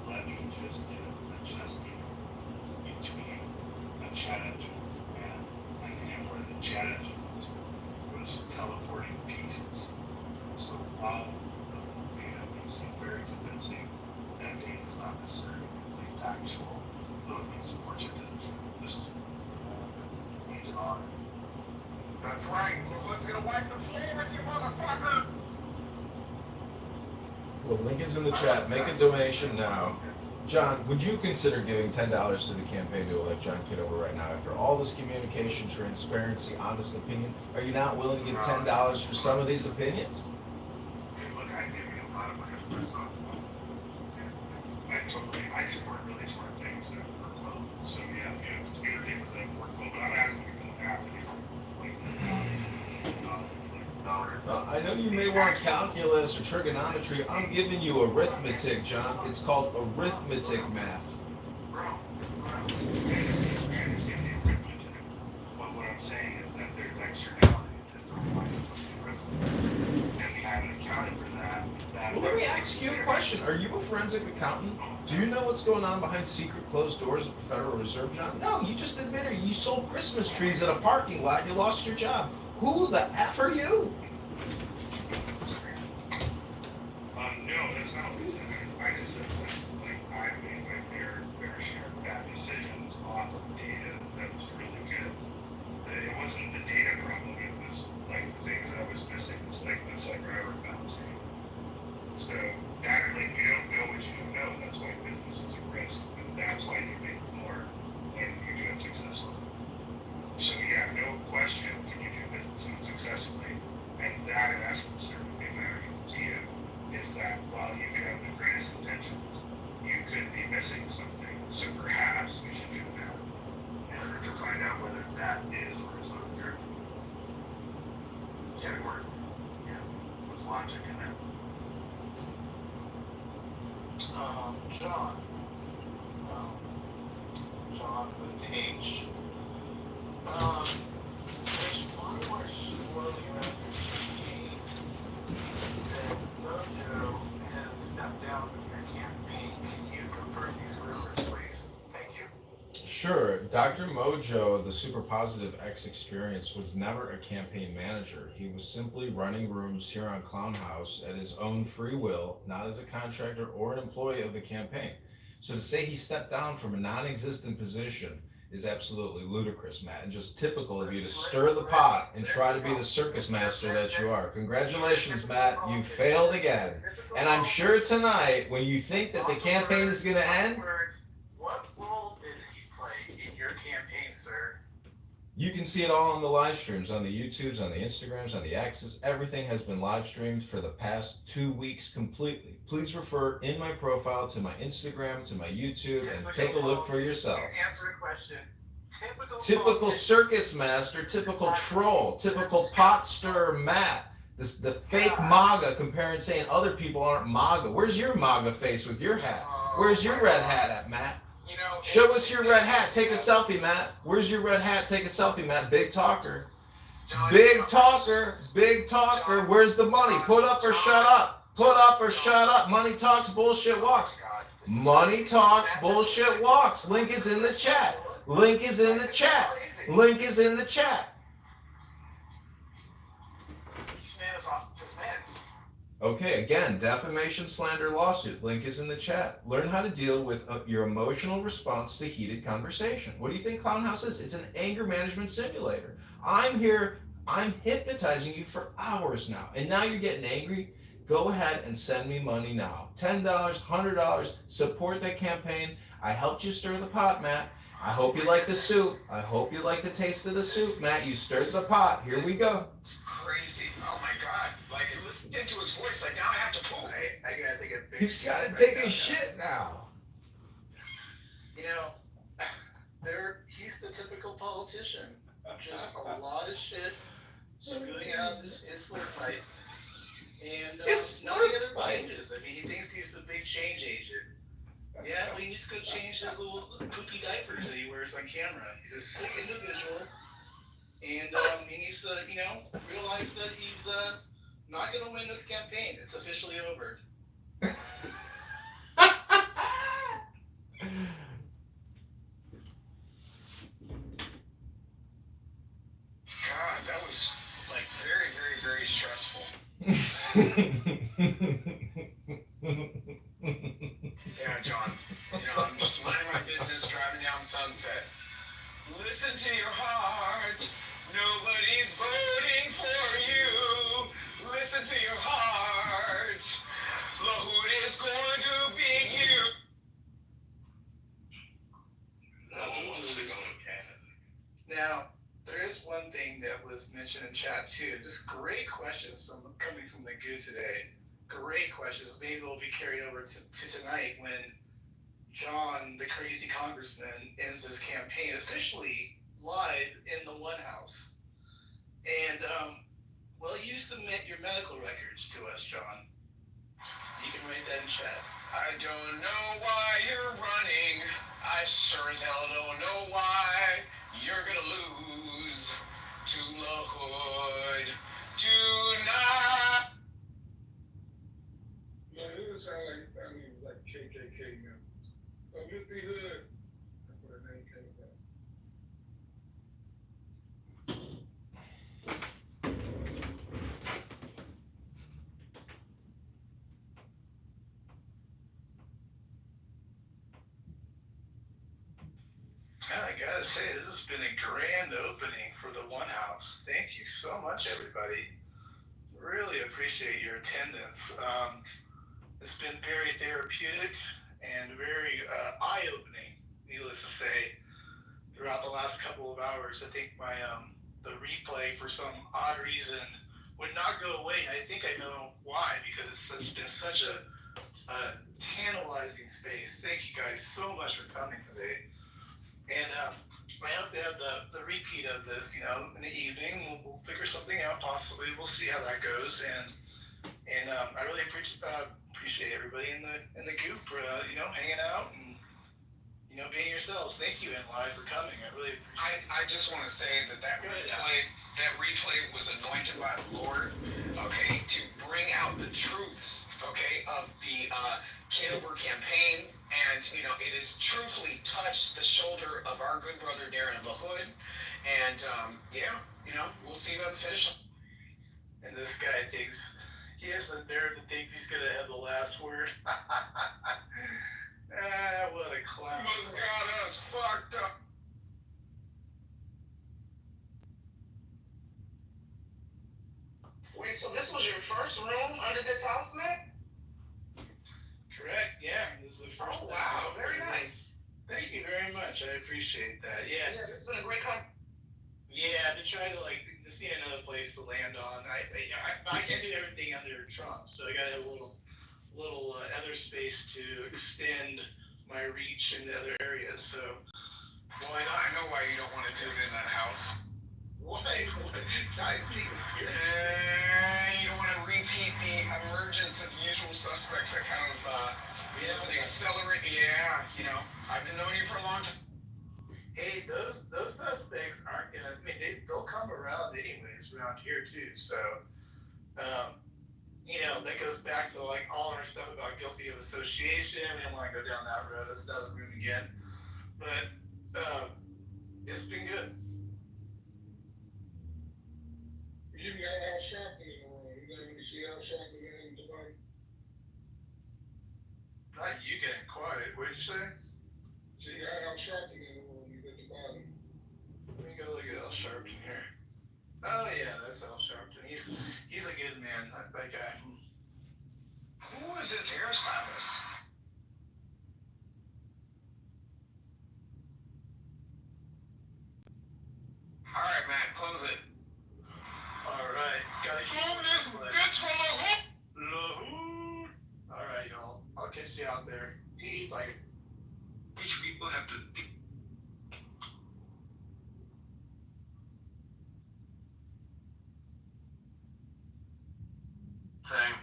Levy just did a chess game between a chat engine and where the chat engine was teleporting pieces. So while the movie seemed very convincing, that data is not necessarily factual. Looking supports your position. Just needs an audit. That's right. LaHood's gonna wipe the floor with you, motherfucker. The link is in the chat. Make a donation now. John, would you consider giving $10 to the campaign to elect John Kitover right now? After all this communication, transparency, honest opinion, are you not willing to give $10 for some of these opinions? I support really smart things that work well. So yeah, things that work well, but I'm asking people to have I know you may want calculus or trigonometry. I'm giving you arithmetic, John. It's called arithmetic math. What I'm saying is that there's externalities that don't line up with the arithmetic, and we haven't accounted for that. Well, let me ask you a question. Are you a forensic accountant? Do you know what's going on behind secret closed doors at the Federal Reserve, John? No, you just admitted you sold Christmas trees at a parking lot. You lost your job. Who the F are you? No, that's not what I said. I just said like I made my fair share of bad decisions off of data that was really good. It wasn't the data problem, it was like the things I was missing. It's like the cyber fallacy. So that like you don't know what you don't know. That's why business is a risk, and that's why you make more when you do it successfully. So yeah, no question can you do business successfully, and that in essence certainly matters to you. Is that while you could have the greatest intentions, you could be missing something. So perhaps we should do that in order to find out whether that is or is not true. Get it work. Yeah, with logic in it. John. John with the H. There's rumors swirling around your campaign that Mojo has stepped down from your campaign. Can you confirm these rumors, please? Thank you. Sure. Dr. Mojo, the Super Positive X Experience, was never a campaign manager. He was simply running rooms here on Clown House at his own free will, not as a contractor or an employee of the campaign. So to say he stepped down from a non-existent position is absolutely ludicrous, Matt, and just typical of you to stir the pot and try to be the circus master that you are. Congratulations, Matt. You failed again. And I'm sure tonight, when you think that the campaign is going to end, What role did he play in your campaign, sir? you can see it all on the live streams, on the YouTubes, on the Instagrams, on the X's. Everything has been live streamed for the past 2 weeks completely. Please refer in my profile to my Instagram, to my YouTube, and take a look for yourself. Answer a question. Typical circus master, typical troll, typical pot stirrer Matt. The fake MAGA comparing saying other people aren't MAGA. Where's your MAGA face with your hat? Where's your red hat at, Matt? Show us your red hat. Take a selfie, Matt. Where's your red hat? Take a selfie, Matt. Big talker. Big talker. Big talker. Where's the money? Put up or shut up. Put up or shut up. Money talks, bullshit walks. Money talks, bullshit walks. Link is in the chat. Link is in the chat. Link is in the chat. Okay, again, defamation, slander, lawsuit. Link is in the chat. Learn how to deal with your emotional response to heated conversation. What do you think Clown House is? It's an anger management simulator. I'm here, I'm hypnotizing you for hours now, and now you're getting angry? Go ahead and send me money now. $10, $100, support that campaign. I helped you stir the pot, Matt. I hope you like the soup. I hope you like the taste of the soup, Matt. You stirred the pot. Here we go. It's crazy. Oh my god. Like, listen to his voice. Like, now I have to poop. I gotta take a big He's got to take a shit now. You know, he's the typical politician. Just a lot of shit spewing out his slur pipe. And nothing ever changes. I mean, he thinks he's the big change agent. Yeah, well, he needs to go change his little poopy diapers that he wears on camera. He's a sick individual. And he needs to, realize that he's not going to win this campaign. It's officially over. God, that was like very, very, very stressful. Yeah, John. I'm just minding my business, driving down Sunset. Listen to your heart. Nobody's voting for you. Listen to your heart. Lahud is going to beat you. Now, there is one thing that was mentioned in chat too. Just great questions coming from the goo today. Great questions. Maybe they'll be carried over to tonight when John, the crazy congressman, ends his campaign officially live in the One House. And will you submit your medical records to us, John? You can write that in chat. I don't know why you're running. I sure as hell don't know why you're gonna lose to Lahud tonight. No, it would sound like KKK members. But with the hood, that's where the name came from. I gotta say, this has been a grand opening for the One House. Thank you so much, everybody. Really appreciate your attendance. It's been very therapeutic and very eye-opening, needless to say, throughout the last couple of hours. I think my the replay, for some odd reason, would not go away. I think I know why, because it's been such a tantalizing space. Thank you guys so much for coming today. And I hope to have the repeat of this, in the evening. We'll figure something out, possibly. We'll see how that goes. And I really appreciate everybody in the group for hanging out and being yourselves. Thank you, NY, for coming. I really appreciate it. I just want to say that replay was anointed by the Lord, okay, to bring out the truths, okay, of the Kitover campaign. And, it has truthfully touched the shoulder of our good brother Darren Lahud. And, we'll see you at the finish line. And this guy thinks, he has the nerve to think he's going to have the last word. What a clown. You must got us fucked up. Wait, so this was your first room under this house, Matt? Correct, yeah. This is the first Oh, wow, very nice. Thank you very much. I appreciate that. Yeah. It's been a great conversation. Yeah, I've been trying to just need another place to land on. I can't do everything under Trump, so I got to have a little other space to extend my reach into other areas. So why not? I know why you don't want to do it in that house. Why? I think you don't want to repeat the emergence of usual suspects that kind of accelerate. Yeah, I've been knowing you for a long time. Hey, those suspects aren't gonna. They'll come around anyways around here too. So, that goes back to all our stuff about guilty of association. We don't want to go down that road. That's another room again. But it's been good. You got Al Sharpton in the room. You see Al Sharpton in the say? So you got Al Sharpton in the room, you at the bottom. Let me go look at Al Sharpton here. Oh yeah, that's Al Sharpton. He's a good man, that guy. Who is his hairstylist? Alright, man, close it. Alright, gotta keep this bitch from the hook! Lahoud! Alright, y'all. I'll catch you out there. Bye. Rich people have to think. Thanks.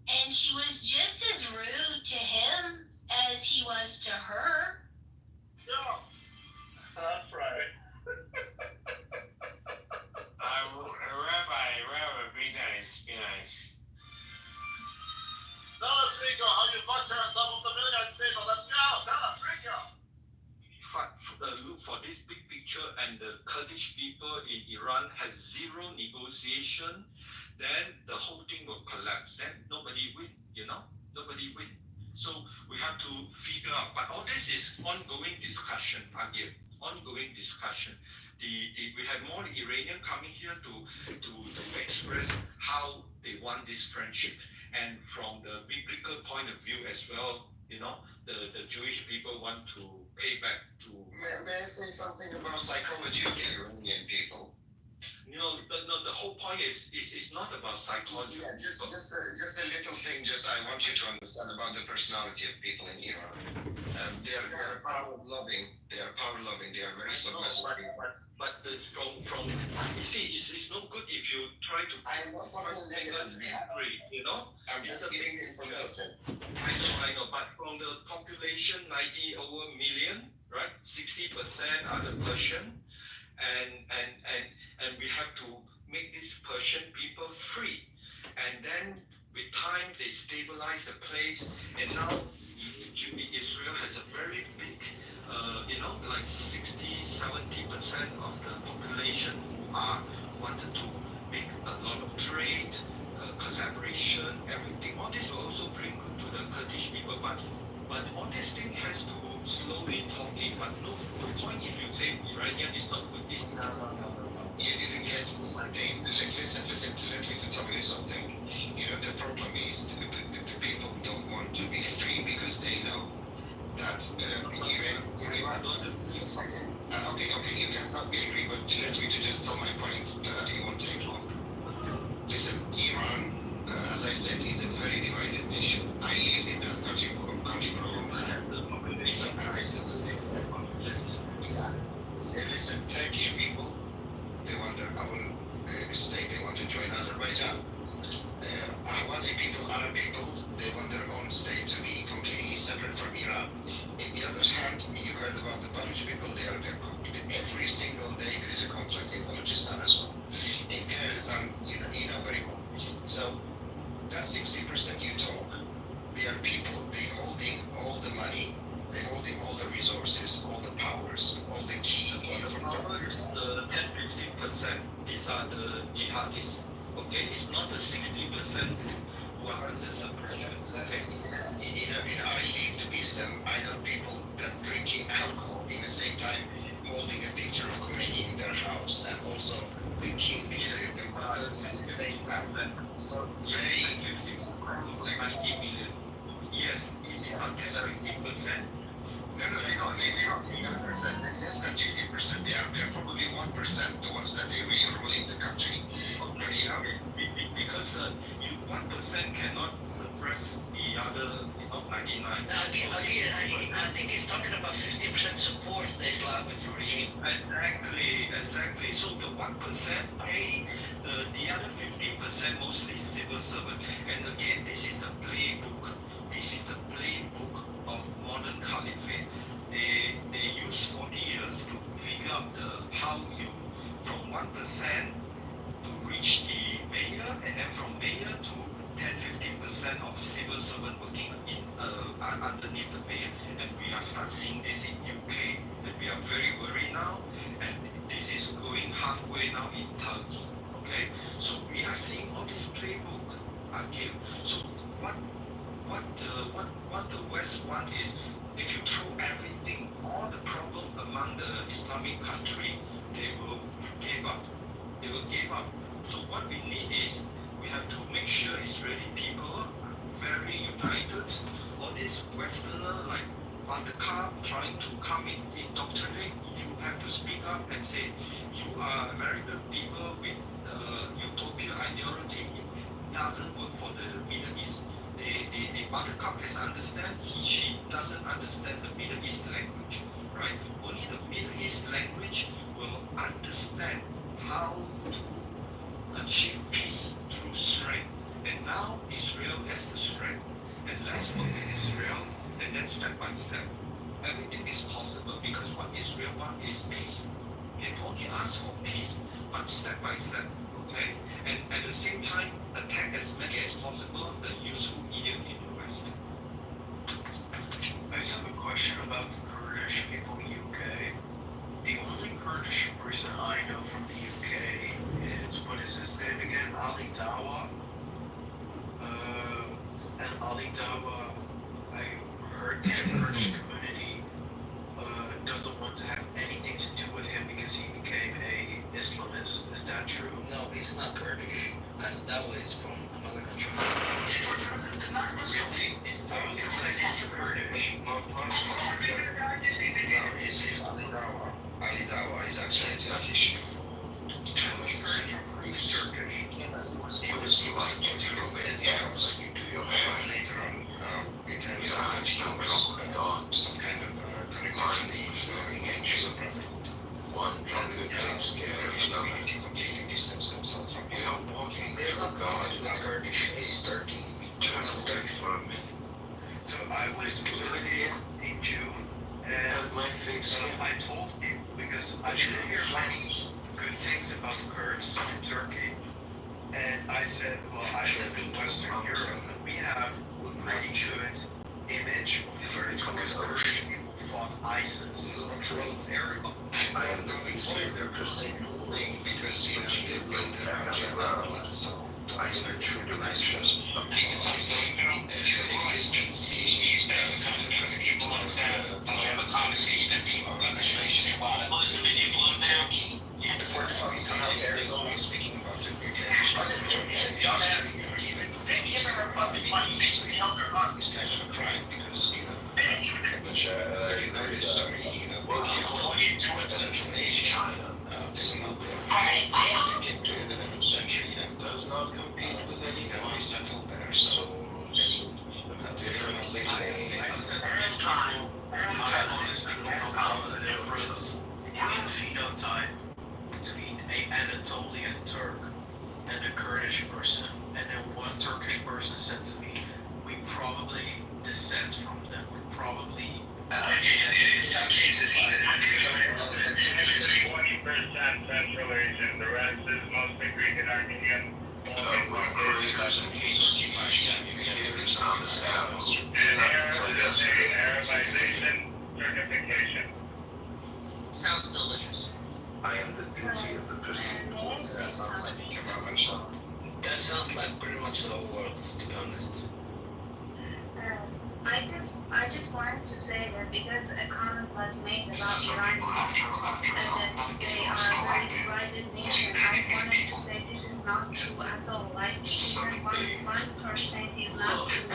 And she was just as rude to him as he was to her. Yeah, that's right. Rabbi, be nice. Tell us, Rico, how you fucked her on top of the millions table. Let's go. Tell us, Rico. Look for this big picture, and the Kurdish people in Iran has zero negotiation, then the whole thing will collapse. Then nobody win, nobody win. So we have to figure out. But all this is ongoing discussion, again, ongoing discussion. We had more Iranian coming here to express how they want this friendship, and from the biblical point of view as well, the Jewish people want to pay back to. May I say something about psychology of the Iranian people? No, the whole point is not about psychology. Yeah, just a little thing. I want you to understand about the personality of people in Iran. They are power loving. They are very submissive people. But from you see, it's no good if you try to. I am not talking negatively. I'm just giving you information. I know, but from the population, 90 over million, right? 60% are the Persian, and we have to make these Persian people free, and then with time they stabilize the place, and now Israel has a very big, like 60-70% of the population who are wanted to make a lot of trade, collaboration, everything. All this will also bring good to the Kurdish people, but all this thing has to slowly talking. But no, the point if you say Iranian is not good, is no. You didn't get me, Dave. Listen, let me tell you something. The problem is the people don't want to be free because they know that Iran. Just a second. Okay, you cannot be angry, but let me just tell my point. It won't take long. Listen, Iran, as I said, is a very divided nation. I lived in that country for a long time. So, and I still live there. Yeah. Listen, Turkish people, they want their own state. They want to join Azerbaijan. Ahwazi people, Arab people, they want their own state to be completely separate from Iran. In the other hand, you heard about the Baluch people. They're every single day there is a conflict in Balochistan as well. In Kurdistan, you know very well. So that 60% you talk, they are people. They holding all the money. They holding all the resources, all the powers, all the key infrastructures. The 10-15%, these are the jihadists. Okay, it's not the 60%. I live to wisdom. I know people that drinking alcohol in the same time, holding a picture of Khomeini in their house, and also the king, the monarch in the same time. So very conflict. 90 million. Yes, 70%. No, they're not 50%. They're less than 50%. They are probably 1%, the ones that they really rule in the country. But because 1% cannot suppress the other 99. I think he's talking about 50% support the Islamic regime. Exactly. So the 1% pay the other 15%, mostly civil servant. And again, this is the playbook. Of modern caliphate. They use 40 years to figure out how you from 1% to reach the mayor, and then from mayor to 10-15% of civil servant working in underneath the mayor, and we are start seeing this in UK, and we are very worried now, and this is going halfway now in Turkey. Okay, so we are seeing all this playbook again. So what the West want is, if you throw everything, all the problem among the Islamic country, they will give up. They will give up. So what we need is, we have to make sure Israeli people are very united. All these Westerner like Buttercup trying to come in indoctrinate, you have to speak up and say, you are American people with utopia ideology. It doesn't work for the Middle East. The Buttercup has understand, she doesn't understand the Middle East language, right? Only the Middle East language will understand how to achieve peace through strength. And now Israel has the strength. And let's work with Israel, and then step by step. Everything is possible because what Israel wants is peace. They only ask for peace, but step by step, okay? And at the same time, attack as many as possible the useful idiom in the West. I just have a question about the Kurdish people in the UK. The only Kurdish person I know from the UK is, what is his name again? Ali Dawa. And Ali Dawa, I heard that the Kurdish community doesn't want to have anything to do with him because he became a Islamist. Is that true? No, he's not Kurdish. And that was from another country. Really? It's Kurdish. No, he's Ali Dawa. Ali Dawa is actually Turkish. He was interviewed in James. Later on, it turns out that he was some kind of connected to the Angels of Brotherhood. One drunkard takes care of another. He completely distanced himself from You know, walking through God in Kurdish is Turkey. Turn away for a minute. So I went to Turkey in June, and I told people, because I didn't hear many good things about Kurds in Turkey, and I said, well, I live in Western Europe, and we have a pretty good image of Kurds because Kurdish people fought ISIS. I don't expect them to say anything because she did build their agenda, so I expect true dimensions. Existence is kind of connected to our conversation and people imagination. Turkey, before the funds come out there, is always speaking about the it's kind of a crime because, if you know this story, Central Asia, China, they went out there to get to the 11th century and does not compete with anyone. Then they settled there, so different living. I honestly cannot tell the difference in phenotype between an Anatolian Turk and a Kurdish person. And then one Turkish person said to me, we probably descend from them. We're probably... In some cases, even if it's 20% Central Asian, the rest is mostly Greek and Armenian. Creators and communicators on this app. And Arabization certification. Sounds delicious. I am the beauty of the perceived. That sounds like convention. That sounds like pretty much the whole world, to be honest. I just wanted to say that because a comment was made about Iran and that they are a very divided nation, I wanted to say this is not true at all. Like even 1% is not true.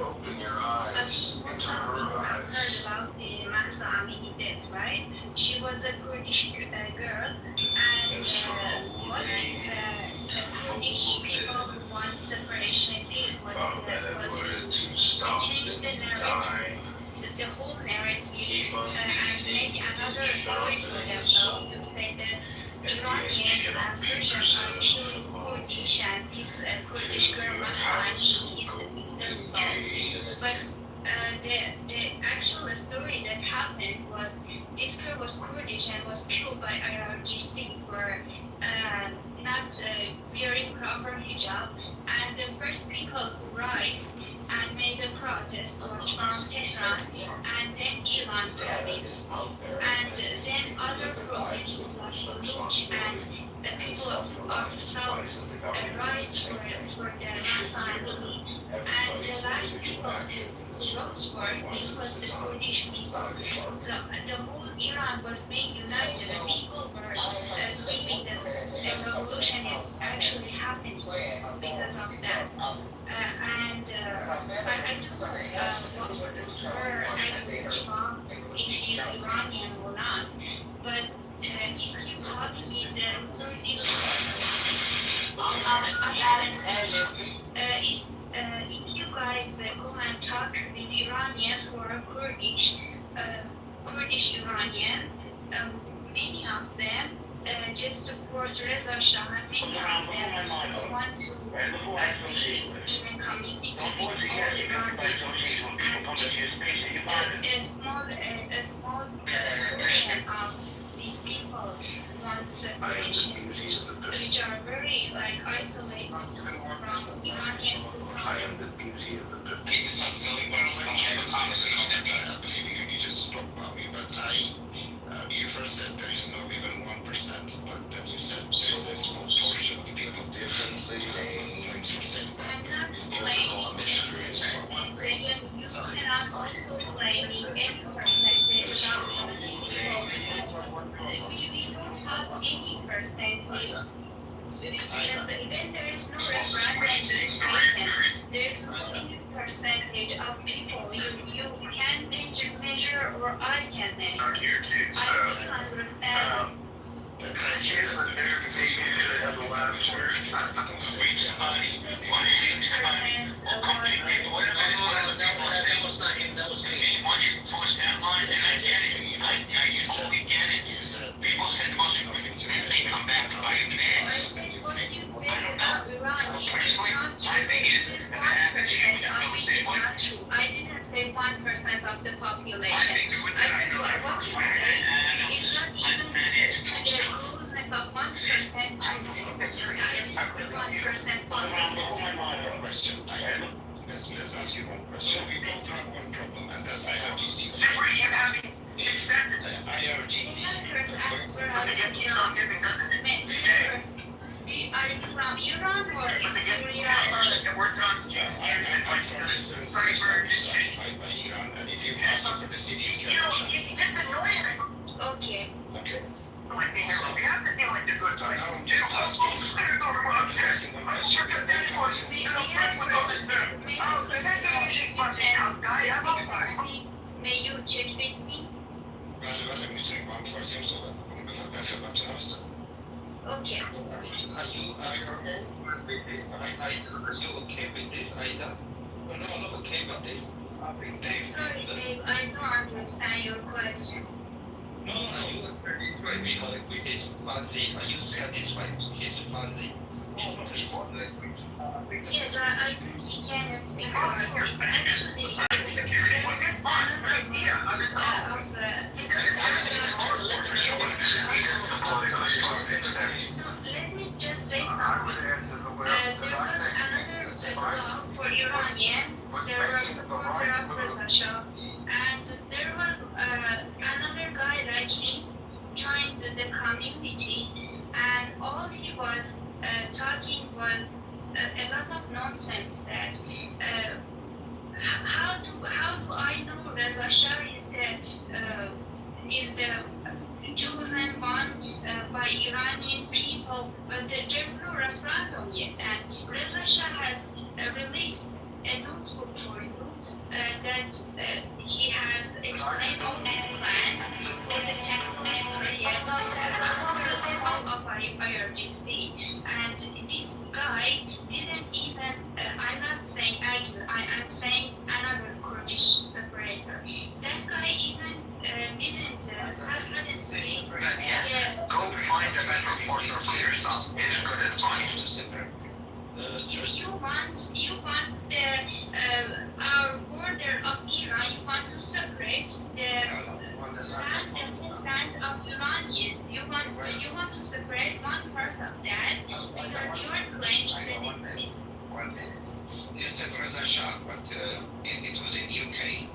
Open your eyes into her I've eyes. heard about the Mahsa Amini death, right? She was a Kurdish girl, and what the Kurdish people who want separation did was to change the narrative, the whole narrative, and make another story for themselves to say that Iranians and Persians are killing Kurdish, and this Kurdish girl Mahsa Amini is the result. But the actual story that happened was this girl was Kurdish and was killed by IRGC for not wearing proper hijab. And the first people who rise and made a protest was from Tehran and then Iran province. And then other provinces like Baluch and the people of South rise for the Masani. And the last people who rose for it was the Kurdish people. So the whole Iran was being united and people were believing that a revolution is actually happening because of that. And I don't know where Adam is from, if he's Iranian or not, but he's talking with the Kurdish if you guys go and talk with Iranians who are Kurdish Iranians, many of them just support Reza Shah, and many of them want to be in a community with all Iranians, and a small portion of these people want separation, which are very isolated from Iranian culture. I am the beauty of the picture. I believe you just spoke about me, but you first said there is no even 1%, but then you said there is a small portion of people differently. Thanks for saying that. I'm not blaming mysteries. You cannot also blaming any percentage of people. We don't have any percentage. When there is no referendum taken, there is no any percentage of people you can measure or I can measure. I don't understand. Here's the verification of the last word. I didn't say 1% of the population. I said what you say is not even the closeness of 1% to 1% population. Question. Let's ask you one question. We both have one problem, and that's IRGC. IRGC. Are you from Iran or Syria? I'm from the southern side by Iran, and if you ask for the cities, Okay. Okay. So, now I'm just asking one question. May you check with me? بله میتونیم با هم فارسی هم صحبت کنیم بفرمایید خدمتتون هستم. Okay. Are you okay with this, Aida? No, not okay with this. Sorry, Dave, I don't understand your question. No, are you satisfied with his fuzzy? Are you satisfied with his fuzzy? His language? Yes, I think he can speak Farsi. Actually, there was another idea of let me just say something. There was another blog for Iranians. There were supporters of Reza Shah, and there was another guy like him joined the community, and all he was talking was a lot of nonsense. That how do I know Reza Shah is the chosen one by Iranian people, but there's no referendum yet, and Reza Shah has released a notebook for you that he has explained all his plans for the technical areas of IRGC, and this guy didn't even, I'm not saying I am saying another Kurdish separator. That guy even didn't Go find a better partner for yourself. It is good advice to separate. You want our border of Iran. You want to separate the land Iranians, you want to separate one part of that because you are claiming that it's 1 minute. You said Reza Shah, but it was in UK.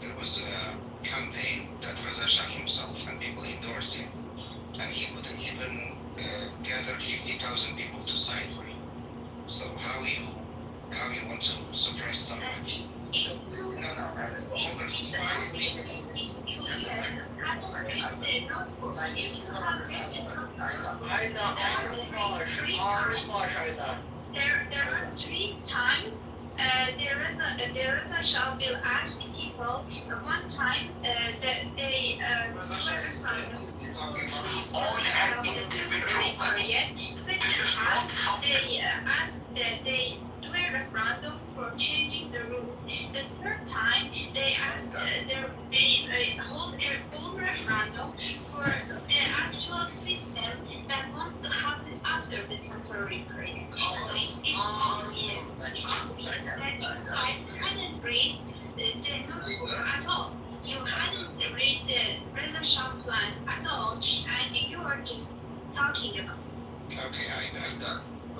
There was a campaign that Reza Shah himself and people endorsed him, and he couldn't even gather 50,000 people to sign for him. So how you want to suppress somebody? No, over 5 million. Just a second. There are 3 times there is a Shah will ask people. One time that they Second time they asked that they do a referendum for changing the rules. The third time they asked they hold a full referendum for the actual system that wants to happen after the temporary period. So it that you guys hadn't read the notebook at all. You hadn't read the Reza Shah plans at all, and you are just talking about. Okay,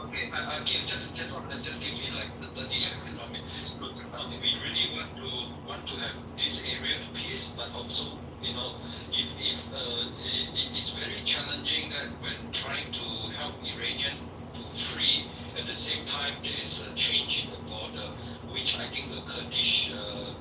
Okay, just give me like the 30 seconds. I mean, look, we really want to have this area peace, but also, you know, if it is very challenging that when trying to help Iranian to free, at the same time there is a change in the border, which I think the Kurdish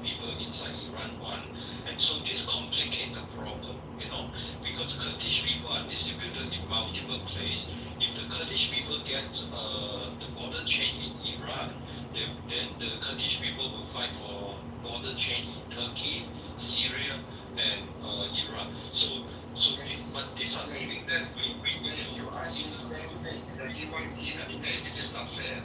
people inside Iran want, and so this complicates the problem, you know, because Kurdish people are distributed in multiple places. If the Kurdish people get the border change in Iran, then the Kurdish people will fight for border change in Turkey, Syria, and Iraq. So but these are the things that we you asking the same thing that you want. This is not fair.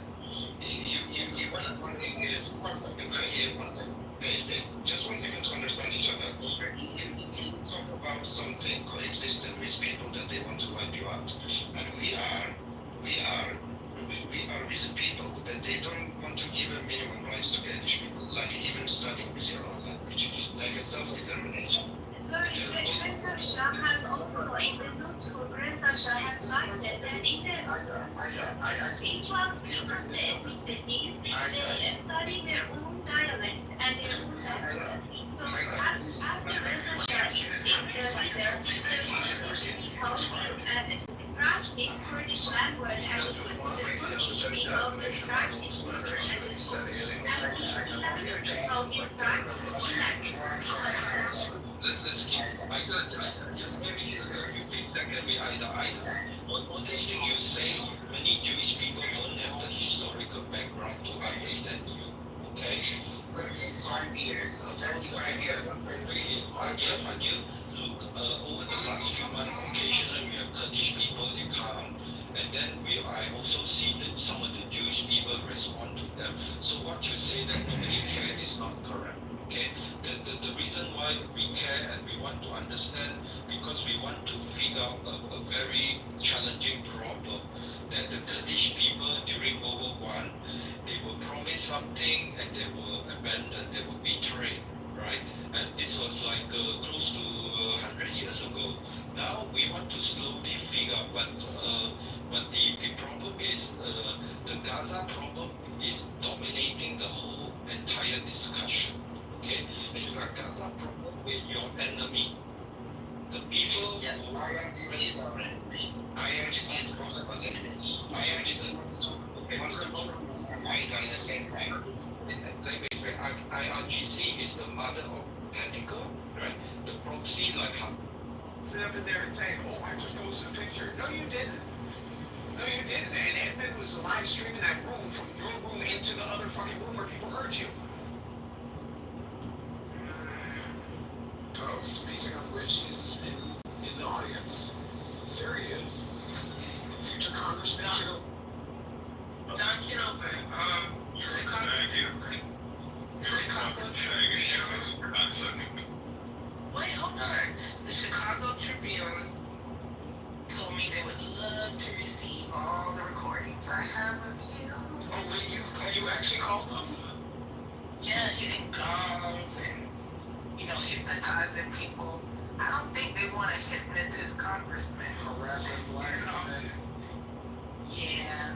You want one thing is 1 second right here, 1 second. Dave, just 1 second to understand each other. You talk about something coexisting with people that they want to wipe you out, and we are with people that they don't want to give a minimum rights to Kurdish people, like even studying with your own language, like a self-determination. Sorry, Reza Shah has also in the notebook, Reza Shah has cited that in the ethnicities, they study their own dialect and their own language. So after Reza Shah is the leader, the Kurdish people practice Kurdish language and the Kurdish people will practice Kurdish language. And the people will practice language. Let's keep. Just give me a second. On this thing you say, many Jewish people don't have the historical background to understand you. Okay? 35 years. Again, look, over the last few months, occasionally we have Kurdish people, they come, and then I also see that some of the Jewish people respond to them. So what you say that nobody cares is not correct. Okay, the reason why we care and we want to understand, because we want to figure out a very challenging problem that the Kurdish people during World War I, they will promise something and they will abandon, they will betray, right? And this was like close to 100 years ago. Now we want to slowly figure out but the problem is the Gaza problem is dominating the whole entire discussion. Okay, it's a Gaza problem with your enemy. The people. Yeah, IRGC is our enemy. IRGC is both of us enemies. IRGC wants to both and IDA at the same time. Let me explain. IRGC is the mother of Pentagon, right? The proxy like how. Sit up in there and say, "Oh, I just posted a picture." No, you didn't. No, you didn't. And Edmund was live streaming that room from your room into the other fucking room where people heard you. Oh, speaking of which, he's in the audience. There he is. Future Congressman Kitover. Wait, hold on. The Chicago Tribune told me they would love to receive all the recordings I have of you. Oh, really? You actually called them? Yeah, hitting gongs and, hypnotizing people. I don't think they want to hypnotize Carson, Black, Yeah.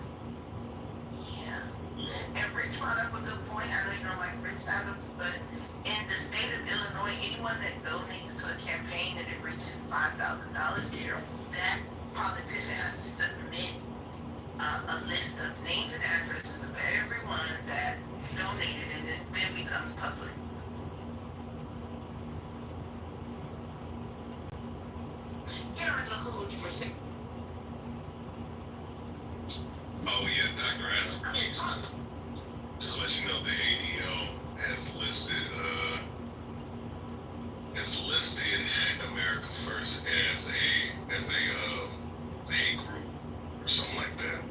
And Rich brought up a good point. I know you don't like Rich Adams, but in the state of Illinois, anyone that donates to a campaign and it reaches $5,000, that politician has to submit a list of names and addresses of everyone that donated, and it then becomes public. You're in the hood for a second. Oh yeah, Dr. Adam. Just let you know the ADL has listed America First as a hate group or something like that.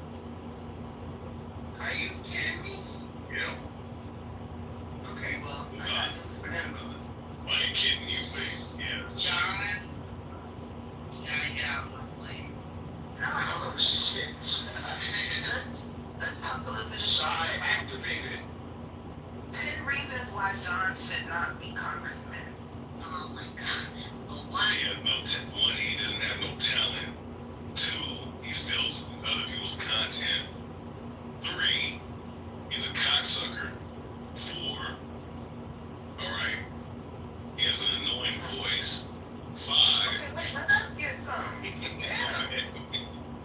Are you kidding me? Yeah. Okay, well, I got news for them. I ain't kidding you, but yeah. John, you gotta get out of my way. Oh shit. Let's talk a little bit Shy activated. 10 reasons why John should not be congressman. Oh my god. Well, one, He doesn't have no talent. 2, he steals other people's content. 3, he's a cocksucker. 4, alright, he has an annoying voice. 5. Okay, wait, let us get some.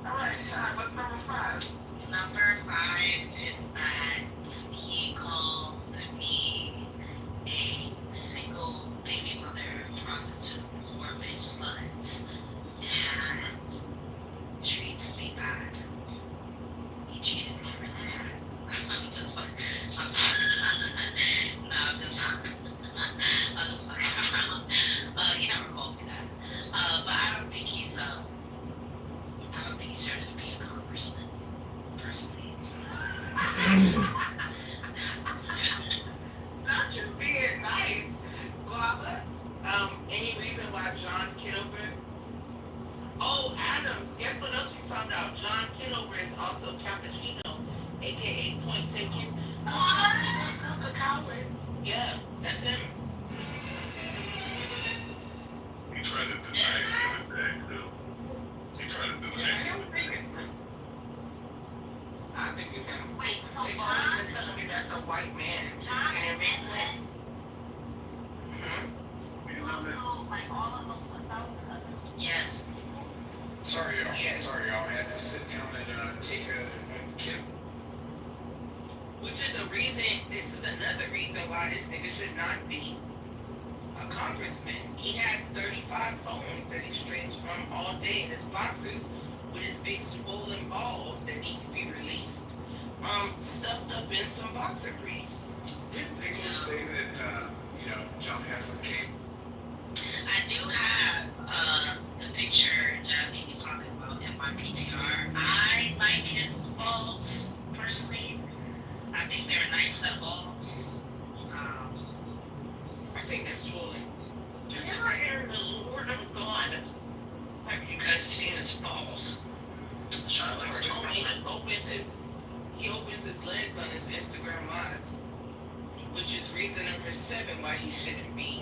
Alright, Sean, what's number 5? number 5 is that he called me a single baby mother, prostitute, morbid slut, and treats me bad. He cheated me really bad. I'm just fucking around. I'm just fucking around. He never called me that. But I don't think he's ready to be a congressman, personally. Not just being nice, Guava. Any reason why John Kitover? Oh, Adams, guess what else we found out? John Kitover is also Cappuccino, aka Point Taken. Uncle Coward. Yeah, that's him. He tried to deny it the other day, too. He tried to deny it the other day. I think it's him. Wait, They trying to tell me that's a white man. John And it makes sense. Yes. Sorry, y'all. I had to sit down and take a kid. Which is a reason, this is another reason why this nigga should not be a congressman. He had 35 phones that he strings from all day in his boxes with his big swollen balls that need to be released. Stuffed up in some boxer briefs. Didn't anyone say that, John has some cape? I do have the picture Jazzy was talking about in my PTR. I like his balls, personally. I think they're nice set balls. I think that's swollen. Have you ever heard the Lord of God? Have you guys seen his balls? Charlotte's He opens his legs on his Instagram lives, which is reason number 7 why he shouldn't be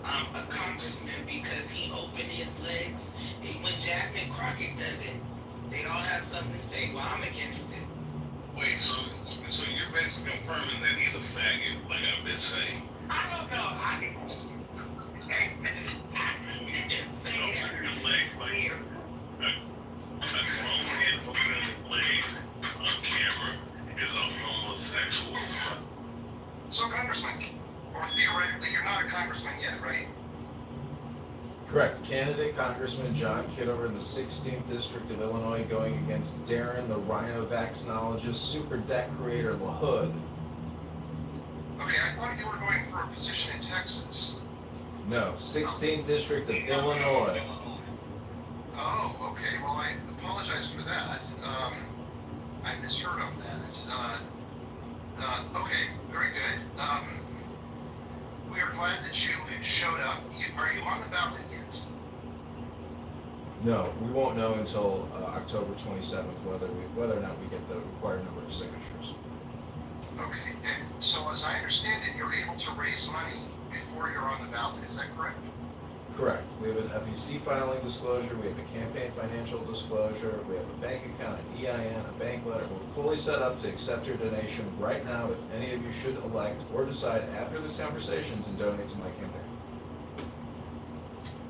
a congressman, because he opened his legs. And when Jasmine Crockett does it, they all have something to say. Well, I'm against it. Wait, so you're basically confirming that he's a faggot, like I've been saying? I don't know. A grown man opening his legs on camera is a homosexual. So, Congressman, or theoretically, you're not a congressman yet, right? Correct. Candidate Congressman John Kitover in the 16th District of Illinois going against Darren, the rhino vaccinologist, super deck creator, LaHood. Okay, I thought you were going for a position in Texas. No, 16th District of Illinois. Oh, okay. Well, I apologize for that. I misheard on that. Okay, very good. We are glad that you showed up. Are you on the ballot yet? No, we won't know until October 27th whether or not we get the required number of signatures. Okay, and so as I understand it, you're able to raise money before you're on the ballot. Is that correct? Correct. We have an FEC filing disclosure, we have a campaign financial disclosure, we have a bank account, an EIN, a bank letter. We're fully set up to accept your donation right now if any of you should elect or decide after this conversation to donate to my campaign.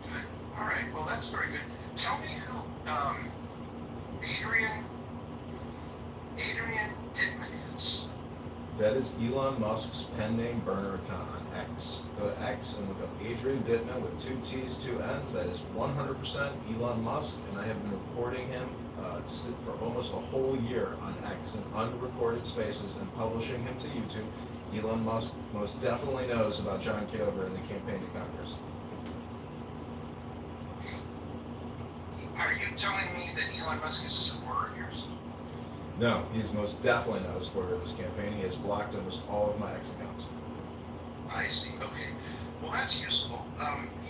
Good. All right. Well, that's very good. Tell me who Adrian Dittman is. That is Elon Musk's pending burner account on X. Go to X and look up Adrian Dittman with 2 T's, 2 N's. That is 100% Elon Musk, and I have been reporting him for almost a whole year on X in unrecorded spaces and publishing him to YouTube. Elon Musk most definitely knows about John Kitover and the campaign to Congress. Are you telling me that Elon Musk is a supporter of yours? No, he's most definitely not a supporter of this campaign. He has blocked almost all of my X accounts. I see. Okay. Well, that's useful.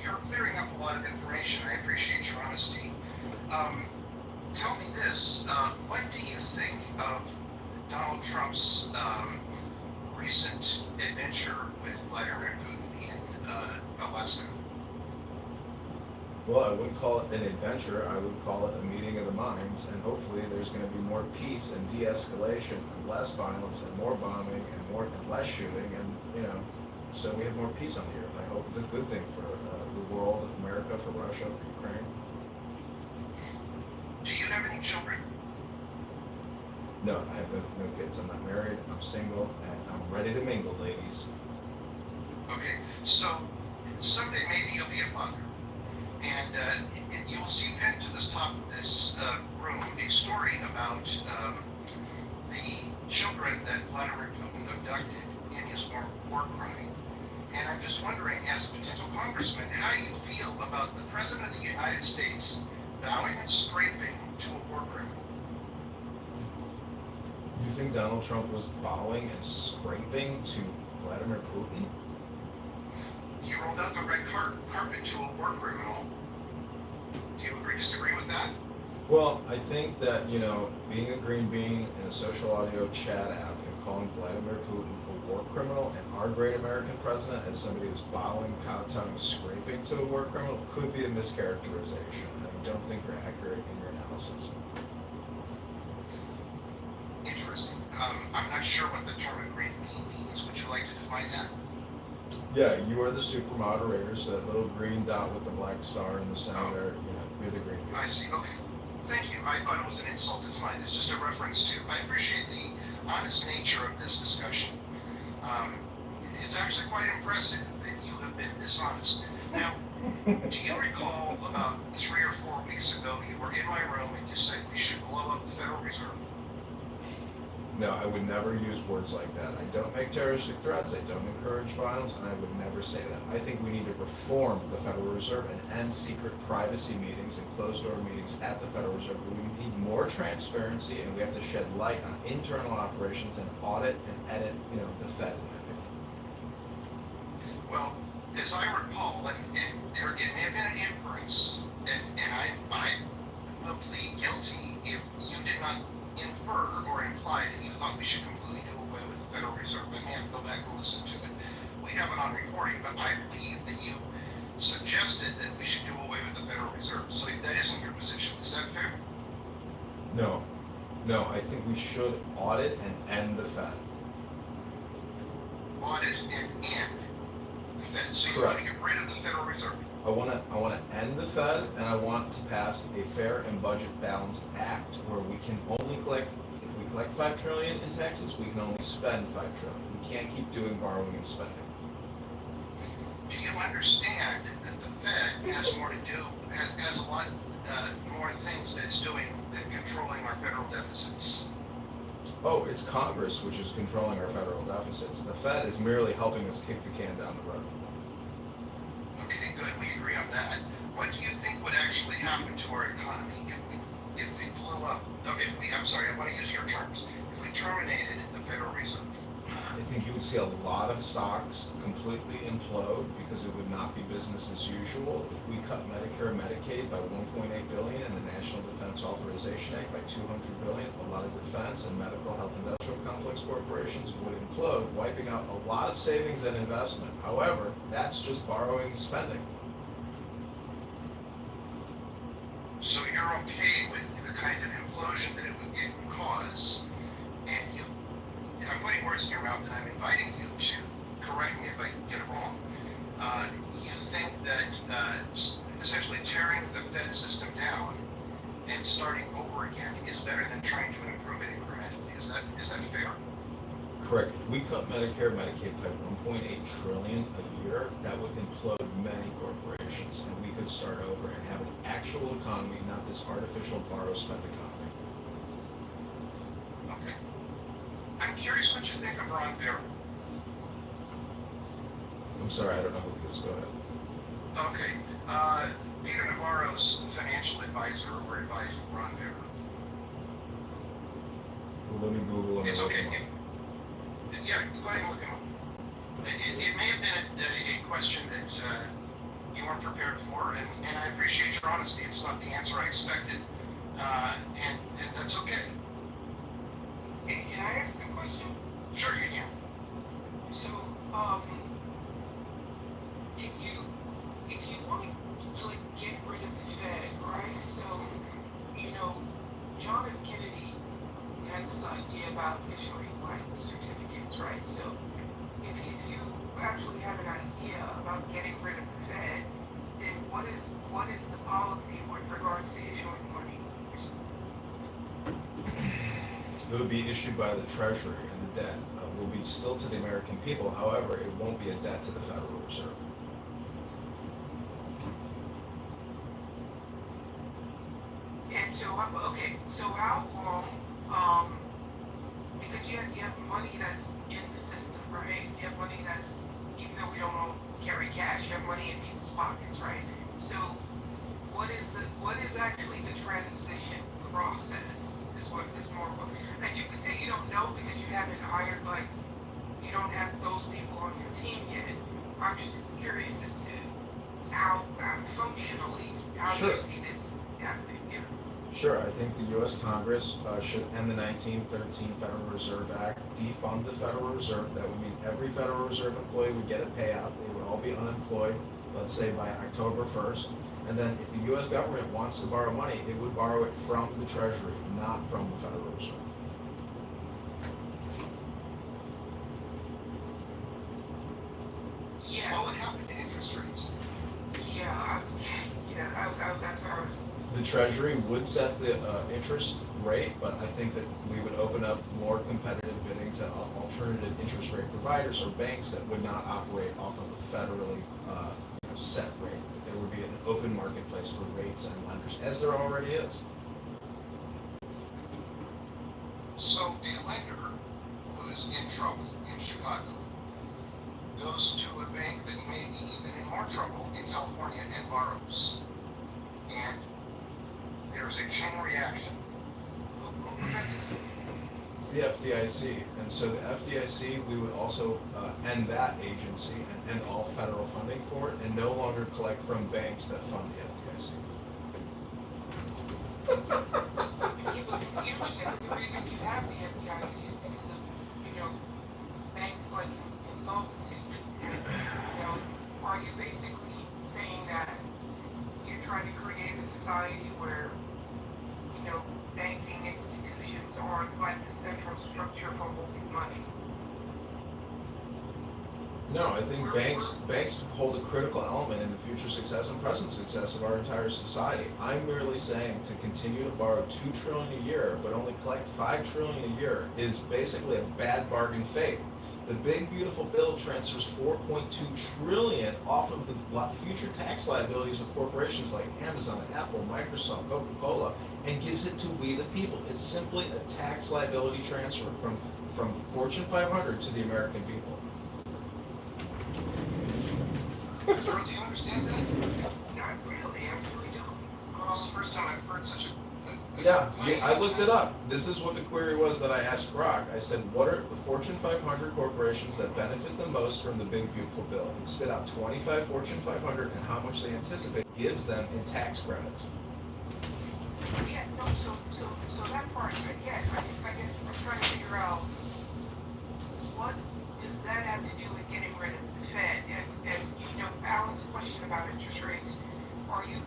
You're clearing up a lot of information. I appreciate your honesty. Tell me this. What do you think of Donald Trump's recent adventure with Vladimir Putin in Alaska? Well, I wouldn't call it an adventure. I would call it a meeting of the minds, and hopefully there's going to be more peace and de-escalation and less violence and more bombing and less shooting, and so we have more peace on the earth. I hope it's a good thing for the world, America, for Russia, for Ukraine. Do you have any children? No, I have no kids. I'm not married. I'm single, and I'm ready to mingle, ladies. Okay, so someday maybe you'll be a father. And you will see pinned to this top of this room a story about the children that Vladimir Putin abducted in his war crime. And I'm just wondering, as a potential congressman, how you feel about the President of the United States bowing and scraping to a war criminal. You think Donald Trump was bowing and scraping to Vladimir Putin? He rolled out the red carpet to a war criminal. Do you agree, disagree with that? Well, I think that, being a green bean in a social audio chat app and calling Vladimir Putin a war criminal and our great American president as somebody who's bowing, kowtowing, scraping to a war criminal could be a mischaracterization. And I don't think you're accurate in your analysis. Interesting. I'm not sure what the term a green bean means. Would you like to define that? Yeah, you are the super moderators, that little green dot with the black star in the center there, you're the green bean. I see, okay. Thank you. I thought it was an insult. It's fine. It's just a reference to, I appreciate the honest nature of this discussion. It's actually quite impressive that you have been this honest. Now, do you recall about 3 or 4 weeks ago, you were in my room and you said we should blow up the Federal Reserve? No, I would never use words like that. I don't make terroristic threats, I don't encourage violence, and I would never say that. I think we need to reform the Federal Reserve and end secret privacy meetings and closed-door meetings at the Federal Reserve. We need more transparency, and we have to shed light on internal operations and audit and edit, the Fed, in my opinion. Well, as I recall, and there it may have been an inference, and I will plead guilty if you did not infer or imply that you thought we should completely do away with the Federal Reserve. I may have to go back and listen to it. We have it on recording, but I believe that you suggested that we should do away with the Federal Reserve. So that isn't your position. Is that fair? No, I think we should audit and end the Fed. Audit and end the Fed. So you Correct. want to get rid of the Federal Reserve. I want to end the Fed, and I want to pass a fair and budget balanced act where we can only collect, if we collect $5 trillion in taxes, we can only spend $5 trillion. We can't keep doing borrowing and spending. Do you understand that the Fed has more to do, has a lot more things that it's doing than controlling our federal deficits? Oh, it's Congress which is controlling our federal deficits. The Fed is merely helping us kick the can down the road. Okay, good. We agree on that. What do you think would actually happen to our economy if we blew up? Okay, I'm sorry, I want to use your terms. If we terminated the Federal Reserve. I think you would see a lot of stocks completely implode because it would not be business as usual. If we cut Medicare and Medicaid by $1.8 billion and the National Defense Authorization Act by $200 billion, a lot of defense and medical health industrial complex corporations would implode, wiping out a lot of savings and investment. However, that's just borrowing and spending. So you're okay with the kind of implosion that it would cause, and I'm putting words in your mouth and I'm inviting you to correct me if I get it wrong. You think that essentially tearing the Fed system down and starting over again is better than trying to improve it incrementally. Is that fair? Correct. If we cut Medicare, Medicaid by 1.8 trillion a year, that would implode many corporations, and we could start over and have an actual economy, not this artificial borrow-spend economy. Okay. I'm curious what you think of Ron Vera. I'm sorry, I don't know who it is. Go ahead. Okay. Peter Navarro's financial advisor or advisor, Ron Vera. Well, let me Google him. It's okay. Yeah, go ahead and look him up. It may have been a question that you weren't prepared for, and I appreciate your honesty. It's not the answer I expected, and that's okay. Can I ask a question? Sure, you can. So, if you want to like get rid of the Fed, right? So, John F. Kennedy had this idea about issuing like certificates, right? So, if you actually have an idea about getting rid of the Fed, then what is the policy with regards to issuing money? It would be issued by the Treasury, and the debt will be still to the American people. However, it won't be a debt to the Federal Reserve. And so, so how long, because you have money that's in the system, right? You have money that's, even though we don't all carry cash, you have money in people's pockets, right? So what is actually the transition process is what is more, and you can say you don't know because you haven't hired, like, you don't have those people on your team yet. I'm just curious as to how functionally, how do you see this happening? Yeah. Sure, I think the U.S. Congress should end the 1913 Federal Reserve Act, defund the Federal Reserve. That would mean every Federal Reserve employee would get a payout. They would all be unemployed, let's say by October 1st. And then if the U.S. government wants to borrow money, it would borrow it from the Treasury, not from the Federal Reserve. Yeah. What would happen to interest rates? That's what I was. The Treasury would set the interest rate, but I think that we would open up more competitive bidding to alternative interest rate providers or banks that would not operate off of a federally set rate. There would be an open marketplace for rates and lenders, as there already is. So a lender who's in trouble in Chicago goes to a bank that may be even in more trouble in California and borrows. And there's a chain reaction. Who prevents that? It's the FDIC. And so the FDIC, we would also end that agency and end all federal funding for it and no longer collect from banks that fund the FDIC. You understand that the reason you have the FDIC is because of, banks like insolvency. And, are you basically saying that you're trying to create a society where, banking institutions aren't like the central structure for holding money? No, I think banks hold a critical element in the future success and present success of our entire society. I'm merely saying to continue to borrow $2 trillion a year, but only collect $5 trillion a year is basically a bad bargain fate. The big beautiful bill transfers $4.2 trillion off of the future tax liabilities of corporations like Amazon, Apple, Microsoft, Coca-Cola, and gives it to we the people. It's simply a tax liability transfer from Fortune 500 to the American people. Do you understand that? Not really, I really don't. This is the first time I've heard such a Yeah, I looked it up. This is what the query was that I asked Grok. I said, what are the Fortune 500 corporations that benefit the most from the big beautiful bill? It spit out 25 Fortune 500 and how much they anticipate gives them in tax credits. Yeah, no, so that part, again, I guess I'm trying to figure out what does that have to do with getting rid of the Fed? And Alan's question about interest rates, are you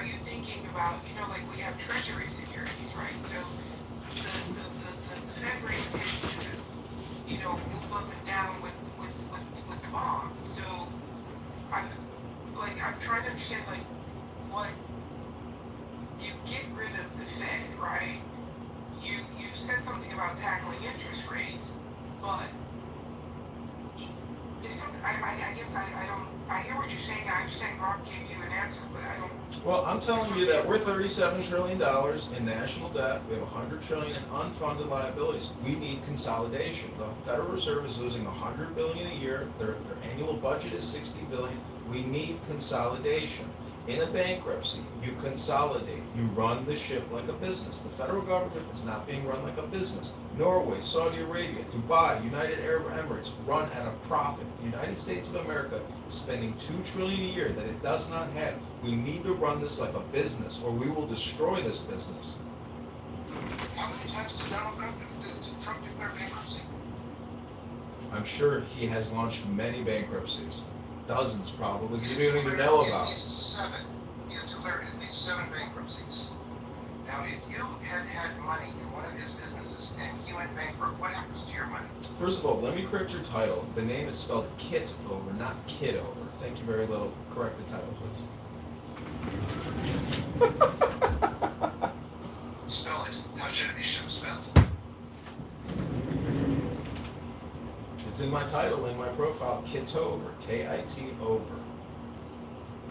are you thinking about, like we have treasury securities, right? So the Fed rate tends to, move up and down with the bond. So I'm trying to understand what you get rid of the Fed, right? You said something about tackling interest rates, but there's something I guess I hear what you're saying. I understand Rob gave you an answer, but I don't. Well, I'm telling you that we're $37 trillion in national debt. We have $100 trillion in unfunded liabilities. We need consolidation. The Federal Reserve is losing $100 billion a year. Their annual budget is $60 billion. We need consolidation. In a bankruptcy, you consolidate. You run the ship like a business. The federal government is not being run like a business. Norway, Saudi Arabia, Dubai, United Arab Emirates run at a profit. The United States of America is spending $2 trillion a year that it does not have. We need to run this like a business, or we will destroy this business. How many times did Trump declare bankruptcy? I'm sure he has launched many bankruptcies. Dozens, probably. You don't even know about. At least 7. He has declared at least 7 bankruptcies. Now, if you had money in one of his businesses and he went bankrupt, what happens to your money? First of all, let me correct your title. The name is spelled Kitover, not Kitover. Thank you very little. Correct the title, please. Spell it. How should it be spelled? It's in my title, in my profile, Kitover, K-I-T over.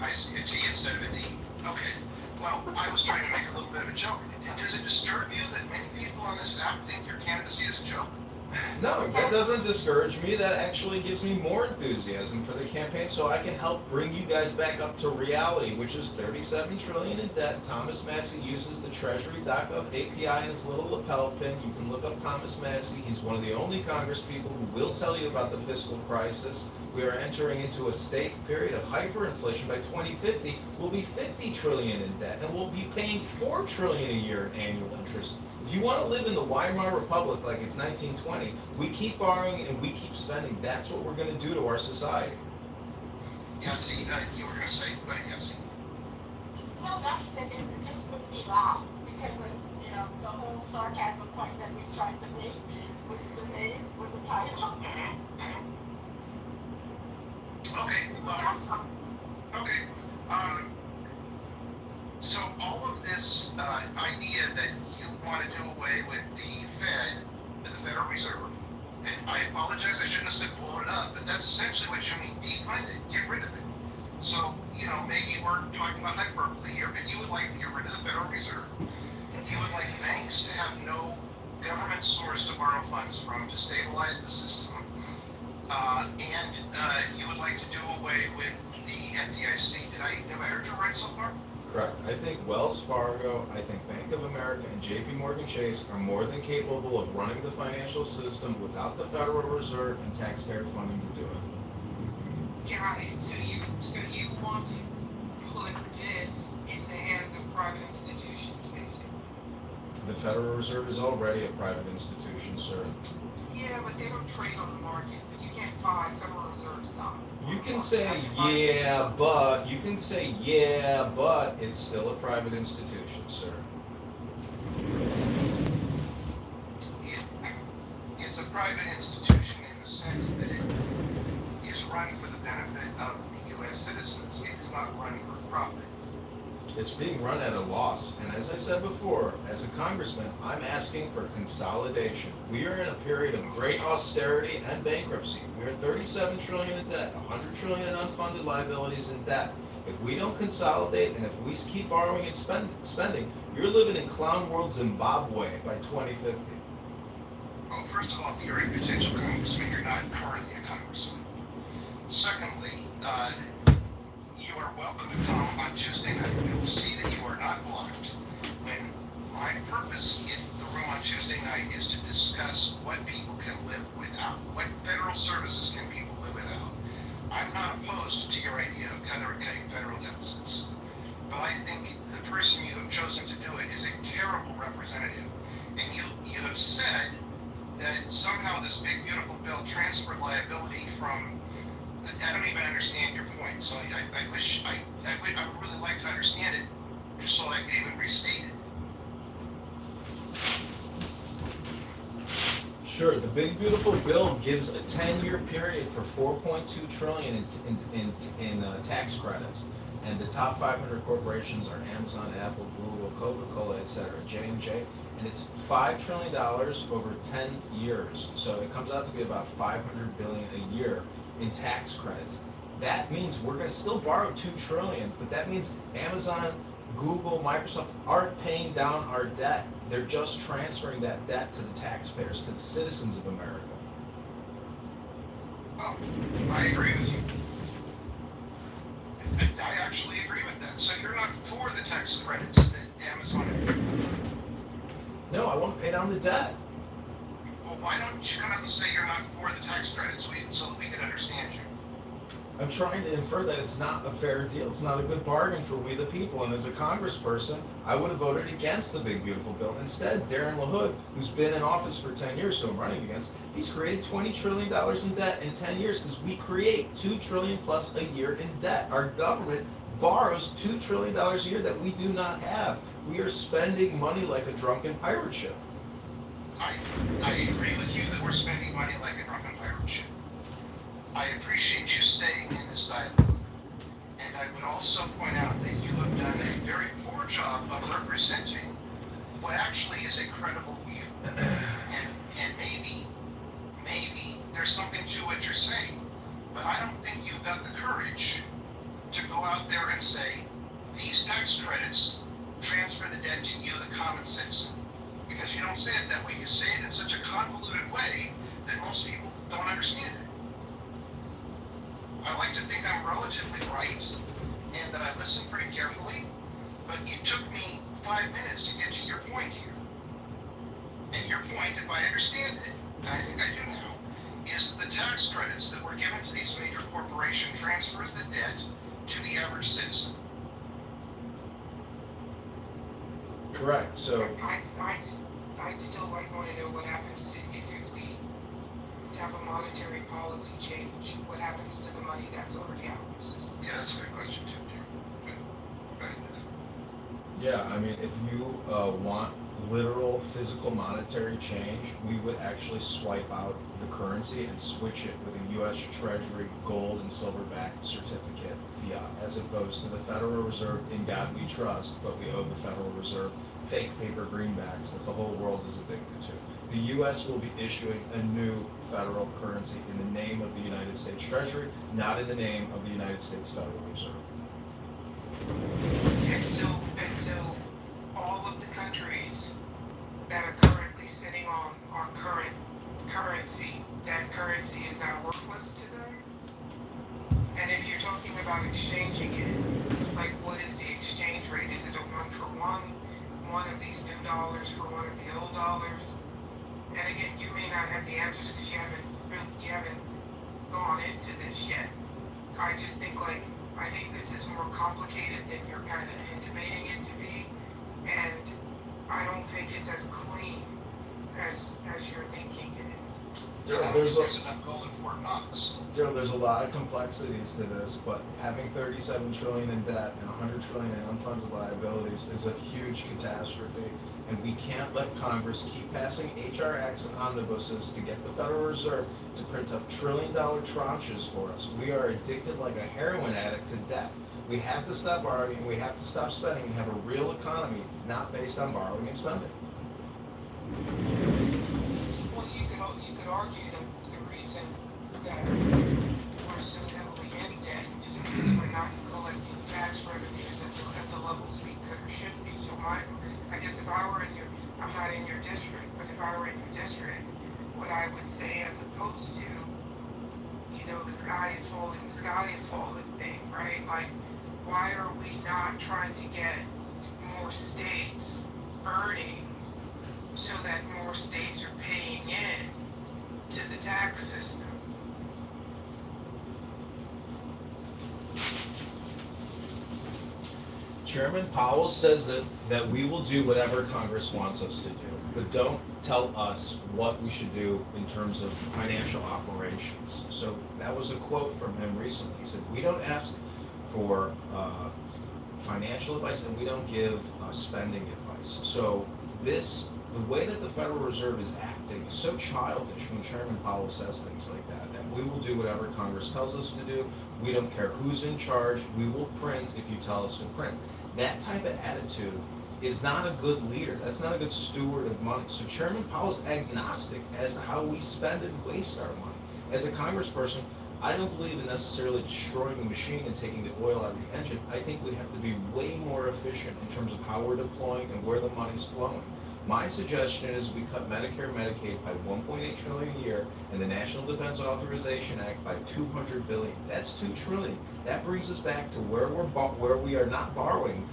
I see a T instead of a D. Okay. Well, I was trying to make a little bit of a joke. Does it disturb you that many people on this app think your candidacy is a joke? No, that doesn't discourage me. That actually gives me more enthusiasm for the campaign, so I can help bring you guys back up to reality, which is $37 trillion in debt. Thomas Massey uses the Treasury.gov API in his little lapel pin. You can look up Thomas Massey. He's one of the only Congress people who will tell you about the fiscal crisis. We are entering into a state period of hyperinflation. By 2050, we'll be $50 trillion in debt, and we'll be paying $4 trillion a year in annual interest. If you want to live in the Weimar Republic like it's 1920, we keep borrowing and we keep spending. That's what we're going to do to our society. Yossi, you were going to say, go ahead, Yossi. Well, that's it just made me laugh because of, the whole sarcasm point that we tried to make with the name, with the title. Okay. Okay. So all of this idea that you want to do away with the Fed, the Federal Reserve, and I apologize, I shouldn't have said blow it up, but that's essentially what you mean. Defund it, get rid of it. So, maybe we're talking about hyperbole here, but you would like to get rid of the Federal Reserve. You would like banks to have no government source to borrow funds from to stabilize the system. And you would like to do away with the FDIC. Have I heard you right so far? Correct. I think Wells Fargo, I think Bank of America, and JP Morgan Chase are more than capable of running the financial system without the Federal Reserve and taxpayer funding to do it. Got it. So you want to put this in the hands of private institutions, basically. The Federal Reserve is already a private institution, sir. Yeah, but they don't trade on the market. You can't buy Federal Reserve stock. You can say yeah, but it's still a private institution, sir. It's a private institution in the sense that it is run for the benefit of the U.S. citizens. It is not run for profit. It's being run at a loss, and as I said before, as a congressman, I'm asking for consolidation. We are in a period of great austerity and bankruptcy. We are $37 trillion in debt, $100 trillion in unfunded liabilities in debt. If we don't consolidate, and if we keep borrowing and spending, you're living in clown world Zimbabwe by 2050. Well, first of all, you're a potential congressman. You're not currently a congressman. Secondly, you are welcome to come on Tuesday night. You will see that you are not blocked. When my purpose in the room on Tuesday night is to discuss what people can live without. What federal services can people live without? I'm not opposed to your idea of cutting federal deficits. But I think the person you have chosen to do it is a terrible representative. And you have said that somehow this big, beautiful bill transferred liability from I don't even understand your point. So I would really like to understand it. just so I can even restate it. Sure, the big beautiful bill gives a 10-year period for 4.2 trillion in tax credits, and the top 500 corporations are Amazon, Apple, Google, Coca-Cola, etc., J&J, and it's $5 trillion over 10 years. So it comes out to be about $500 billion a year in tax credits. That means we're going to still borrow $2 trillion, but that means Amazon, Google, Microsoft aren't paying down our debt. They're just transferring that debt to the taxpayers, to the citizens of America. Oh, I agree with you. I actually agree with that. So you're not for the tax credits that Amazon... No, I want to pay down the debt. Well, why don't you come out and say you're not for the tax credits so that we can understand you? I'm trying to infer that it's not a fair deal. It's not a good bargain for we the people. And as a congressperson, I would have voted against the big beautiful bill. Instead, Darren LaHood, who's been in office for 10 years, who I'm running against, he's created $20 trillion in debt in 10 years because we create $2 trillion plus a year in debt. Our government borrows $2 trillion a year that we do not have. We are spending money like a drunken pirate ship. I agree with you that we're spending money like a drunken pirate ship. I appreciate you staying in this dialogue. And I would also point out that you have done a very poor job of representing what actually is a credible view. And maybe there's something to what you're saying, but I don't think you've got the courage to go out there and say, these tax credits transfer the debt to you, the common citizen. Because you don't say it that way. You say it in such a convoluted way that most people don't understand it. I like to think I'm relatively right and that I listen pretty carefully, but it took me 5 minutes to get to your point here. And your point, if I understand it, and I think I do now, is that the tax credits that were given to these major corporations transfers the debt to the average citizen. Correct. So I'd still want to know what happens if we have a monetary policy change. What happens to the money that's already out in the system? Yeah, that's a good question too. Right. Yeah, I mean, if you want literal physical monetary change, we would actually swipe out the currency and switch it with a U.S. Treasury gold and silver-backed certificate, fiat, as opposed to the Federal Reserve, in God we trust, but we owe the Federal Reserve fake paper greenbacks that the whole world is addicted to. The U.S. will be issuing a new federal currency in the name of the United States Treasury, not in the name of the United States Federal Reserve. And so all of the countries that are currently sitting on our current currency, that currency is now worthless to them? And if you're talking about exchanging it, like what is the exchange rate? Is it a one of these new dollars for one of the old dollars? And again, you may not have the answers because you haven't gone into this yet. I just think I think this is more complicated than you're kind of intimating it to be, and I don't think it's as clean as you're thinking it is. There's a lot of complexities to this, but having 37 trillion in debt and 100 trillion in unfunded liabilities is a huge catastrophe, and we can't let Congress keep passing HR acts and omnibuses to get the Federal Reserve to print up trillion-dollar tranches for us. We are addicted like a heroin addict to debt. We have to stop borrowing, and we have to stop spending and have a real economy, not based on borrowing and spending. Well, you could argue that the reason that we're so heavily in debt is because we're not collecting tax revenues at the levels we could or should be. So I guess if I were I'm not in your district, but if I were in your district, what I would say, as opposed to, the sky is falling thing, right? Like, why are we not trying to get more states earning so that more states are paying in to the tax system? Chairman Powell says that we will do whatever Congress wants us to do, but don't tell us what we should do in terms of financial operations. So that was a quote from him recently. He said, we don't ask for financial advice and we don't give spending advice. So the way that the Federal Reserve is acting is so childish when Chairman Powell says things like that we will do whatever Congress tells us to do. We don't care who's in charge. We will print if you tell us to print. That type of attitude is not a good leader. That's not a good steward of money. So Chairman Powell's agnostic as to how we spend and waste our money. As a congressperson, I don't believe in necessarily destroying the machine and taking the oil out of the engine. I think we have to be way more efficient in terms of how we're deploying and where the money's flowing. My suggestion is we cut Medicare and Medicaid by $1.8 trillion a year and the National Defense Authorization Act by $200 billion. That's $2 trillion. That brings us back to where we are not borrowing.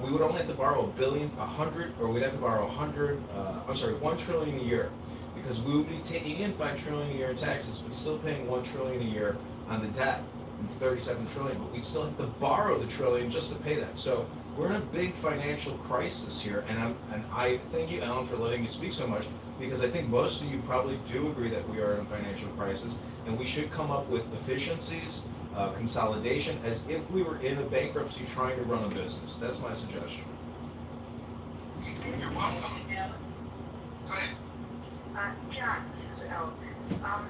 We would only have to borrow $1 trillion a year, because we would be taking in $5 trillion a year in taxes, but still paying $1 trillion a year on the debt, and $37 trillion. But we'd still have to borrow the trillion just to pay that. So we're in a big financial crisis here, and I thank you, Alan, for letting me speak so much, because I think most of you probably do agree that we are in a financial crisis, and we should come up with efficiencies, consolidation, as if we were in a bankruptcy trying to run a business. That's my suggestion. You're welcome. Go ahead. John, this is Elle. How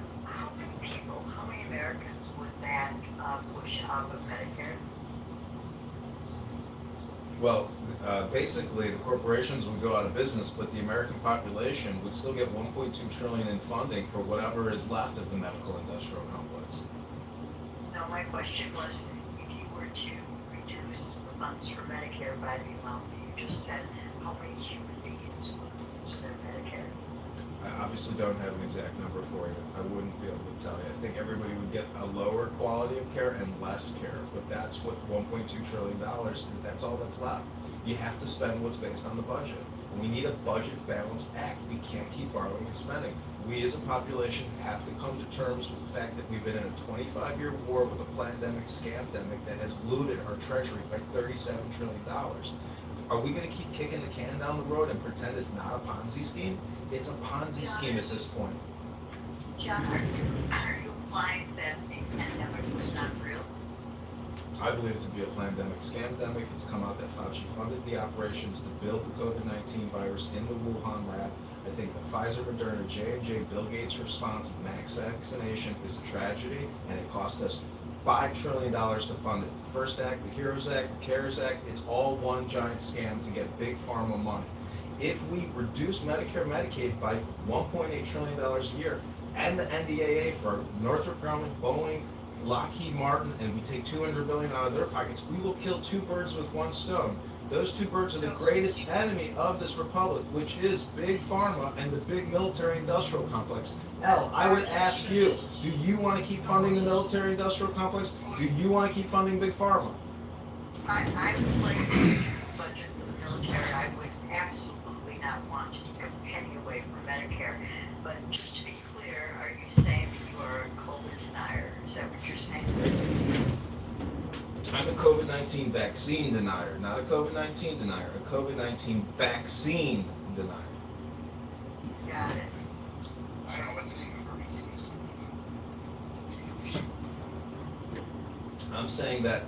many Americans would that push out of Medicare? Well, basically, the corporations would go out of business, but the American population would still get $1.2 trillion in funding for whatever is left of the medical industrial complex. No, my question was, if you were to reduce the funds for Medicare by the amount that you just said, how many human beings would lose their Medicare? I obviously don't have an exact number for you. I wouldn't be able to tell you. I think everybody would get a lower quality of care and less care, but that's what $1.2 trillion is. That's all that's left. You have to spend what's based on the budget. And we need a budget balanced act. We can't keep borrowing and spending. We as a population have to come to terms with the fact that we've been in a 25-year war with a pandemic scamdemic that has looted our treasury by $37 trillion. Are we going to keep kicking the can down the road and pretend it's not a Ponzi scheme? It's a Ponzi scheme at this point. John, are you implying that the pandemic was not real? I believe it to be a pandemic scamdemic. It's come out that Fauci funded the operations to build the COVID-19 virus in the Wuhan lab. I think the Pfizer, Moderna, J&J, Bill Gates' response of mass vaccination is a tragedy, and it cost us $5 trillion to fund it. The First Act, the HEROES Act, the CARES Act, it's all one giant scam to get big pharma money. If we reduce Medicare and Medicaid by $1.8 trillion a year, and the NDAA for Northrop Grumman, Boeing, Lockheed Martin, and we take $200 billion out of their pockets, we will kill two birds with one stone. Those two birds are the greatest enemy of this republic, which is big pharma and the big military industrial complex. Elle, I would ask you, do you want to keep funding the military industrial complex? Do you want to keep funding big pharma? I would like to reduce the budget for the military. I would absolutely not want to take a penny away from Medicare. But just to be clear, are you saying that you are a COVID denier? Is that what you're saying? I'm a COVID-19 vaccine denier, not a COVID-19 denier, a COVID-19 vaccine denier. Got it. I don't know what the name of her is. I'm saying that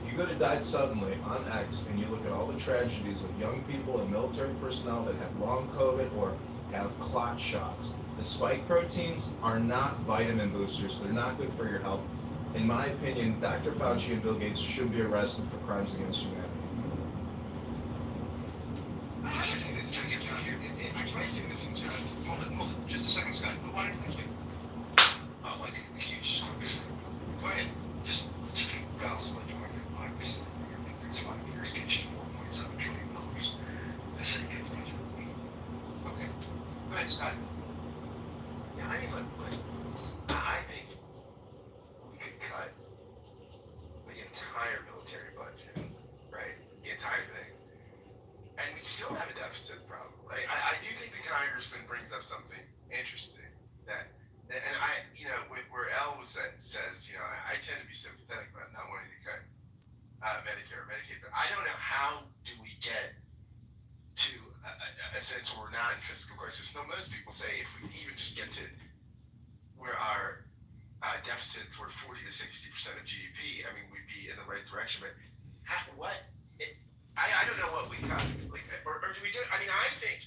if you go to Die Suddenly on X and you look at all the tragedies of young people and military personnel that have long COVID or have clot shots, the spike proteins are not vitamin boosters. They're not good for your health. In my opinion, Dr. Fauci and Bill Gates should be arrested for crimes against humanity. I think it's going to get down here. I try to say this in hold it, just a second, Scott. Why don't you? Oh, why didn't you just go ahead? Just balance what you want. Obviously, your next 5 years gets you $4.7 trillion. That's a good budget. Okay. Go ahead, Scott. Yeah, I mean, look, I think we could cut the entire military budget, right? The entire thing. And we still have a deficit problem, right? I do think the congressman brings up something interesting that and I, where Elle says, I tend to be sympathetic about not wanting to cut Medicare or Medicaid, but I don't know how do we get to a sense where we're not in fiscal crisis. Now, most people say if we even just get to where our deficits were 40 to 60% of GDP, I mean, we'd be in the right direction. But what I don't know what we cut, like, or do we do? I mean, I think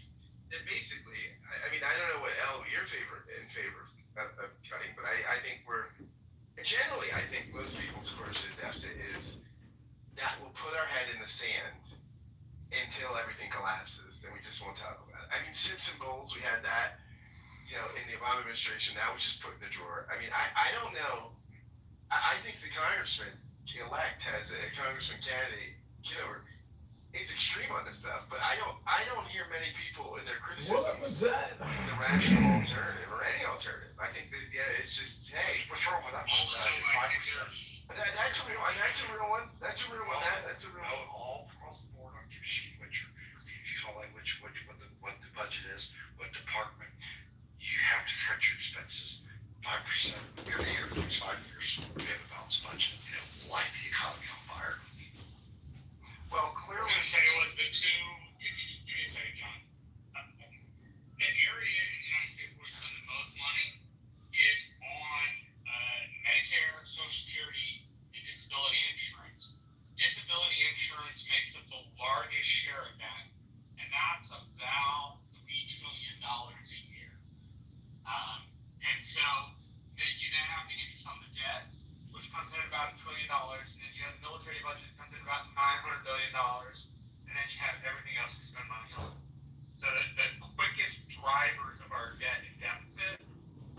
that basically, I mean, I don't know what you're in favor of cutting, but I think generally, I think most people's approach to deficit is that we'll put our head in the sand until everything collapses, and we just won't talk about it. I mean, Simpson Bowles, we had that, in the Obama administration. Now it's just put in the drawer. I mean, I don't know. I think the congressman-elect has a congressman candidate, Kitover. He's extreme on this stuff, but I don't hear many people in their criticisms What was that? the rational alternative or any alternative. I think that it's just, hey, What's wrong with that? Also, I think that's a real one. That's a real one. That's a real one. That's a real one. All across the board on your sheet, what the budget is, what department, you have to cut your expenses 5% every year for 5 years. We have a balanced budget. Light the economy on fire. Well, I clearly. was going to say it was the two, if you just give me a second, John. The area in the United States where we spend the most money is on Medicare, Social Security, and disability insurance. Disability insurance makes up the largest share of that, and that's about $3 trillion a year. And so you then have the interest on the debt, which comes in at about $1 trillion, and then you have the military budget that comes in about $900 billion, and then you have everything else we spend money on. So the quickest drivers of our debt and deficit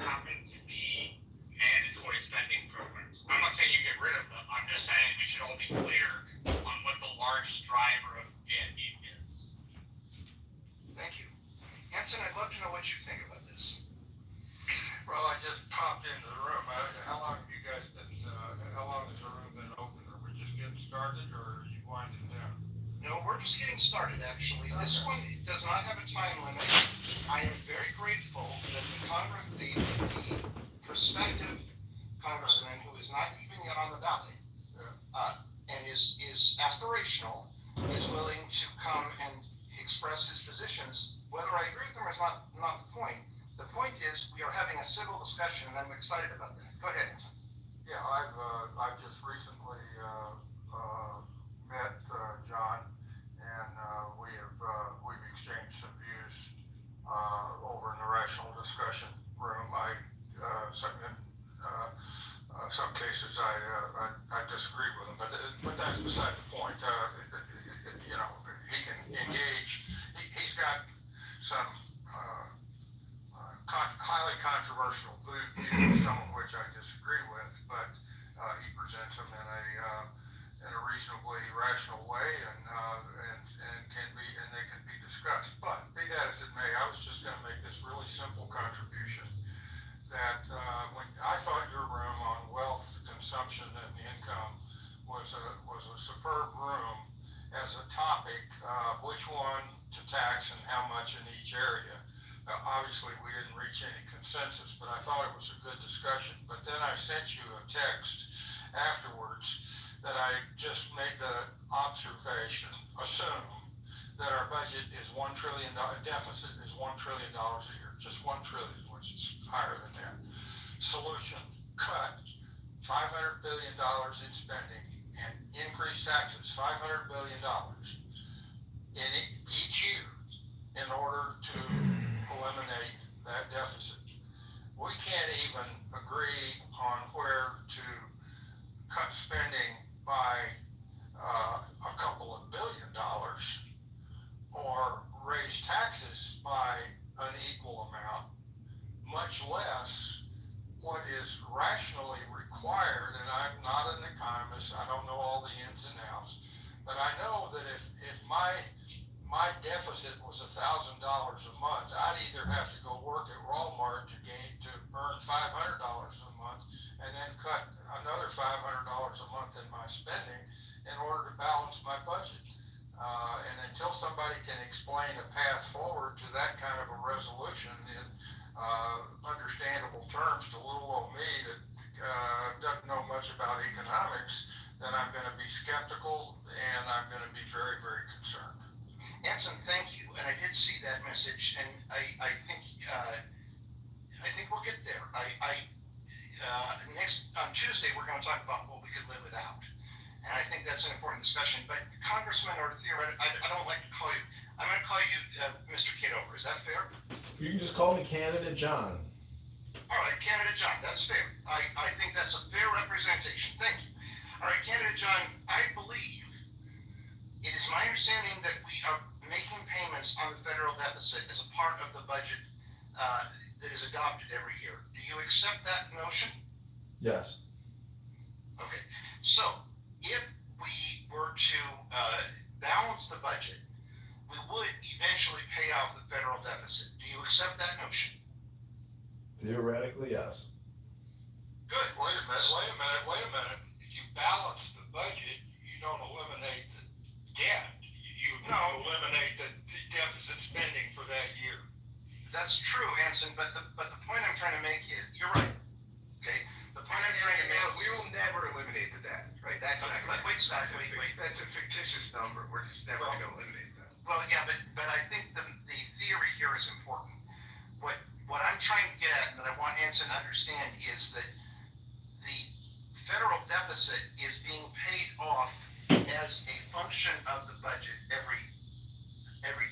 happen to be mandatory spending programs. I'm not saying you get rid of them. I'm just saying we should all be clear on what the largest driver of debt is. Thank you. Hanson, I'd love to know what you think about this. Well, I just popped into the room. How long have you guys been, how long has the room been open? Are we just getting started or are you winding down? No, we're just getting started, actually. Okay. This one does not have a time limit. I am very grateful that the prospective congressman, who is not even yet on the ballot, and is aspirational, is willing to come and express his positions. Whether I agree with them is not the point. The point is we are having a civil discussion, and I'm excited about that. Go ahead, Hanson. Yeah, I've just recently met John, and we've exchanged some views over in the rational discussion room. In some cases I disagree with him, but that's beside the point. He can engage. He's got some highly controversial views, some of which I disagree with, but he presents them in a reasonably rational way, and they can be discussed. But be that as it may, I was just going to make this really simple contribution that when I thought your room on wealth, consumption, and income was a superb room as a topic, which one to tax and how much in each area. Obviously, we didn't reach any consensus, but I thought it was a good discussion. But then I sent you a text afterwards that I just made the observation, assume that our budget is $1 trillion, deficit is $1 trillion a year, just $1 trillion, which is higher than that. Solution, cut $500 billion in spending and increase taxes $500 billion in each year in order to eliminate that deficit. We can't even agree on where to cut spending by a couple of $1 billion or raise taxes by an equal amount, much less what is rationally required. And I'm not an economist, I don't know all the ins and outs, but I know that if my deficit was $1,000 a month, I'd either have to go work at Walmart to earn $500 a month and then cut another $500 a month in my spending in order to balance my budget. And until somebody can explain a path forward to that kind of a resolution in understandable terms to little old me that doesn't know much about economics, then I'm going to be skeptical and I'm going to be very, very concerned. Hanson, thank you, and I did see that message, and I think we'll get there. Next on Tuesday we're going to talk about what we could live without, And I think that's an important discussion. But Congressman, or theoretically, I don't like to call you, I'm going to call you Mr. Kitover. Is that fair? You can just call me Candidate John. All right, Candidate John, that's fair. I think that's a fair representation. Thank you. All right, Candidate John, I believe it is my understanding that we are making payments on the federal deficit as a part of the budget that is adopted every year. Do you accept that notion? Yes. Okay, so if we were to balance the budget, we would eventually pay off the federal deficit. Do you accept that notion? Theoretically, yes. Good. Wait a minute. If you balance the budget, you don't eliminate the debt. You eliminate the deficit spending for that year. That's true, Anson, but the point I'm trying to make is, you're right, okay? The point I'm trying to make is... We will never eliminate the debt, right? That's okay, wait. That's a fictitious number. We're just never going to eliminate that. Well, yeah, but I think the theory here is important. What I'm trying to get at, and that I want Anson to understand, is that the federal deficit is being paid off as a function of the budget every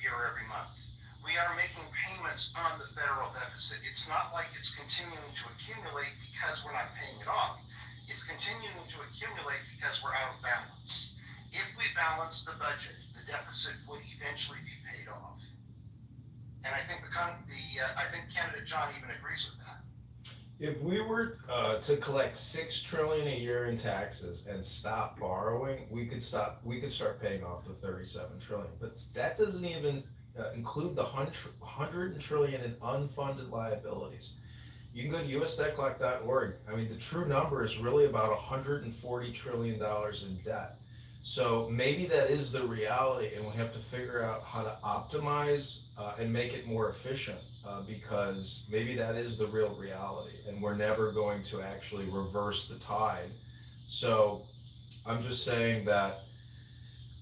year, every month. We are making payments on the federal deficit. It's not like it's continuing to accumulate because we're not paying it off. It's continuing to accumulate because we're out of balance. If we balance the budget, the deficit would eventually be paid off. And I think I think Candidate John even agrees with that. If we were to collect $6 trillion a year in taxes and stop borrowing, we could start paying off the $37 trillion. But that doesn't even include the $100 trillion in unfunded liabilities. You can go to usdebtclock.org. I mean, the true number is really about $140 trillion in debt. So maybe that is the reality, and we have to figure out how to optimize and make it more efficient, because maybe that is the real reality, and we're never going to actually reverse the tide. So I'm just saying that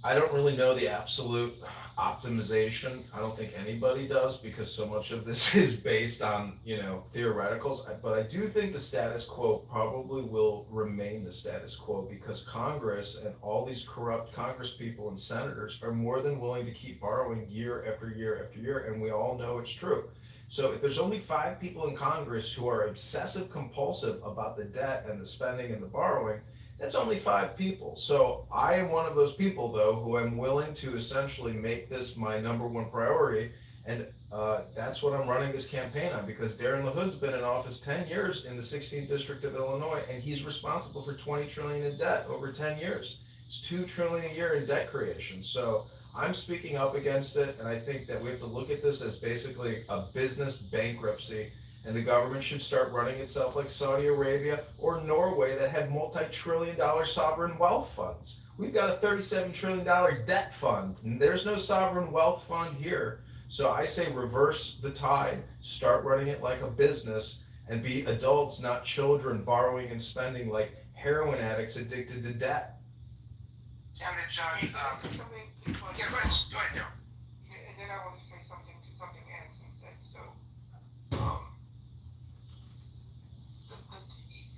I don't really know the absolute optimization. I don't think anybody does, because so much of this is based on, theoreticals. But I do think the status quo probably will remain the status quo, because Congress and all these corrupt Congress people and senators are more than willing to keep borrowing year after year after year, and we all know it's true. So if there's only 5 people in Congress who are obsessive compulsive about the debt and the spending and the borrowing, that's only 5 people. So I am one of those people, though, who am willing to essentially make this my number one priority. And that's what I'm running this campaign on, because Darren LaHood's been in office 10 years in the 16th District of Illinois, and he's responsible for $20 trillion in debt over 10 years. It's $2 trillion a year in debt creation. So I'm speaking up against it, and I think that we have to look at this as basically a business bankruptcy. And the government should start running itself like Saudi Arabia or Norway, that have multi-trillion-dollar sovereign wealth funds. We've got a $37 trillion debt fund, and there's no sovereign wealth fund here. So I say reverse the tide, start running it like a business, and be adults, not children, borrowing and spending like heroin addicts addicted to debt. Candidate John, go ahead, Daryl. And then I want to say something to something Anson said. So,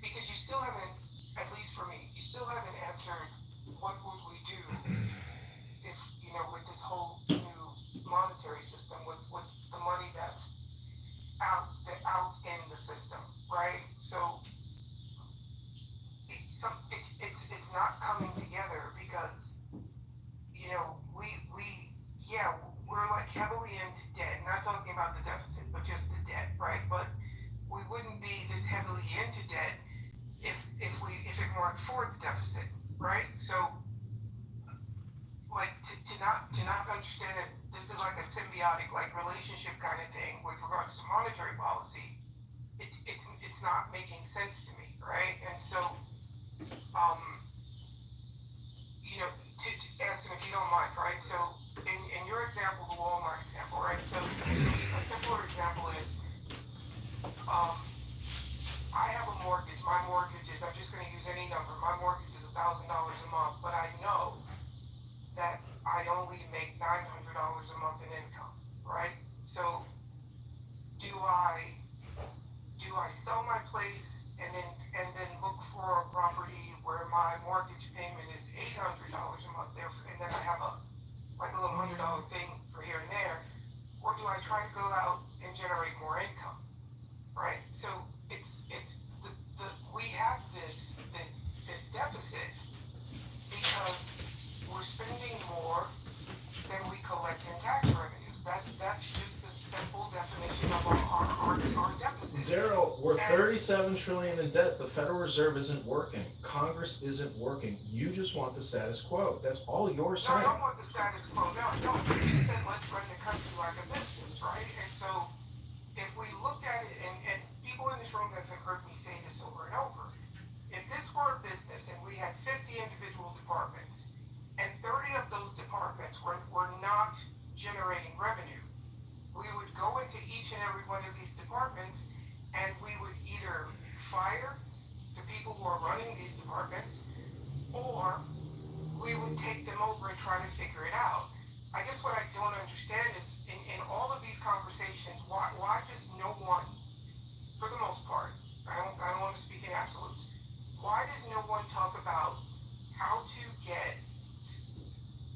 because you still haven't, at least for me, you still haven't answered what would we do if, with this whole new monetary system, with the money that's out in the system, right? So it's not coming together, because we're like heavily into debt. Not talking about the deficit, but just the debt, right? But we wouldn't be this heavily into debt if it weren't for the deficit, right? So, like, to not understand that this is like a symbiotic relationship kind of thing with regards to monetary policy, it's not making sense to me, right? And so, Anson, if you don't mind, right? So, in your example, the Walmart example, right? So a simpler example is, I have a mortgage. My mortgage is, I'm just going to use any number. My mortgage is $1,000 a month, but I know that I only make $900 a month in income, right? So do I sell my place and then look for a property where my mortgage payment is $37 trillion in debt. The Federal Reserve isn't working. Congress isn't working. You just want the status quo. That's all you're saying. No, I don't want the status quo. No, you said let's run the country like a business, right? And so if we look at it, and people in this room have heard me say this over and over, if this were a business and we had 50 individual departments, and 30 of those departments were not generating revenue, we would go into each and every one of these departments and we would either fire the people who are running these departments, or we would take them over and try to figure it out. I guess what I don't understand is in all of these conversations, why does no one, for the most part, I don't want to speak in absolutes, why does no one talk about how to get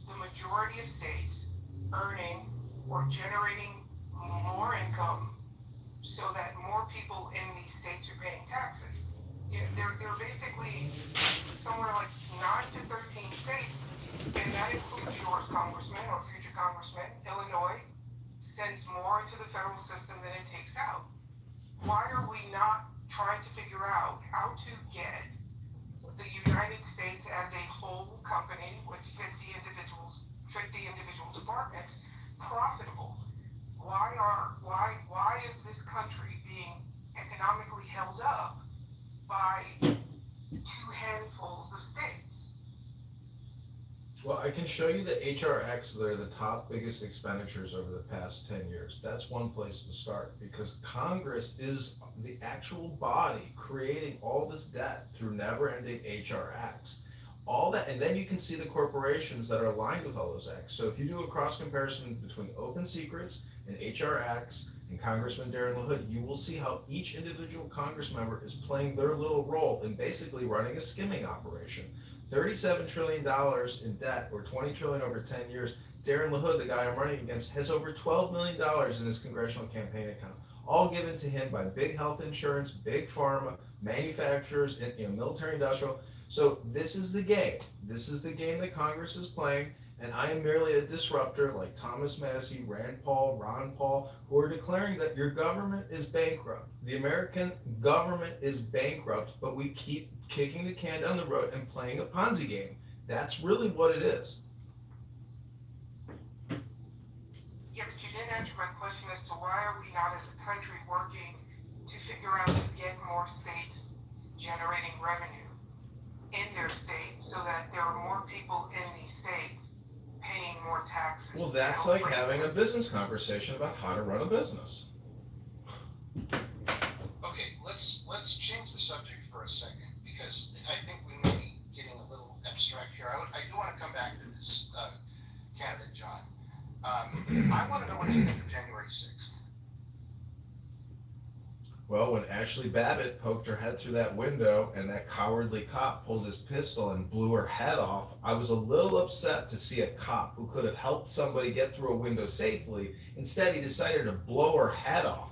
the majority of states earning or generating more income so that more people in these states are paying taxes? You know, they're basically somewhere like 9 to 13 states, and that includes yours, Congressman, or future Congressman. Illinois sends more into the federal system than it takes out. Why are we not trying to figure out how to get the United States as a whole company with 50 individual departments profitable? Why is this country being economically held up by 2 handfuls of states? Well, I can show you the HRX that are the top biggest expenditures over the past 10 years. That's one place to start, because Congress is the actual body creating all this debt through never-ending HRX. All that, and then you can see the corporations that are aligned with all those acts. So if you do a cross comparison between Open Secrets and HRX and Congressman Darren LaHood, you will see how each individual Congress member is playing their little role in basically running a skimming operation. $37 trillion in debt, or $20 trillion over 10 years. Darren LaHood, the guy I'm running against, has over $12 million in his congressional campaign account, all given to him by big health insurance, big pharma, manufacturers, and military industrial. So this is the game. This is the game that Congress is playing, and I am merely a disruptor like Thomas Massie, Rand Paul, Ron Paul, who are declaring that your government is bankrupt. The American government is bankrupt, but we keep kicking the can down the road and playing a Ponzi game. That's really what it is. Yeah, but you didn't answer my question as to why are we not as a country working to figure out to get more states generating revenue in their state so that there are more people in these states paying more taxes. Well, that's like having a business conversation about how to run a business. Okay, let's change the subject for a second, because I think we may be getting a little abstract here. I do want to come back to this candidate, John. I want to know what you think of January 6th. Well, when Ashley Babbitt poked her head through that window and that cowardly cop pulled his pistol and blew her head off, I was a little upset to see a cop who could have helped somebody get through a window safely. Instead, he decided to blow her head off.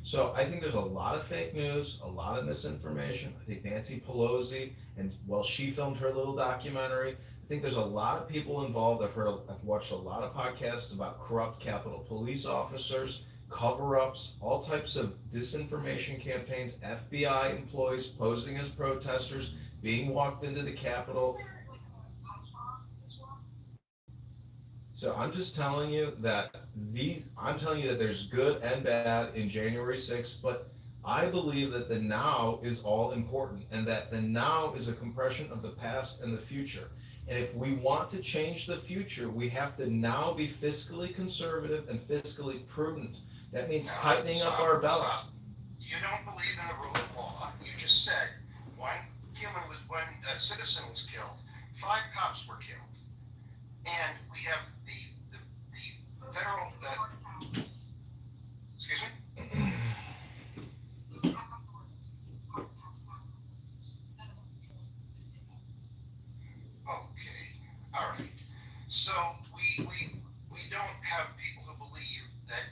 So I think there's a lot of fake news, a lot of misinformation. I think Nancy Pelosi, and while she filmed her little documentary, I think there's a lot of people involved. I've watched a lot of podcasts about corrupt Capitol Police officers, cover-ups, all types of disinformation campaigns, FBI employees posing as protesters, being walked into the Capitol. So I'm just telling you that there's good and bad in January 6th, but I believe that the now is all important, and that the now is a compression of the past and the future. And if we want to change the future, we have to now be fiscally conservative and fiscally prudent. That means tightening up our belts. You don't believe in the rule of law. You just said when a citizen was killed, 5 cops were killed. And we have the federal, excuse me? Okay, all right. So we don't have people who believe that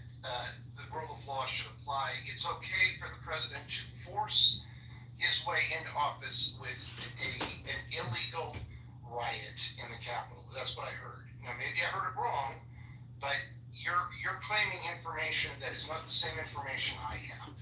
the rule of law should apply. It's okay for the president to force his way into office with an illegal riot in the Capitol. That's what I heard. Now maybe I heard it wrong, but you're claiming information that is not the same information I have.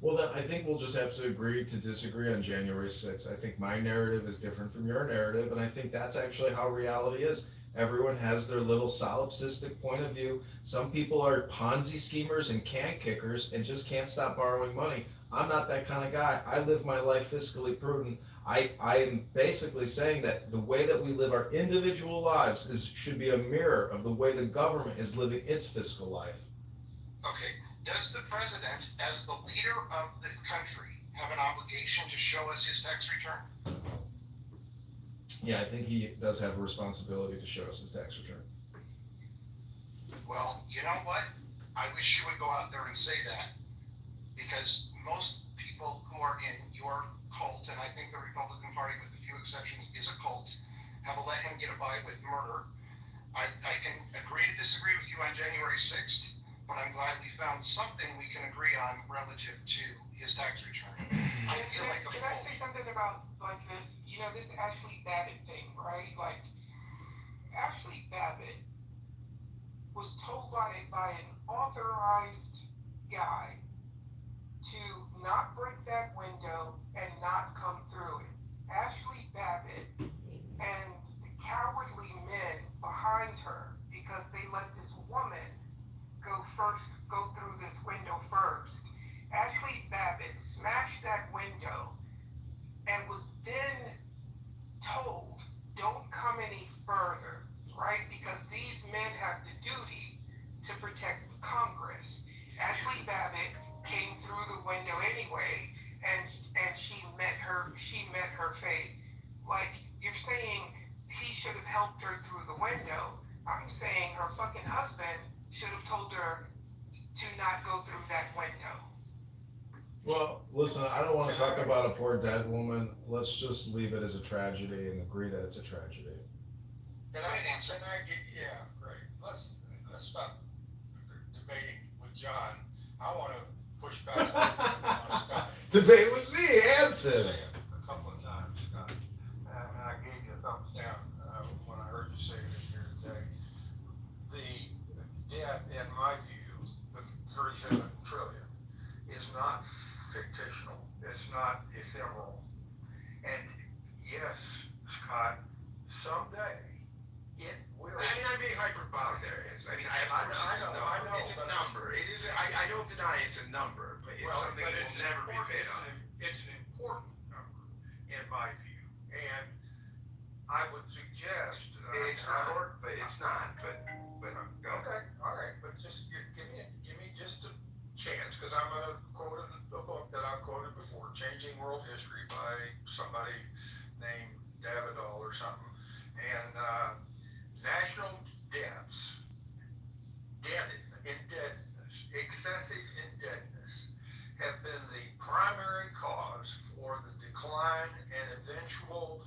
Well, then I think we'll just have to agree to disagree on January 6th. I think my narrative is different from your narrative, and I think that's actually how reality is. Everyone has their little solipsistic point of view. Some people are Ponzi schemers and can kickers and just can't stop borrowing money. I'm not that kind of guy. I live my life fiscally prudent. I am basically saying that the way that we live our individual lives should be a mirror of the way the government is living its fiscal life. Okay, does the president, as the leader of the country, have an obligation to show us his tax return? Yeah, I think he does have a responsibility to show us his tax return. Well, you know what? I wish you would go out there and say that, because most people who are in your cult, and I think the Republican Party, with a few exceptions, is a cult, have let him get by with murder. I can agree to disagree with you on January 6th, but I'm glad we found something we can agree on relative to his tax return. I feel like a Can I say something about like this? You know, this Ashley Babbitt thing, right? Like, Ashley Babbitt was told by an authorized guy to not break that window and not come through it. Ashley Babbitt and the cowardly men behind her, because they let this woman go through this window first. Ashley Babbitt smashed that window and was then told, don't come any further, right? Because these men have the duty to protect Congress. Ashley Babbitt came through the window anyway, and she met her fate. Like, you're saying he should have helped her through the window. I'm saying her fucking husband should have told her to not go through that window. Well, listen, I don't want to talk about a poor dead woman. Let's just leave it as a tragedy and agree that it's a tragedy. Can I get, yeah, great. Let's stop debating with John. I want to push back on Scott. Debate with me, answer. A couple of times, Scott. And I gave you a thumbs down when I heard you say it here today. The debt, in my view, the 37 trillion, is not fictional. It's not ephemeral. And yes, Scott, someday it will. I mean, I'm being hyperbolic there. It's a number. It is. I don't deny it's a number, but it's something that will never be paid off. It's an important number, in my view. And I would suggest. It's not, but it's not. But go. Okay, all right, but just give me just a chance, because I'm going to quote a book that I've quoted before, Changing World History, by somebody named Davidal or something. And national debts, indebtedness, excessive indebtedness, have been the primary cause for the decline and eventual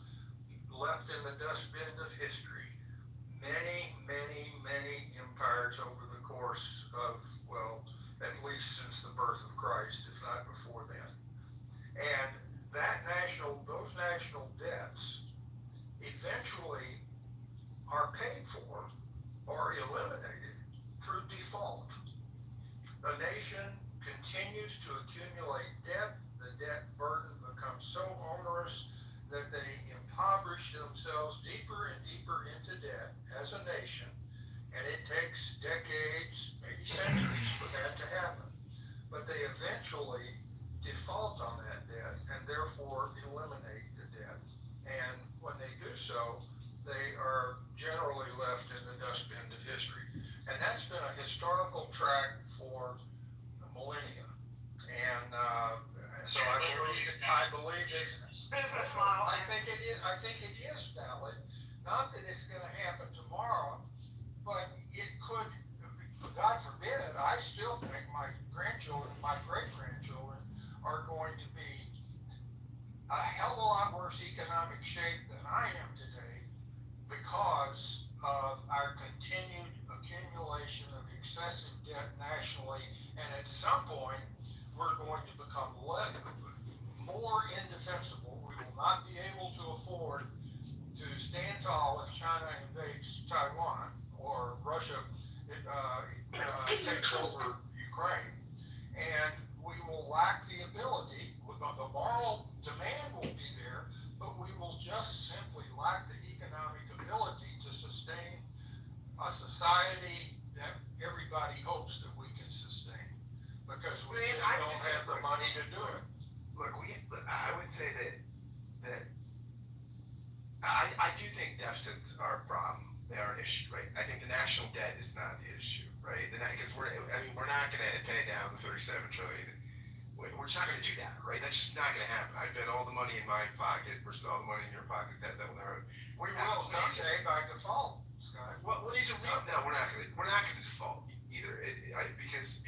left in the dustbin of history many, many, many empires over the course of, well, at least since the birth of Christ, if not before then. And those national debts eventually are paid for or eliminated through default. The nation continues to accumulate debt. The debt burden becomes so onerous that they impoverish themselves deeper and deeper into debt as a nation. And it takes decades, maybe centuries, for that to happen. But they eventually default on that debt and therefore eliminate the debt. And when they do so, they are generally left in the dustbin of history. And that's been a historical track for millennia. And so I believe it's business model. I think it is valid. Not that it's going to happen tomorrow, but it could. God forbid. I still think my grandchildren, my great-grandchildren, are going to be a hell of a lot worse economic shape than I am today, because of our continued accumulation of excessive debt nationally, and at some point we're going to become more indefensible. We will not be able to afford to stand tall if China invades Taiwan or Russia takes over Ukraine, and we we will lack the ability, the moral demand will be there, but we will just simply lack the economic ability to sustain a society that everybody hopes that we can sustain, because we just don't have the money to do it. Look, I would say that I do think deficits are a problem. They are an issue, right? I think the national debt is not the issue, right? Because we're not going to pay down the 37 trillion. We're just not going to do that, right? That's just not going to happen. I bet all the money in my pocket versus all the money in your pocket. That will never. We will someday by default, Scott. What is a real? No, we're not going to default either. Because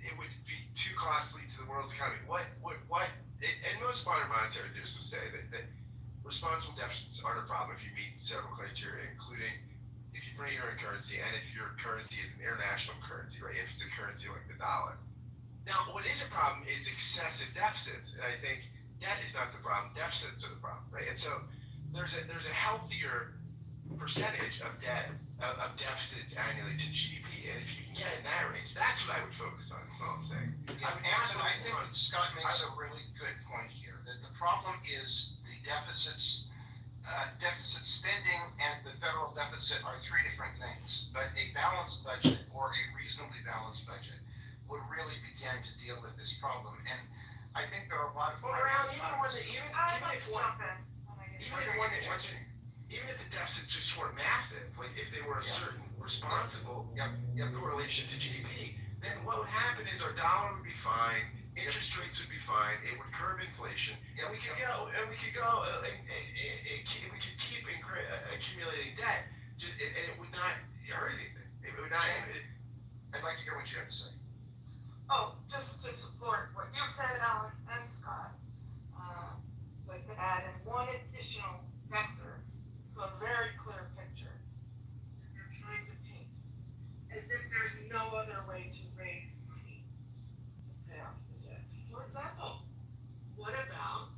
it would be too costly to the world's economy. And most modern monetary theorists will say that responsible deficits aren't a problem if you meet several criteria, including if you bring your own currency and if your currency is an international currency, right? If it's a currency like the dollar. Now, what is a problem is excessive deficits, and I think debt is not the problem; deficits are the problem, right? And so there's a healthier percentage of deficits annually to GDP, and if you can get in that range, that's what I would focus on. That's all I'm saying. Anson, I think Scott makes a really good point here, that the problem is the deficits, deficit spending and the federal deficit are three different things, but a balanced budget or a reasonably balanced budget would really begin to deal with this problem. And I think there are a lot of even if the deficits just weren't massive, like if they were a certain responsible correlation to GDP, then what would happen is our dollar would be fine, interest rates would be fine, it would curb inflation, and we could keep accumulating debt, and it would not hurt anything. It would not. I'd like to hear what you have to say. Oh, just to support what you said, Alan and Scott, but to add in one additional vector to a very clear picture that they're trying to paint, as if there's no other way to raise money to pay off the debt. For example, what about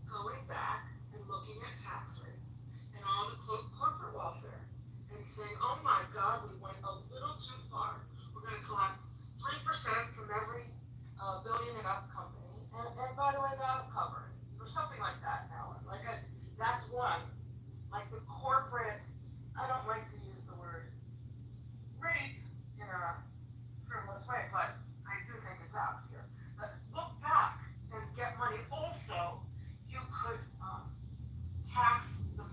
going back and looking at tax rates and all the corporate welfare and saying, oh my God, we went a little too far. We're going to collect 3% from every billion and up company, and by the way, that'll cover it, or something like that, Alan. That's one. Like the corporate, I don't like to use the word rape in a frivolous way, but I do think it's out here. But look back and get money. Also, you could tax the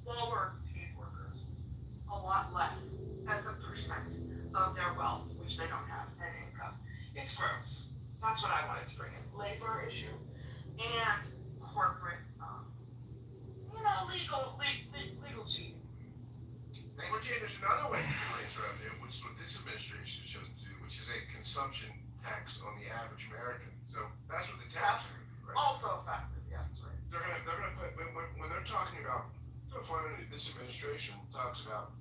lower paid workers a lot less as a percent of their wealth, which they don't have, and income. It's gross. That's what I wanted to bring in. Labor issue and corporate, legal cheating. Well, Jay, there's another way to raise revenue, which is what this administration has chosen to do, which is a consumption tax on the average American. So that's what the tax is going to be, right? Also effective, yes, right. They're going to put, when they're talking about, so funny, this administration talks about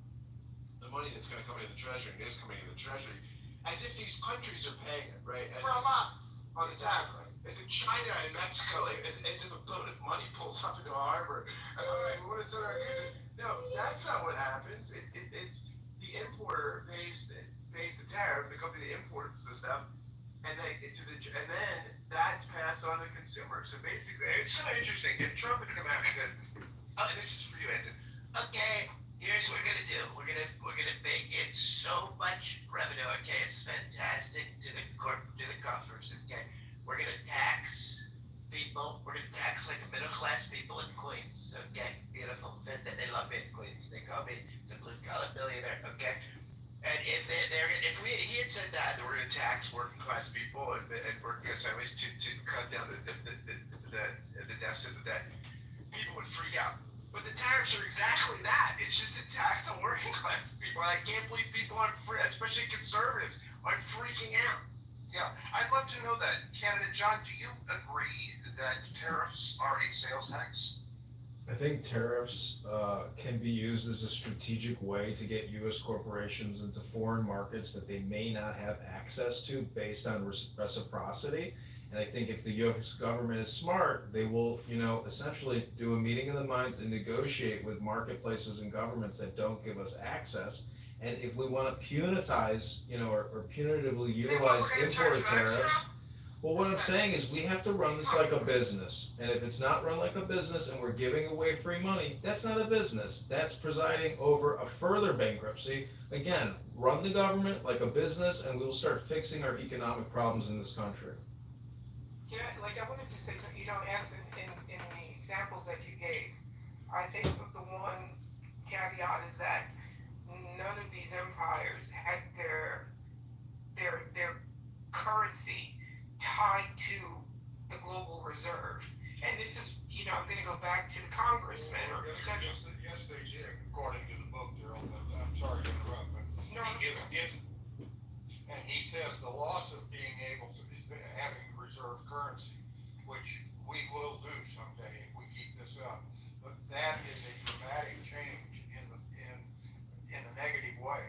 the money that's going to come into the treasury, and is coming into the treasury, as if these countries are paying it, right? From us. On the tax line. As in China and Mexico, it's in the boat, and money pulls up into a harbor. And I'm like, what is that? No, that's not what happens. It's the importer pays the tariff, the company that imports the stuff, and then that's passed on to the consumer. So basically, it's so interesting. If Trump had come out and said, "Oh, this is for you," Anson. Okay, here's what we're gonna do. We're gonna make it so much revenue. Okay, it's fantastic to the coffers. Okay, we're gonna tax people. We're gonna tax like the middle class people in Queens. Okay, beautiful. They love me in Queens. They call me the blue collar billionaire. Okay, and if he had said that we're gonna tax working class people and working class families to cut down the deficit of that, people would freak out. But the tariffs are exactly that. It's just a tax on working class people. And I can't believe people aren't especially conservatives, aren't freaking out. Yeah, I'd love to know that. Candidate John, do you agree that tariffs are a sales tax? I think tariffs can be used as a strategic way to get U.S. corporations into foreign markets that they may not have access to based on reciprocity. And I think if the U.S. government is smart, they will, essentially do a meeting of the minds and negotiate with marketplaces and governments that don't give us access. And if we want to punitize, or punitively utilize import tariffs, Well, what I'm saying is we have to run this like a business. And if it's not run like a business and we're giving away free money, that's not a business. That's presiding over a further bankruptcy. Again, run the government like a business and we will start fixing our economic problems in this country. I wanted to say something, as in the examples that you gave, I think that the one caveat is that none of these empires had their currency tied to the global reserve. And this is, I'm going to go back to the congressman or potential. Yes, they did, according to the book, Daryl, but I'm sorry to interrupt, but and he says the loss of being able to, having reserve currency, which we will do someday if we keep this up, but that is a dramatic change in a negative way,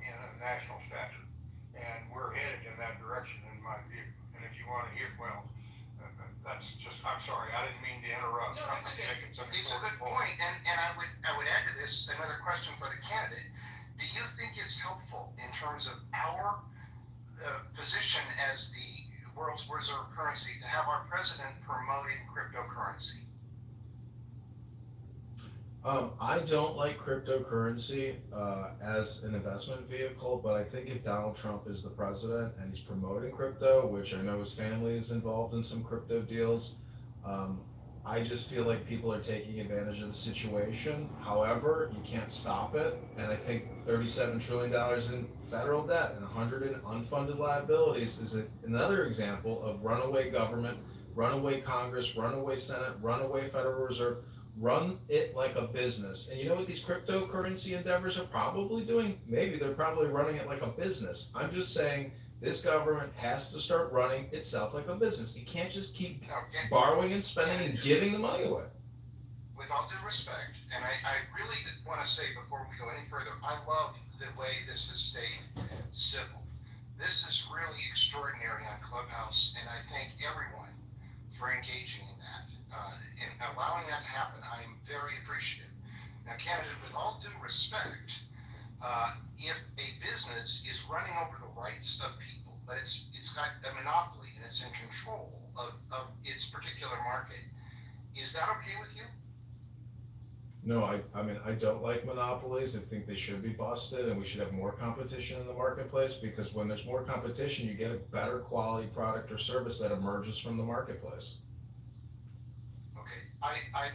in a national stature. And we're headed in that direction in my view. And if you want to hear, that's just, I'm sorry, I didn't mean to interrupt. No, it's a good point, and I would add to this another question for the candidate. Do you think it's helpful in terms of our position as the world's reserve currency to have our president promoting cryptocurrency? I don't like cryptocurrency as an investment vehicle, but I think if Donald Trump is the president and he's promoting crypto, which I know his family is involved in some crypto deals, I just feel like people are taking advantage of the situation. However, you can't stop it, and I think $37 trillion in federal debt and 100 in unfunded liabilities is another example of runaway government, runaway Congress, runaway Senate, runaway Federal Reserve. Run it like a business. And you know what these cryptocurrency endeavors are probably doing? Maybe they're probably running it like a business. I'm just saying this government has to start running itself like a business. It can't just keep borrowing and spending and giving the money away. With all due respect, and I really want to say before we go any further, I love the way this has stayed civil. This is really extraordinary on Clubhouse, and I thank everyone for engaging in that. And allowing that to happen, I am very appreciative. Now, candidate, with all due respect, if a business is running over the rights of people, but it's got a monopoly and it's in control of its particular market, is that okay with you? No, I mean, I don't like monopolies. I think they should be busted and we should have more competition in the marketplace, because when there's more competition, you get a better quality product or service that emerges from the marketplace. Okay, I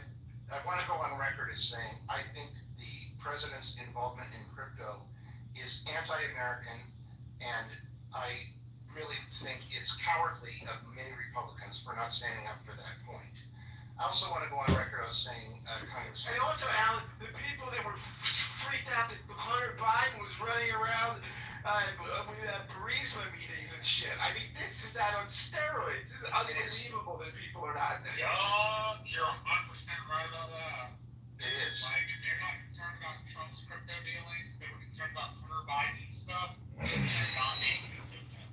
want to go on record as saying I think the president's involvement in crypto is anti-American, and I really think it's cowardly of many Republicans for not standing up for that point. I also want to go on record as saying, Congressman. And also, Alan, the people that were freaked out that Hunter Biden was running around with Burisma meetings and shit. I mean, this is that on steroids. This is unbelievable that people are not. You're 100% right about that. It is. Like, if they're not concerned about Trump's crypto dealings, they were concerned about Hunter Biden stuff, they're not being consistent.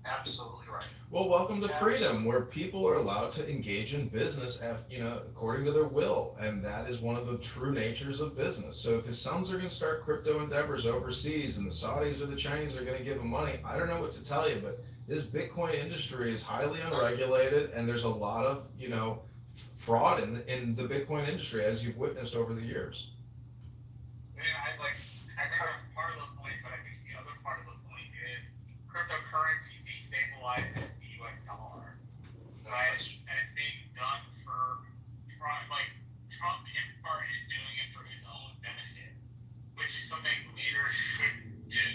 Absolutely right. Well, welcome to freedom, where people are allowed to engage in business, according to their will, and that is one of the true natures of business. So if his sons are going to start crypto endeavors overseas, and the Saudis or the Chinese are going to give him money, I don't know what to tell you, but this Bitcoin industry is highly unregulated, and there's a lot of fraud in the Bitcoin industry, as you've witnessed over the years. I think that's part of the point, but I think the other part of the point is cryptocurrency destabilizes the US dollar, right? And it's being done for, Trump is doing it for his own benefit, which is something leaders shouldn't do,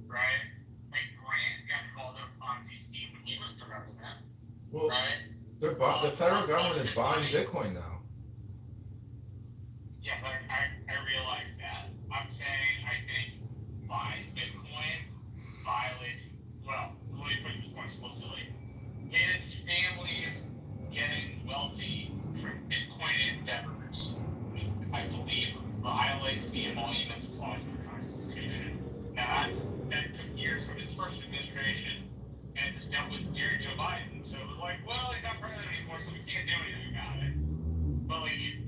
right? Like Grant got involved in a Ponzi scheme when he was the president, right? The federal government is buying Bitcoin now. Yes, I realize that. I'm saying I think buying Bitcoin violates, well, let me put this more explicitly. His family is getting wealthy from Bitcoin endeavors, which I believe violates the Emoluments Clause of the Constitution. Now, that took years from his first administration, and it was dealt with during Joe Biden. So it was like, well, he's not president anymore, so we can't do anything about it. But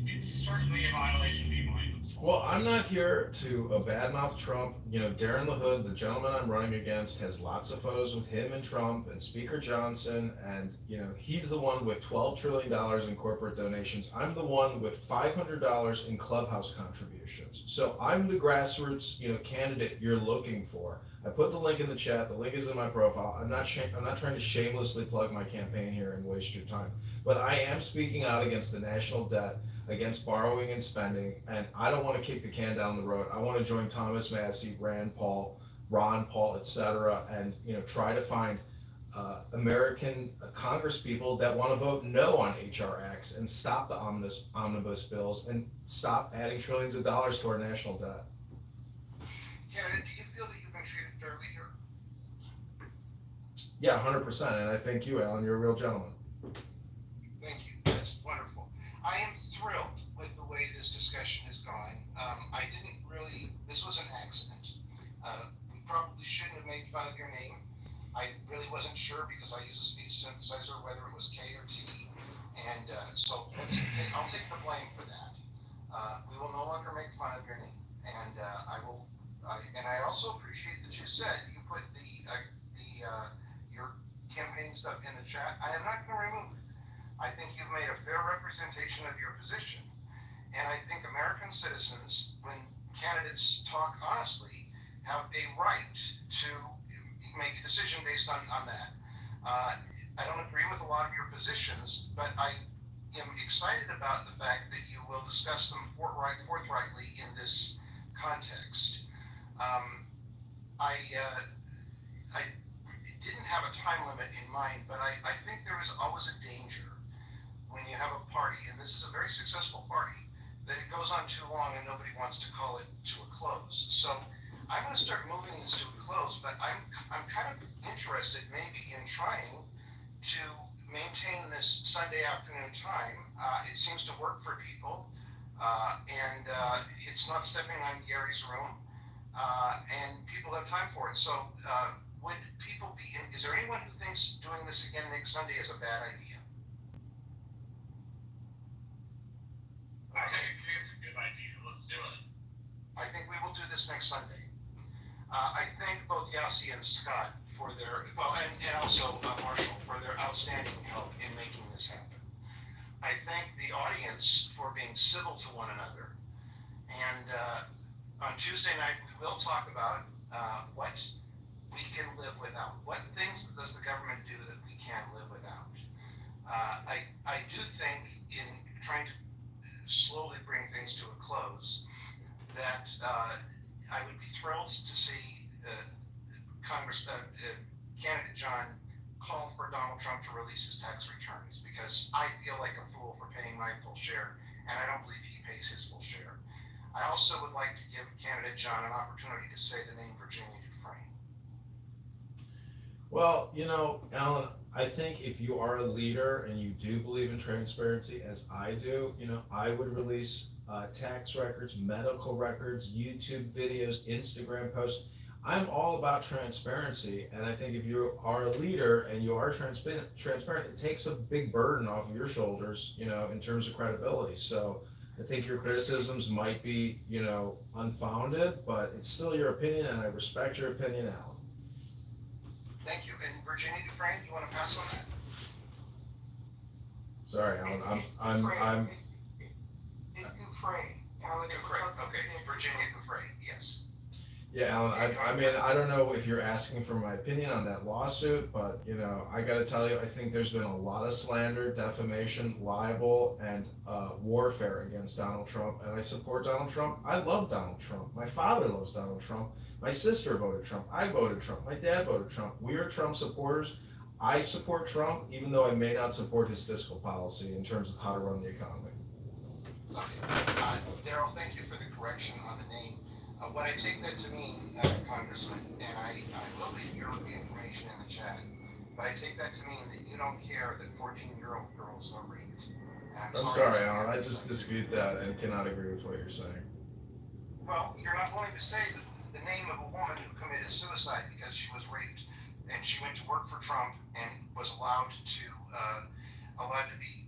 it's certainly a violation of the Emoluments Clause. Well, I'm not here to badmouth Trump. You know, Darren LaHood, the gentleman I'm running against, has lots of photos with him and Trump and Speaker Johnson, and you know, he's the one with $12 trillion in corporate donations. I'm the one with $500 in clubhouse contributions. So I'm the grassroots, you know, candidate you're looking for. I put the link in the chat. The link is in my profile. I'm not trying to shamelessly plug my campaign here and waste your time, but I am speaking out against the national debt, against borrowing and spending, and I don't want to kick the can down the road. I want to join Thomas Massey, Rand Paul, Ron Paul, etc., and you know, try to find American Congress people that want to vote no on HR Acts and stop the omnibus bills and stop adding trillions of dollars to our national debt. Candidate, do you feel that you've been treated fairly here? Yeah, 100%, and I thank you, Alan. You're a real gentleman. Thank you. That's wonderful. I am thrilled with the way this discussion has gone. This was an accident. We probably shouldn't have made fun of your name. I really wasn't sure because I use a speech synthesizer whether it was K or T, and so I'll take the blame for that. We will no longer make fun of your name, and I also appreciate that you said you put your campaign stuff in the chat. I am not going to remove it. I think you've made a fair representation of your position, and I think American citizens, when candidates talk honestly, have a right to make a decision based on that. I don't agree with a lot of your positions, but I am excited about the fact that you will discuss them forthrightly in this context. I didn't have a time limit in mind, but I think there is always a danger when you have a party, and this is a very successful party, that it goes on too long and nobody wants to call it to a close. So I'm going to start moving this to a close, but I'm kind of interested maybe in trying to maintain this Sunday afternoon time. It seems to work for people, and it's not stepping on Gary's room, and people have time for it. So would people be, is there anyone who thinks doing this again next Sunday is a bad idea? I think it's a good idea. Let's do it. I think we will do this next Sunday. I thank both Yossi and Scott for their, and also Marshall for their outstanding help in making this happen. I thank the audience for being civil to one another. And on Tuesday night, we will talk about what we can live without. What things does the government do that we can live without? I do think in trying to slowly bring things to a close that I would be thrilled to see candidate John call for Donald Trump to release his tax returns, because I feel like a fool for paying my full share, and I don't believe he pays his full share. I also would like to give candidate John an opportunity to say the name Virginia Dufresne. Well, you know, Alan, I think if you are a leader and you do believe in transparency, as I do, you know, I would release tax records, medical records, YouTube videos, Instagram posts. I'm all about transparency, and I think if you are a leader and you are transparent, it takes a big burden off of your shoulders, you know, in terms of credibility. So I think your criticisms might be, you know, unfounded, but it's still your opinion, and I respect your opinion, Alan. Thank you. And Virginia Dufresne, do you want to pass on that? Sorry, Alan. It's Dufresne. Alan, Dufresne. Okay, Virginia Dufresne. Yes. Yeah, Alan. I mean, I don't know if you're asking for my opinion on that lawsuit, but you know, I got to tell you, I think there's been a lot of slander, defamation, libel, and warfare against Donald Trump, and I support Donald Trump. I love Donald Trump. My father loves Donald Trump. My sister voted Trump. I voted Trump. My dad voted Trump. We are Trump supporters. I support Trump, even though I may not support his fiscal policy in terms of how to run the economy. Okay. Daryl, thank you for the correction on the name. What I take that to mean, Congressman, and I will leave your information in the chat, but I take that to mean that you don't care that 14-year-old girls are raped. I'm sorry, Alan. I just dispute that and cannot agree with what you're saying. Well, you're not willing to say the name of a woman who committed suicide because she was raped, and she went to work for Trump and was allowed to be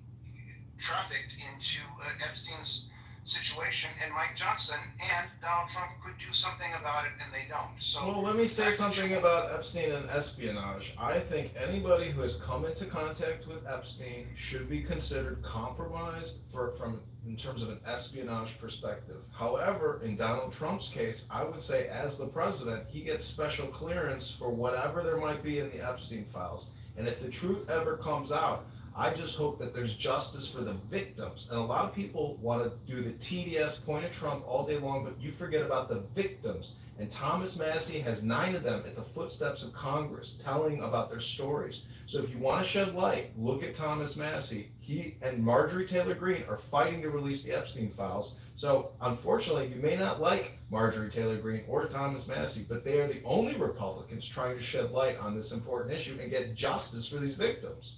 trafficked into Epstein's situation, and Mike Johnson and Donald Trump could do something about it, and they don't. So, well, let me say something about Epstein and espionage. I think anybody who has come into contact with Epstein should be considered compromised from in terms of an espionage perspective. However, in Donald Trump's case, I would say as the president, he gets special clearance for whatever there might be in the Epstein files. And if the truth ever comes out, I just hope that there's justice for the victims. And a lot of people want to do the TDS, point at Trump all day long, but you forget about the victims. And Thomas Massie has 9 of them at the footsteps of Congress telling about their stories. So if you want to shed light, look at Thomas Massie. He and Marjorie Taylor Greene are fighting to release the Epstein files. So unfortunately, you may not like Marjorie Taylor Greene or Thomas Massie, but they are the only Republicans trying to shed light on this important issue and get justice for these victims.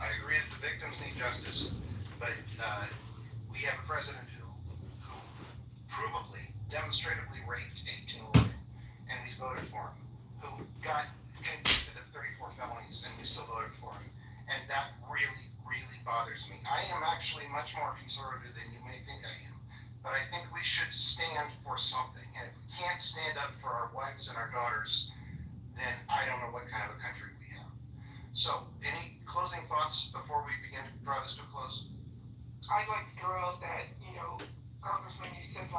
I agree that the victims need justice, but we have a president who provably, demonstratively raped 18 women, and we voted for him, who got convicted of 34 felonies, and we still voted for him, and that really, really bothers me. I am actually much more conservative than you may think I am, but I think we should stand for something, and if we can't stand up for our wives and our daughters, then I don't know what kind of a country we have. So, any closing thoughts before we begin to draw this to a close? I'd like to throw out that, Congressman, you said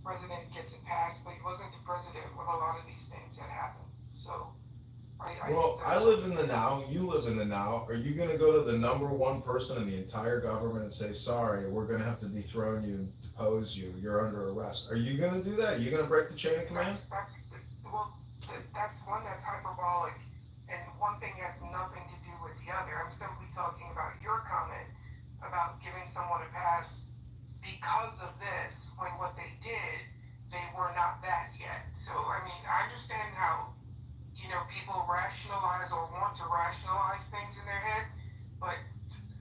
president gets it passed, but he wasn't the president when a lot of these things had happened. So, I live in the now, you live in the now. Are you gonna go to the number one person in the entire government and say, sorry, we're gonna have to dethrone you and depose you, you're under arrest? Are you gonna do that? Are you gonna break the chain of command? That's one that's hyperbolic, and one thing has nothing to do with the other. I'm simply talking about your comment about giving someone a pass because of this, when what they did, they were not that yet. So, I understand how, people rationalize or want to rationalize things in their head, but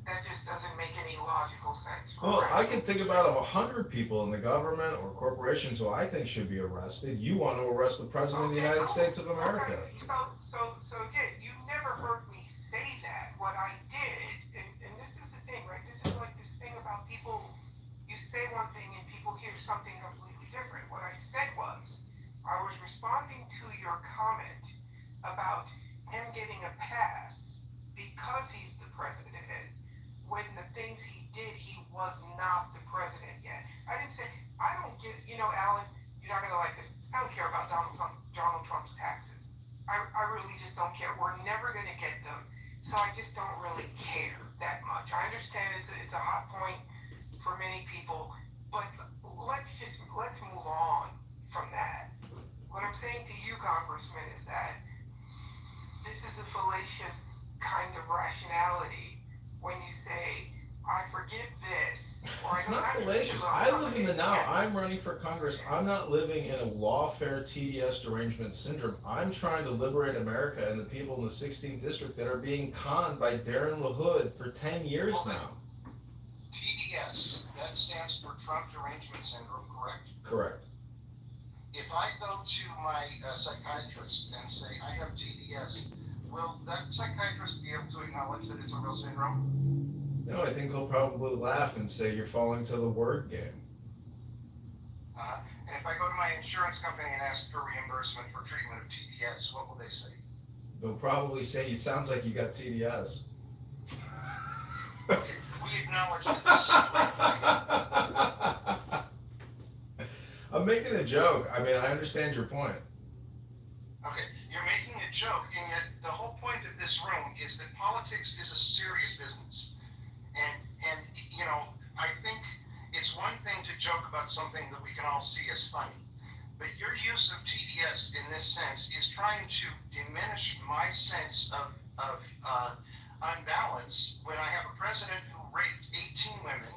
that just doesn't make any logical sense. Well, I can think about 100 people in the government or corporations who I think should be arrested. You want to arrest the President of the United States of America. Okay. So again, you never heard me say that. What I did, and this is the thing, right? This is like this thing about people, you say one thing and people hear something completely different. What I said was, I was responding to your comment about him getting a pass because he's the president, when the things he did, he was not the president yet. I didn't say, I don't get, Alan, you're not gonna like this. I don't care about Donald Trump's taxes. I really just don't care. We're never gonna get them, so I just don't really care that much. I understand it's a hot point for many people, but let's move on from that. What I'm saying to you, Congressman, is that this is a fallacious kind of rationality when you say, I forgive this. Or it's not fallacious. I live in the now. I'm running for Congress. I'm not living in a lawfare TDS derangement syndrome. I'm trying to liberate America and the people in the 16th district that are being conned by Darren LaHood for 10 years now. TDS, that stands for Trump derangement syndrome, correct? Correct. If I go to my psychiatrist and say, I have TDS, will that psychiatrist be able to acknowledge that it's a real syndrome? No, I think he'll probably laugh and say you're falling to the word game. And if I go to my insurance company and ask for reimbursement for treatment of TDS, what will they say? They'll probably say, it sounds like you got TDS. Okay, we acknowledge that this is I'm making a joke. I understand your point. Okay, you're making a joke, and yet the whole point of this room is that politics is a serious business. And I think it's one thing to joke about something that we can all see as funny, but your use of TDS in this sense is trying to diminish my sense of unbalance when I have a president who raped 18 women,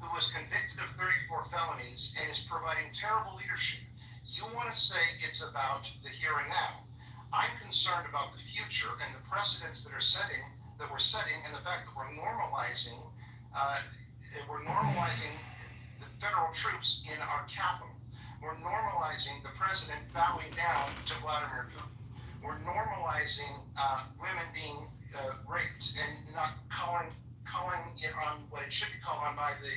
who was convicted of 34 felonies, and is providing terrible leadership. You want to say it's about the here and now. I'm concerned about the future and the precedents that we're setting, and the fact that we're normalizing the federal troops in our capital. We're normalizing the president bowing down to Vladimir Putin. We're normalizing women being raped and not calling calling it on what it should be called on by the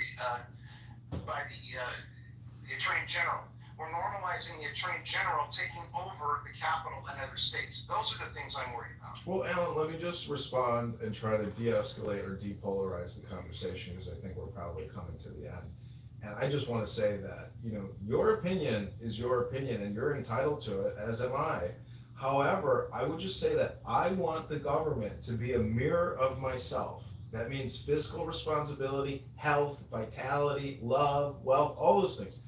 Attorney General. We're normalizing the Attorney General taking over the Capitol and other states. Those are the things I'm worried about. Well, Alan, let me just respond and try to de-escalate or depolarize the conversation, because I think we're probably coming to the end. And I just want to say that, your opinion is your opinion and you're entitled to it, as am I. However, I would just say that I want the government to be a mirror of myself. That means fiscal responsibility, health, vitality, love, wealth, all those things.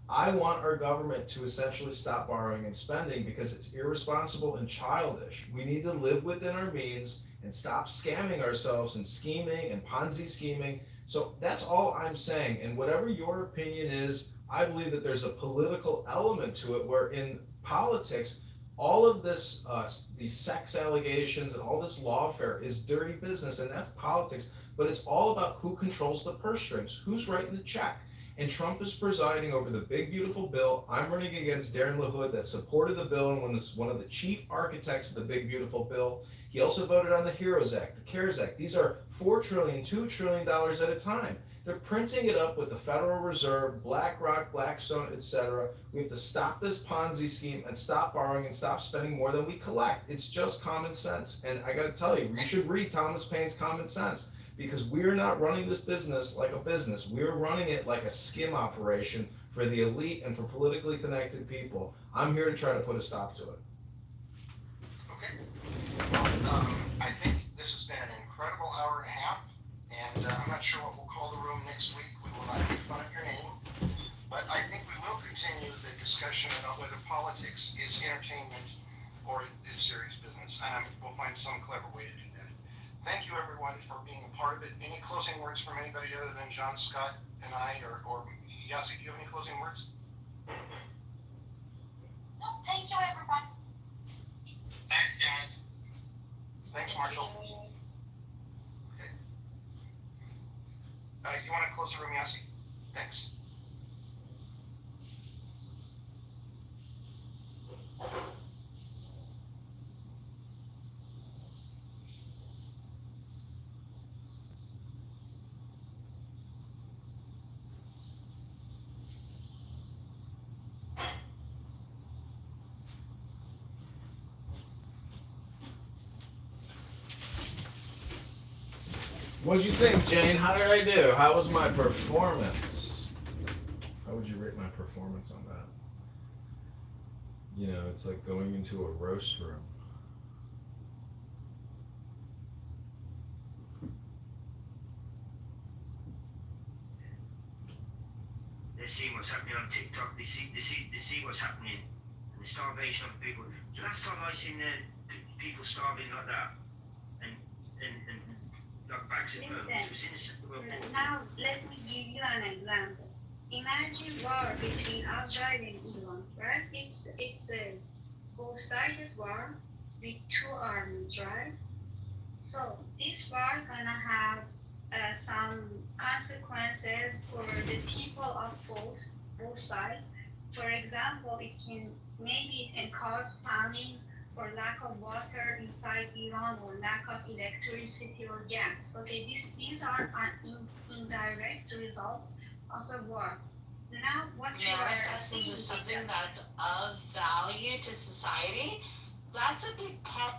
I want our government to essentially stop borrowing and spending because it's irresponsible and childish. We need to live within our means and stop scamming ourselves and scheming and Ponzi scheming. So that's all I'm saying. And whatever your opinion is, I believe that there's a political element to it, where in politics, all of this, these sex allegations and all this lawfare is dirty business, and that's politics. But it's all about who controls the purse strings, who's writing the check. And Trump is presiding over the big, beautiful bill. I'm running against Darren LaHood that supported the bill and was one of the chief architects of the big, beautiful bill. He also voted on the HEROES Act, the CARES Act. These are $4 trillion, $2 trillion at a time. They're printing it up with the Federal Reserve, BlackRock, Blackstone, etc. We have to stop this Ponzi scheme and stop borrowing and stop spending more than we collect. It's just common sense. And I got to tell you, you should read Thomas Paine's Common Sense, because we're not running this business like a business. We're running it like a skim operation for the elite and for politically connected people. I'm here to try to put a stop to it. Okay. Well, I think this has been an incredible hour and a half, and I'm not sure what we'll call the room next week. We will not make fun of your name, but I think we will continue the discussion about whether politics is entertainment or is serious business, and we'll find some clever way to do that. Thank you, everyone, for being a part of it. Any closing words from anybody other than John, Scott, and I, or Yasi, do you have any closing words? No, thank you, everyone. Thanks, guys. Thanks, Marshall. Okay. You want to close the room, Yasi? Thanks. What'd you think, Jane? How did I do? How was my performance? How would you rate my performance on that? It's like going into a roast room. They're seeing what's happening on TikTok. They see what's happening, and the starvation of people. The last time I seen people starving like that, and like bags of bones, it was in the Second World War. Now, let me give you an example. Imagine war between Israel and Iran, right? It's a both-sided war with two armies, right? So this war gonna have some consequences for the people of both sides. For example, it can cause famine or lack of water inside Iran, or lack of electricity or gas. Okay, these are indirect results of a war. Now, what you are Manifesting seeing to something that's of value to society, that's a big part